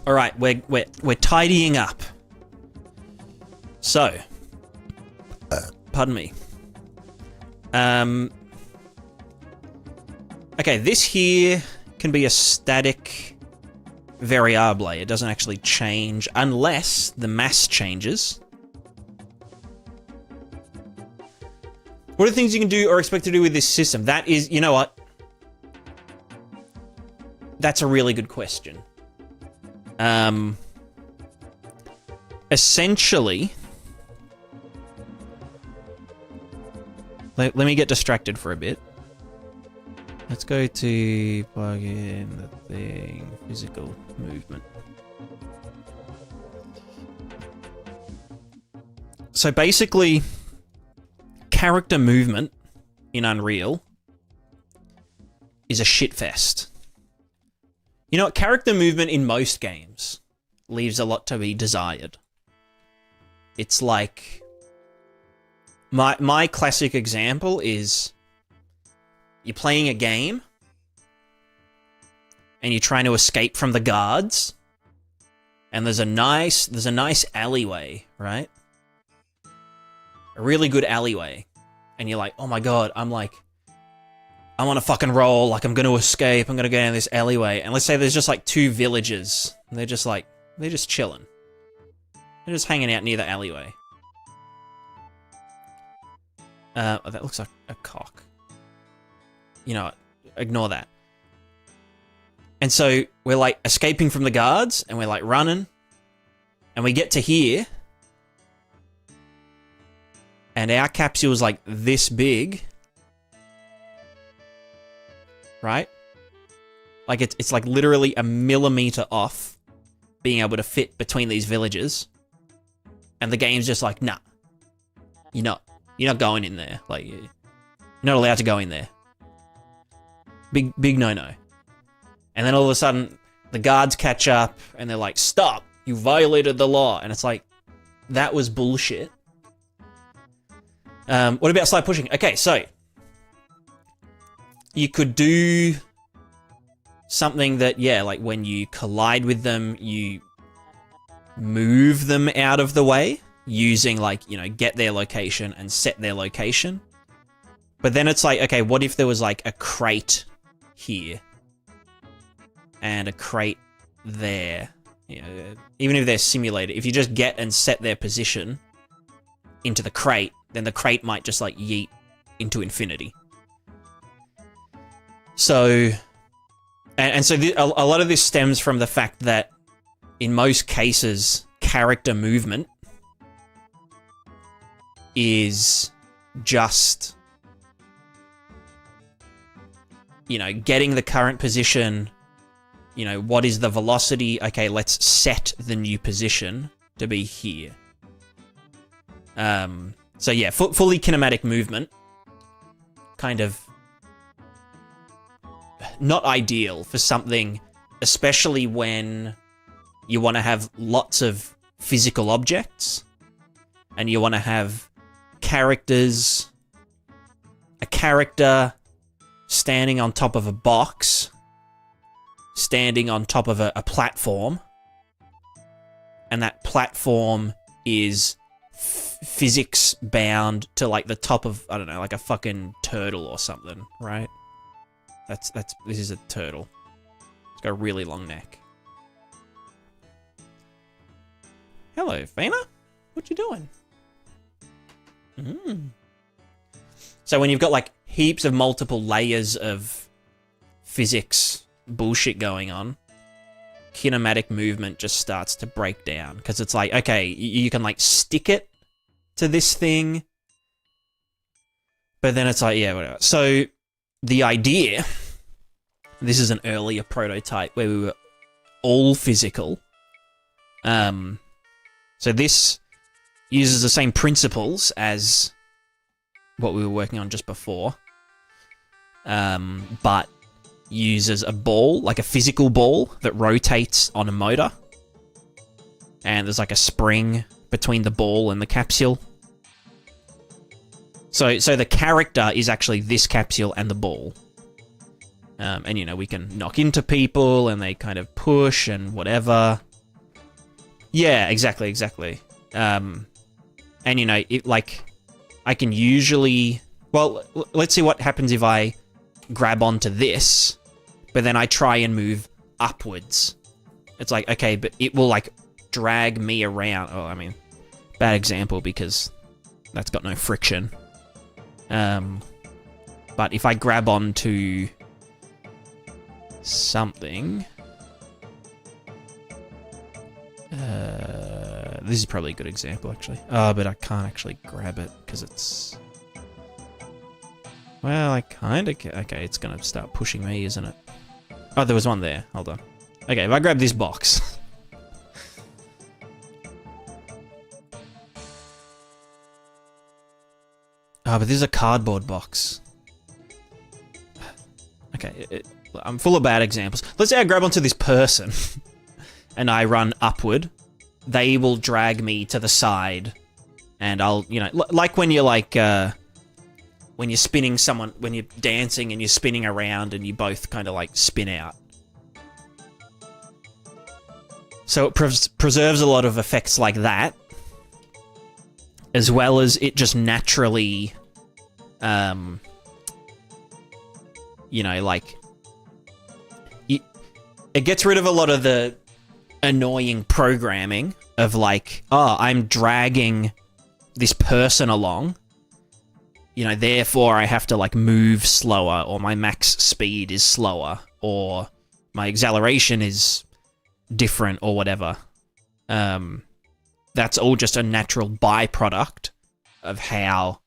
All right, we're tidying up. So, pardon me. Okay, this here can be a static variable. It doesn't actually change unless the mass changes. What are the things you can do or expect to do with this system? That is, you know what? That's a really good question. Essentially, let me get distracted for a bit. Let's go to plug in the thing, physical movement. So basically, character movement in Unreal is a shitfest. You know what? Character movement in most games leaves a lot to be desired. It's like... My classic example is... You're playing a game, and you're trying to escape from the guards, and there's a nice alleyway, right? A really good alleyway. And you're like, oh my god, I'm on a fucking roll, like I'm gonna escape, I'm gonna go down this alleyway. And let's say there's just like 2 villagers, and they're just chilling. They're just hanging out near the alleyway. Oh, that looks like a cock. You know what? Ignore that. And so we're like escaping from the guards, and we're like running, and we get to here, and our capsule's like this big, right? Like it's like literally a millimeter off being able to fit between these villages, and the game's just like, nah, you're not going in there. Like you're not allowed to go in there. Big no-no. And then all of a sudden, the guards catch up, and they're like, stop, you violated the law. And it's like, that was bullshit. What about slide pushing? Okay, so you could do something that, yeah, like when you collide with them, you move them out of the way using, like, you know, get their location and set their location. But then it's like, okay, what if there was like a crate here and a crate there? You know, even if they're simulated, if you just get and set their position into the crate, then the crate might just like yeet into infinity. So, and so a lot of this stems from the fact that in most cases, character movement is just, you know, getting the current position, you know, what is the velocity? Okay, let's set the new position to be here. So yeah, fully kinematic movement, kind of not ideal for something, especially when you want to have lots of physical objects and you want to have characters, a character standing on top of a box, standing on top of a platform, and that platform is physics bound to like the top of, I don't know, like a fucking turtle or something, right? This is a turtle. It's got a really long neck. Hello, Fana. What you doing? So when you've got like heaps of multiple layers of physics bullshit going on, kinematic movement just starts to break down, because it's like, okay, you can like stick it to this thing, but then it's like, yeah, whatever. So the idea, this is an earlier prototype where we were all physical. So this uses the same principles as what we were working on just before, but uses a ball, like a physical ball that rotates on a motor, and there's like a spring between the ball and the capsule. So the character is actually this capsule and the ball. And, you know, we can knock into people and they kind of push and whatever. Yeah, exactly. And, you know, it like, I can usually... Well, let's see what happens if I grab onto this, but then I try and move upwards. It's like, okay, but it will, like, drag me around. Oh, I mean, bad example because that's got no friction. But if I grab onto something... this is probably a good example, actually. Oh, but I can't actually grab it because it's... Well, I kind of... Okay, it's going to start pushing me, isn't it? Oh, there was one there. Hold on. Okay, if I grab this box... Oh, but this is a cardboard box. Okay, I'm full of bad examples. Let's say I grab onto this person and I run upward. They will drag me to the side, and I'll, you know, like when you're like, when you're spinning someone, when you're dancing and you're spinning around and you both kind of like spin out. So it preserves a lot of effects like that, as well as it just naturally, you know, like, it gets rid of a lot of the annoying programming of like, oh, I'm dragging this person along, you know, therefore I have to like move slower, or my max speed is slower, or my acceleration is different, or whatever. That's all just a natural byproduct of how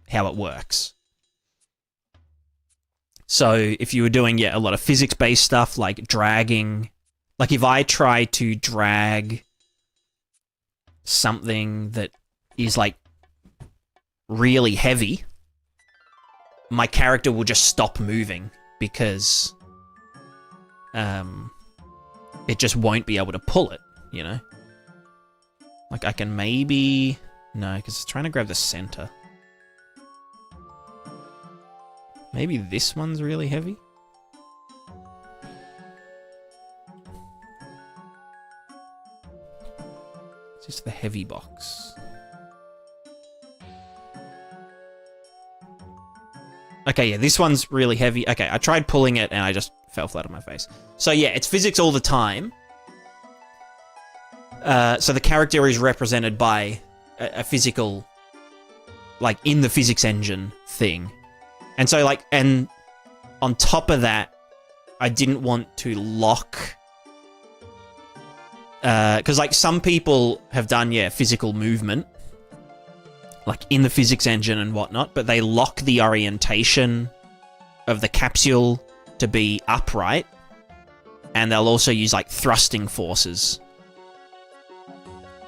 it works. So if you were doing, yeah, a lot of physics-based stuff like dragging, like if I try to drag something that is like really heavy, my character will just stop moving because it just won't be able to pull it, you know? Like, I can maybe... No, because it's trying to grab the center. Maybe this one's really heavy? It's just the heavy box. Okay, yeah, this one's really heavy. Okay, I tried pulling it and I just fell flat on my face. So yeah, it's physics all the time. So the character is represented by a physical, like, in the physics engine thing. And so, like, and on top of that, I didn't want to lock... Because, like, some people have done, yeah, physical movement, like, in the physics engine and whatnot, but they lock the orientation of the capsule to be upright, and they'll also use, like, thrusting forces.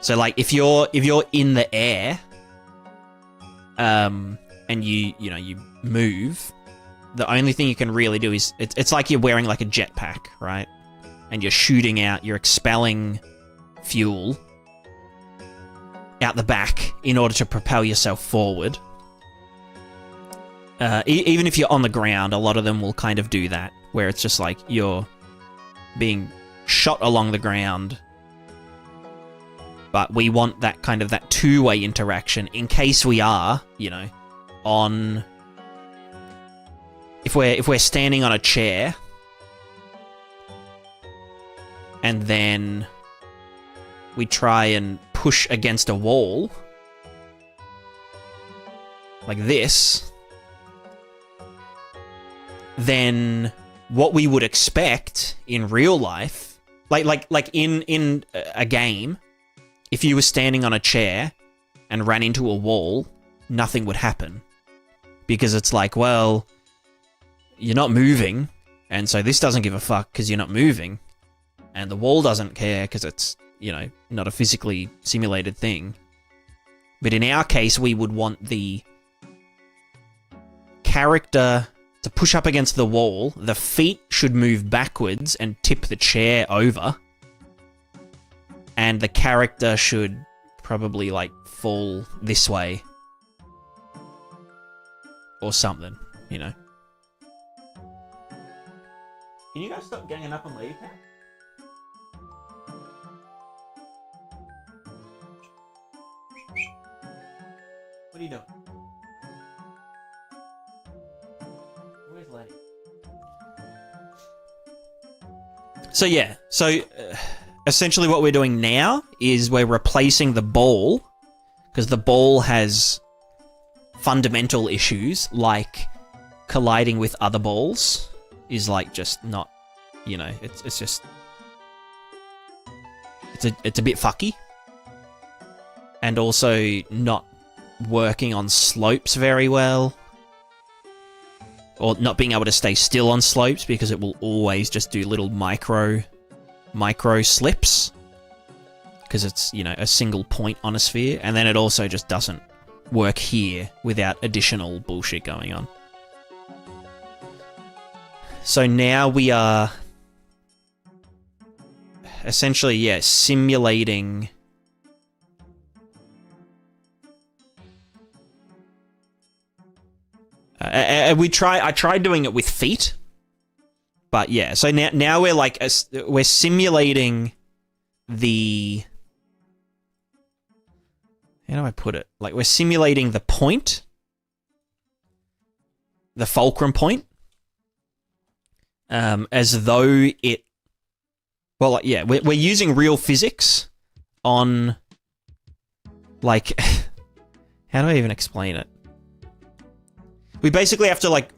So, like, if you're in the air, and you move, the only thing you can really do is... It's like you're wearing, like, a jetpack, right? And you're shooting out, you're expelling fuel out the back in order to propel yourself forward. Even if you're on the ground, a lot of them will kind of do that, where it's just like you're being shot along the ground, but we want that kind of that two-way interaction in case we are, on... If we're standing on a chair, and then we try and push against a wall, like this, then what we would expect in real life, like in a game, if you were standing on a chair and ran into a wall, nothing would happen. Because it's like, well, you're not moving, and so this doesn't give a fuck because you're not moving. And the wall doesn't care because it's, not a physically simulated thing. But in our case, we would want the character to push up against the wall. The feet should move backwards and tip the chair over. And the character should probably, like, fall this way. Or something, Can you guys stop ganging up and leave now? What are you doing? Where's Letty? So yeah, essentially what we're doing now is we're replacing the ball, because the ball has fundamental issues like colliding with other balls is like just not, it's just it's a bit fucky, and also not working on slopes very well, or not being able to stay still on slopes because it will always just do little micro slips because it's, a single point on a sphere, and then it also just doesn't work here without additional bullshit going on. So now we are essentially, simulating I tried doing it with feet, but yeah. So now we're like we're simulating the... How do I put it? Like, we're simulating the point, the fulcrum point, as though it... Well, like, yeah, we're using real physics on, like... How do I even explain it? We basically have to, like,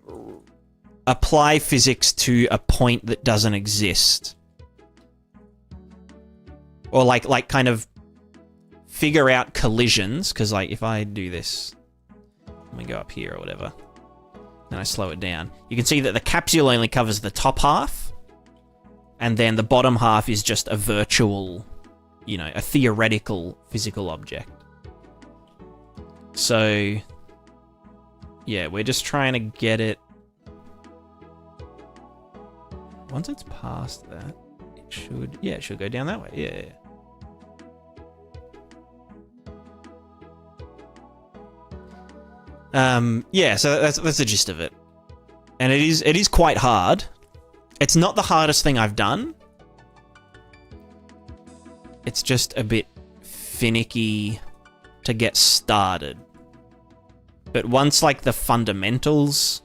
apply physics to a point that doesn't exist. Or, like kind of figure out collisions, because, like, if I do this, let me go up here or whatever, then I slow it down, you can see that the capsule only covers the top half, and then the bottom half is just a virtual, a theoretical physical object. So... yeah, we're just trying to get it... Once it's past that, it should... Yeah, it should go down that way. Yeah. Yeah, so that's the gist of it. And it is quite hard. It's not the hardest thing I've done. It's just a bit finicky to get started. But once, like, the fundamentals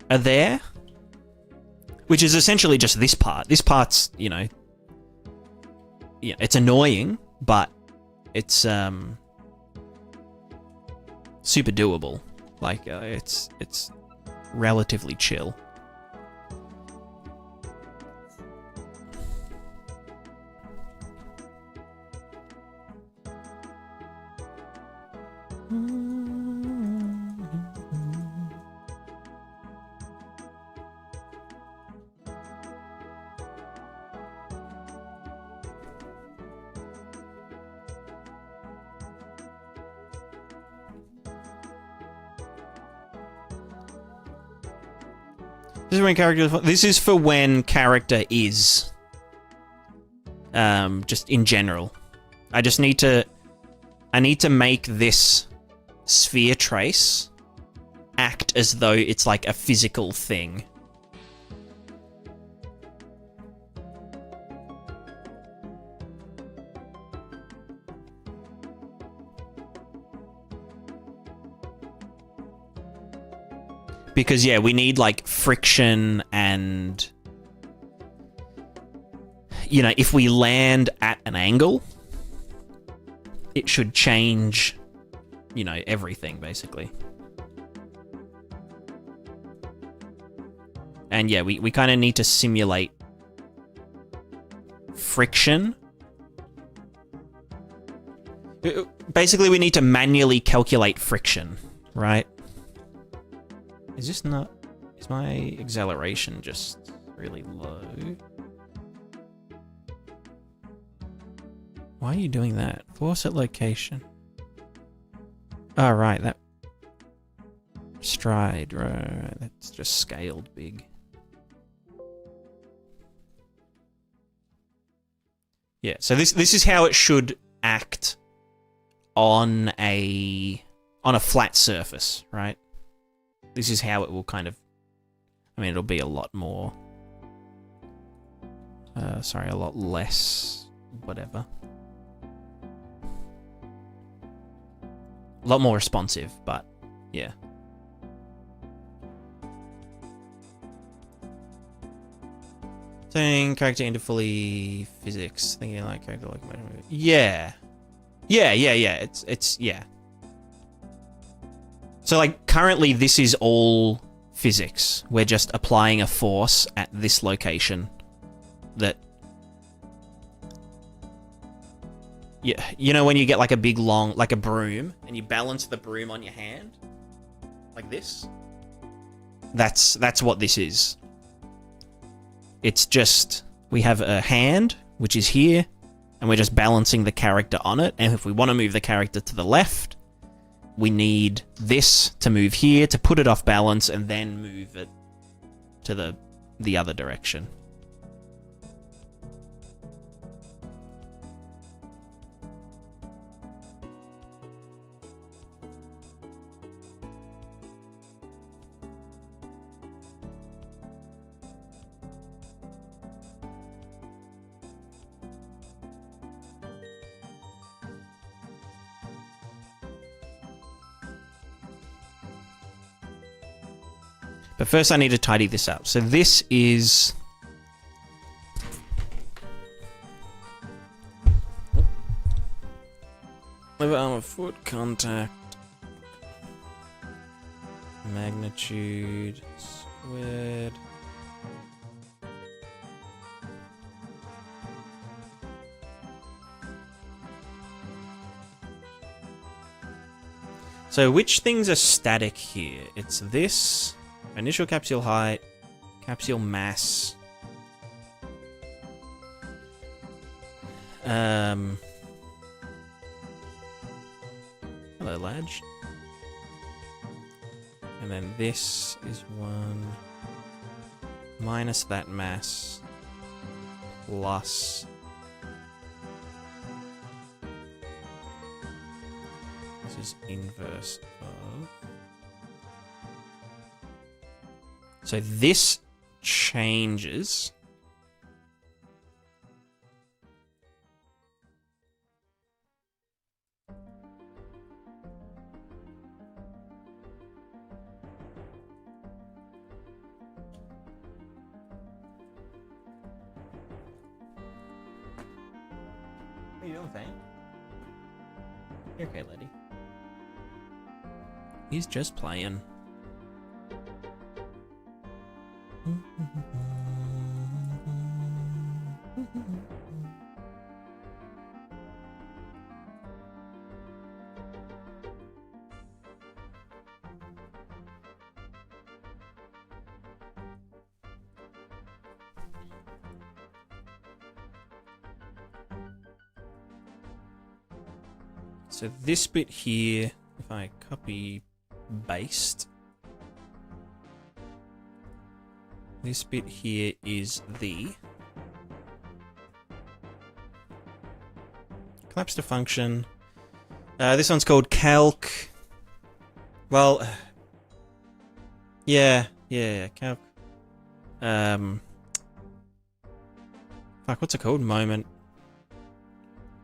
are there, which is essentially just this part. This part's, you know, yeah, it's annoying, but it's super doable. Like, it's relatively chill. This is when character. This is for when character is. Just in general, I just need to. I need to make this sphere trace act as though it's like a physical thing. Because, yeah, we need, like, friction and... You know, if we land at an angle, it should change, you know, everything, basically. And, yeah, we kind of need to simulate friction. Basically, we need to manually calculate friction, right? Is this not... Is my acceleration just really low? Why are you doing that? Force at location. Oh, right, that... Stride, right. That's just scaled big. Yeah, so this is how it should act on a flat surface, right? This is how it will kind of... I mean, it'll be a lot more... sorry, a lot less... whatever. A lot more responsive, but... yeah. Turning character into fully physics. Thinking like character like... Yeah. Yeah. It's... yeah. So, like, currently this is all physics. We're just applying a force at this location that... Yeah, you know when you get, like, a big, long... like a broom, and you balance the broom on your hand? Like this? That's what this is. It's just... we have a hand, which is here, and we're just balancing the character on it, and if we want to move the character to the left... we need this to move here to put it off balance and then move it to the other direction. But first I need to tidy this up. So this is... lever arm of foot, contact, magnitude, squared. So which things are static here? It's this... initial capsule height, capsule mass. Hello, Ladge. And then this is 1 minus that mass plus this is inverse of So this changes. What are you doing, Fang? You're okay, lady. He's just playing. So this bit here, if I copy paste, this bit here is the collapse to function. This one's called calc. Well, yeah, calc. Fuck, what's it called? Moment.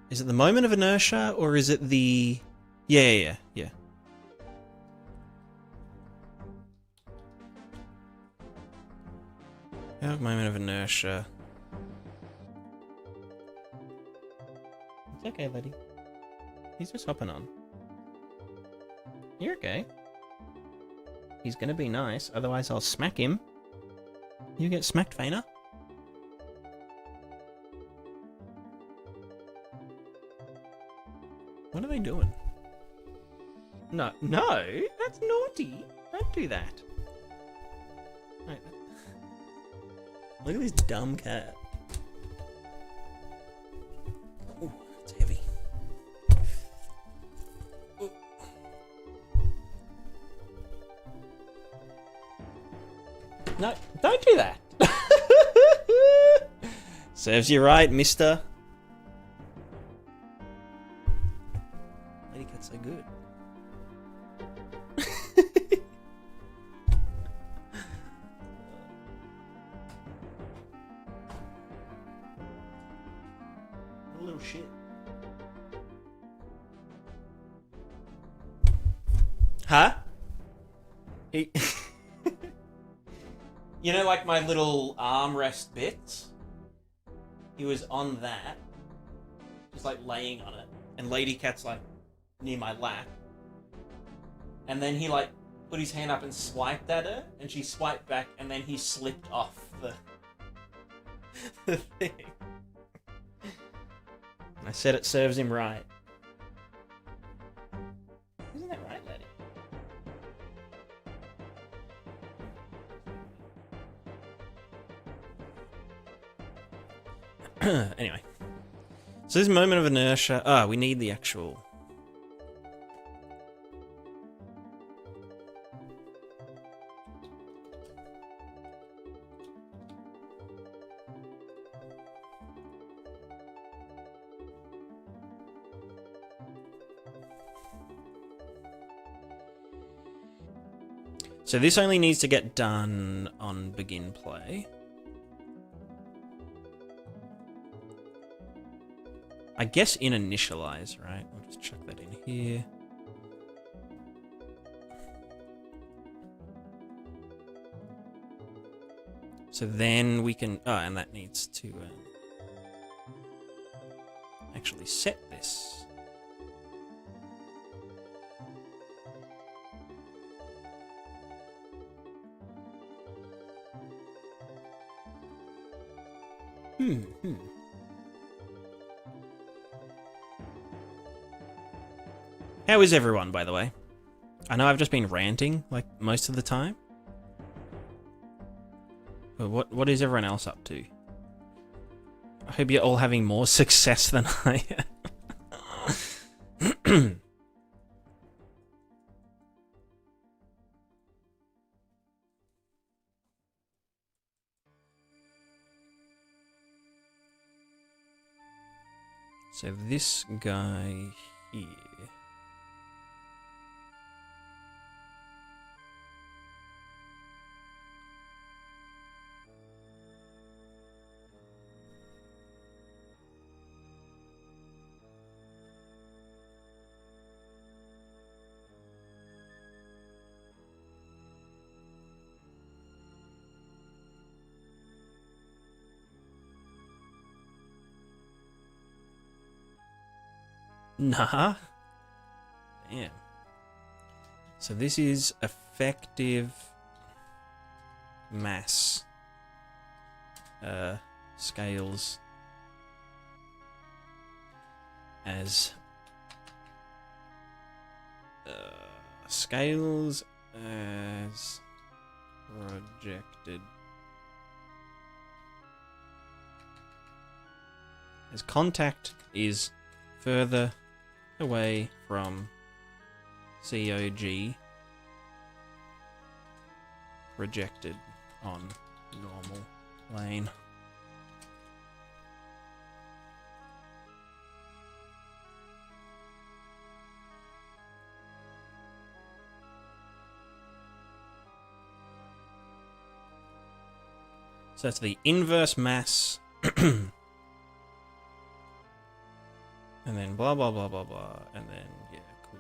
Is it the moment of inertia, or is it the... Yeah. Calc moment of inertia. It's okay, lady. He's just hopping on. You're okay. He's gonna be nice, otherwise I'll smack him. You get smacked, Faina. What are they doing? No, that's naughty. Don't do that. Right. Look at this dumb cat. Ooh, it's heavy. Ooh. No, don't do that. Serves you right, mister. Lady cat's so good. A little shit. Huh? He you know, like my little armrest bits? He was on that. Just like laying on it. And Lady Cat's like near my lap. And then he like put his hand up and swiped at her. And she swiped back and then he slipped off the thing. I said it serves him right. Isn't that right, Lady? Anyway. So this moment of inertia... we need the actual... So this only needs to get done on begin play. I guess in initialize, right? We'll just chuck that in here. So then we can... Oh, and that needs to actually set this. How is everyone, by the way? I know I've just been ranting, like, most of the time. But what is everyone else up to? I hope you're all having more success than I am. So this guy here... Nah. Damn. So this is effective mass. Scales as scales as projected as contact is further away from COG projected on normal plane. So that's the inverse mass, and then blah blah blah blah blah, and then yeah, cool.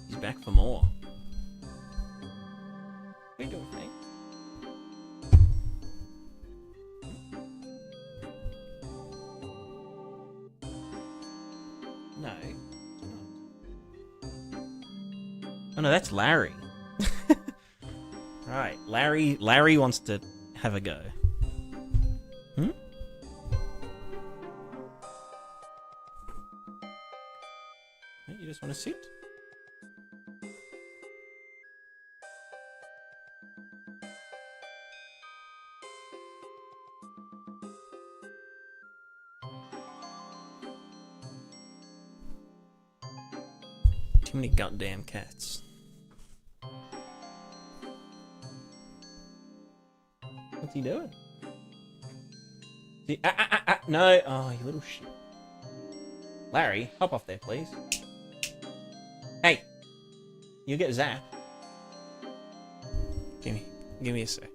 He's back for more. What are you doing, mate? No. Oh no, that's Larry. Right, Larry wants to have a go. Hmm? Hey, you just want to sit? Too many goddamn cats. What's he doing? No! Oh, you little shit. Larry, hop off there, please. Hey! You get zapped. Give me a sec.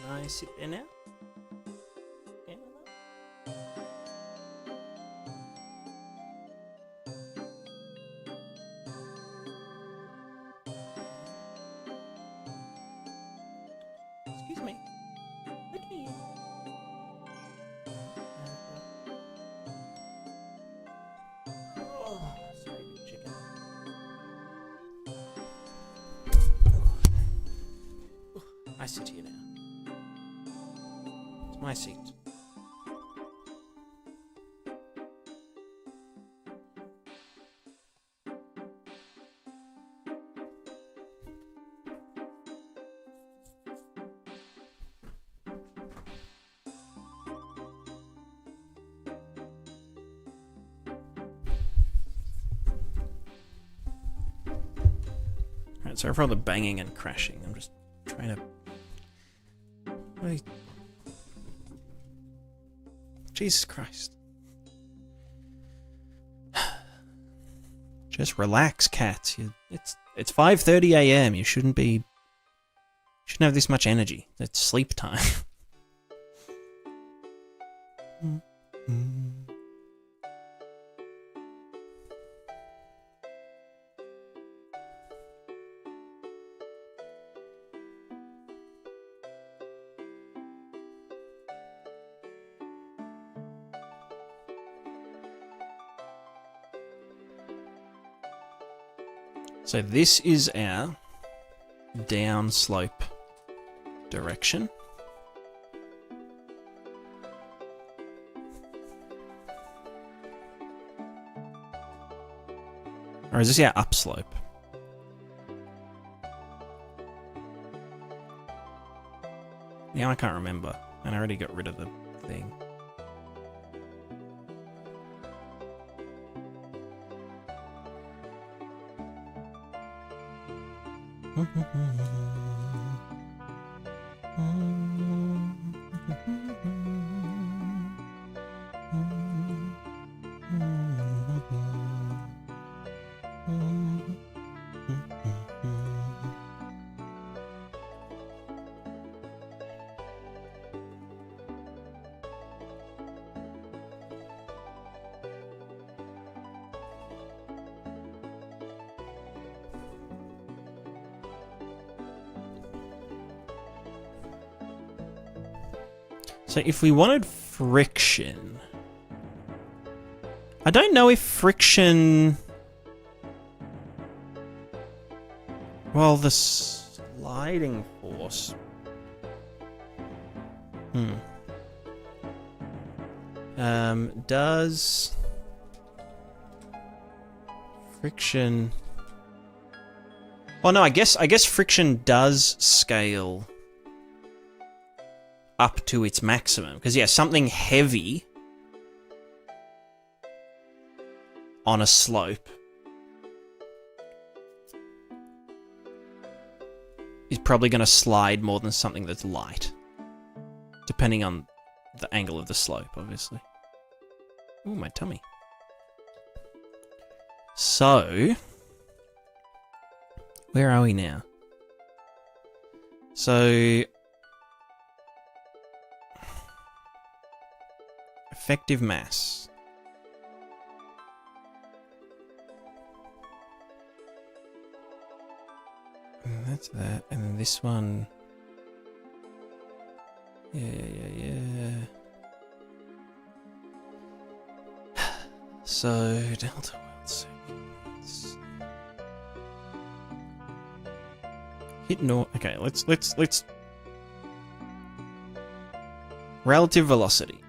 Can I sit there now? Yeah, excuse me. Look at you. Oh, sorry, big chicken. I sit here now. It's my seat. Alright, sorry for all the banging and crashing. I'm just trying to... Wait. Jesus Christ. Just relax, cat. It's 5:30 a.m. You shouldn't have this much energy. It's sleep time. So this is our downslope direction. Or is this our upslope? Now I can't remember, and I already got rid of the thing. So if we wanted friction, I don't know if friction, well, the sliding force, does friction, oh no, I guess friction does scale up to its maximum. Because, yeah, something heavy on a slope is probably going to slide more than something that's light. Depending on the angle of the slope, obviously. Ooh, my tummy. So, where are we now? So, effective mass. And that's that. And then this one. Yeah. So, delta world sequence. Hit no. Okay, let's. Relative velocity.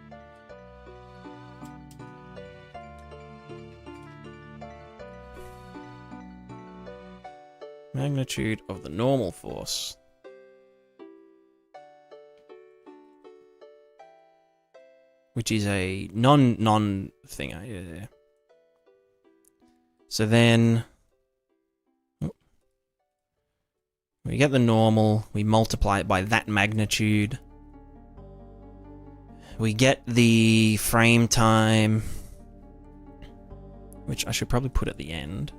Magnitude of the normal force. Which is a non thinger. Yeah. So then we get the normal, we multiply it by that magnitude. We get the frame time, which I should probably put at the end.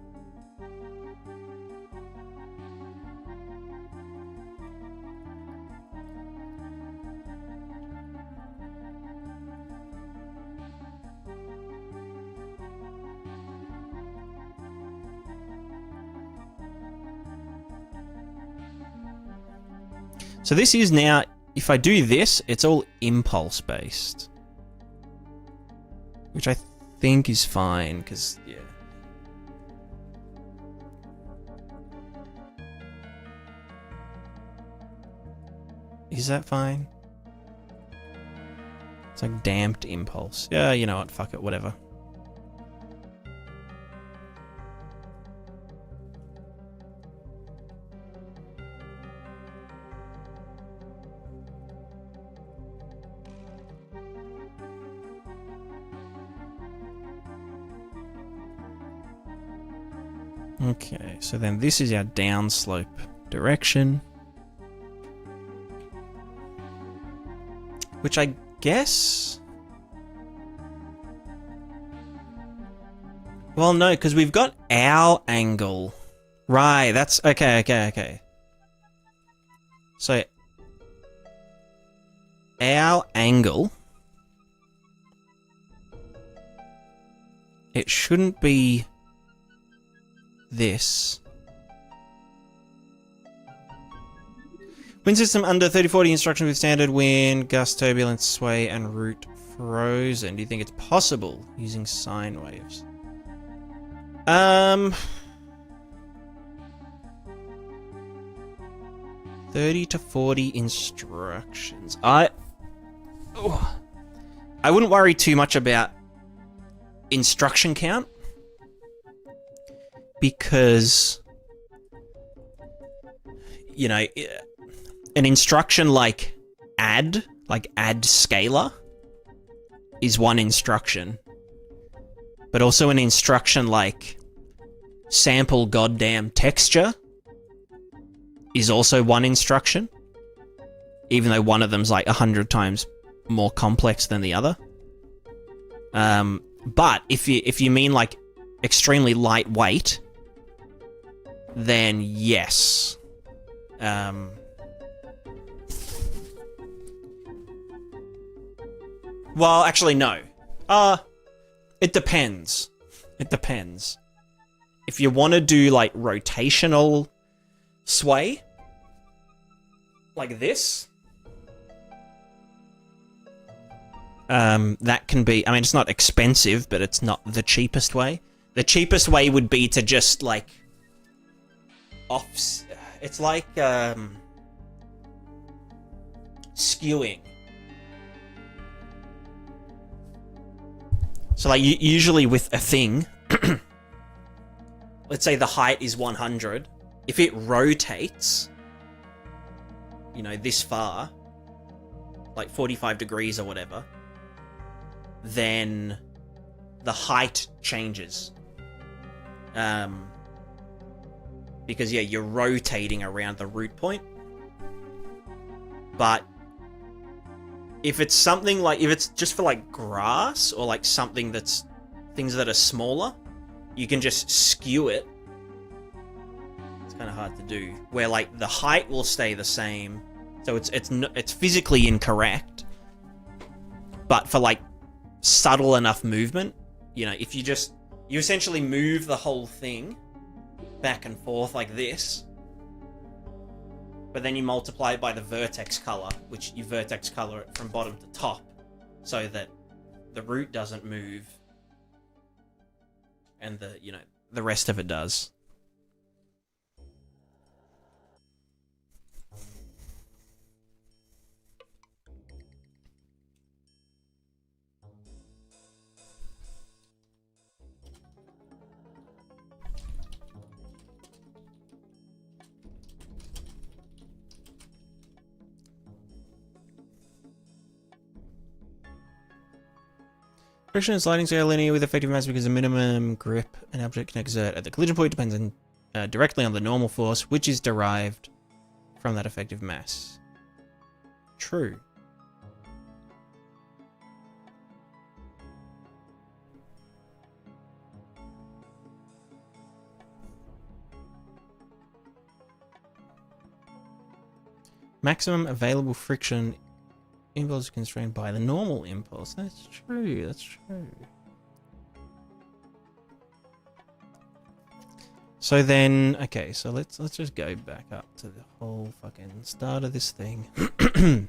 So this is now, if I do this, it's all impulse based. Which I think is fine, because, yeah. Is that fine? It's like damped impulse. Yeah, you know what, fuck it, whatever. Okay, so then this is our downslope direction. Which I guess... Well, no, because we've got our angle. Right, that's... Okay. So... Our angle... It shouldn't be... this. Wind system under 30-40 instructions with standard wind, gust, turbulence, sway, and route frozen. Do you think it's possible using sine waves? 30 to 40 instructions. I wouldn't worry too much about instruction count, because, you know, an instruction like add scalar is one instruction, but also an instruction like sample goddamn texture is also one instruction, even though one of them's like 100 times more complex than the other. But if you mean like extremely lightweight, then yes. Well, actually, no. It depends. It depends. If you want to do, like, rotational sway, like this, that can be... I mean, it's not expensive, but it's not the cheapest way. The cheapest way would be to just, like... It's like, skewing. So, like, usually with a thing, let's say the height is 100. If it rotates, you know, this far, like 45 degrees or whatever, then the height changes. Because, yeah, you're rotating around the root point. But if it's something like, if it's just for like grass or like something that's things that are smaller, you can just skew it. It's kind of hard to do. Where like the height will stay the same, so it's physically incorrect. But for like subtle enough movement, you know, if you essentially move the whole thing back and forth like this, but then you multiply it by the vertex color, which you vertex color it from bottom to top, so that the root doesn't move, and the rest of it does. Friction and sliding are linear with effective mass because the minimum grip an object can exert at the collision point depends directly on the normal force, which is derived from that effective mass. True. Maximum available friction impulse is constrained by the normal impulse. That's true, that's true. So then, okay, so let's just go back up to the whole fucking start of this thing.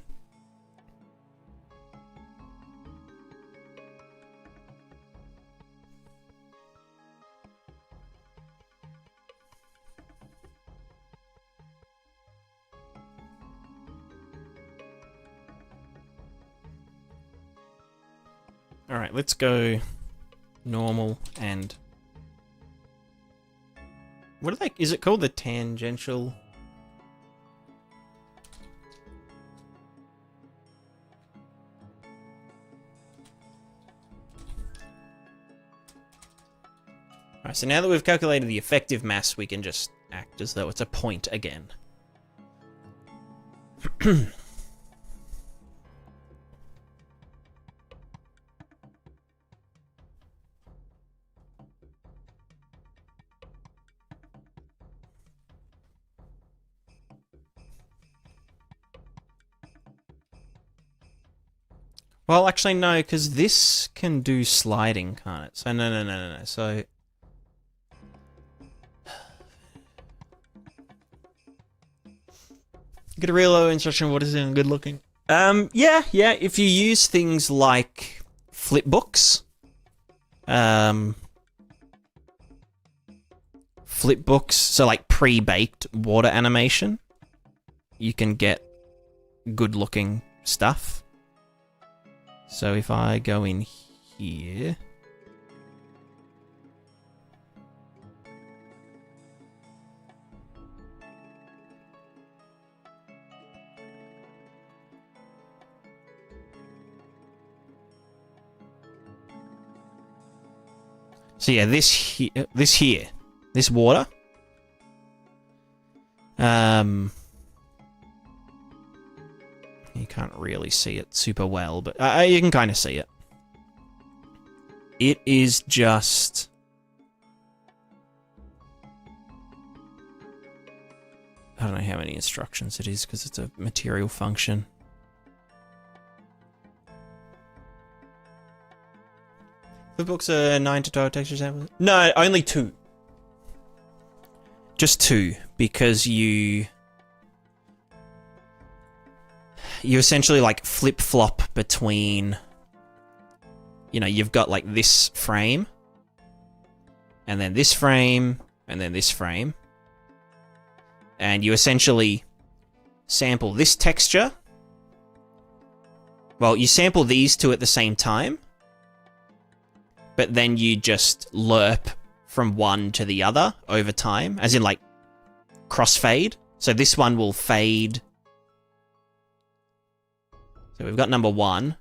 Alright, let's go normal and... What are they... Is it called the tangential? Alright, so now that we've calculated the effective mass, we can just act as though it's a point again. Well, actually, no, because this can do sliding, can't it? So, no. So... Get a real low instruction, what is it, good looking? Yeah, if you use things like flip books, so like pre-baked water animation, you can get good looking stuff. So if I go in here, so yeah, this water. You can't really see it super well, but you can kind of see it. It is just... I don't know how many instructions it is because it's a material function. Flipbooks are 9 to 12 texture samples? No, only 2. Just 2, because you essentially like flip-flop between, you know, you've got like this frame, and then this frame, and then this frame, and you essentially sample this texture. Well, you sample these two at the same time, but then you just lerp from one to the other over time, as in like crossfade. So this one will fade. So we've got number 1,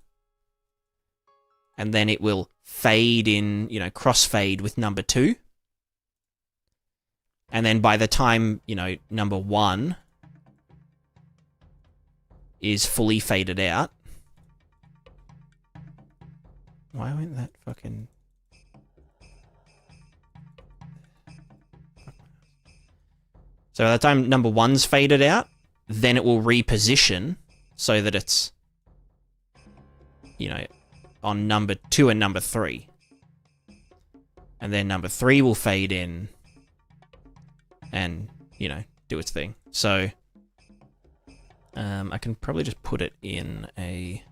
and then it will fade in, you know, crossfade with number 2. And then by the time, you know, number 1 is fully faded out. Why went that fucking... So by the time number 1's faded out, then it will reposition so that it's, you know, on number 2 and number 3. And then number 3 will fade in and, you know, do its thing. So I can probably just put it in a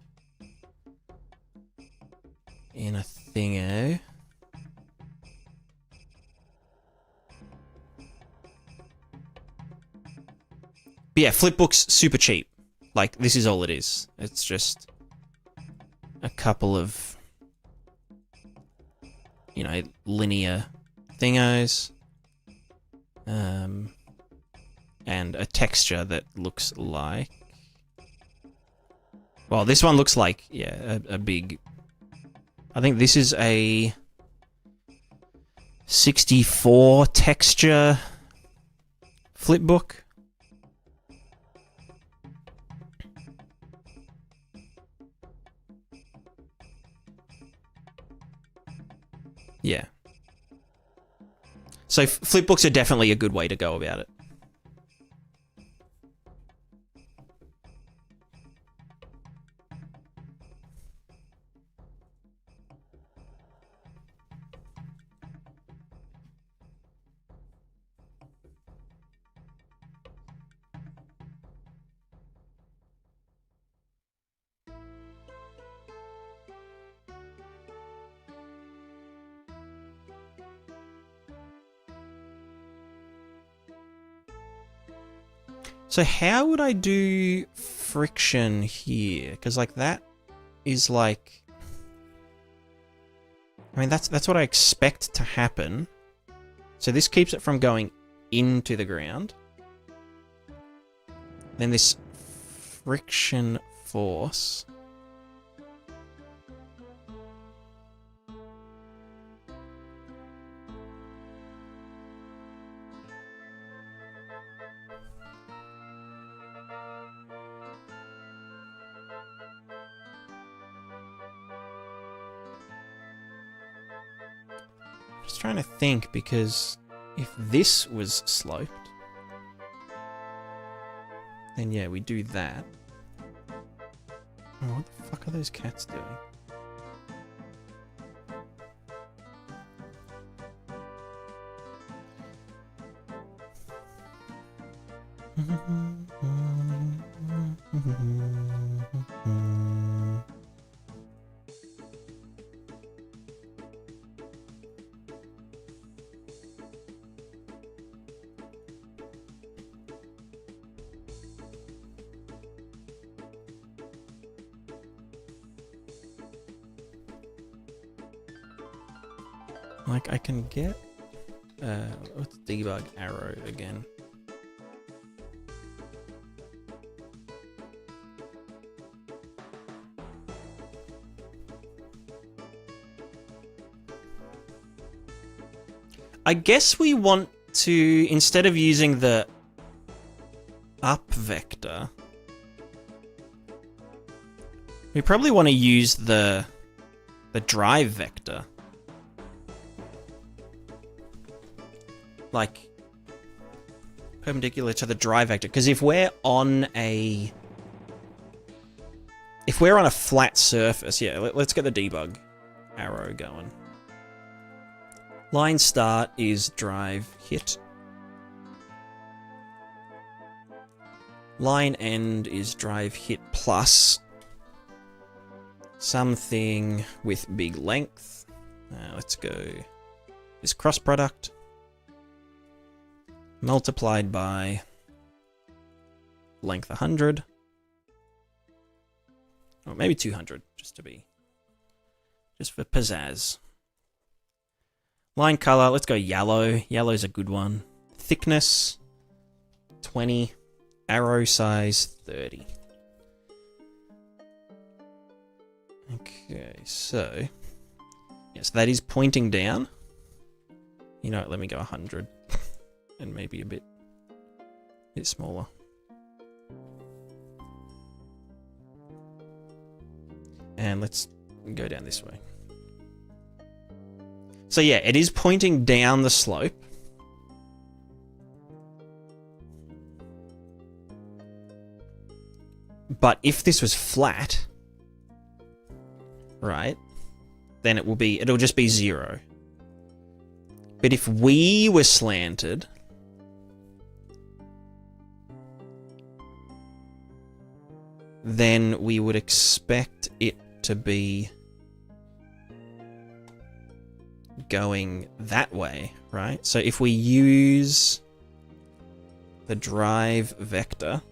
thingo. But yeah, Flipbook's super cheap. Like, this is all it is. It's just a couple of, you know, linear thingos. And a texture that looks like... Well, this one looks like, yeah, a big... I think this is a 64 texture flipbook. Yeah. So flipbooks are definitely a good way to go about it. So how would I do friction here? Because like that is like, I mean that's what I expect to happen. So this keeps it from going into the ground. Then this friction force. Just trying to think, because if this was sloped, then yeah, we do that. Oh, what the fuck are those cats doing? Like, I can get... what's debug arrow again? I guess we want to, instead of using the up vector, we probably want to use the drive vector. Like, perpendicular to the drive vector. Because if we're on a flat surface, yeah, let's get the debug arrow going. Line start is drive hit. Line end is drive hit plus something with big length. Let's go this cross product multiplied by length 100. Or maybe 200, just for pizzazz. Line color, let's go yellow. Yellow's a good one. Thickness, 20. Arrow size, 30. Okay, so... yes, that is pointing down. You know what, let me go 100. And maybe a bit smaller. And let's go down this way. So yeah, it is pointing down the slope. But if this was flat, right, then it'll just be 0. But if we were slanted, then we would expect it to be going that way, right? So if we use the drive vector,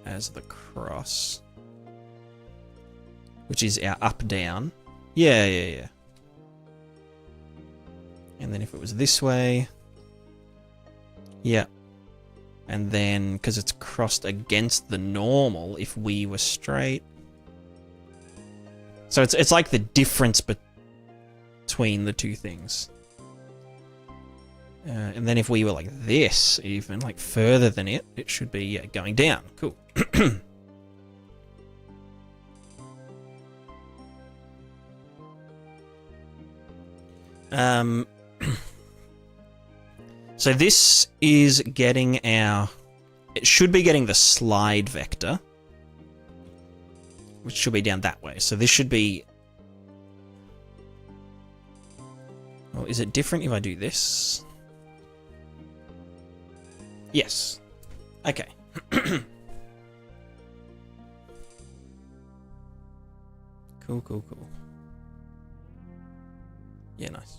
as the cross, which is our up down. Yeah. And then if it was this way, yeah. And then, because it's crossed against the normal, if we were straight. So it's like the difference between the two things. And then if we were like this, even, like further than it, it should be, yeah, going down. Cool. So this is getting it should be getting the slide vector, which should be down that way. So this should be, well, is it different if I do this? Yes. Okay. Cool. Yeah, nice.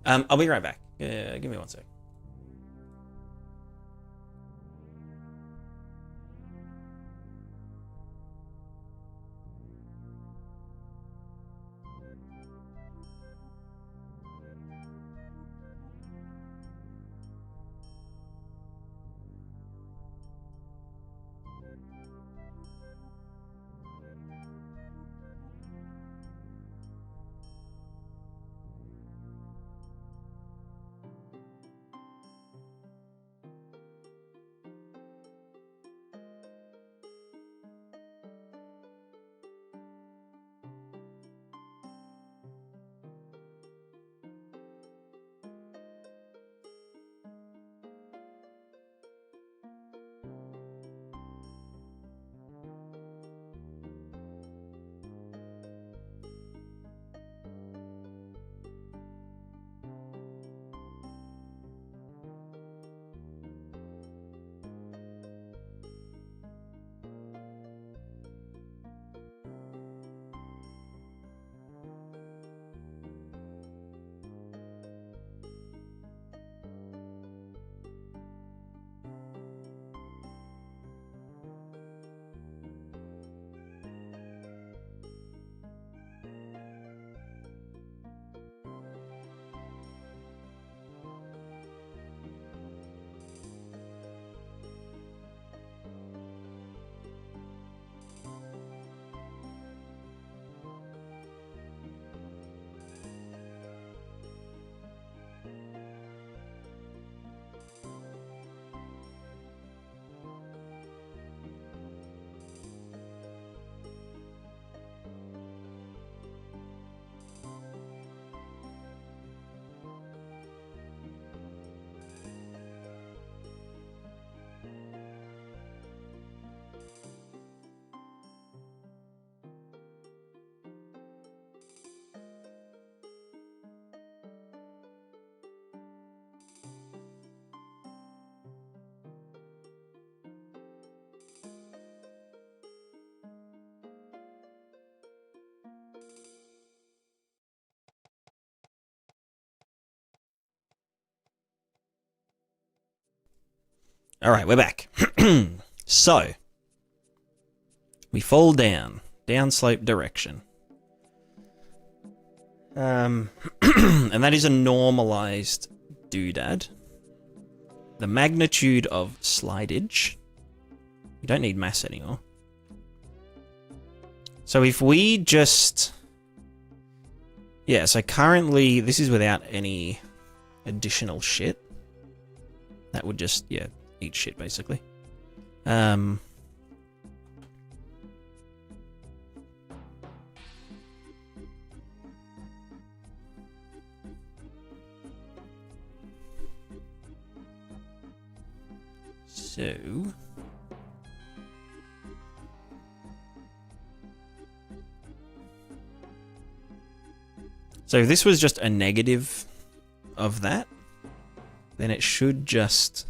I'll be right back. Give me 1 sec. All right, we're back. So, we fall down slope direction. And that is a normalized doodad. The magnitude of slidage. You don't need mass anymore. So if we just... Yeah, so currently this is without any additional shit. That would just, yeah, eat shit basically. So if this was just a negative of that, then it should just...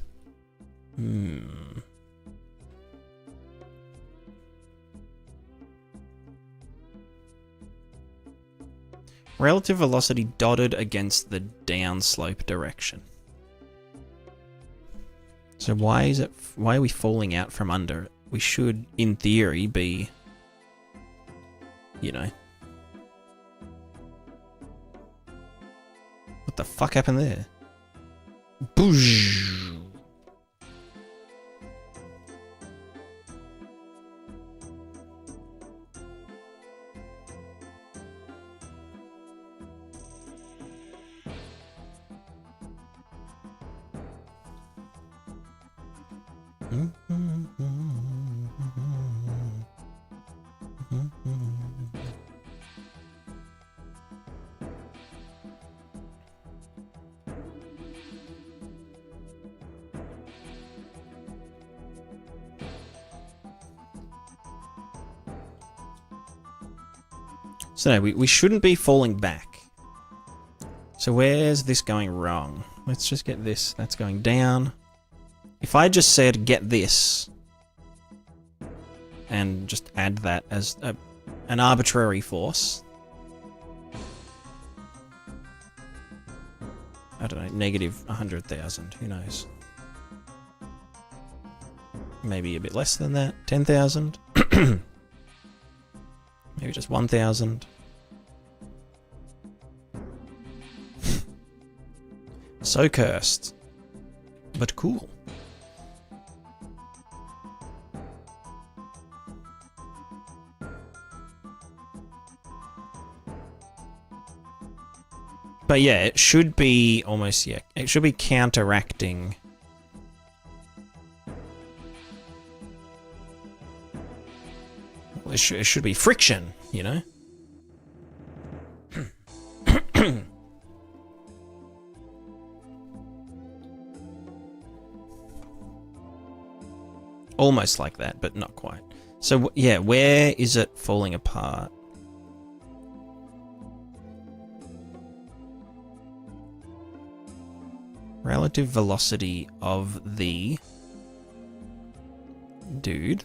Relative velocity dotted against the downslope direction. So why are we falling out from under it? We should, in theory, be, you know. What the fuck happened there? Boosh! So no, we shouldn't be falling back. So where's this going wrong? Let's just get this. That's going down. If I just said get this and just add that as an arbitrary force. I don't know, negative 100,000, who knows? Maybe a bit less than that, 10,000. Maybe just 1,000. So cursed. But cool. But yeah, it should be almost, yeah, it should be counteracting. Well, it should be friction, you know? Almost like that, but not quite. So, yeah, where is it falling apart? Relative velocity of the dude.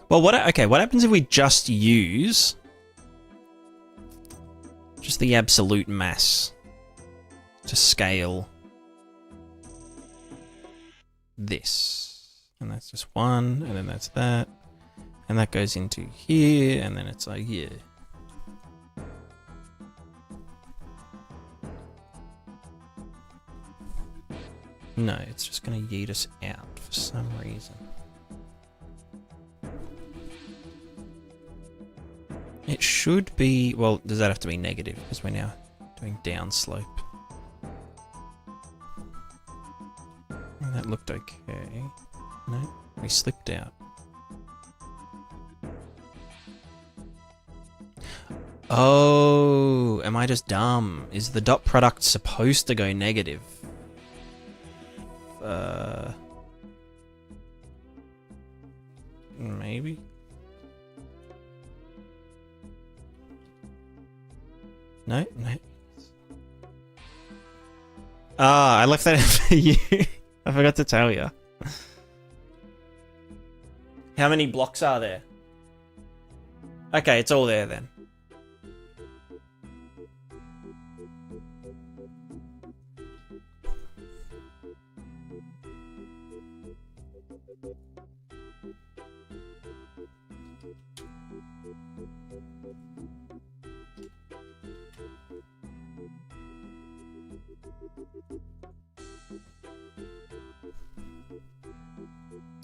Well, what happens if we just use just the absolute mass to scale this? And that's just one, and then that's that. And that goes into here, and then it's like here. No, it's just gonna yeet us out for some reason. It should be, well, does that have to be negative? Because we're now doing downslope. That looked okay. No, we slipped out. Oh, am I just dumb? Is the dot product supposed to go negative? Maybe? No, no. Ah, I left that in for you. I forgot to tell you. How many blocks are there? Okay, it's all there then.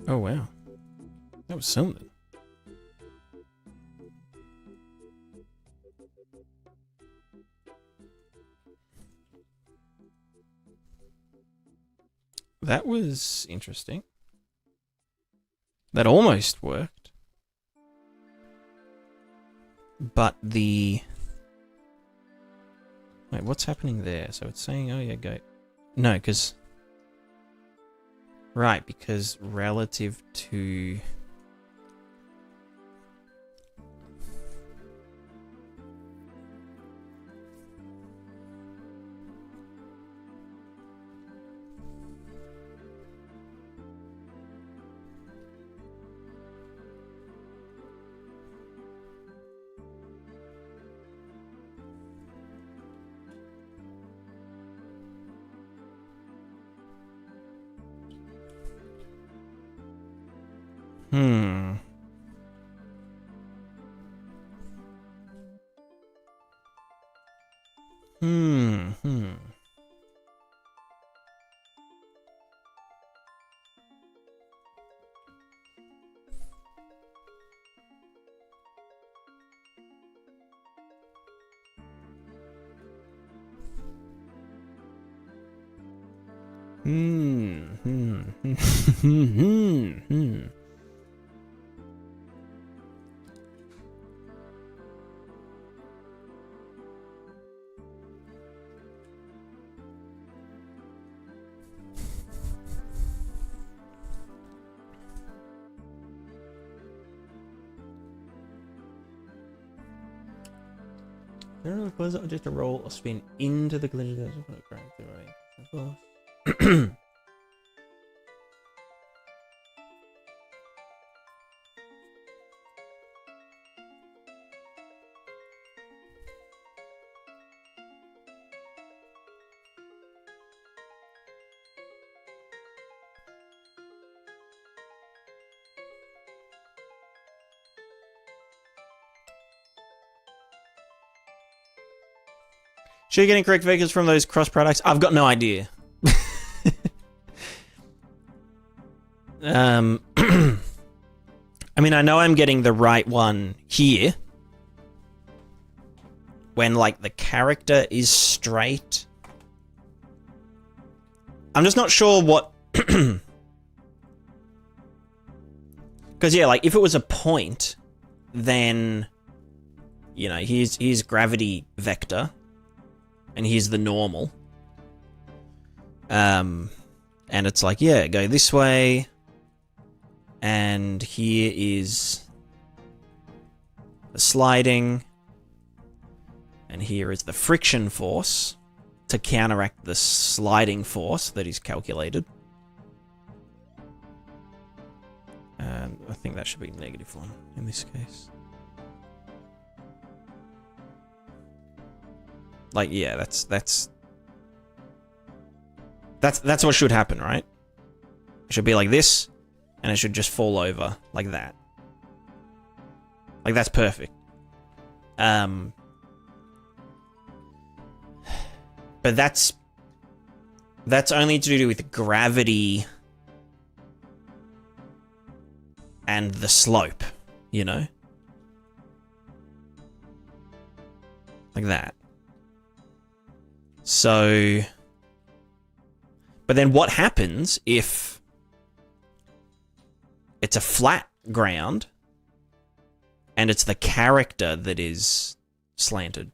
Oh wow. That was something. That was interesting. That almost worked. But the... Wait, what's happening there? So it's saying, oh yeah, go... No, because... Right, because relative to... Hmm. Generally close it just a roll or spin into the glitter. Should you getting correct vectors from those cross products? I've got no idea. I mean, I know I'm getting the right one here. When, like, the character is straight. I'm just not sure what... Because, yeah, like, if it was a point, then... You know, here's gravity vector. And here's the normal. And it's like, yeah, go this way. And here is the sliding. And here is the friction force to counteract the sliding force that is calculated. I think that should be -1 in this case. Like, yeah, that's what should happen, right? It should be like this, and it should just fall over like that. Like, that's perfect. But that's only to do with gravity and the slope, you know? Like that. So, but then what happens if it's a flat ground, and it's the character that is slanted.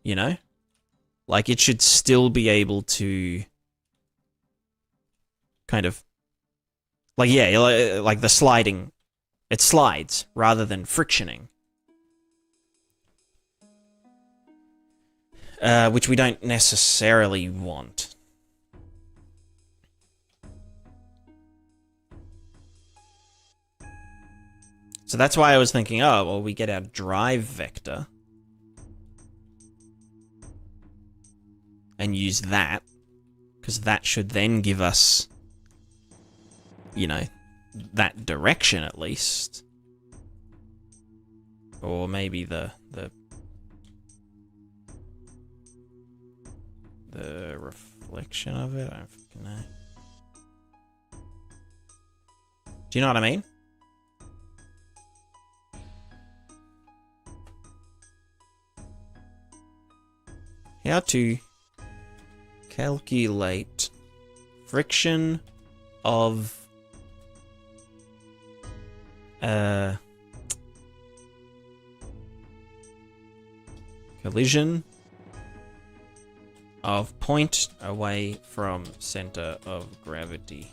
You know? Like, it should still be able to kind of... Like, yeah, like the sliding... It slides rather than frictioning. Which we don't necessarily want. So that's why I was thinking, oh, well, we get our drive vector and use that, because that should then give us, you know, that direction at least. Or maybe the reflection of it. I don't fucking know. Do you know what I mean? How to calculate friction of collision of point away from center of gravity.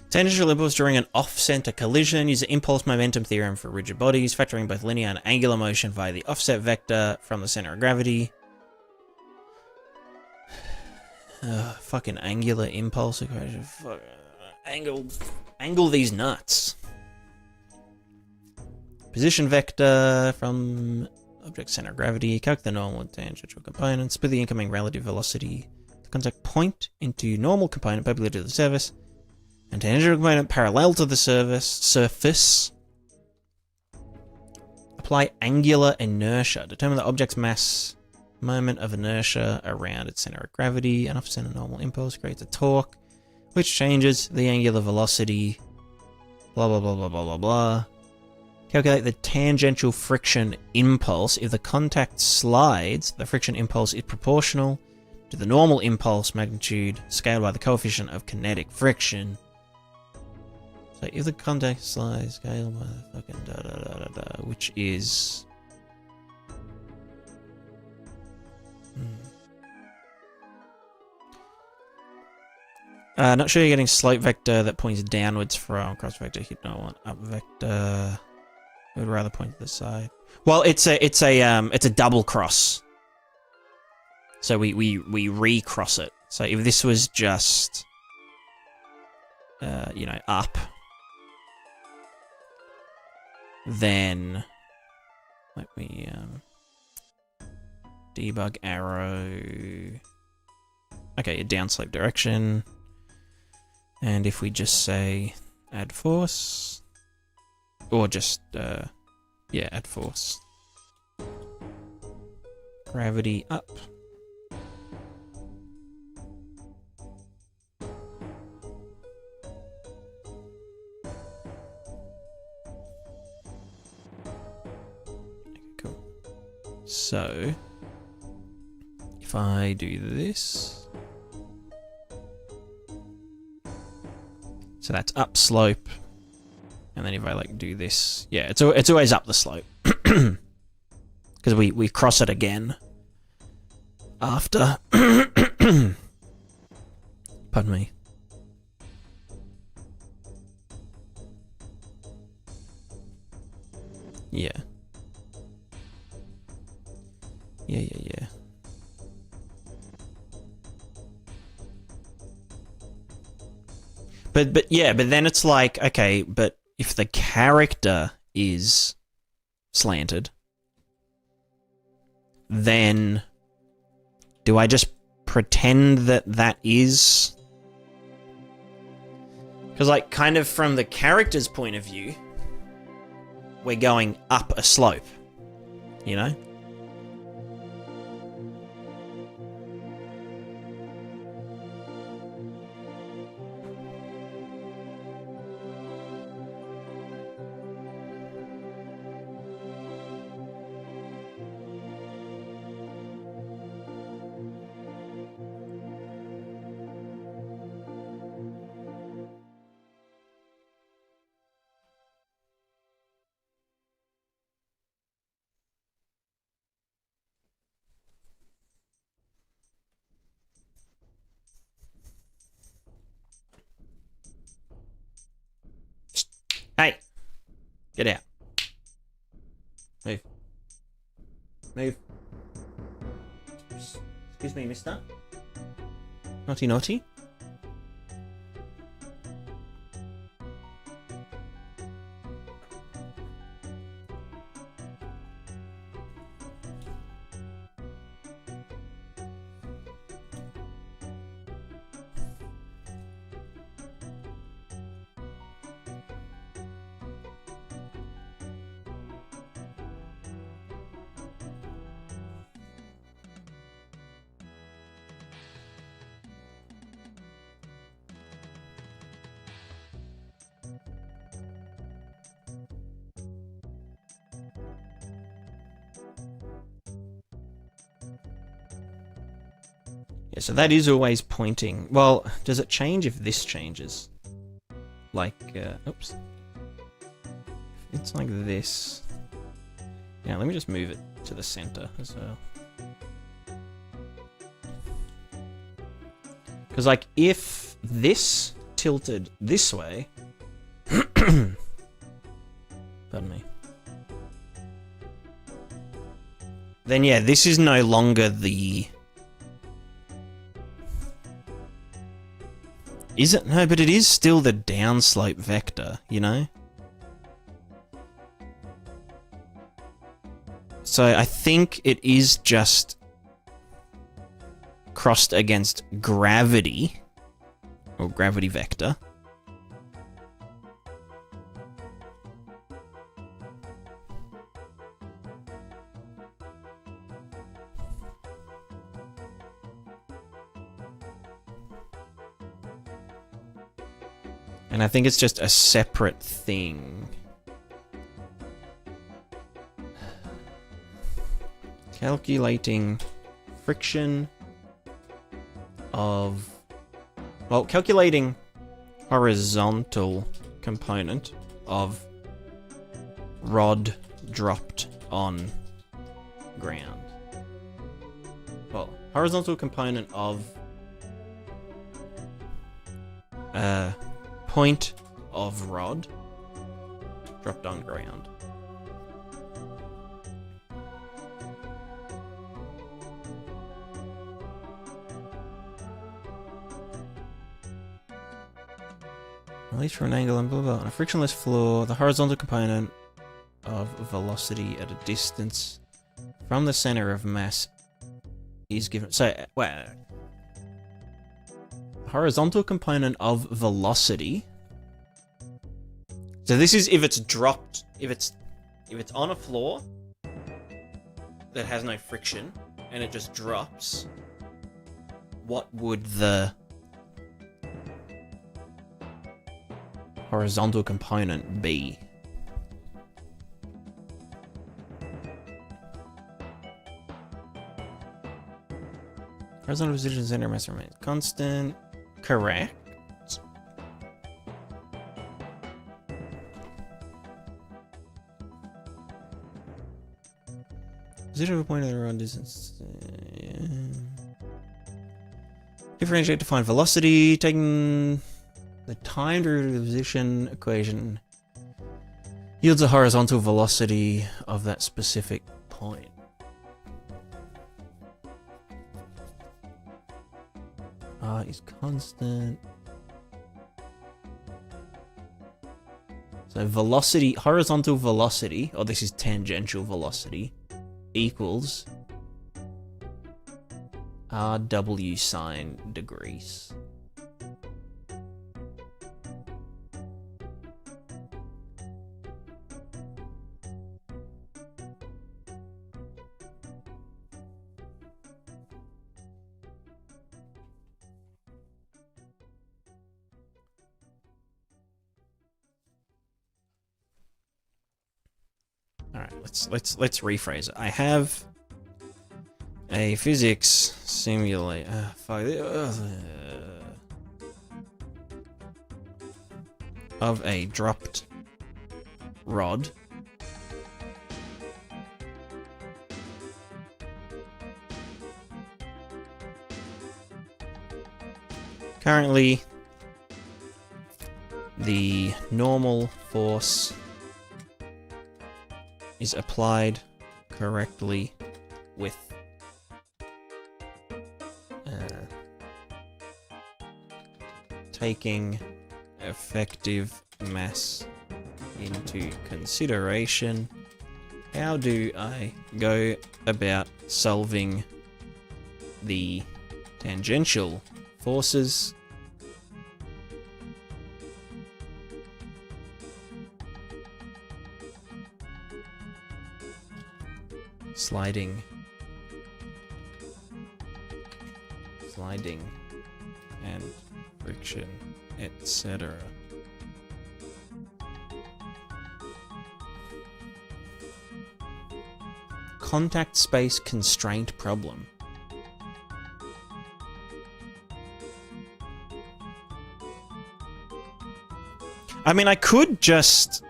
Tangential impulse during an off-center collision. Use the impulse momentum theorem for rigid bodies, factoring both linear and angular motion via the offset vector from the center of gravity. Fucking angular impulse equation. Fuck, angle these nuts. Position vector from object center of gravity. Calculate the normal and tangential components. Split the incoming relative velocity. The contact point into normal component perpendicular to the surface. And tangential component parallel to the surface. Apply angular inertia. Determine the object's mass moment of inertia around its center of gravity. An off-center normal impulse creates a torque, which changes the angular velocity. Blah, blah, blah, blah, blah, blah, blah. Calculate the tangential friction impulse. If the contact slides, the friction impulse is proportional to the normal impulse magnitude scaled by the coefficient of kinetic friction. So if the contact slides, scaled by the fucking da-da-da-da-da, which is... not sure you're getting slope vector that points downwards from cross vector. You don't want up vector. I would rather point to the side. Well, it's a double cross. So we recross it. So if this was just, you know, up, then let me debug arrow. Okay, a downslope direction. And if we just say add force, or just, yeah, add force. Gravity up. Okay, cool. So, if I do this, so that's up slope. And then if I like do this, yeah, it's always up the slope. Because we cross it again after. Pardon me. Yeah. Yeah. But yeah, but then it's like, okay, but if the character is slanted, then do I just pretend that that is? Because, like, kind of from the character's point of view, we're going up a slope, you know? Hey! Get out. Move. Move. Excuse me, mister. Naughty, naughty. Yeah, so that is always pointing. Well, does it change if this changes? Like, oops. It's like this. Yeah, let me just move it to the center as well. Because, like, if this tilted this way... Pardon me. Then, yeah, this is no longer the... Is it? No, but it is still the downslope vector, you know? So I think it is just crossed against gravity, or gravity vector. And I think it's just a separate thing. Calculating friction of... Well, calculating horizontal component of rod dropped on ground. Well, horizontal component of... point of rod dropped on ground. Release from an angle and blah blah. On a frictionless floor, the horizontal component of velocity at a distance from the center of mass is given. So, well, horizontal component of velocity. So this is if it's dropped, if it's on a floor that has no friction and it just drops, what would the horizontal component be? Horizontal position center mass remains constant. Correct. Position of a point of the rod distance. Differentiate to find velocity, taking the time derivative of the position equation yields a horizontal velocity of that specific point. R is constant. So velocity, horizontal velocity, or this is tangential velocity, equals RW sine degrees. Alright, let's rephrase it. I have a physics simulator of a dropped rod. Currently, the normal force is applied correctly with taking effective mass into consideration, how do I go about solving the tangential forces sliding and friction, etc. Contact space constraint problem. I mean, I could just...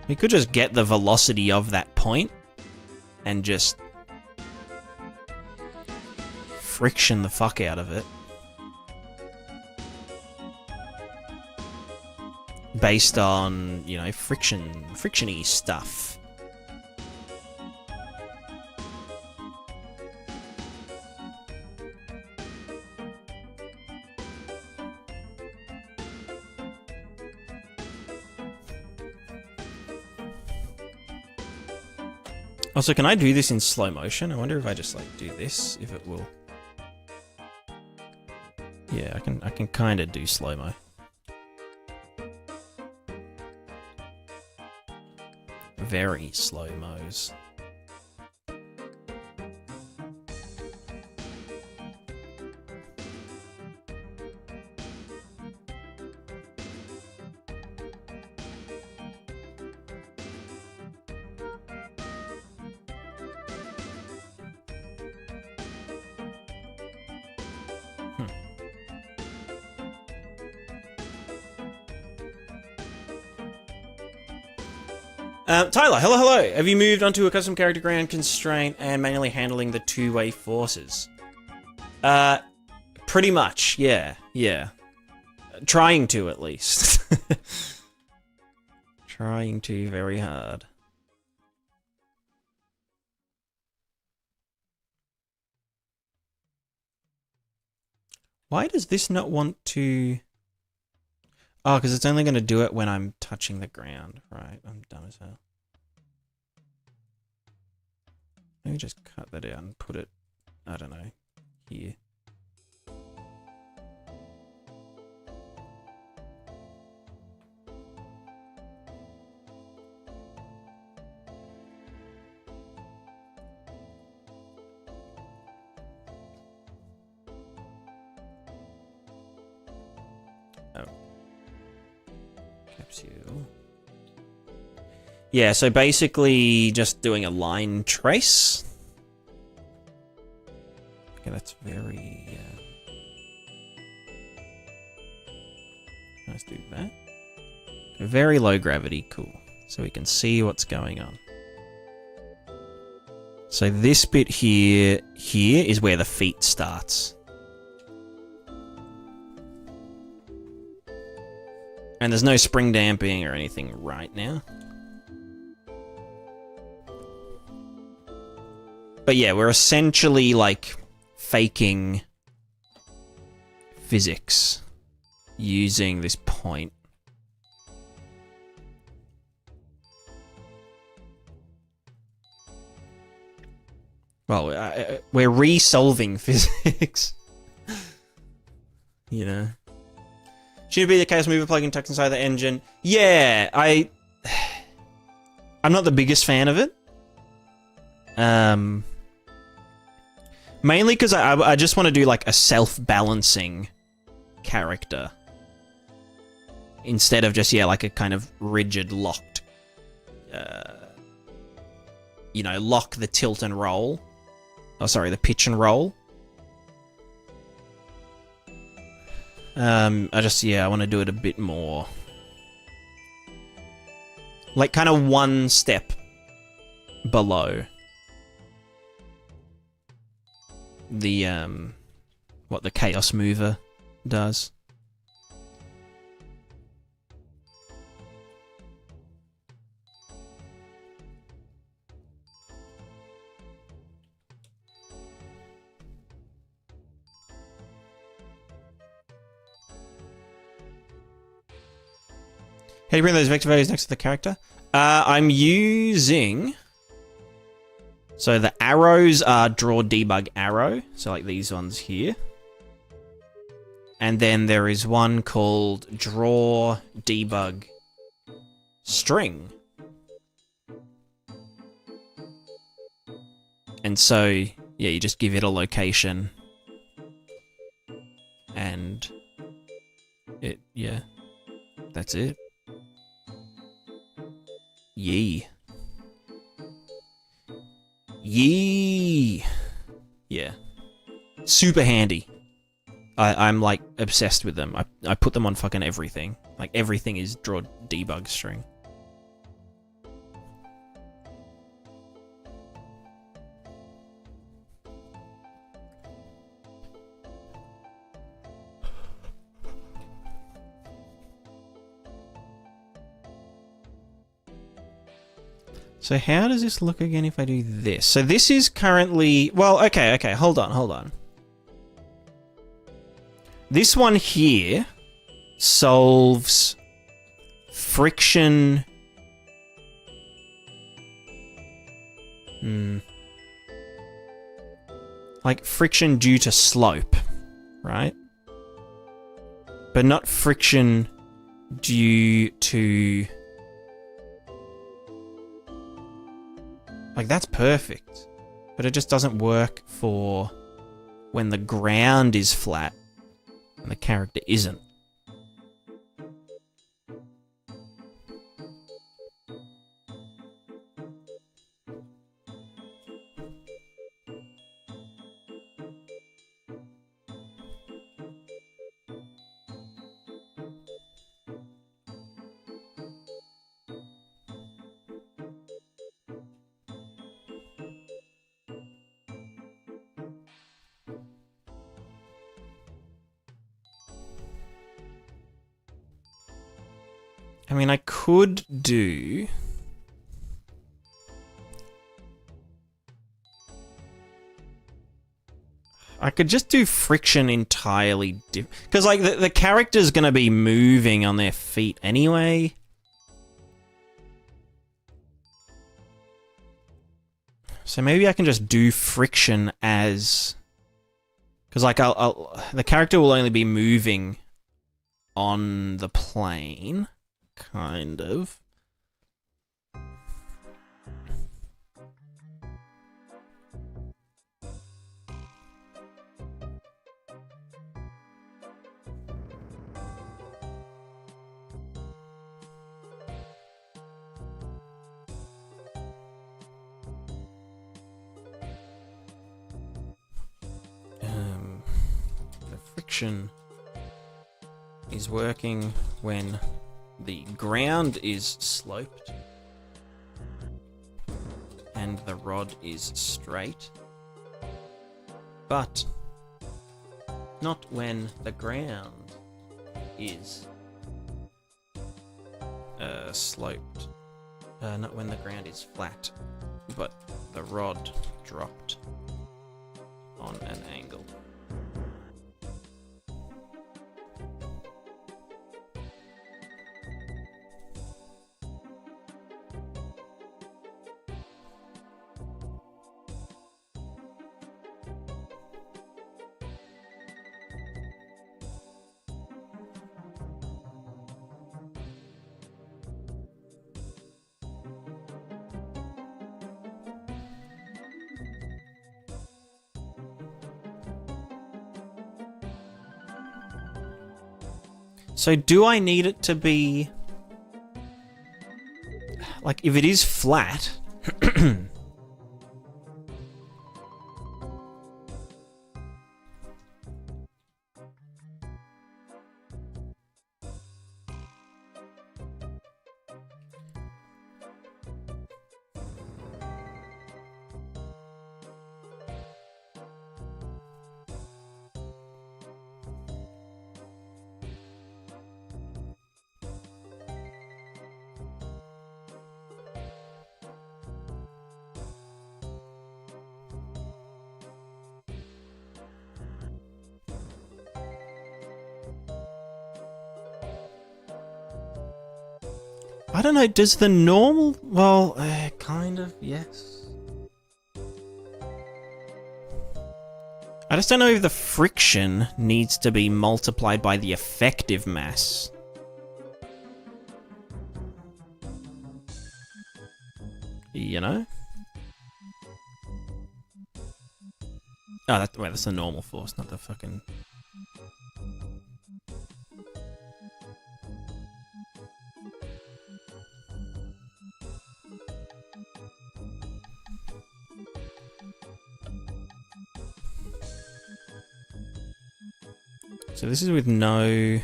We could just get the velocity of that point and just friction the fuck out of it. Based on, you know, friction-y stuff. Also, can I do this in slow motion? I wonder if I just, like, do this, if it will... Yeah, I can kind of do slow-mo. Very slow-mos. Tyler, hello. Have you moved onto a custom character ground constraint and manually handling the two-way forces? Pretty much, yeah. Trying to, at least. Trying to very hard. Why does this not want to... Oh, because it's only going to do it when I'm touching the ground. Right, I'm dumb as hell. Let me just cut that out and put it, I don't know, here. Oh. Capsule. Yeah, so basically just doing a line trace. Okay, that's very... Let's do that. Very low gravity, cool. So we can see what's going on. So this bit here is where the feet starts. And there's no spring damping or anything right now. But yeah, we're essentially, like, faking physics using this point. Well, we're re-solving physics. You know? Should it be the Chaos Mover plugin tucked inside the engine? Yeah, I'm not the biggest fan of it. Mainly because I just want to do like a self-balancing character instead of just, yeah, like a kind of rigid locked, you know, lock the tilt and roll. Oh, sorry, the pitch and roll. I want to do it a bit more. Like kind of one step below. the what the Chaos Mover does. How do you bring those vector values next to the character? I'm using... So the arrows are draw debug arrow. So like these ones here. And then there is one called draw debug string. And so, yeah, you just give it a location. And it, yeah, that's it. Yee. Yee. Yeah. Super handy. I'm like obsessed with them. I put them on fucking everything. Like everything is draw debug string. So how does this look again if I do this? So this is currently... Well, okay, hold on. This one here solves friction... Like friction due to slope, right? But not friction due to... Like, that's perfect. But it just doesn't work for when the ground is flat and the character isn't. I mean, I could do... I could just do friction entirely because, like, the character's gonna be moving on their feet anyway. So maybe I can just do friction as... Because, like, the character will only be moving on the plane. Kind of. The friction is working when the ground is sloped and the rod is straight, but not when the ground is sloped. Not when the ground is flat, but the rod dropped on an angle. So do I need it to be... Like, if it is flat... I don't know, does the normal... Well, kind of, yes. I just don't know if the friction needs to be multiplied by the effective mass. You know? Oh, wait, that's the normal force, not the fucking... So this is with no...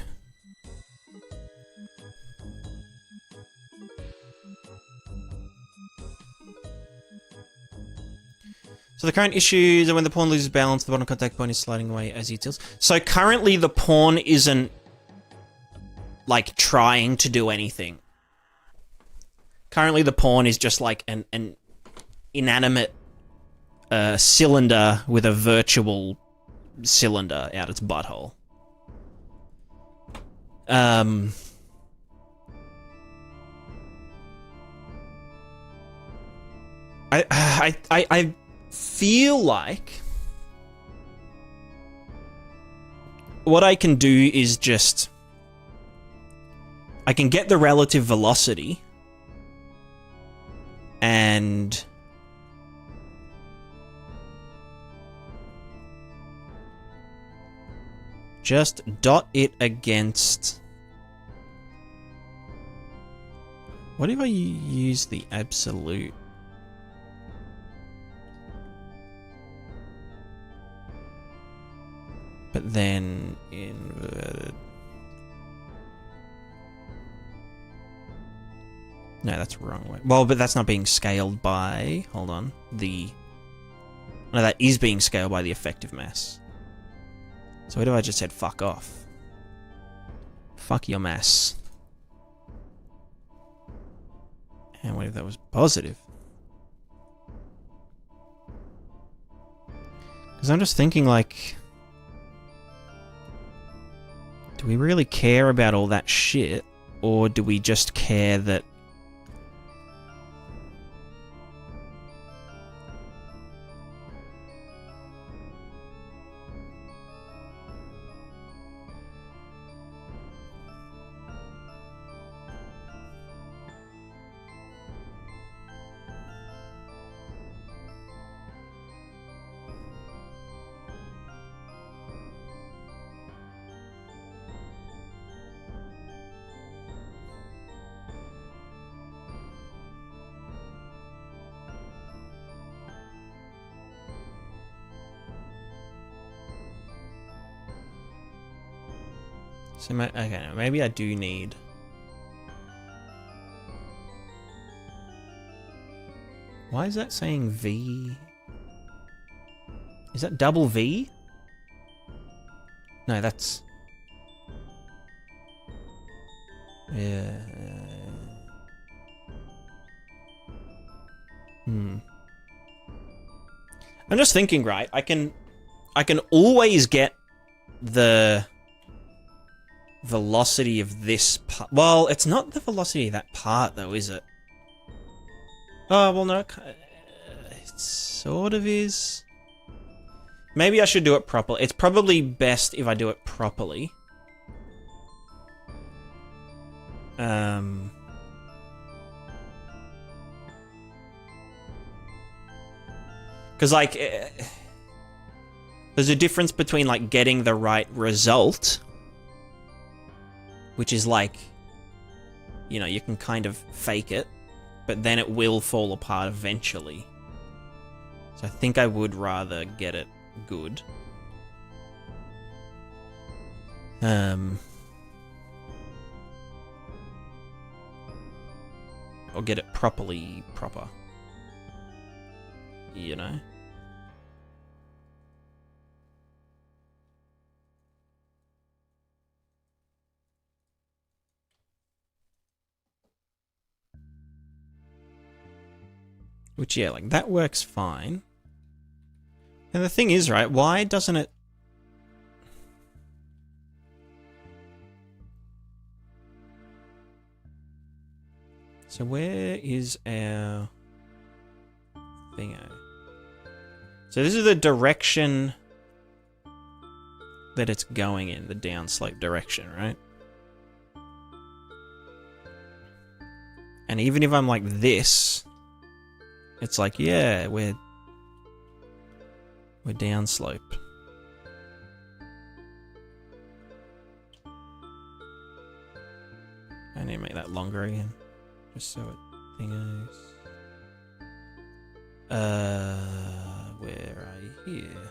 So the current issue is that when the pawn loses balance, the bottom contact point is sliding away as he tilts. So currently the pawn isn't, like, trying to do anything. Currently the pawn is just like an inanimate cylinder with a virtual cylinder out its butthole. I feel like what I can do is just... I can get the relative velocity and... just dot it against... What if I use the absolute? But then inverted. No, that's the wrong way. Well, but that's not being scaled by... Hold on. No, that is being scaled by the effective mass. So what if I just said fuck off? Fuck your mass. And what if that was positive? Because I'm just thinking, like... Do we really care about all that shit? Or do we just care that... So okay, maybe I do need... Why is that saying V? Is that double V? No, that's... Yeah. I'm just thinking, right? I can always get the velocity of this part. Well, it's not the velocity of that part, though, is it? Oh, well, no. It sort of is. Maybe I should do it properly. It's probably best if I do it properly. Because, like, there's a difference between, like, getting the right result, which is, like, you know, you can kind of fake it, but then it will fall apart eventually. So I think I would rather get it good. Or get it proper. You know? Which, yeah, like, that works fine. And the thing is, right, why doesn't it... So where is our thingo? So this is the direction that it's going in, the downslope direction, right? And even if I'm like this, it's like, yeah, we're downslope. I need to make that longer again, just so it thingos. Where are you here?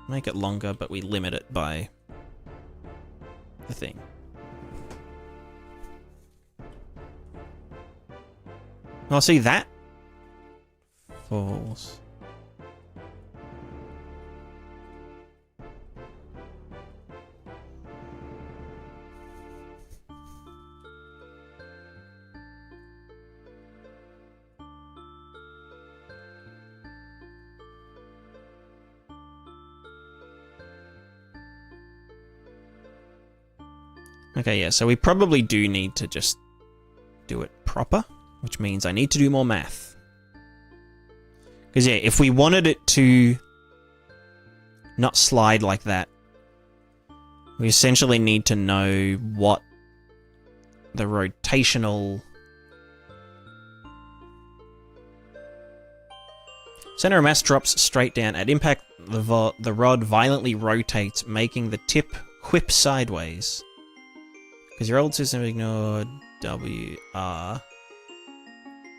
Make it longer, but we limit it by the thing. Well, see that? False. Okay, yeah, so we probably do need to just do it proper, which means I need to do more math. Because, yeah, if we wanted it to not slide like that, we essentially need to know what the rotational... Center of mass drops straight down. At impact, the rod violently rotates, making the tip whip sideways. Because your old system ignored W, R.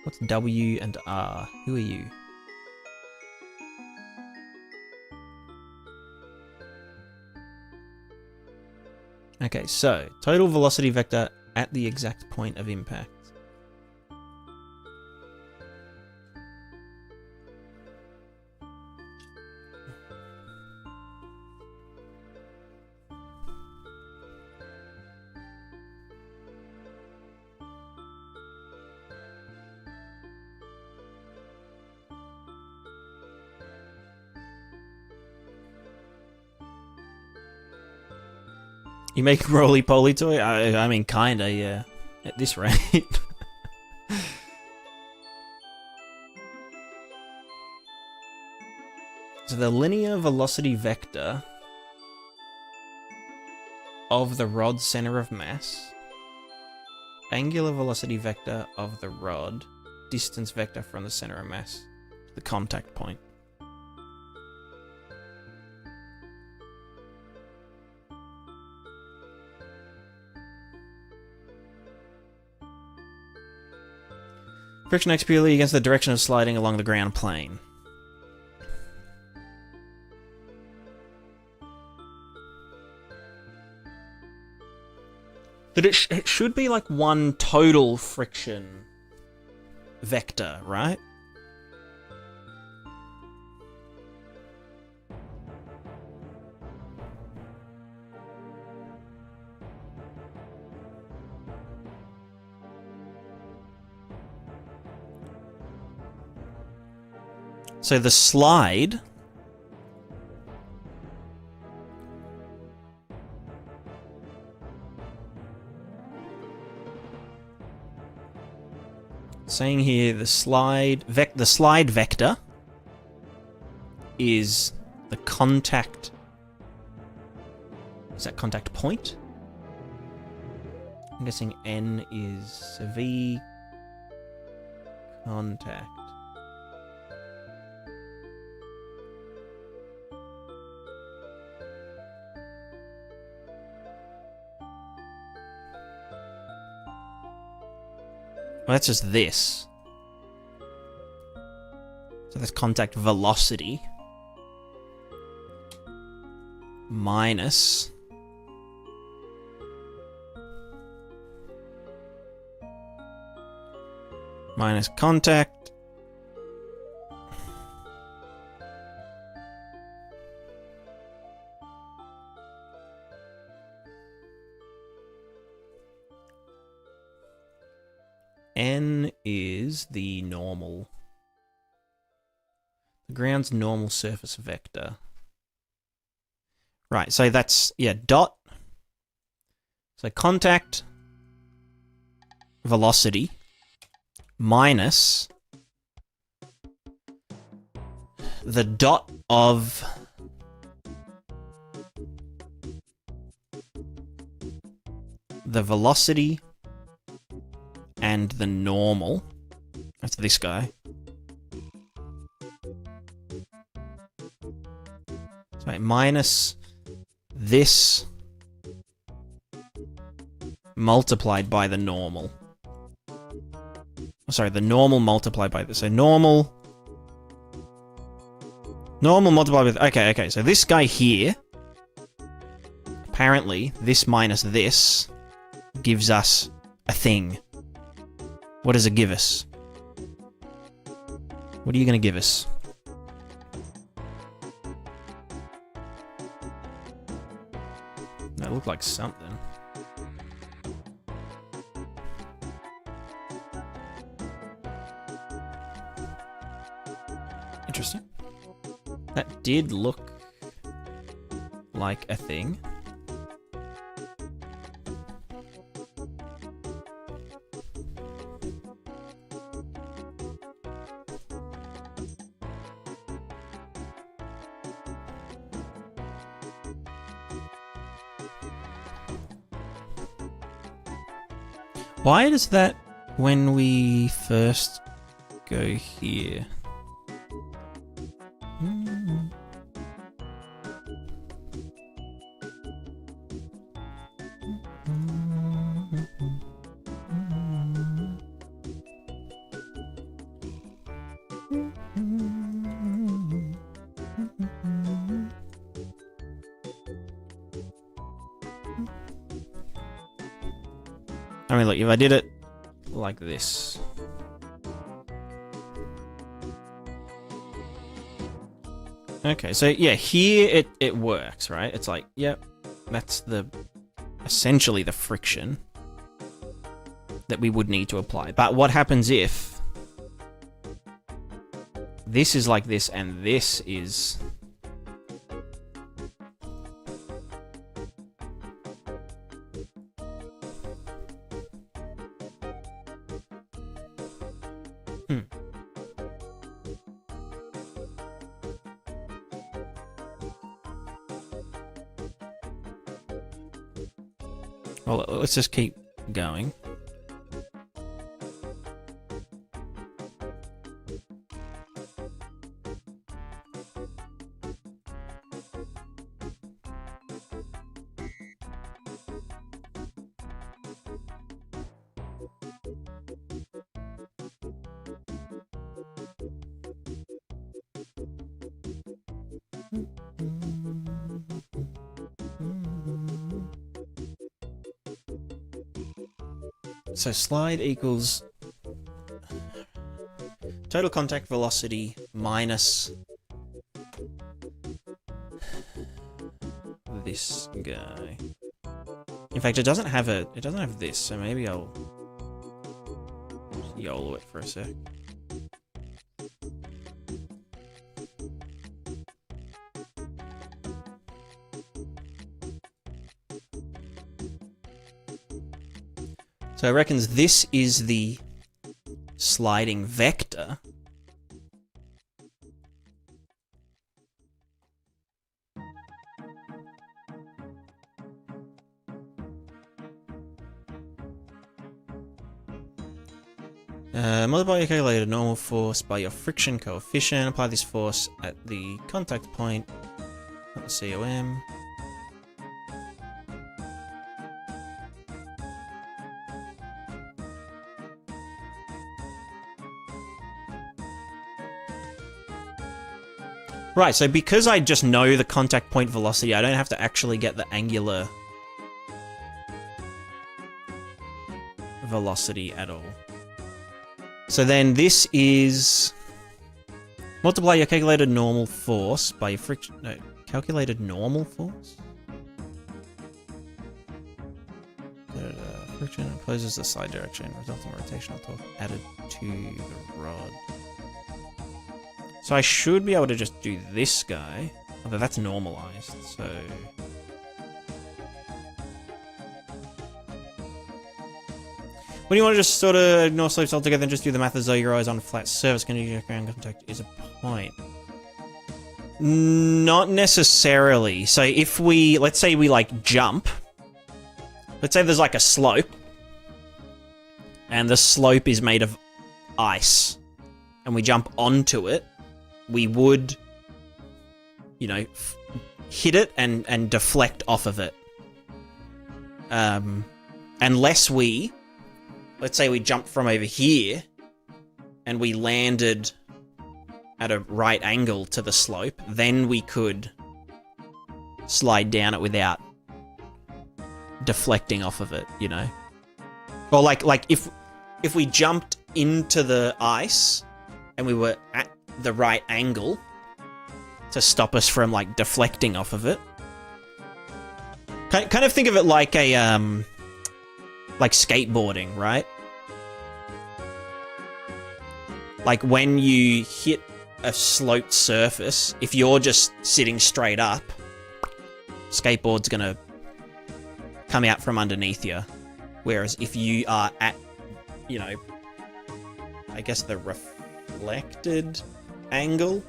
What's W and R? Who are you? Okay, so total velocity vector at the exact point of impact. You make a roly-poly toy? I mean, kinda, yeah. At this rate. So the linear velocity vector of the rod's center of mass, angular velocity vector of the rod, distance vector from the center of mass to the contact point. Friction acts purely against the direction of sliding along the ground plane. But it should be like one total friction vector, right? So the slide saying here the slide vector is the contact. Is that contact point? I'm guessing N is V contact. Well, that's just this. So that's contact velocity minus contact N is the normal, the ground's normal surface vector. Right, so that's, yeah, dot. So contact velocity minus the dot of the velocity and the normal. That's this guy. So minus this multiplied by the normal. Sorry, the normal multiplied by this. So normal multiplied with... Okay, so this guy here, apparently, this minus this gives us a thing. What does it give us? What are you going to give us? That looked like something. Interesting. That did look like a thing. Why does that, when we first go here? I mean, look, if I did it like this. Okay, so yeah, here it works, right? It's like, yep, that's essentially the friction that we would need to apply. But what happens if this is like this and this is... Well, let's just keep going. So slide equals total contact velocity minus this guy. In fact, it doesn't have this, so maybe I'll just YOLO it for a sec. So it reckons this is the sliding vector. Multiply your calculated normal force by your friction coefficient. Apply this force at the contact point, not the COM. Right, so because I just know the contact point velocity, I don't have to actually get the angular velocity at all. So then this is... multiply your calculated normal force by your friction... no, calculated normal force? Friction opposes the side direction, resulting rotational torque added to the rod. So I should be able to just do this guy, although that's normalized, so... When you want to just sort of ignore slopes altogether and just do the math as though your eyes on a flat surface, continuous ground contact is a point. Not necessarily. So if we, let's say we like jump, let's say there's like a slope, and the slope is made of ice, and we jump onto it, we would, you know, hit it and deflect off of it. Unless we, let's say we jumped from over here, and we landed at a right angle to the slope, then we could slide down it without deflecting off of it, you know? Or like if we jumped into the ice and we were at the right angle to stop us from like deflecting off of it. Kind of think of it like a like skateboarding, right? Like when you hit a sloped surface, if you're just sitting straight up, skateboard's gonna come out from underneath you. Whereas if you are at, you know, I guess the reflected angle,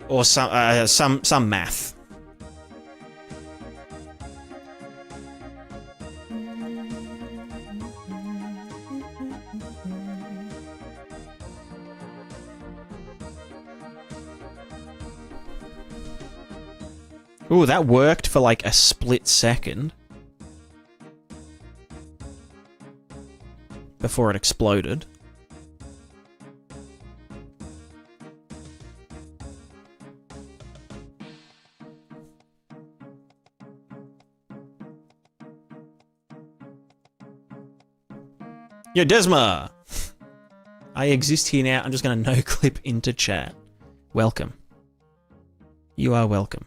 or some math. Ooh, that worked for like a split second before it exploded. Yo, Desma! I exist here now. I'm just going to no-clip into chat. Welcome. You are welcome.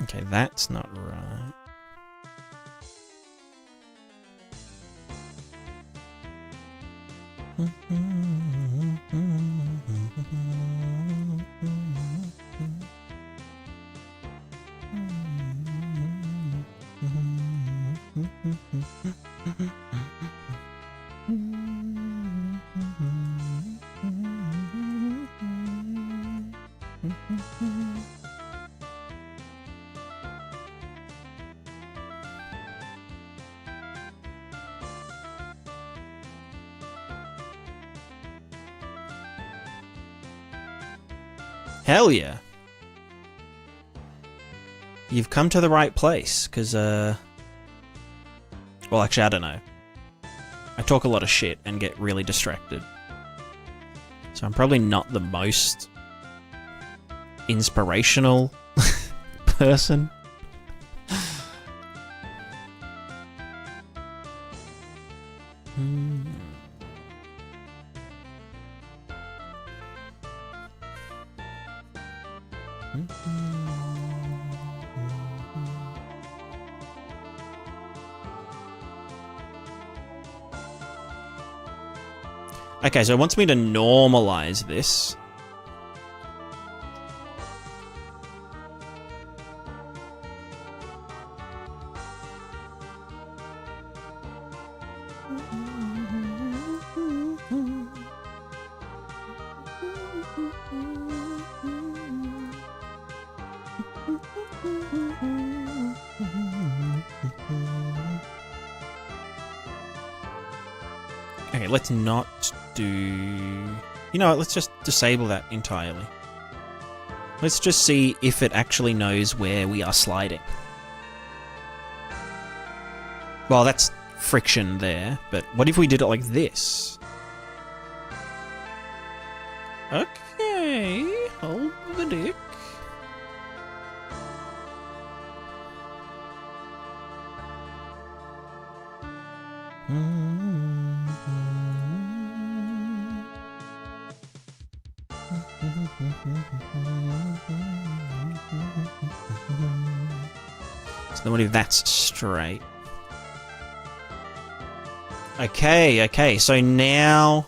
Okay, that's not right. Hell yeah. You've come to the right place, because, well, actually, I don't know. I talk a lot of shit and get really distracted. So I'm probably not the most inspirational person. Okay, so it wants me to normalize this. Okay, let's not do... You know what, let's just disable that entirely. Let's just see if it actually knows where we are sliding. Well, that's friction there, but what if we did it like this? Okay, hold the dick. So what if that's straight? Okay, so now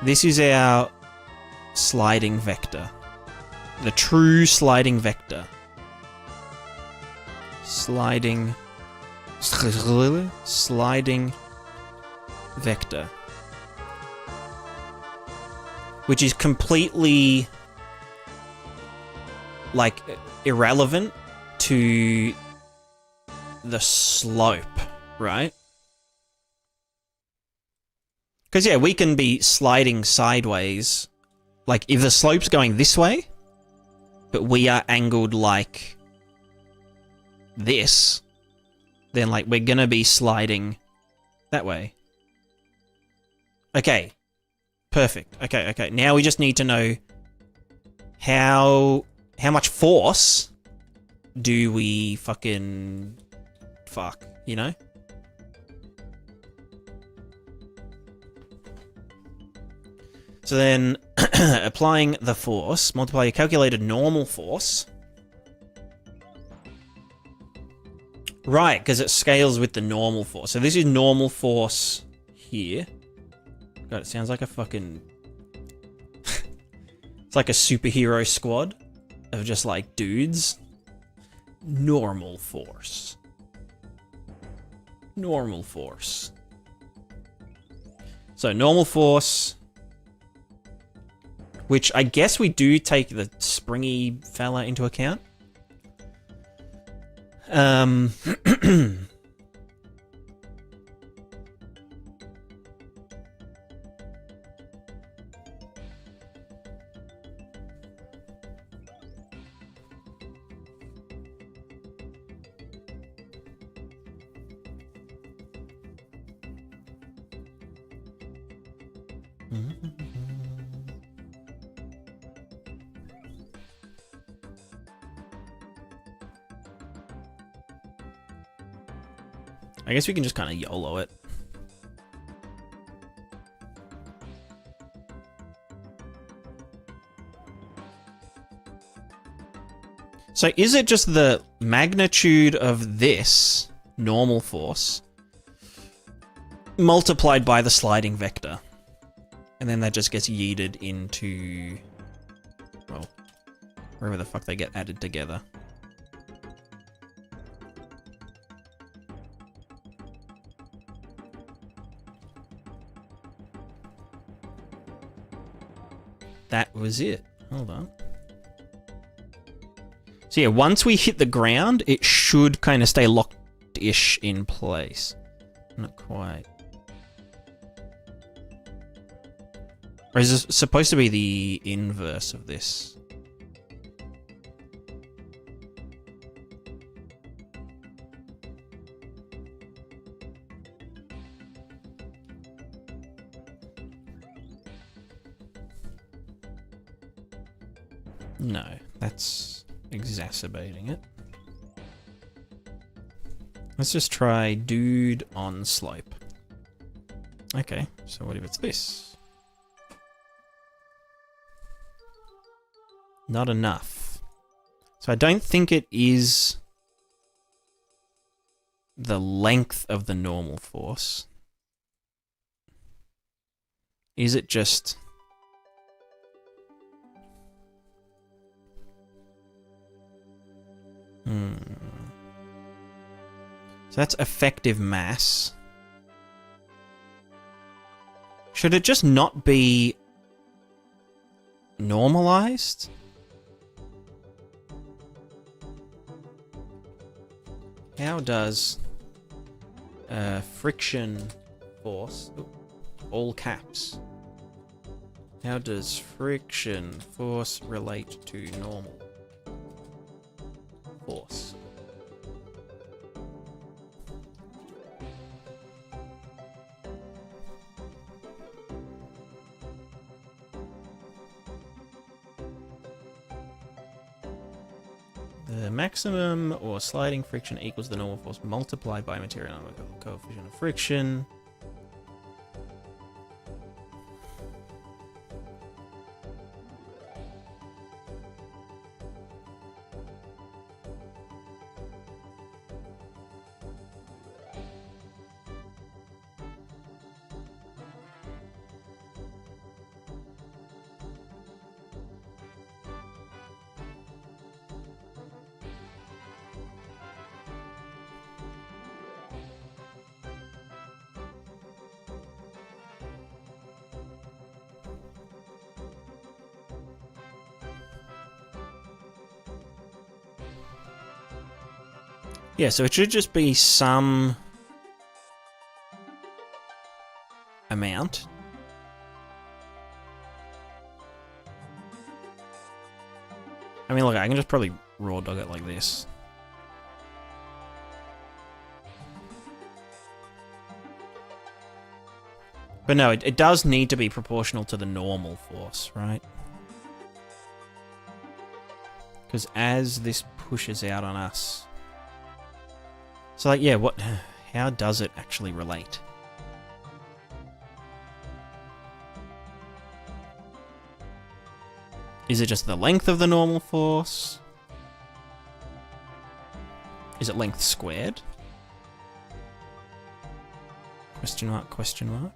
this is our sliding vector. The true sliding vector. Sliding vector. Which is completely, like, irrelevant to the slope, right? Because, yeah, we can be sliding sideways. Like, if the slope's going this way, but we are angled like this, then, like, we're gonna be sliding that way. Okay. Perfect. Okay. Now we just need to know how much force do we fuck, you know? So then, applying the force, multiply your calculated normal force. Right, because it scales with the normal force. So this is normal force here. God, it sounds like a fucking... It's like a superhero squad of just, like, dudes. Normal force. Normal force. So, normal force... Which I guess we do take the springy fella into account. I guess we can just kind of YOLO it. So is it just the magnitude of this normal force multiplied by the sliding vector? And then that just gets yeeted into, well, wherever the fuck they get added together. That was it. Hold on. So yeah, once we hit the ground, it should kind of stay locked-ish in place. Not quite. Or is this supposed to be the inverse of this? No, that's exacerbating it. Let's just try dude on slope. Okay, so what if it's this? Not enough. So I don't think it is the length of the normal force. Is it just... So that's effective mass. Should it just not be normalized? How does friction force, all caps, how does friction force relate to normal force? The maximum or sliding friction equals the normal force multiplied by material coefficient of friction. Yeah, so it should just be some amount. I mean, look, I can just probably raw dog it like this. But no, it does need to be proportional to the normal force, right? Because as this pushes out on us... So, like, yeah, how does it actually relate? Is it just the length of the normal force? Is it length squared? Question mark, question mark.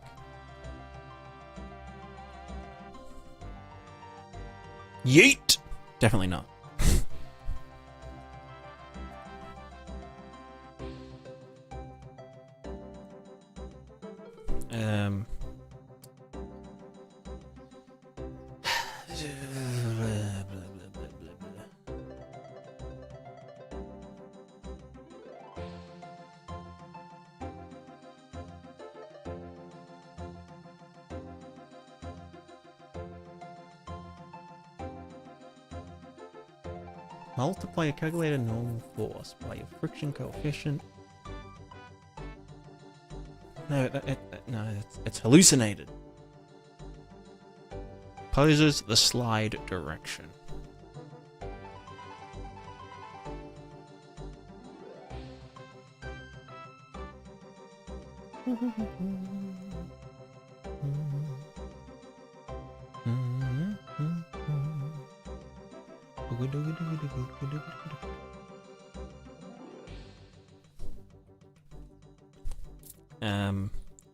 Yeet! Definitely not. Multiply a calculated normal force by your friction coefficient. No, no, it's hallucinated. Opposes the slide direction.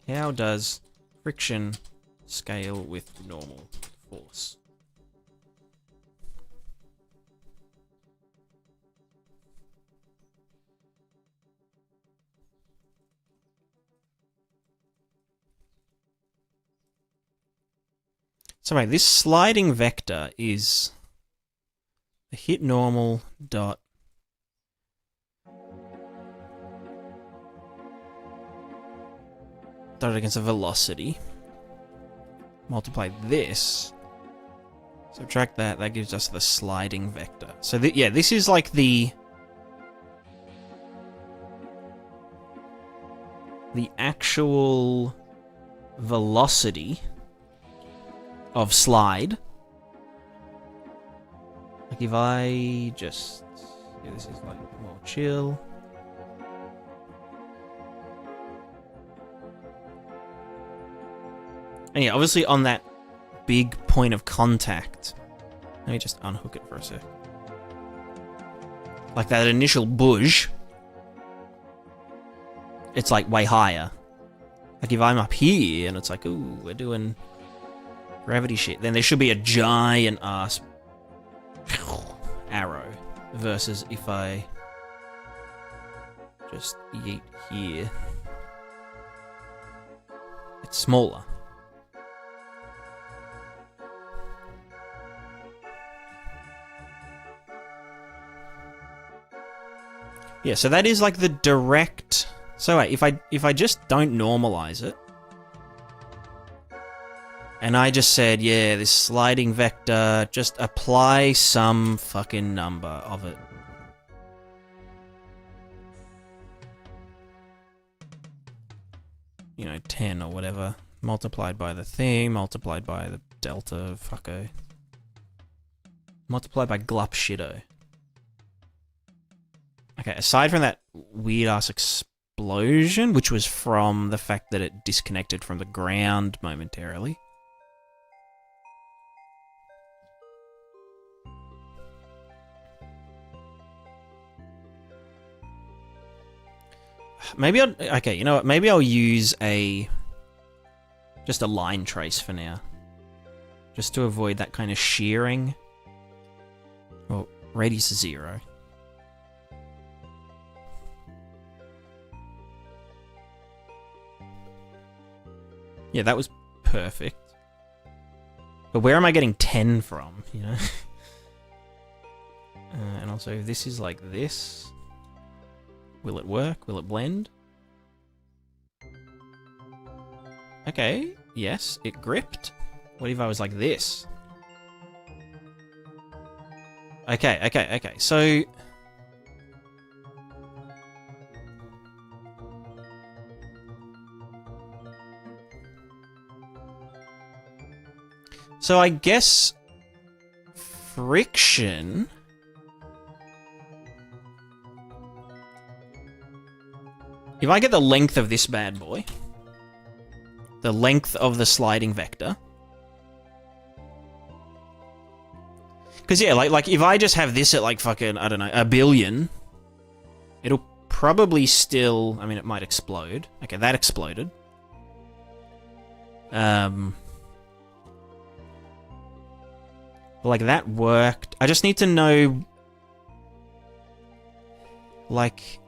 How does friction scale with normal force? So wait, this sliding vector is the hit normal dot dotted against a velocity. Multiply this. Subtract that. That gives us the sliding vector. So yeah, this is like the actual velocity of slide. Like if I just... Yeah, this is like more chill. And yeah, obviously on that big point of contact... Let me just unhook it for a sec. Like that initial budge, it's like way higher. Like if I'm up here and it's like, ooh, we're doing gravity shit, then there should be a giant ass arrow. Versus if I just yeet here, it's smaller. Yeah, so that is like the direct... So wait, if I just don't normalize it, and I just said, yeah, this sliding vector, just apply some fucking number of it. You know, 10 or whatever. Multiplied by the thing, multiplied by the delta, fucko. Multiplied by glup shitto. Okay, aside from that weird-ass explosion, which was from the fact that it disconnected from the ground momentarily. Maybe I'll... Okay, you know what? Maybe I'll use just a line trace for now. Just to avoid that kind of shearing. Well, radius is 0. Yeah, that was perfect. But where am I getting 10 from, you know? And also, if this is like this... Will it work? Will it blend? Okay, yes, it gripped. What if I was like this? Okay, so... So I guess... friction... If I get the length of this bad boy... The length of the sliding vector... Because, yeah, like if I just have this at, like, fucking, I don't know, 1 billion... It'll probably still... I mean, it might explode. Okay, that exploded. Like, that worked. I just need to know... Like...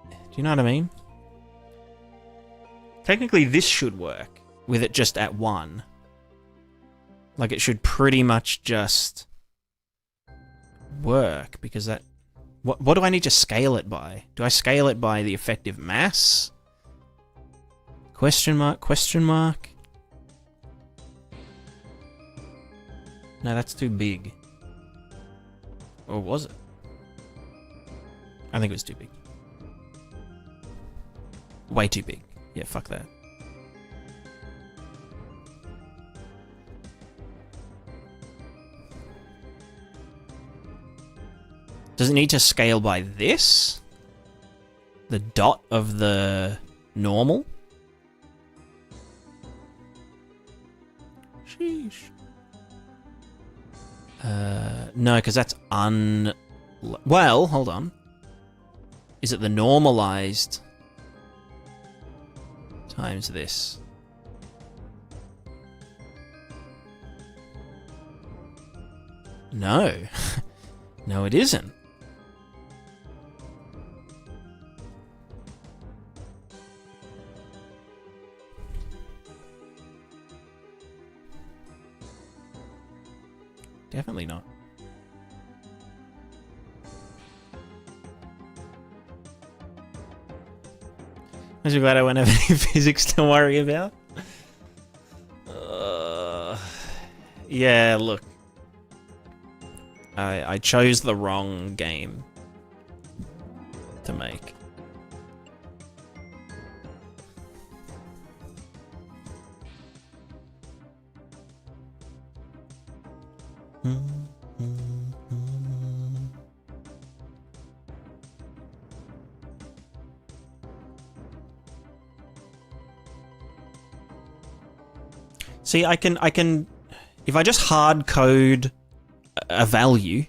Do you know what I mean? Technically, this should work. With it just at 1. Like, it should pretty much just... work, because that... What do I need to scale it by? Do I scale it by the effective mass? Question mark, question mark? No, that's too big. Or was it? I think it was too big. Way too big. Yeah, fuck that. Does it need to scale by this? The dot of the normal? Sheesh. No, because that's well, hold on. Is it the normalized times this? No. No, it isn't. Definitely not. I'm so glad I won't have any physics to worry about. Yeah, look. I chose the wrong game to make. See, I can, if I just hard code a value,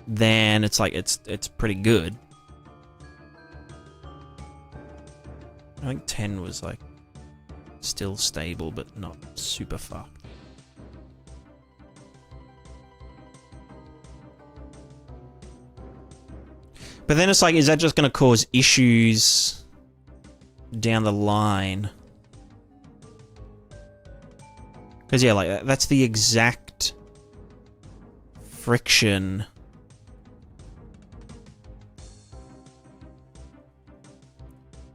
then it's like, it's pretty good. I think 10 was like, still stable, but not super fucked. But then it's like, is that just going to cause issues down the line? Because, yeah, like, that's the exact friction.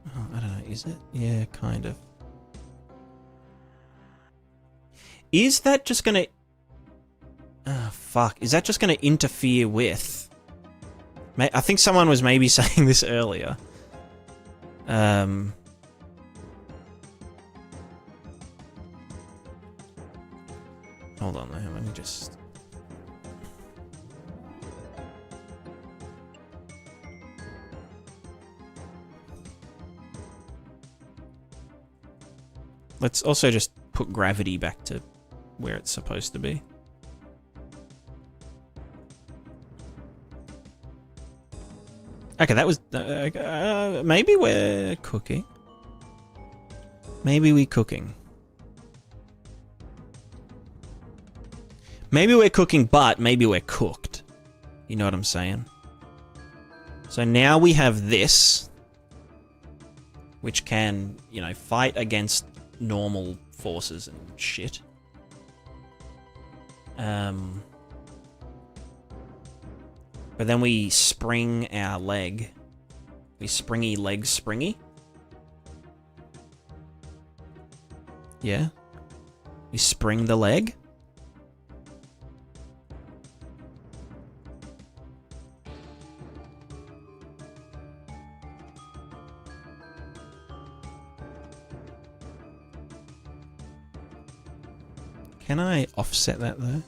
Oh, I don't know, is it? Yeah, kind of. Is that just going to... Oh, fuck. Is that just going to interfere with... I think someone was maybe saying this earlier. Hold on, let me just... Let's also just put gravity back to where it's supposed to be. Okay, that was... maybe we're cooking. Maybe we're cooking. Maybe we're cooking, but maybe we're cooked. You know what I'm saying? So now we have this, which can, you know, fight against normal forces and shit. But then we spring our leg. We springy leg springy. Yeah. We spring the leg. Can I offset that though?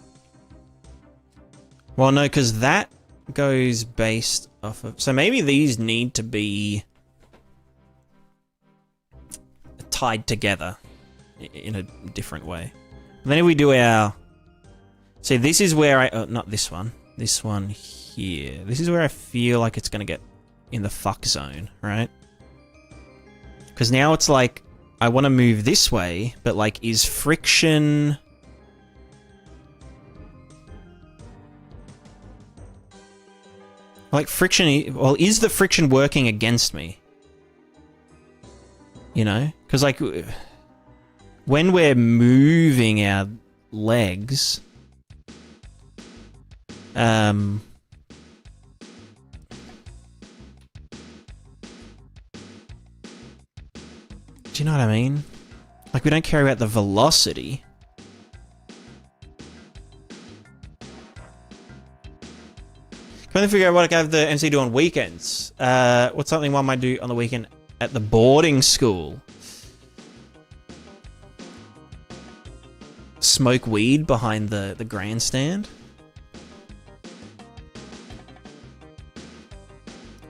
Well, no, because that goes based off of... So maybe these need to be tied together in a different way. And then if we do our... See, this is where I... Oh, not this one. This one here. This is where I feel like it's going to get in the fuck zone, right? Because now it's like, I want to move this way, but like, is friction... Like, friction... Well, is the friction working against me? You know? Because, like, when we're moving our legs... Do you know what I mean? Like, we don't care about the velocity. Trying to figure out what I have the MC do on weekends. What's something one might do on the weekend at the boarding school? Smoke weed behind the grandstand?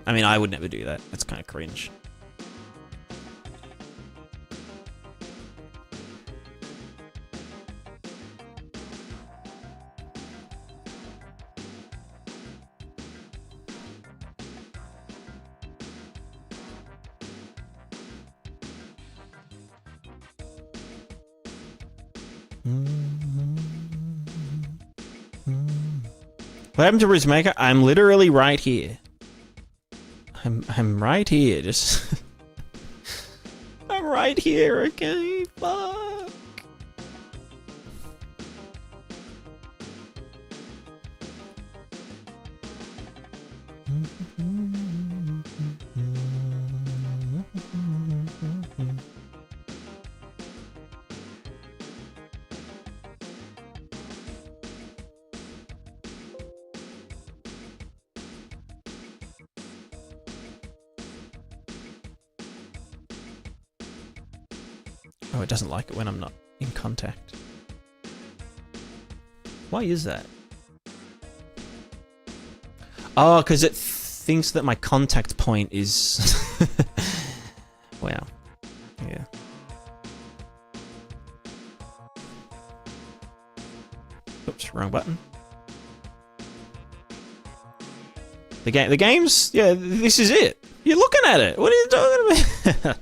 I mean, I would never do that. That's kind of cringe. What happened to Rizmaker? I'm literally right here. I'm right here, just... I'm right here, okay? Fuck. Oh, it doesn't like it when I'm not in contact. Why is that? Oh, because it thinks that my contact point is... Wow. Yeah. Oops, wrong button. The game's... Yeah, this is it. You're looking at it. What are you talking about?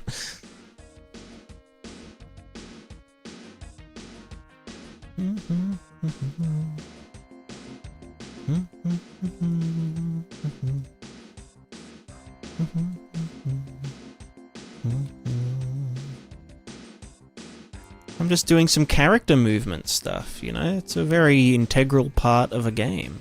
I'm just doing some character movement stuff, you know? It's a very integral part of a game.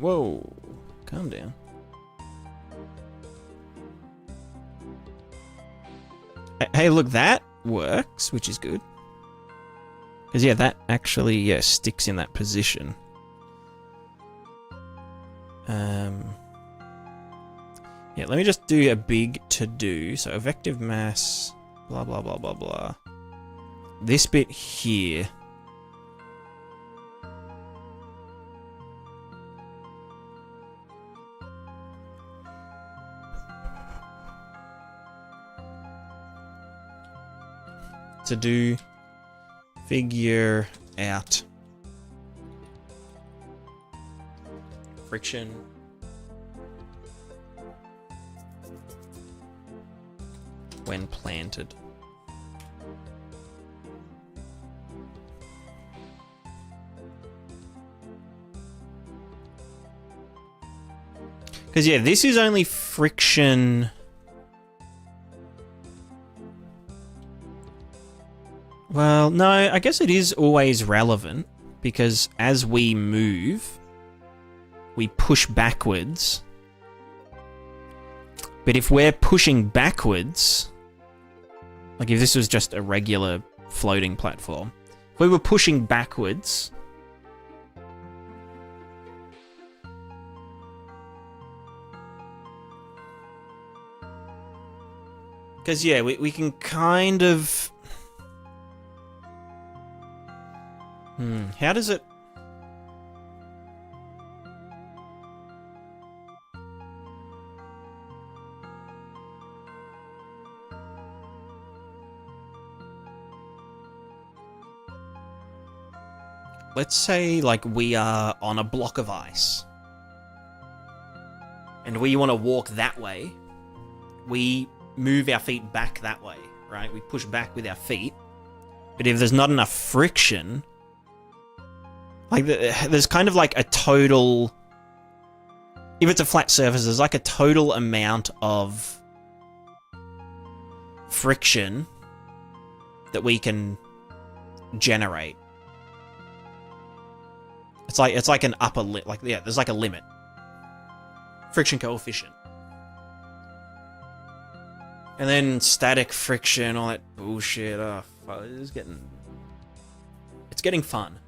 Whoa, calm down. Hey, look, that works, which is good. Because, yeah, that actually, yeah, sticks in that position. Yeah, let me just do a big to-do. So, effective mass, blah, blah, blah, blah, blah. This bit here. To do figure out friction when planted. Because yeah, this is only friction. Well, no, I guess it is always relevant, because as we move, we push backwards. But if we're pushing backwards, like if this was just a regular floating platform, if we were pushing backwards, because yeah, we can kind of... how does it... Let's say, like, we are on a block of ice. And we want to walk that way. We move our feet back that way, right? We push back with our feet. But if there's not enough friction... Like, there's kind of like a total... If it's a flat surface, there's like a total amount of friction that we can generate. It's like an upper limit. Like, yeah, there's like a limit. Friction coefficient. And then static friction, all that bullshit. Oh, fuck, it's getting fun.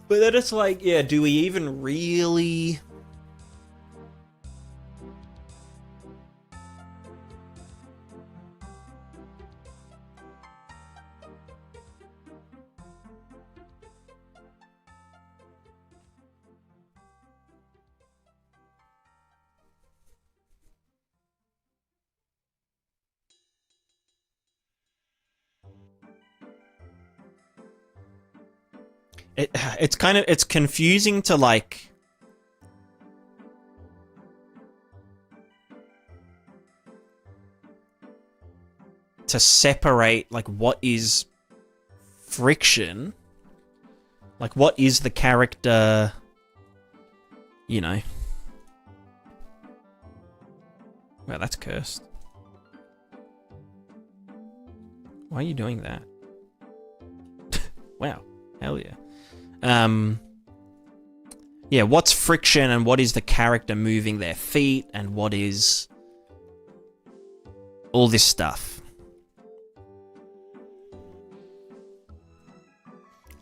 But then it's like, yeah, do we even really... It's confusing to like to separate like what is friction, like what is the character, you know. Well, that's cursed. Why are you doing that? Wow, hell yeah. Yeah, what's friction and what is the character moving their feet and what is all this stuff.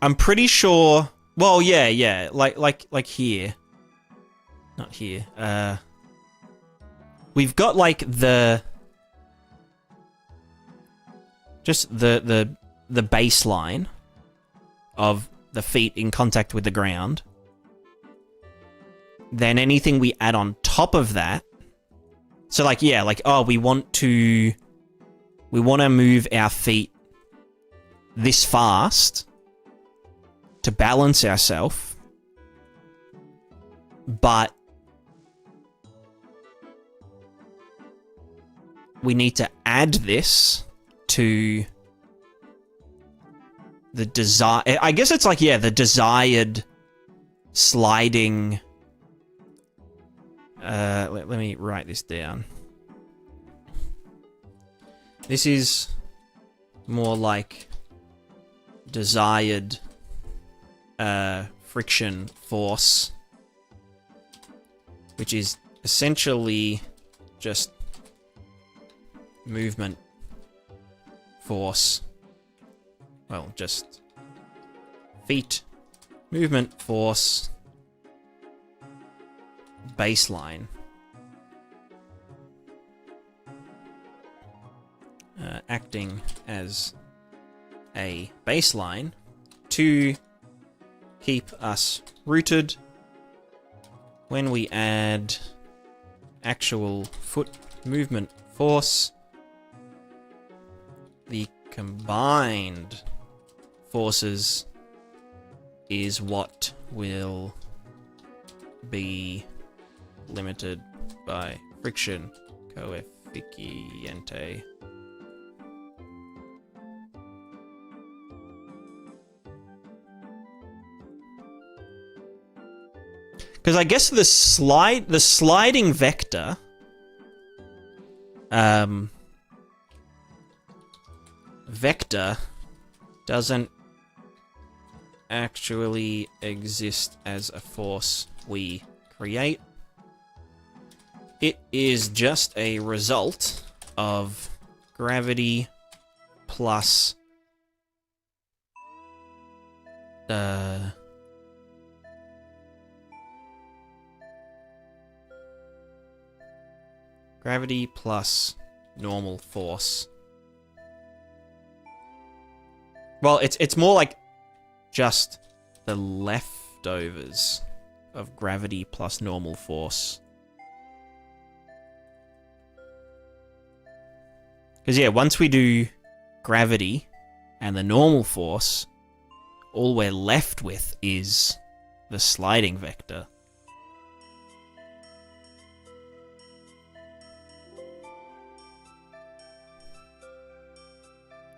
I'm pretty sure, well, yeah, like here. Not here. We've got like just the baseline of the feet in contact with the ground. Then anything we add on top of that. So like, yeah, like, oh, we want to move our feet this fast to balance ourselves, but we need to add this to the desire. I guess it's like, yeah, the desired sliding. Let me write this down. This is more like desired friction force, which is essentially just movement force. Well, just feet, movement force, baseline. Acting as a baseline to keep us rooted. When we add actual foot movement force, the combined forces is what will be limited by friction coefficient. Because I guess the sliding vector vector doesn't actually exist as a force we create. It is just a result of gravity plus gravity plus normal force. Well, it's more like just the leftovers of gravity plus normal force. Because, yeah, once we do gravity and the normal force, all we're left with is the sliding vector.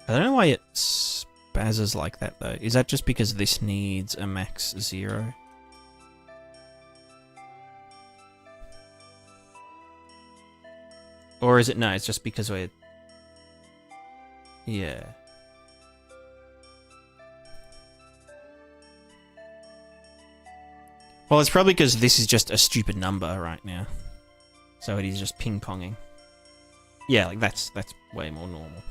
I don't know why it spazzes like that, though. Is that just because this needs a max 0? Or is it... No, it's just because we're... Yeah. Well, it's probably because this is just a stupid number right now. So it is just ping-ponging. Yeah, like that's way more normal.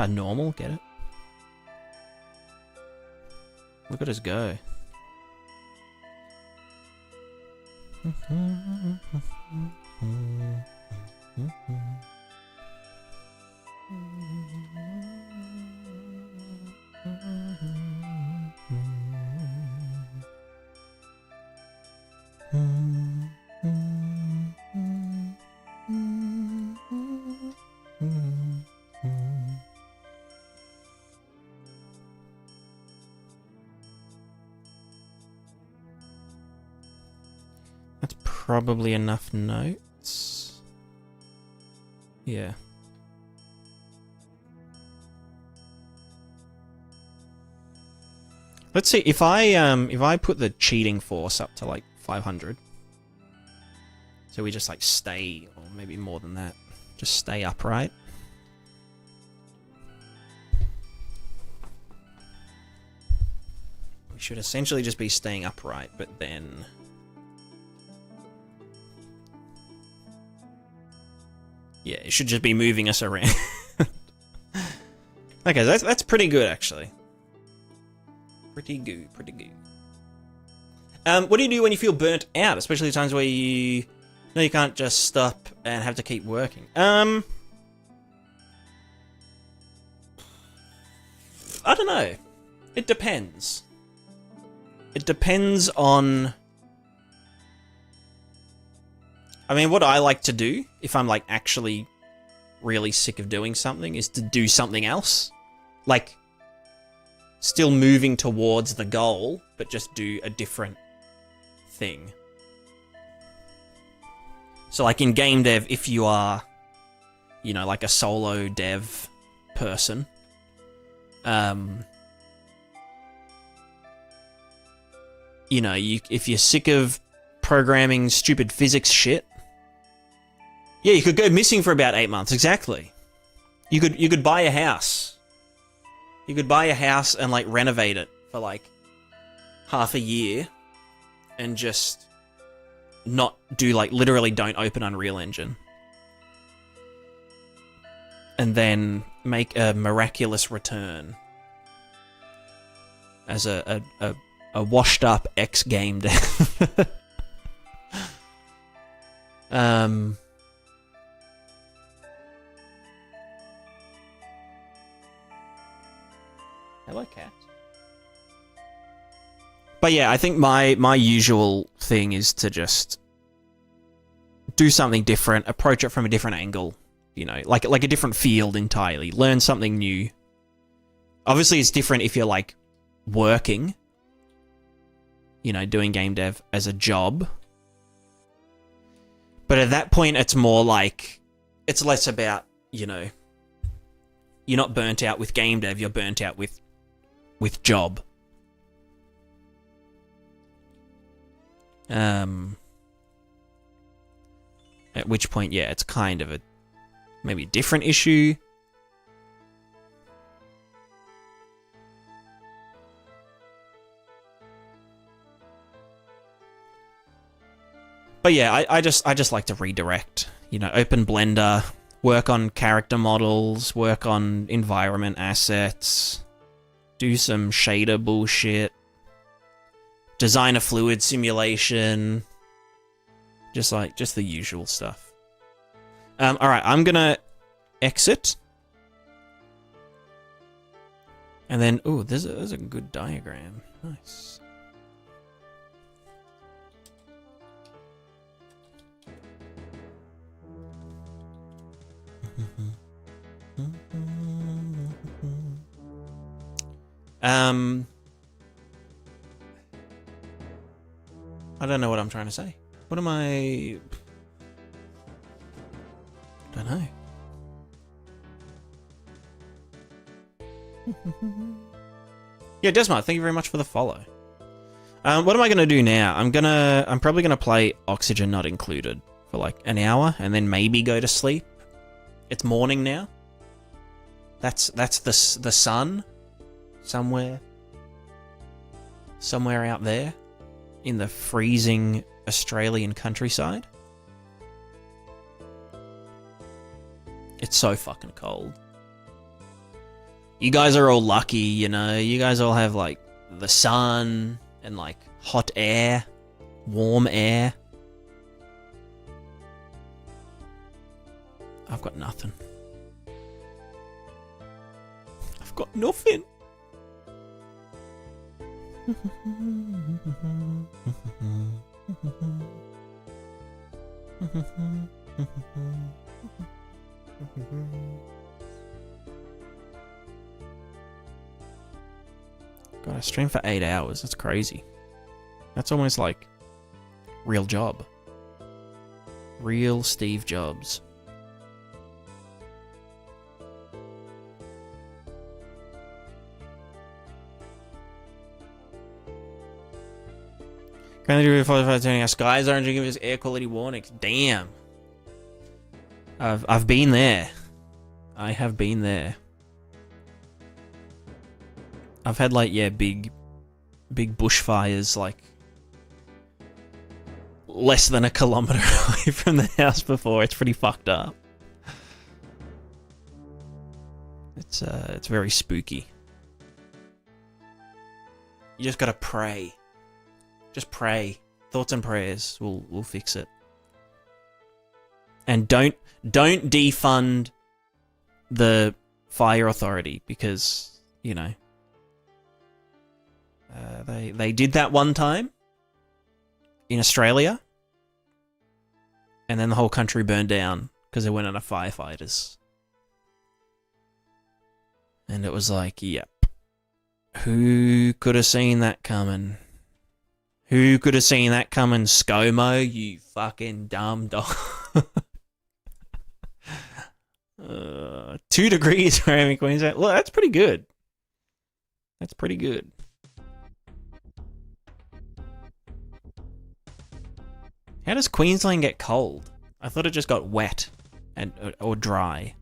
Normal, get it? Look at us go. That's probably enough notes. Yeah. Let's see if I put the cheating force up to like 500. So we just like stay, or maybe more than that, just stay upright. We should essentially just be staying upright, but then... Yeah, it should just be moving us around. Okay, that's pretty good, actually. Pretty good, pretty good. What do you do when you feel burnt out, especially times where you know you can't just stop and have to keep working? I don't know. It depends. It depends on... I mean, what I like to do, if I'm like actually really sick of doing something, is to do something else. like, still moving towards the goal, but just do a different thing. So, like, in game dev, if you are, you know, like a solo dev person, you know, if you're sick of programming stupid physics shit, yeah, you could go missing for about 8 months. Exactly. You could buy a house. You could buy a house and like renovate it for like half a year, and just not do like literally don't open Unreal Engine, and then make a miraculous return as a washed up ex game dev. Hello, cat. But yeah, I think my usual thing is to just do something different, approach it from a different angle, you know, like a different field entirely, learn something new. Obviously, it's different if you're like working, you know, doing game dev as a job. But at that point, it's more like, it's less about, you know, you're not burnt out with game dev, you're burnt out with job. At which point, yeah, it's kind of a maybe a different issue. But yeah, I just like to redirect, you know, open Blender, work on character models, work on environment assets, do some shader bullshit, design a fluid simulation, just the usual stuff. Alright, I'm gonna exit. And then, ooh, there's a good diagram. Nice. I don't know what I'm trying to say. What am I... don't know. Yeah, Desmond, thank you very much for the follow. What am I gonna do now? I'm probably gonna play Oxygen Not Included for like an hour and then maybe go to sleep. It's morning now. That's the sun somewhere out there in the freezing Australian countryside. It's so fucking cold. You guys are all lucky, you know. You guys all have like the sun and like hot air, warm air. I've got nothing. I've got nothing. God, I streamed for 8 hours. That's crazy. That's almost like real job. Real Steve Jobs. Currently 45 turning our skies orange and giving us air quality warnings. Damn. I've been there. I have been there. I've had like, yeah, big bushfires like less than a kilometer away from the house before. It's pretty fucked up. It's very spooky. You just gotta pray. Just pray. Thoughts and prayers will fix it. And don't defund the fire authority because, you know, they did that one time in Australia, and then the whole country burned down because there weren't enough firefighters. And it was like, yep. Who could have seen that coming? Who could have seen that coming, ScoMo, you fucking dumb dog? 2 degrees for Amy Queensland. Well, that's pretty good. That's pretty good. How does Queensland get cold? I thought it just got wet and or dry.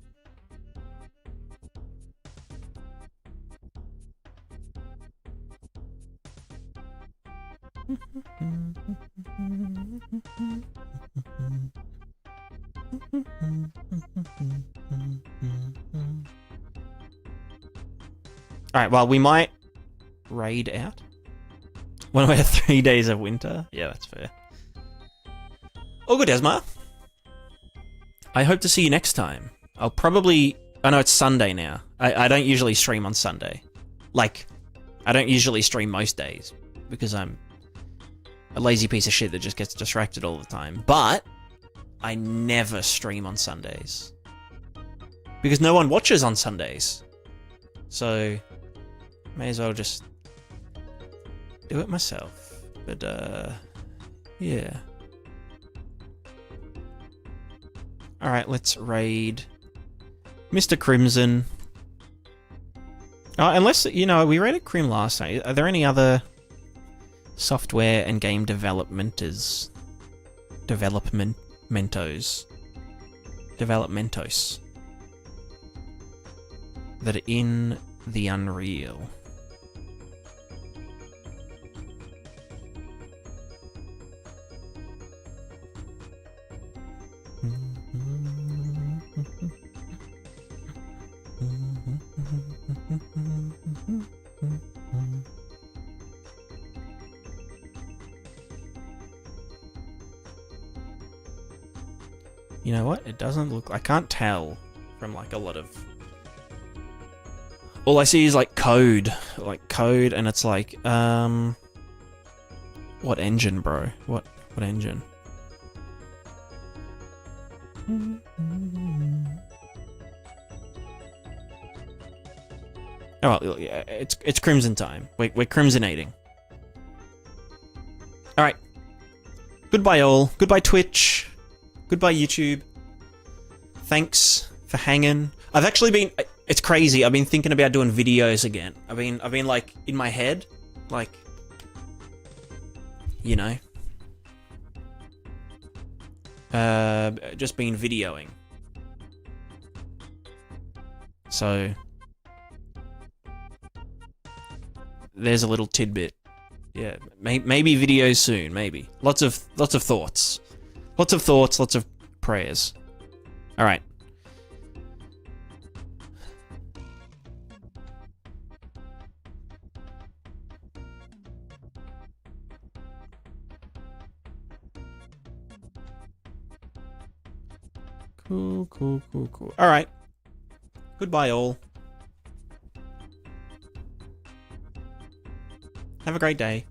Alright, well, we might raid out. One of our 3 days of winter. Yeah, that's fair. All good, Esma. I hope to see you next time. I'll probably... I know it's Sunday now. I don't usually stream on Sunday. Like, I don't usually stream most days. Because I'm a lazy piece of shit that just gets distracted all the time. But I never stream on Sundays. Because no one watches on Sundays. So, may as well just do it myself. But, yeah. Alright, let's raid Mr. Crimson. Unless, you know, we raided Crim last night. Are there any other software and game developmentos that are in the Unreal? You know what? It doesn't look... I can't tell from, like, a lot of... All I see is, like, code. Like, code, and it's like, what engine, bro? What engine? Oh, well, yeah, it's Crimson time. We're crimsonating. Alright. Goodbye, all. Goodbye, Twitch. Goodbye, YouTube. Thanks for hanging. I've actually been... It's crazy. I've been thinking about doing videos again. I've been like, in my head. Like... You know. Just been videoing. So... There's a little tidbit. Yeah, maybe videos soon, maybe. Lots of thoughts. Lots of thoughts, lots of prayers. Alright. Cool. Alright. Goodbye, all. Have a great day.